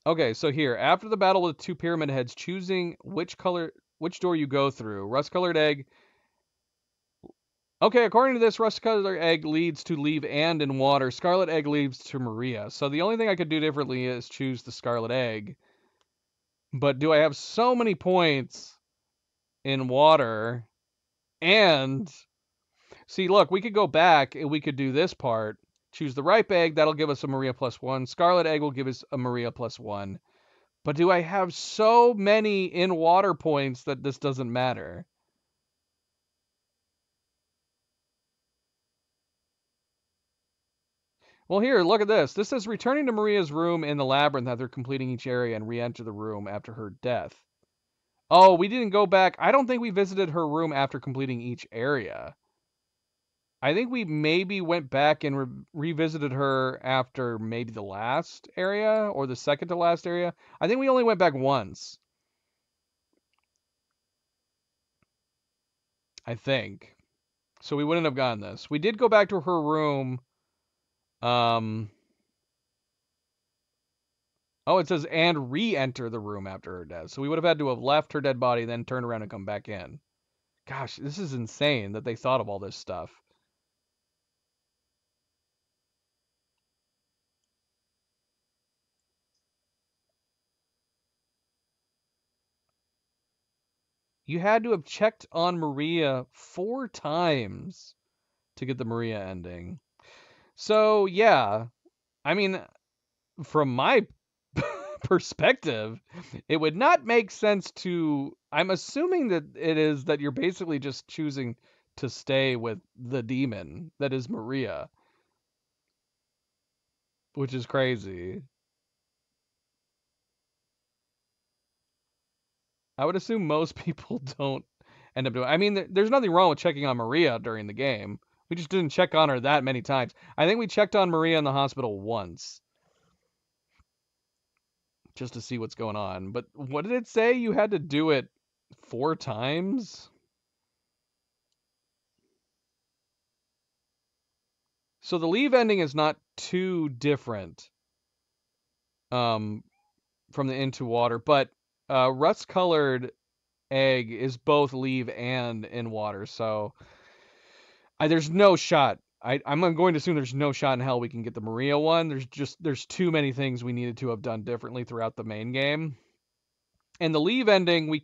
Okay, so here, after the battle with two pyramid heads, choosing which door you go through. Rust-colored egg. Okay, according to this, rust-colored egg leads to leave and in water. Scarlet egg leads to Maria. So the only thing I could do differently is choose the scarlet egg. But do I have so many points in water? And see, look, we could go back and we could do this part. Choose the ripe egg. That'll give us a Maria +1. Scarlet egg will give us a Maria +1. But do I have so many in water points that this doesn't matter? Well, here, look at this. This says returning to Maria's room in the labyrinth after completing each area and re-enter the room after her death. Oh, we didn't go back. I don't think we visited her room after completing each area. I think we maybe went back and revisited her after maybe the last area or the second to last area. I think we only went back once. I think. So we wouldn't have gotten this. We did go back to her room. Oh, it says and re-enter the room after her death. So we would have had to have left her dead body, then turned around and come back in. Gosh, this is insane that they thought of all this stuff. You had to have checked on Maria 4 times to get the Maria ending. So, yeah. I mean, from my perspective, it would not make sense to... I'm assuming that it is that you're basically just choosing to stay with the demon that is Maria. Which is crazy. I would assume most people don't end up doing... I mean, there's nothing wrong with checking on Maria during the game. We just didn't check on her that many times. I think we checked on Maria in the hospital once. Just to see what's going on. But what did it say? You had to do it 4 times? So the leave ending is not too different from the into water, but rust-colored egg is both leave and in water, so there's no shot. I'm going to assume there's no shot in hell we can get the Maria one. There's too many things we needed to have done differently throughout the main game. And the leave ending,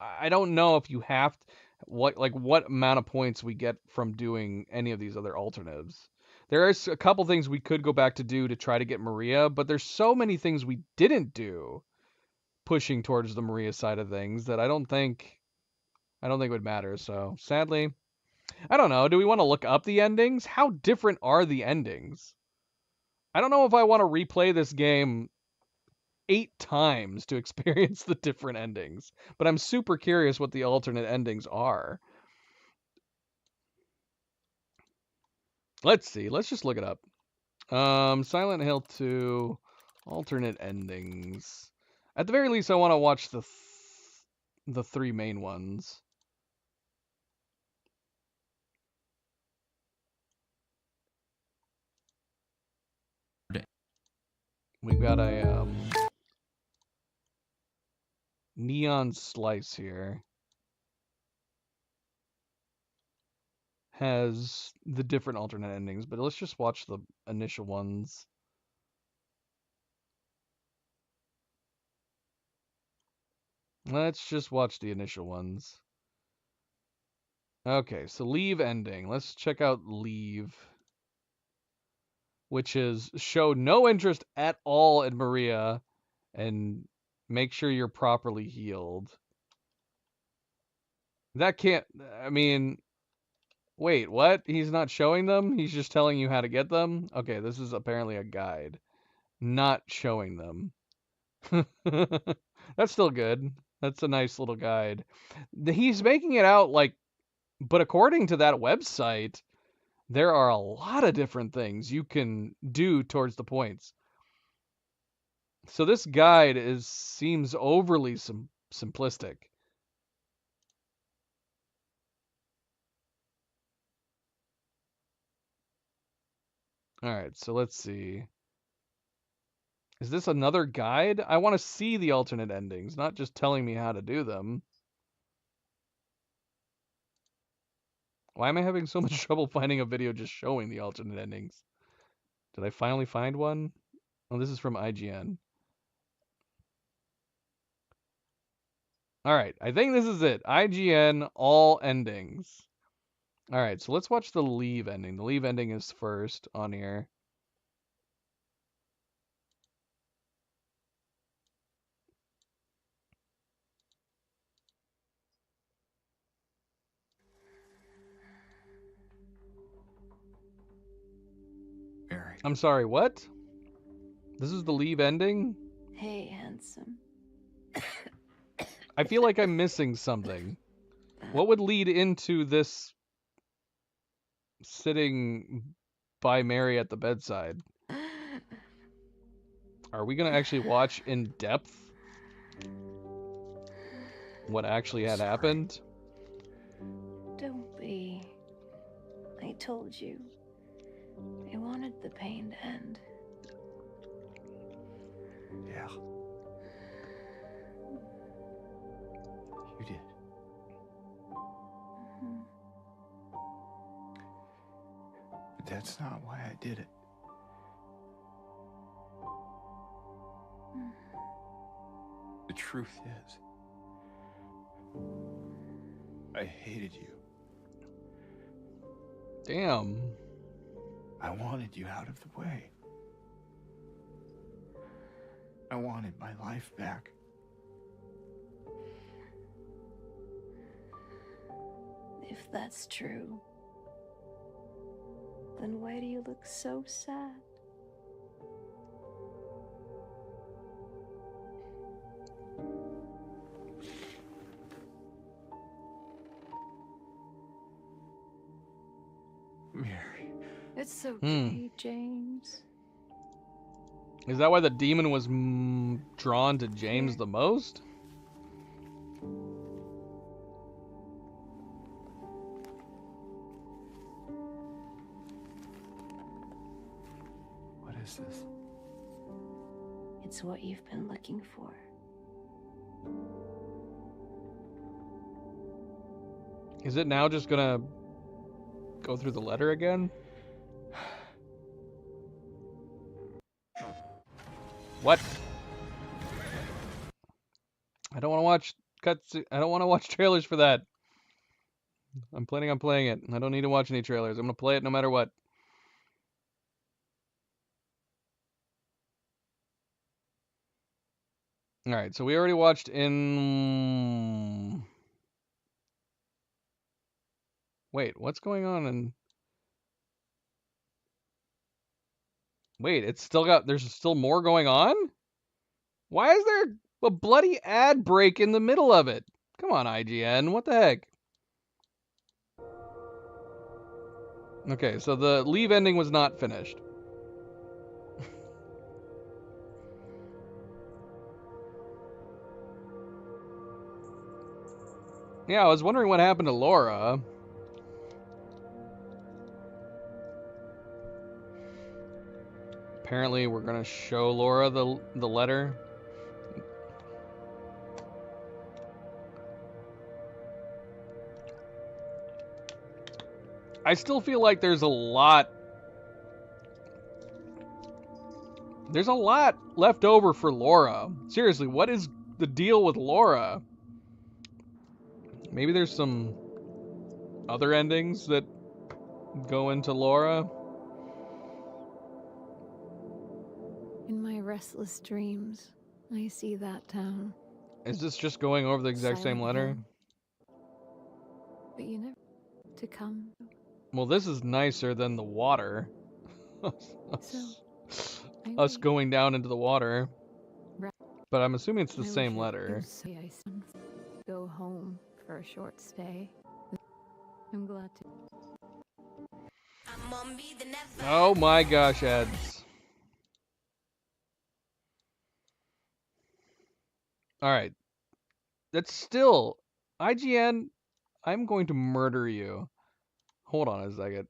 I don't know if you have what amount of points we get from doing any of these other alternatives. There is a couple things we could go back to do to try to get Maria, but there's so many things we didn't do pushing towards the Maria side of things that I don't think would matter. So sadly, I don't know. Do we want to look up the endings? How different are the endings? I don't know if I want to replay this game 8 times to experience the different endings, but I'm super curious what the alternate endings are. Let's see. Let's just look it up. Silent Hill 2 alternate endings. At the very least, I want to watch the 3 main ones. We've got a Neon Slice here. Has the different alternate endings, but let's just watch the initial ones. Let's just watch the initial ones. Okay, so leave ending. Let's check out leave. Which is show no interest at all in Maria and make sure you're properly healed. That can't, I mean, Wait, what? He's not showing them? He's just telling you how to get them? Okay, this is apparently a guide. Not showing them. That's still good. That's a nice little guide. He's making it out like, but according to that website, there are a lot of different things you can do towards the points. So this guide seems overly simplistic. All right, so let's see. Is this another guide? I want to see the alternate endings, not just telling me how to do them. Why am I having so much trouble finding a video just showing the alternate endings? Did I finally find one? Oh, this is from IGN. All right, I think this is it. IGN, all endings. All right, so let's watch the leave ending. The leave ending is first on here. Mary. I'm sorry, what? This is the leave ending? Hey, handsome. I feel like I'm missing something. What would lead into this sitting by Mary at the bedside? Are we going to actually watch in depth what actually had happened? Don't be. I told you. I wanted the pain to end. Yeah. You did. But that's not why I did it. The truth is, I hated you. Damn. I wanted you out of the way. I wanted my life back. If that's true, then why do you look so sad? Mary. It's okay, James. Is that why the demon was drawn to James the most? What is this? It's what you've been looking for. Is it now just gonna go through the letter again? What? I don't want to watch cuts. I don't want to watch trailers for that. I'm planning on playing it. I don't need to watch any trailers. I'm gonna play it no matter what. All right, so we already watched in. Wait, what's going on in? Wait, it's still got. There's still more going on? Why is there a bloody ad break in the middle of it? Come on, IGN. What the heck? Okay, so the leave ending was not finished. Yeah, I was wondering what happened to Laura. Apparently, we're gonna show Laura the letter. I still feel like there's a lot left over for Laura. Seriously, what is the deal with Laura? Maybe there's some other endings that go into Laura. In my restless dreams, I see that town. Is this just going over the exact same Silent letter? Hill. But you never to come. Well, this is nicer than the water. Us going down into the water. But I'm assuming it's the same letter. I go home for a short stay. I'm glad to. Oh my gosh, ads. Alright. That's still... IGN, I'm going to murder you. Hold on a second.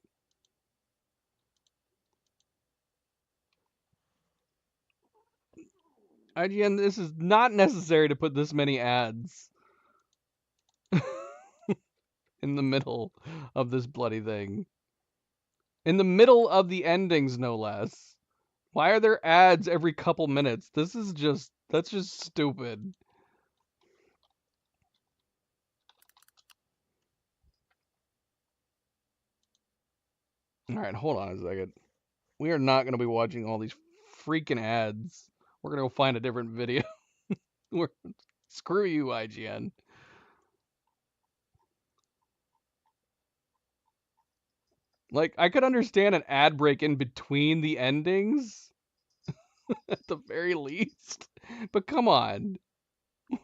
IGN, this is not necessary to put this many ads in the middle of this bloody thing. In the middle of the endings, no less. Why are there ads every couple minutes? This is just... That's just stupid. Alright, hold on a second. We are not going to be watching all these freaking ads. We're going to go find a different video. Screw you, IGN. Like, I could understand an ad break in between the endings. At the very least. But come on.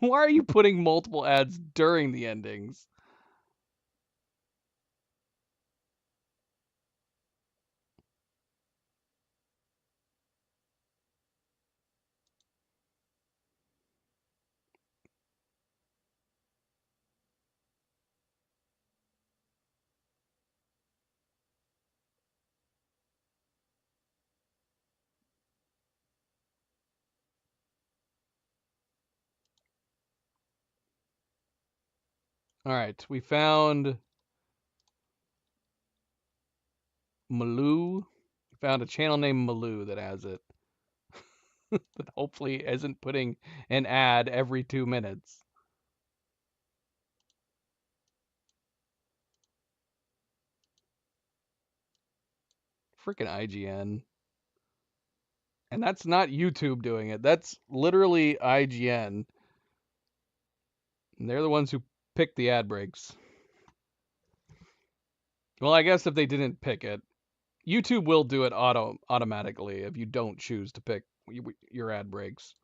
Why are you putting multiple ads during the endings? Alright, we found Maloo. We found a channel named Maloo that has it. That hopefully isn't putting an ad every 2 minutes. Freaking IGN. And that's not YouTube doing it. That's literally IGN. And they're the ones who pick the ad breaks. Well, I guess if they didn't pick it, YouTube will do it automatically if you don't choose to pick your ad breaks.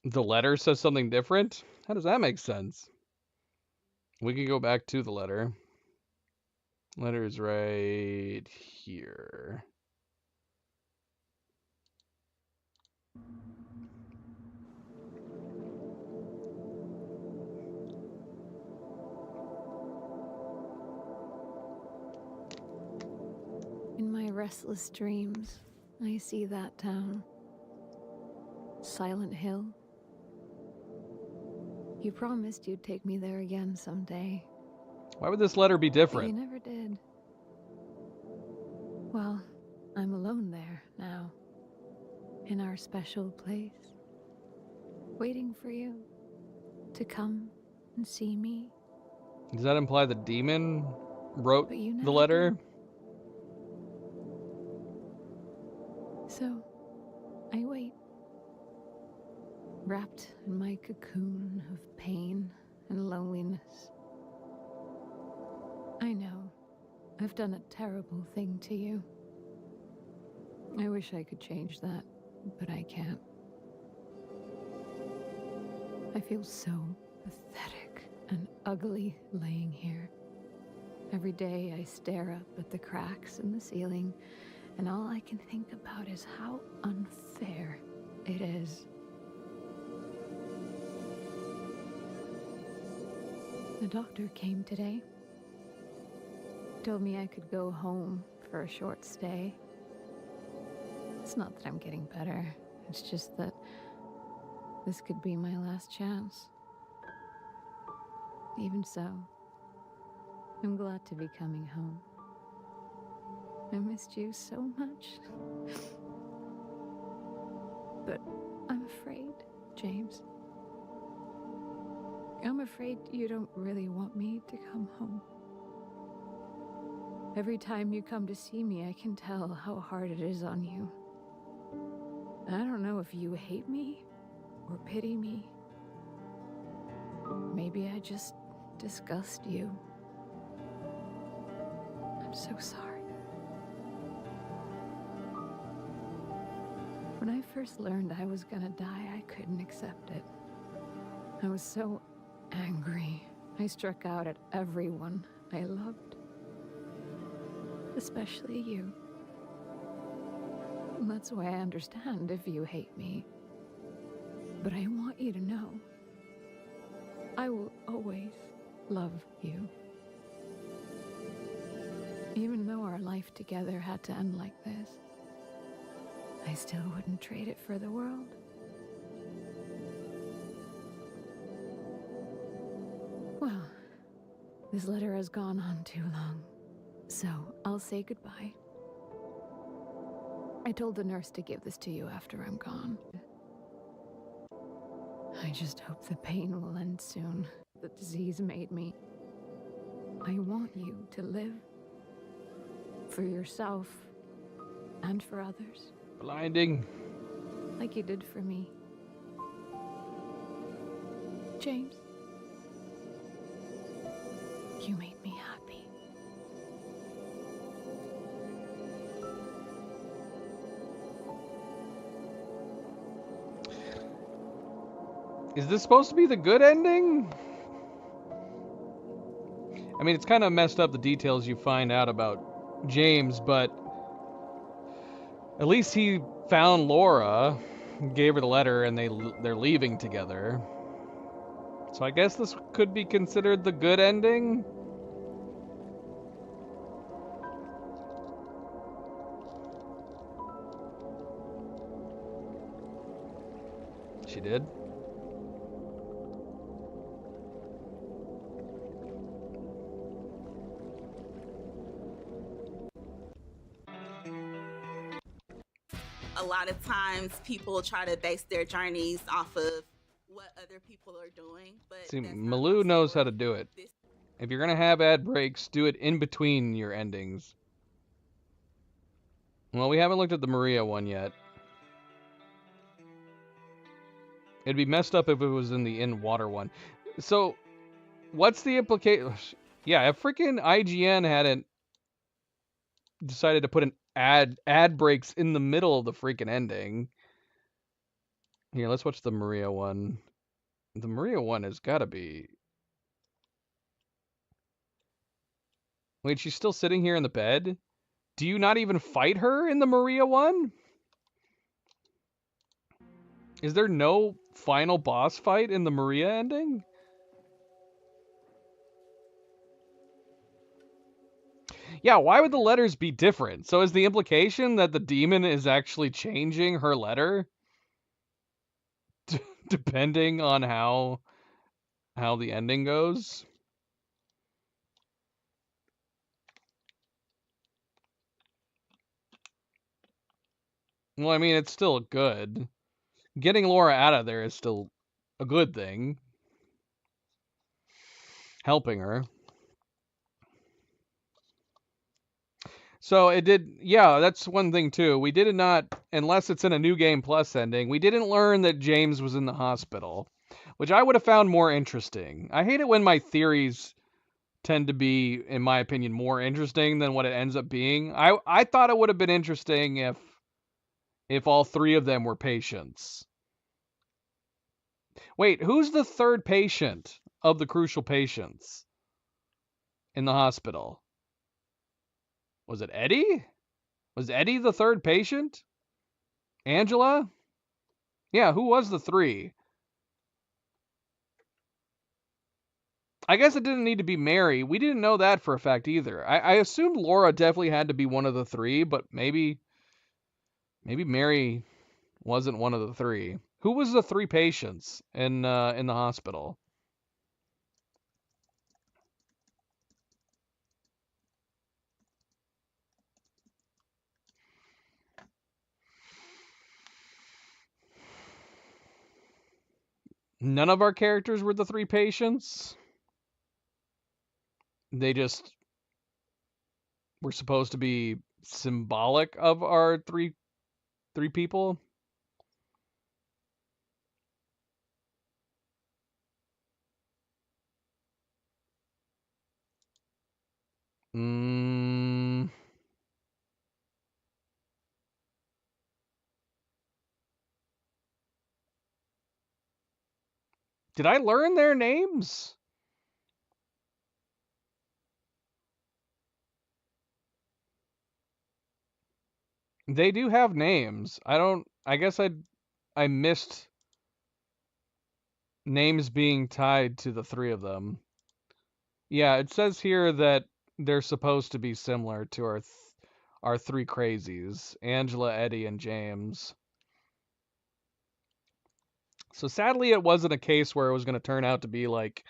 The letter says something different? How does that make sense? We can go back to the letter. Letter is right here. In my restless dreams, I see that town. Silent Hill. You promised you'd take me there again someday. Why would this letter be different? But you never did. Well, I'm alone there now. In our special place. Waiting for you to come and see me. Does that imply the demon wrote the never letter? did. So, I wait. Wrapped in my cocoon of pain and loneliness. I know, I've done a terrible thing to you. I wish I could change that, but I can't. I feel so pathetic and ugly laying here. Every day I stare up at the cracks in the ceiling, and all I can think about is how unfair it is. The doctor came today. Told me I could go home for a short stay. It's not that I'm getting better. It's just that this could be my last chance. Even so, I'm glad to be coming home. I missed you so much. But I'm afraid, James. I'm afraid you don't really want me to come home. Every time you come to see me, I can tell how hard it is on you. I don't know if you hate me or pity me. Maybe I just disgust you. I'm so sorry. When I first learned I was gonna die, I couldn't accept it. I was so angry. I struck out at everyone I loved. Especially you. And that's why I understand if you hate me. But I want you to know, I will always love you. Even though our life together had to end like this, I still wouldn't trade it for the world. Well, this letter has gone on too long, so I'll say goodbye. I told the nurse to give this to you after I'm gone. I just hope the pain will end soon. The disease made me. I want you to live. For yourself and for others. Blinding. Like you did for me. James. You made me happy. Is this supposed to be the good ending? I mean, it's kind of messed up the details you find out about James, but at least he found Laura, gave her the letter, and they're leaving together. So I guess this could be considered the good ending. She did. A lot of times people try to base their journeys off of what other people are doing, but See, Malou knows how to do it. If you're gonna have ad breaks, do it in between your endings. Well, we haven't looked at the Maria one yet. It'd be messed up if it was in the in-water one. So, what's the implication? Yeah, if freaking IGN hadn't decided to put an ad breaks in the middle of the freaking ending. Here, let's watch the Maria one. The Maria one has got to be... Wait, she's still sitting here in the bed? Do you not even fight her in the Maria one? Is there no final boss fight in the Maria ending? Yeah, why would the letters be different? So is the implication that the demon is actually changing her letter? Depending on how the ending goes? Well, I mean, it's still good. Getting Laura out of there is still a good thing. Helping her. So it did, yeah, that's one thing too. We did not, unless it's in a New Game Plus ending, we didn't learn that James was in the hospital, which I would have found more interesting. I hate it when my theories tend to be, in my opinion, more interesting than what it ends up being. I thought it would have been interesting if all three of them were patients. Wait, who's the third patient of the crucial patients in the hospital? Was it Eddie? Was Eddie the third patient? Angela? Yeah, who was the three? I guess it didn't need to be Mary. We didn't know that for a fact either. I assumed Laura definitely had to be one of the three, but maybe Mary wasn't one of the three. Who was the three patients in the hospital? None of our characters were the three patients. They just were supposed to be symbolic of our three people. Did I learn their names? They do have names. I guess I missed names being tied to the three of them. Yeah, it says here that they're supposed to be similar to our three crazies, Angela, Eddie, and James. So sadly, it wasn't a case where it was going to turn out to be like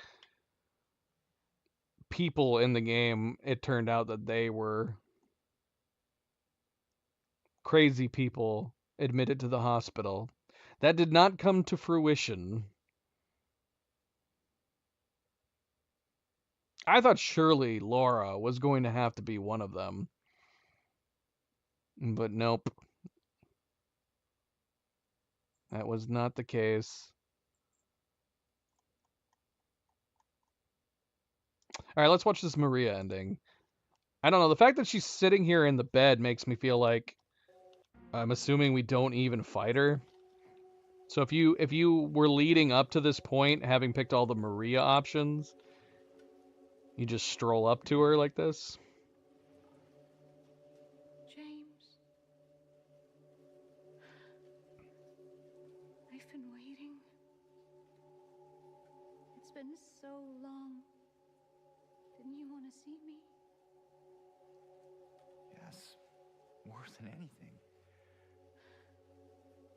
people in the game. It turned out that they were crazy people admitted to the hospital. That did not come to fruition. I thought surely Laura was going to have to be one of them. But nope. That was not the case. All right, let's watch this Maria ending. I don't know. The fact that she's sitting here in the bed makes me feel like I'm assuming we don't even fight her. So if you were leading up to this point, having picked all the Maria options, you just stroll up to her like this. James. I've been waiting. It's been so long. Didn't you want to see me? Yes, more than anything.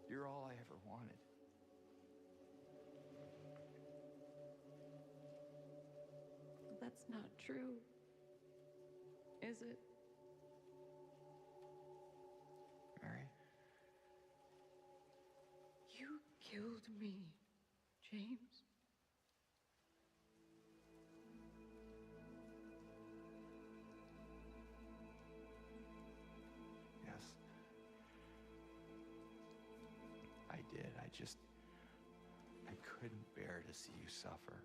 You're all I ever wanted. That's not true. Is it? Mary? You killed me, James. Yes. I did. I couldn't bear to see you suffer.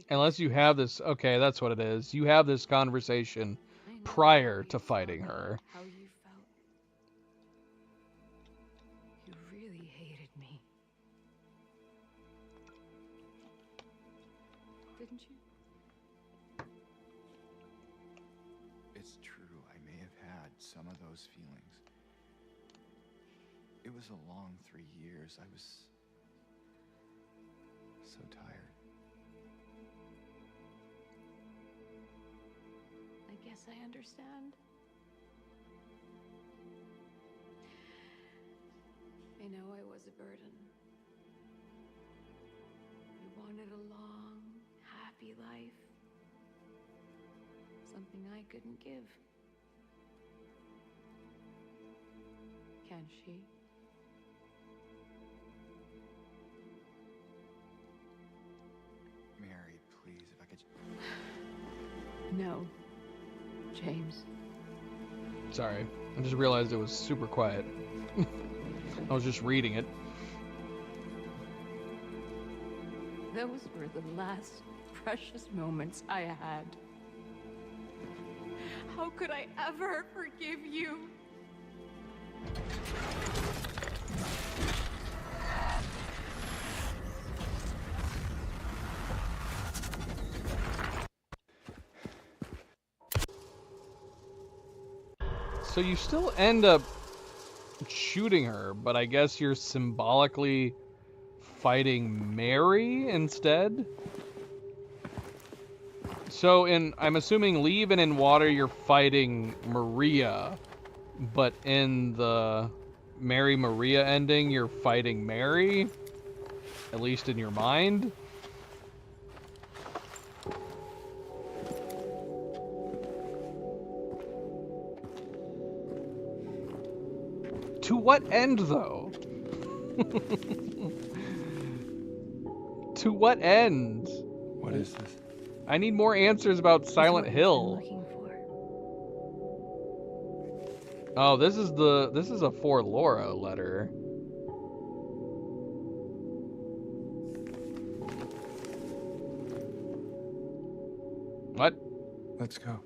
Unless you have this, okay, that's what it is. You have this conversation prior to fighting her. How you felt. You really hated me. Didn't you? It's true, I may have had some of those feelings. It was a long 3 years. I was so tired. I guess I understand. I know I was a burden. You wanted a long, happy life. Something I couldn't give. Can she? Mary, please, if I could... No, James. Sorry, I just realized it was super quiet. I was just reading it. Those were the last precious moments I had. How could I ever forgive you? So you still end up shooting her, but I guess you're symbolically fighting Mary instead? So I'm assuming Leave and in Water you're fighting Maria, but in the Mary Maria ending you're fighting Mary? At least in your mind? To what end, though? To what end? What is this? I need more answers about Silent Hill. Oh, this is a for Laura letter. What? Let's go.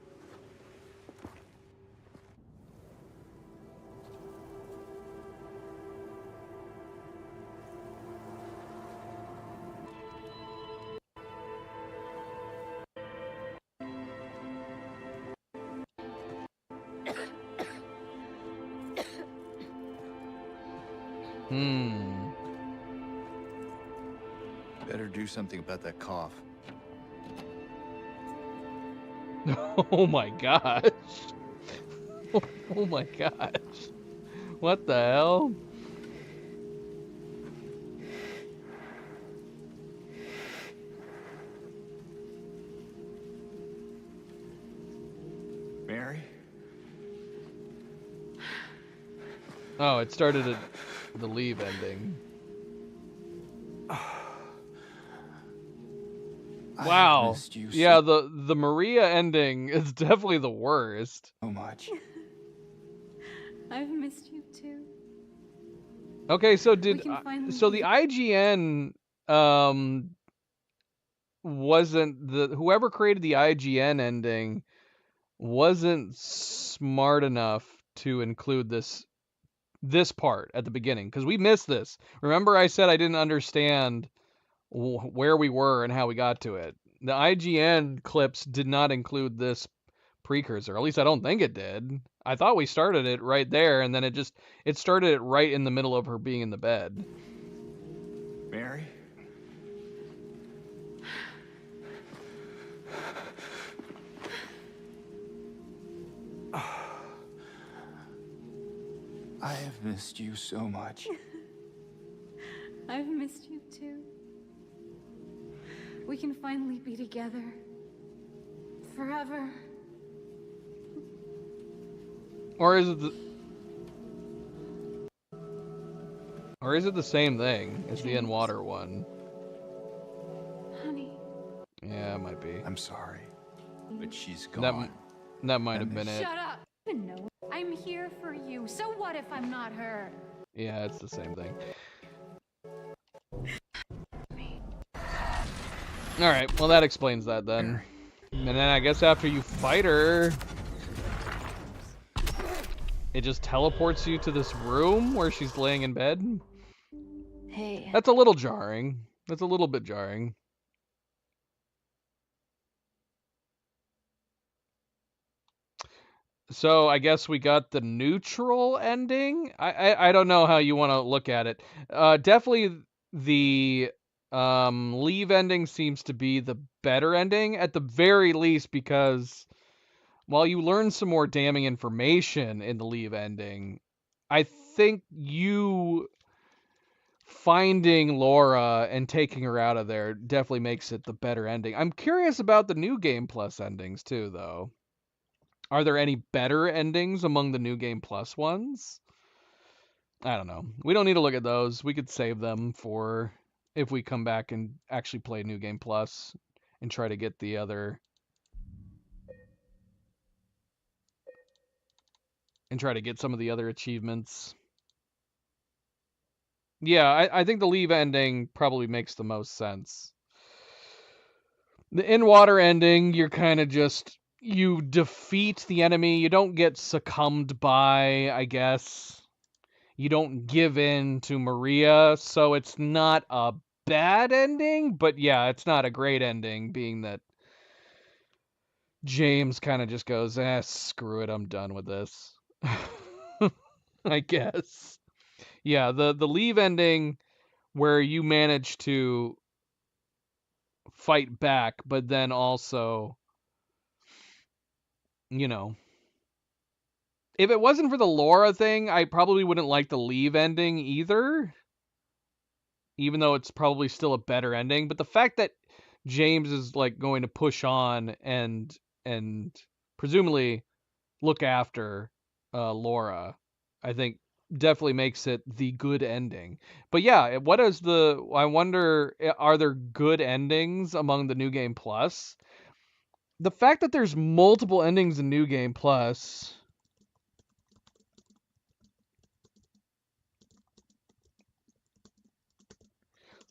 Better do something about that cough. Oh my gosh. Oh my gosh. What the hell? Mary? Oh, it started at the leave ending. Wow. missed you Yeah, the Maria ending is definitely the worst. so much. I've missed you too. Okay, so We can finally so be the IGN wasn't whoever created the IGN ending wasn't smart enough to include this part at the beginning because we missed this. Remember I said I didn't understand where we were and how we got to it. The IGN clips did not include this precursor. At least I don't think it did. I thought we started it right there, and then it started it right in the middle of her being in the bed. Mary? I have missed you so much. I've missed you too. We can finally be together. Forever. Or is it the same thing as the in water one? Honey. Yeah, it might be. I'm sorry, but she's gone. That might have been it. Shut up! No, I'm here for you. So what if I'm not her? Yeah, it's the same thing. Alright, well that explains that then. And then I guess after you fight her, it just teleports you to this room where she's laying in bed. Hey. That's a little jarring. That's a little bit jarring. So I guess we got the neutral ending. I don't know how you want to look at it. Definitely the leave ending seems to be the better ending at the very least, because while you learn some more damning information in the leave ending, I think you finding Laura and taking her out of there definitely makes it the better ending. I'm curious about the new Game Plus endings too, though. Are there any better endings among the new Game Plus ones? I don't know. We don't need to look at those. We could save them for if we come back and actually play New Game Plus and try to get the other... and try to get some of the other achievements. Yeah, I think the leave ending probably makes the most sense. The in-water ending, you're kind of just... you defeat the enemy. You don't get succumbed by, I guess. You don't give in to Maria, so it's not a bad ending, but yeah, it's not a great ending, being that James kind of just goes, screw it, I'm done with this. I guess. Yeah, the leave ending where you manage to fight back, but then also, you know, if it wasn't for the Laura thing, I probably wouldn't like the leave ending either, even though it's probably still a better ending. But the fact that James is like going to push on and presumably look after Laura, I think definitely makes it the good ending. But yeah, I wonder, are there good endings among the New Game Plus? The fact that there's multiple endings in New Game Plus...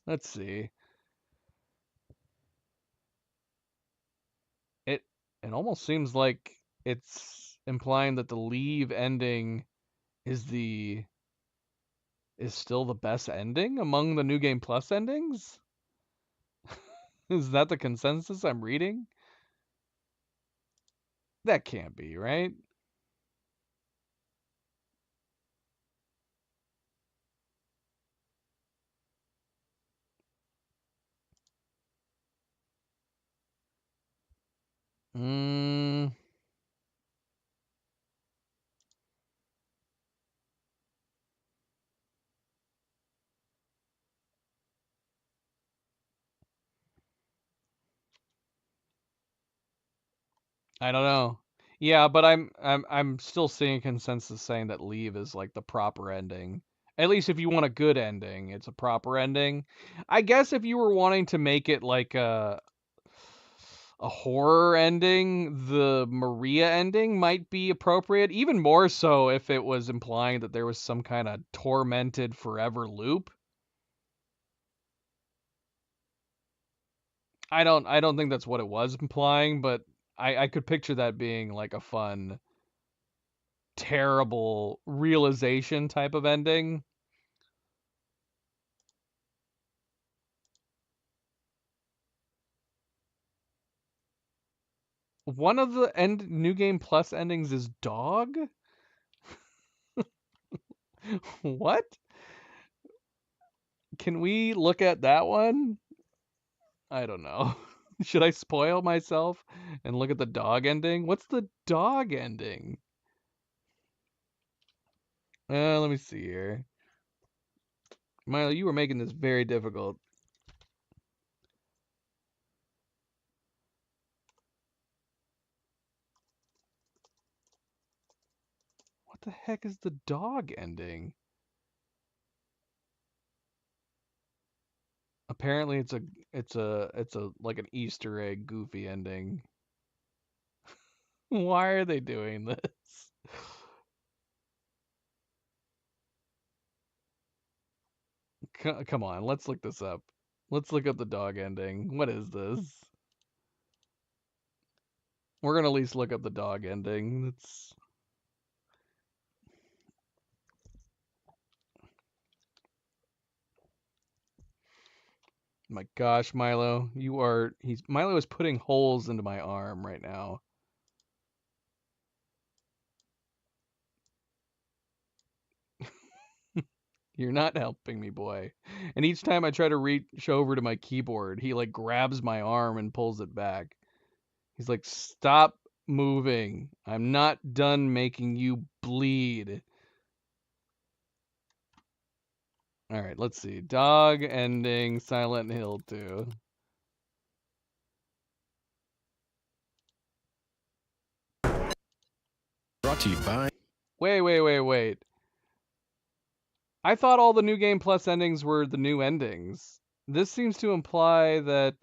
Let's see. It almost seems like it's implying that the leave ending is still the best ending among the New Game Plus endings? Is that the consensus I'm reading? That can't be, right? Mm. I don't know. Yeah, but I'm still seeing consensus saying that Leave is like the proper ending. At least if you want a good ending, it's a proper ending. I guess if you were wanting to make it like a horror ending, the Maria ending might be appropriate, even more so if it was implying that there was some kind of tormented forever loop. I don't think that's what it was implying, but I could picture that being like a fun, terrible realization type of ending. One of the New Game Plus endings is dog? What? Can we look at that one? I don't know. Should I spoil myself and look at the dog ending? What's the dog ending? Let me see here. Milo, you were making this very difficult. What the heck is the dog ending? Apparently it's a like an Easter egg goofy ending. Why are they doing this? Come on, let's look this up. Let's look up the dog ending. What is this? We're gonna at least look up the dog ending. That's my gosh, Milo, Milo is putting holes into my arm right now. You're not helping me, boy. And each time I try to reach over to my keyboard, he like grabs my arm and pulls it back. He's like, "Stop moving. I'm not done making you bleed." All right, let's see. Dog ending Silent Hill 2. Brought to you by... Wait. I thought all the New Game Plus endings were the new endings. This seems to imply that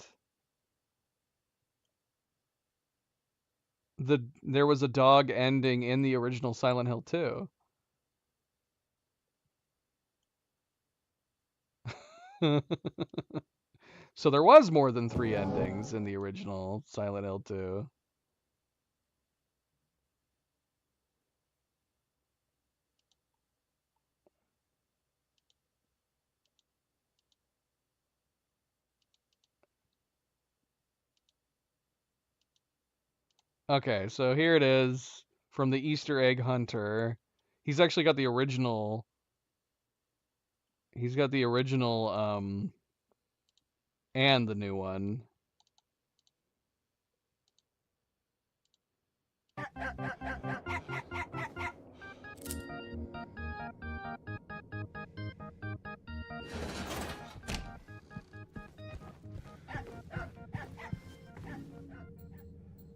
there was a dog ending in the original Silent Hill 2. So there was more than 3 endings in the original Silent Hill 2. Okay, so here it is from the Easter Egg Hunter. He's actually got the original. He's got the original and the new one.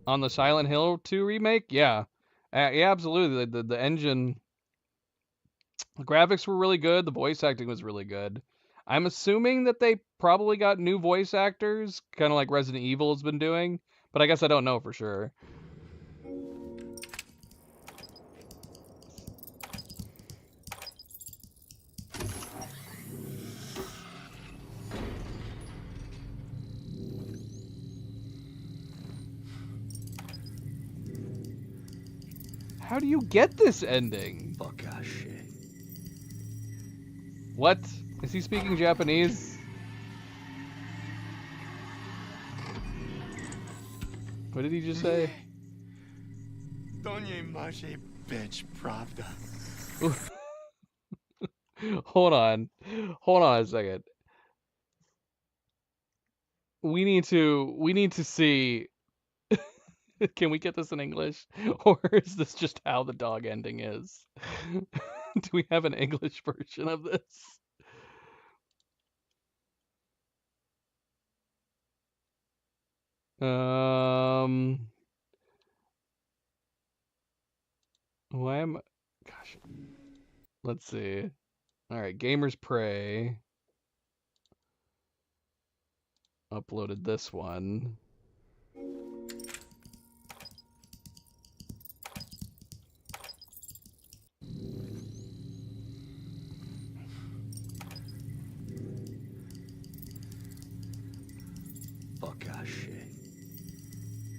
On the Silent Hill 2 remake? Yeah. Yeah, absolutely. The engine, the graphics were really good. The voice acting was really good. I'm assuming that they probably got new voice actors, kind of like Resident Evil has been doing, but I guess I don't know for sure. How do you get this ending? Fuck shit. What? Is he speaking Japanese? What did he just say? To nie może być prawda. Hold on a second. We need to see Can we get this in English? Or is this just how the dog ending is? Do we have an English version of this? Why am I... Gosh. Let's see. All right, Gamers Pray. Uploaded this one.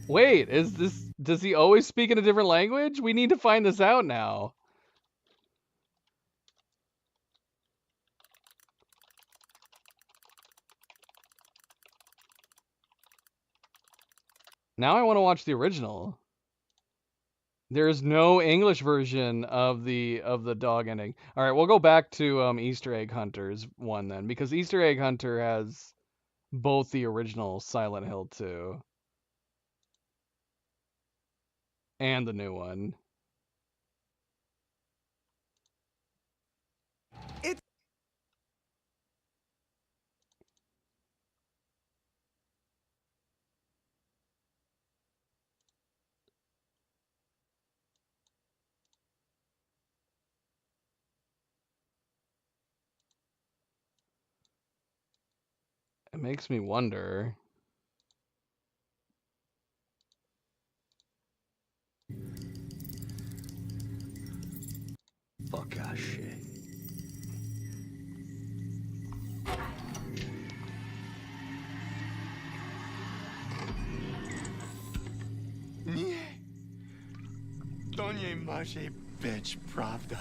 Wait, is this... Does he always speak in a different language? We need to find this out now. Now I want to watch the original. There's no English version of the dog ending. All right, we'll go back to Easter Egg Hunters one then, because Easter Egg Hunter has both the original Silent Hill 2 and the new one. It makes me wonder. Fuck that shit. Nie. To nie może być prawda.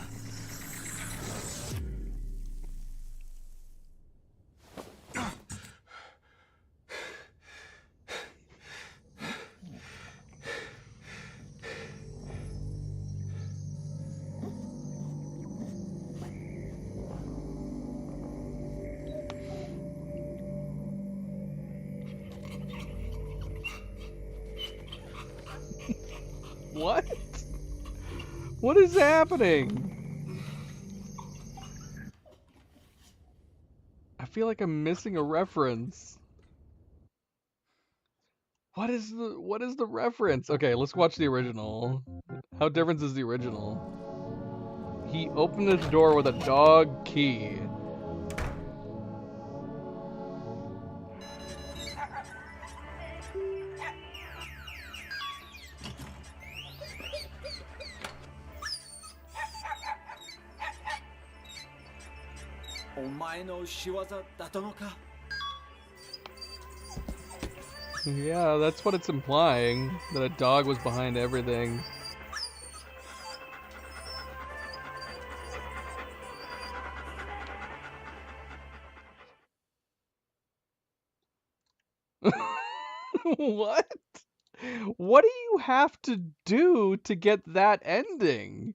What? What is happening? I feel like I'm missing a reference. What is the reference? Okay, let's watch the original. How different is the original? He opened his door with a dog key. Yeah, that's what it's implying, that a dog was behind everything. What? What do you have to do to get that ending?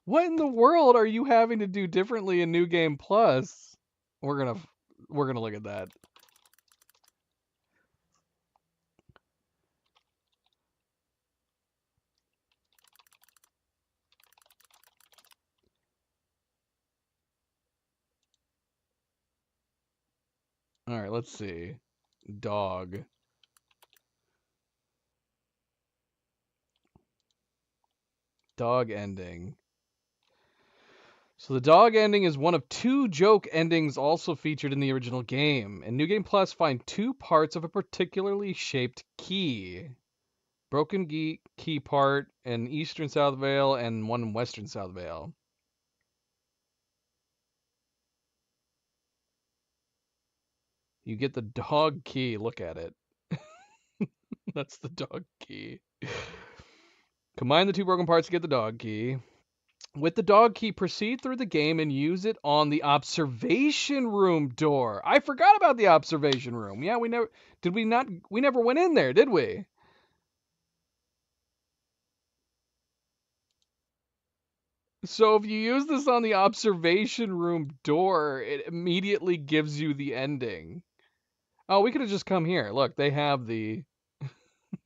What in the world are you having to do differently in New Game Plus? We're gonna look at that. All right, let's see. Dog. Dog ending. So the dog ending is one of 2 joke endings also featured in the original game. In New Game Plus, find 2 parts of a particularly shaped key. Broken key part in Eastern South Vale and one in Western South Vale. You get the dog key. Look at it. That's the dog key. Combine the 2 broken parts to get the dog key. With the dog key, proceed through the game and use it on the observation room door. I forgot about the observation room. Yeah, we never went in there, did we? So if you use this on the observation room door, it immediately gives you the ending. Oh, we could have just come here. Look, they have the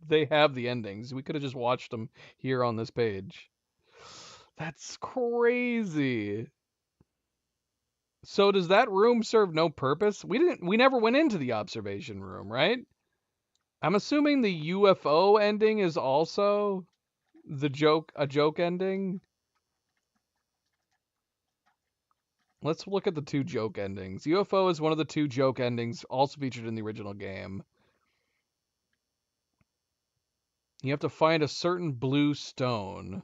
They have the endings. We could have just watched them here on this page. That's crazy. So does that room serve no purpose? We never went into the observation room, right? I'm assuming the UFO ending is also a joke ending. Let's look at the 2 joke endings. UFO is one of the 2 joke endings also featured in the original game. You have to find a certain blue stone.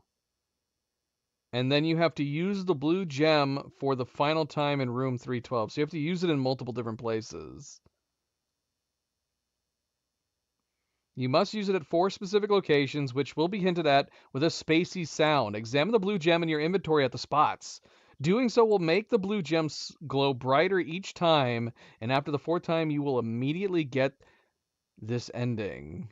And then you have to use the blue gem for the final time in room 312. So you have to use it in multiple different places. You must use it at 4 specific locations, which will be hinted at with a spacey sound. Examine the blue gem in your inventory at the spots. Doing so will make the blue gems glow brighter each time, and after the 4th time, you will immediately get this ending.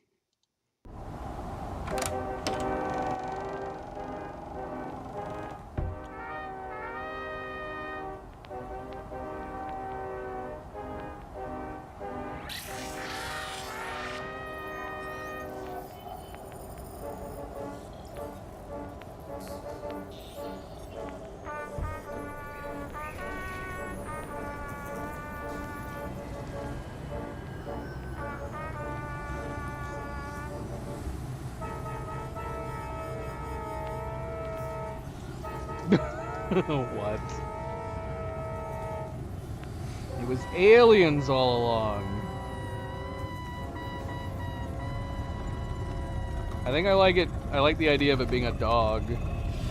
What? It was aliens all along. I think I like it. I like the idea of it being a dog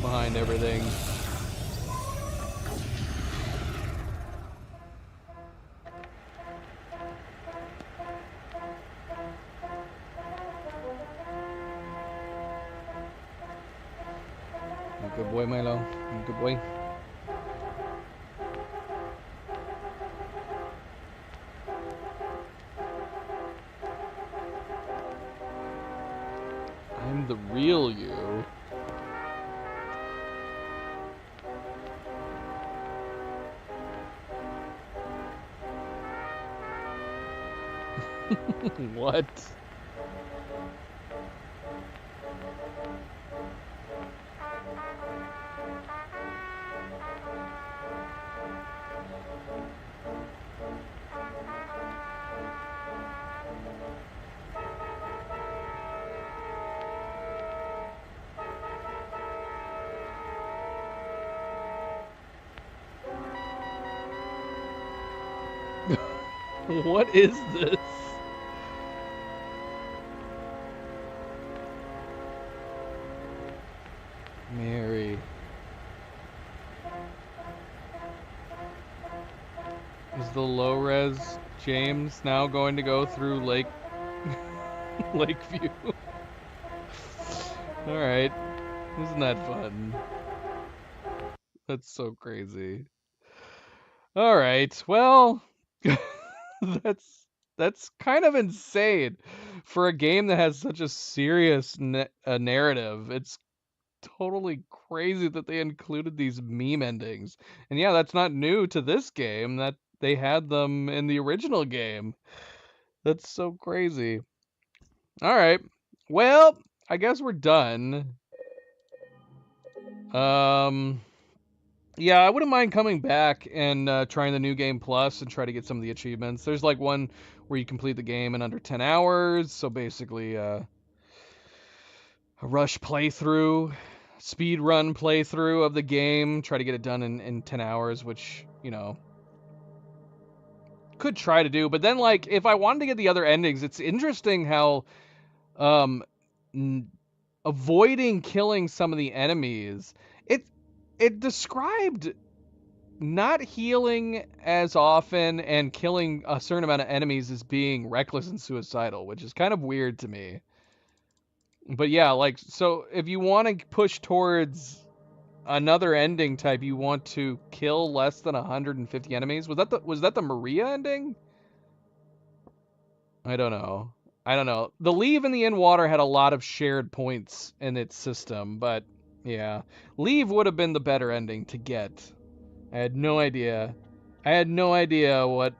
behind everything. Good boy, Milo. Good boy. I'm the real you. What? What is this? Mary. Is the low-res James now going to go through Lakeview? Alright. Isn't that fun? That's so crazy. Alright, well... That's kind of insane for a game that has such a serious narrative. It's totally crazy that they included these meme endings. And yeah, that's not new to this game. That they had them in the original game. That's so crazy. All right. Well, I guess we're done. Yeah, I wouldn't mind coming back and trying the New Game Plus and try to get some of the achievements. There's like one where you complete the game in under 10 hours. So basically a rush playthrough, speed run playthrough of the game. Try to get it done in 10 hours, which, you know, could try to do. But then, like, if I wanted to get the other endings, it's interesting how avoiding killing some of the enemies... It described not healing as often and killing a certain amount of enemies as being reckless and suicidal, which is kind of weird to me. But yeah, like, so if you want to push towards another ending type, you want to kill less than 150 enemies. Was that the Maria ending? I don't know. The Leave and the In-Water had a lot of shared points in its system, but yeah, Leave would have been the better ending to get. I had no idea what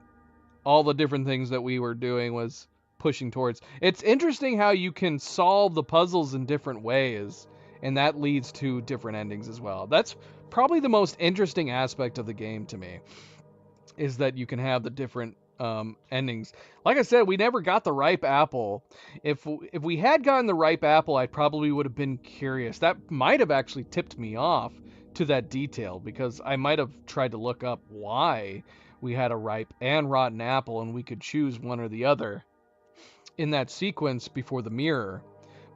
all the different things that we were doing was pushing towards. It's interesting how you can solve the puzzles in different ways, and that leads to different endings as well. That's probably the most interesting aspect of the game to me, is that you can have the different endings. Like I said, we never got the ripe apple. If we had gotten the ripe apple, I probably would have been curious. That might have actually tipped me off to that detail, because I might have tried to look up why we had a ripe and rotten apple and we could choose one or the other in that sequence before the mirror.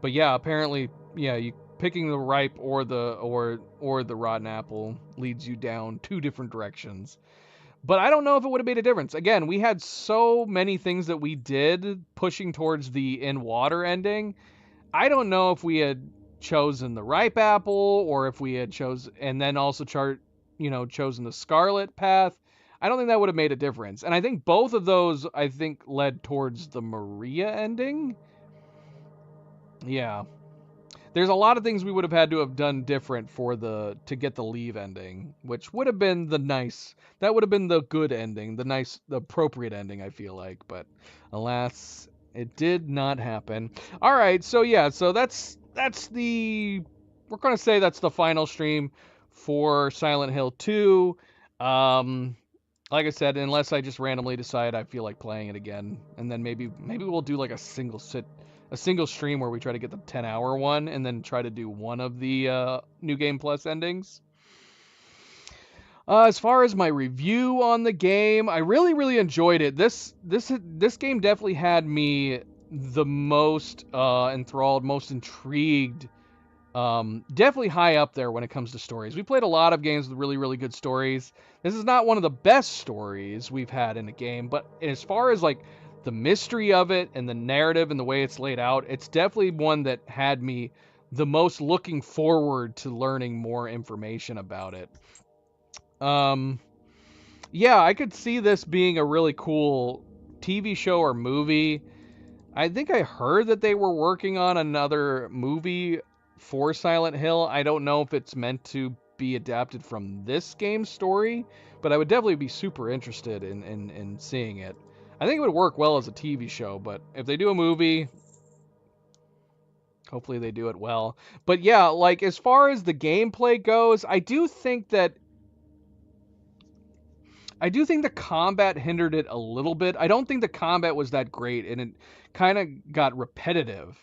But yeah, apparently, yeah, you picking the ripe or the rotten apple leads you down two different directions. But I don't know if it would have made a difference. Again, we had so many things that we did pushing towards the in water ending. I don't know if we had chosen the ripe apple, or if we had chosen the scarlet path. I don't think that would have made a difference. And I think both of those, led towards the Maria ending. Yeah. There's a lot of things we would have had to have done different to get the leave ending, which would have been that would have been the good ending, the appropriate ending, I feel like. But alas, it did not happen. All right, so yeah, so that's we're going to say that's the final stream for Silent Hill 2. Like I said, unless I just randomly decide I feel like playing it again, and then maybe we'll do like a single stream where we try to get the 10-hour one, and then try to do one of the New Game Plus endings. As far as my review on the game, I really, really enjoyed it. This game definitely had me the most enthralled, most intrigued. Definitely high up there when it comes to stories. We played a lot of games with really, really good stories. This is not one of the best stories we've had in a game, but as far as like the mystery of it and the narrative and the way it's laid out, it's definitely one that had me the most looking forward to learning more information about it. Yeah, I could see this being a really cool TV show or movie. I think I heard that they were working on another movie for Silent Hill. I don't know if it's meant to be adapted from this game's story, but I would definitely be super interested in seeing it. I think it would work well as a TV show, but if they do a movie, hopefully they do it well. But yeah, like as far as the gameplay goes, I do think the combat hindered it a little bit. I don't think the combat was that great, and it kind of got repetitive.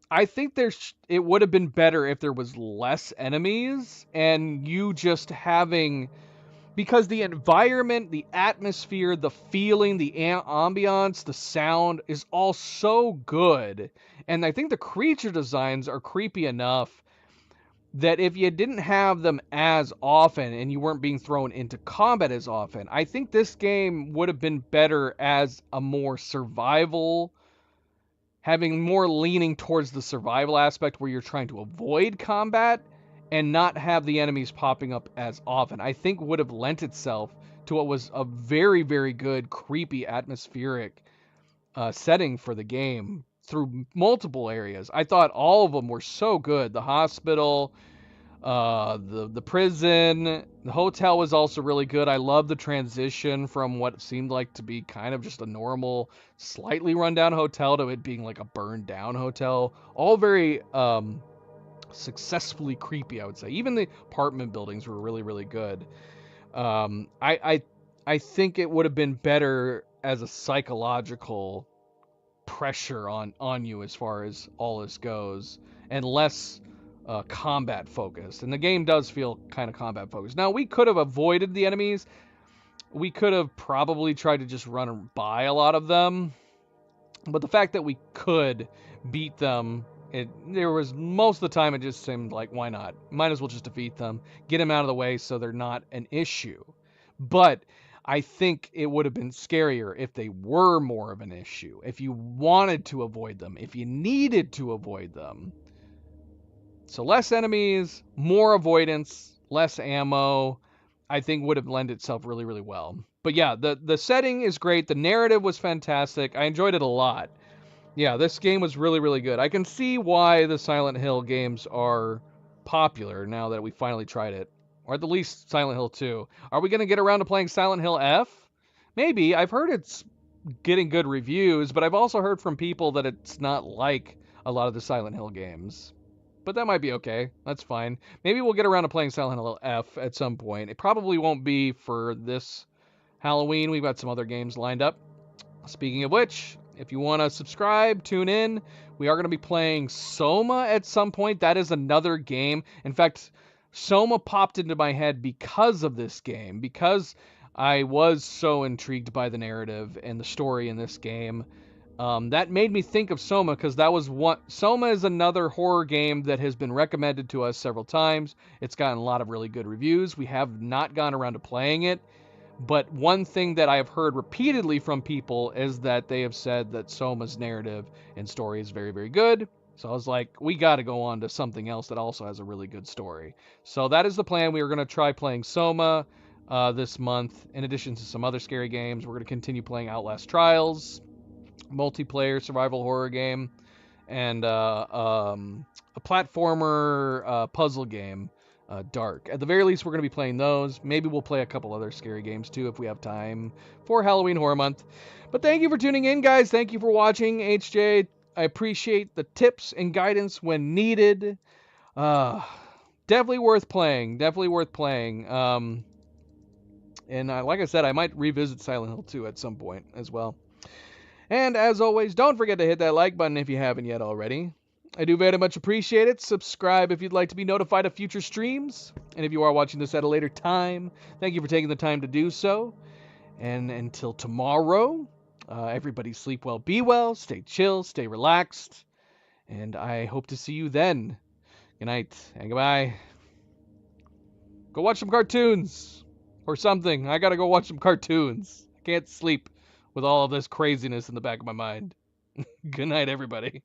I think it would have been better if there was less enemies and you just having, because the environment, the atmosphere, the feeling, the ambiance, the sound is all so good. And I think the creature designs are creepy enough that if you didn't have them as often and you weren't being thrown into combat as often, I think this game would have been better as a more survival, having more leaning towards the survival aspect where you're trying to avoid combat and not have the enemies popping up as often. I think would have lent itself to what was a very, very good, creepy, atmospheric setting for the game through multiple areas. I thought all of them were so good. The hospital, the prison, the hotel was also really good. I love the transition from what seemed like to be kind of just a normal, slightly rundown hotel to it being like a burned down hotel. All very successfully creepy, I would say. Even the apartment buildings were really, really good. I think it would have been better as a psychological pressure on you as far as all this goes, and less combat focused. And the game does feel kind of combat focused. Now, we could have avoided the enemies. We could have probably tried to just run by a lot of them. But the fact that we could beat them, there was most of the time it just seemed like, why not? Might as well just defeat them, get them out of the way so they're not an issue. But I think it would have been scarier if they were more of an issue, if you wanted to avoid them, if you needed to avoid them. So less enemies, more avoidance, less ammo, I think would have lent itself really, really well. But yeah, the setting is great. The narrative was fantastic. I enjoyed it a lot. Yeah, this game was really, really good. I can see why the Silent Hill games are popular now that we finally tried it. Or at the least Silent Hill 2. Are we going to get around to playing Silent Hill F? Maybe. I've heard it's getting good reviews, but I've also heard from people that it's not like a lot of the Silent Hill games. But that might be okay. That's fine. Maybe we'll get around to playing Silent Hill F at some point. It probably won't be for this Halloween. We've got some other games lined up. Speaking of which, if you want to subscribe, tune in. We are going to be playing Soma at some point. That is another game. In fact, Soma popped into my head because of this game, because I was so intrigued by the narrative and the story in this game. That made me think of Soma, because that was one. Soma is another horror game that has been recommended to us several times. It's gotten a lot of really good reviews. We have not gone around to playing it, but one thing that I have heard repeatedly from people is that they have said that Soma's narrative and story is very, very good. So I was like, we got to go on to something else that also has a really good story. So that is the plan. We are going to try playing Soma this month. In addition to some other scary games, we're going to continue playing Outlast Trials, multiplayer survival horror game, and a platformer puzzle game, Dark. At the very least, we're going to be playing those. Maybe we'll play a couple other scary games too if we have time for Halloween Horror Month. But thank you for tuning in, guys. Thank you for watching, HJ. I appreciate the tips and guidance when needed. Definitely worth playing. Definitely worth playing. And like I said, I might revisit Silent Hill 2 at some point as well. And as always, don't forget to hit that like button if you haven't yet already. I do very much appreciate it. Subscribe if you'd like to be notified of future streams. And if you are watching this at a later time, thank you for taking the time to do so. And until tomorrow, everybody sleep well, be well, stay chill, stay relaxed. And I hope to see you then. Good night and goodbye. Go watch some cartoons or something. I gotta go watch some cartoons. I can't sleep with all of this craziness in the back of my mind. Good night, everybody.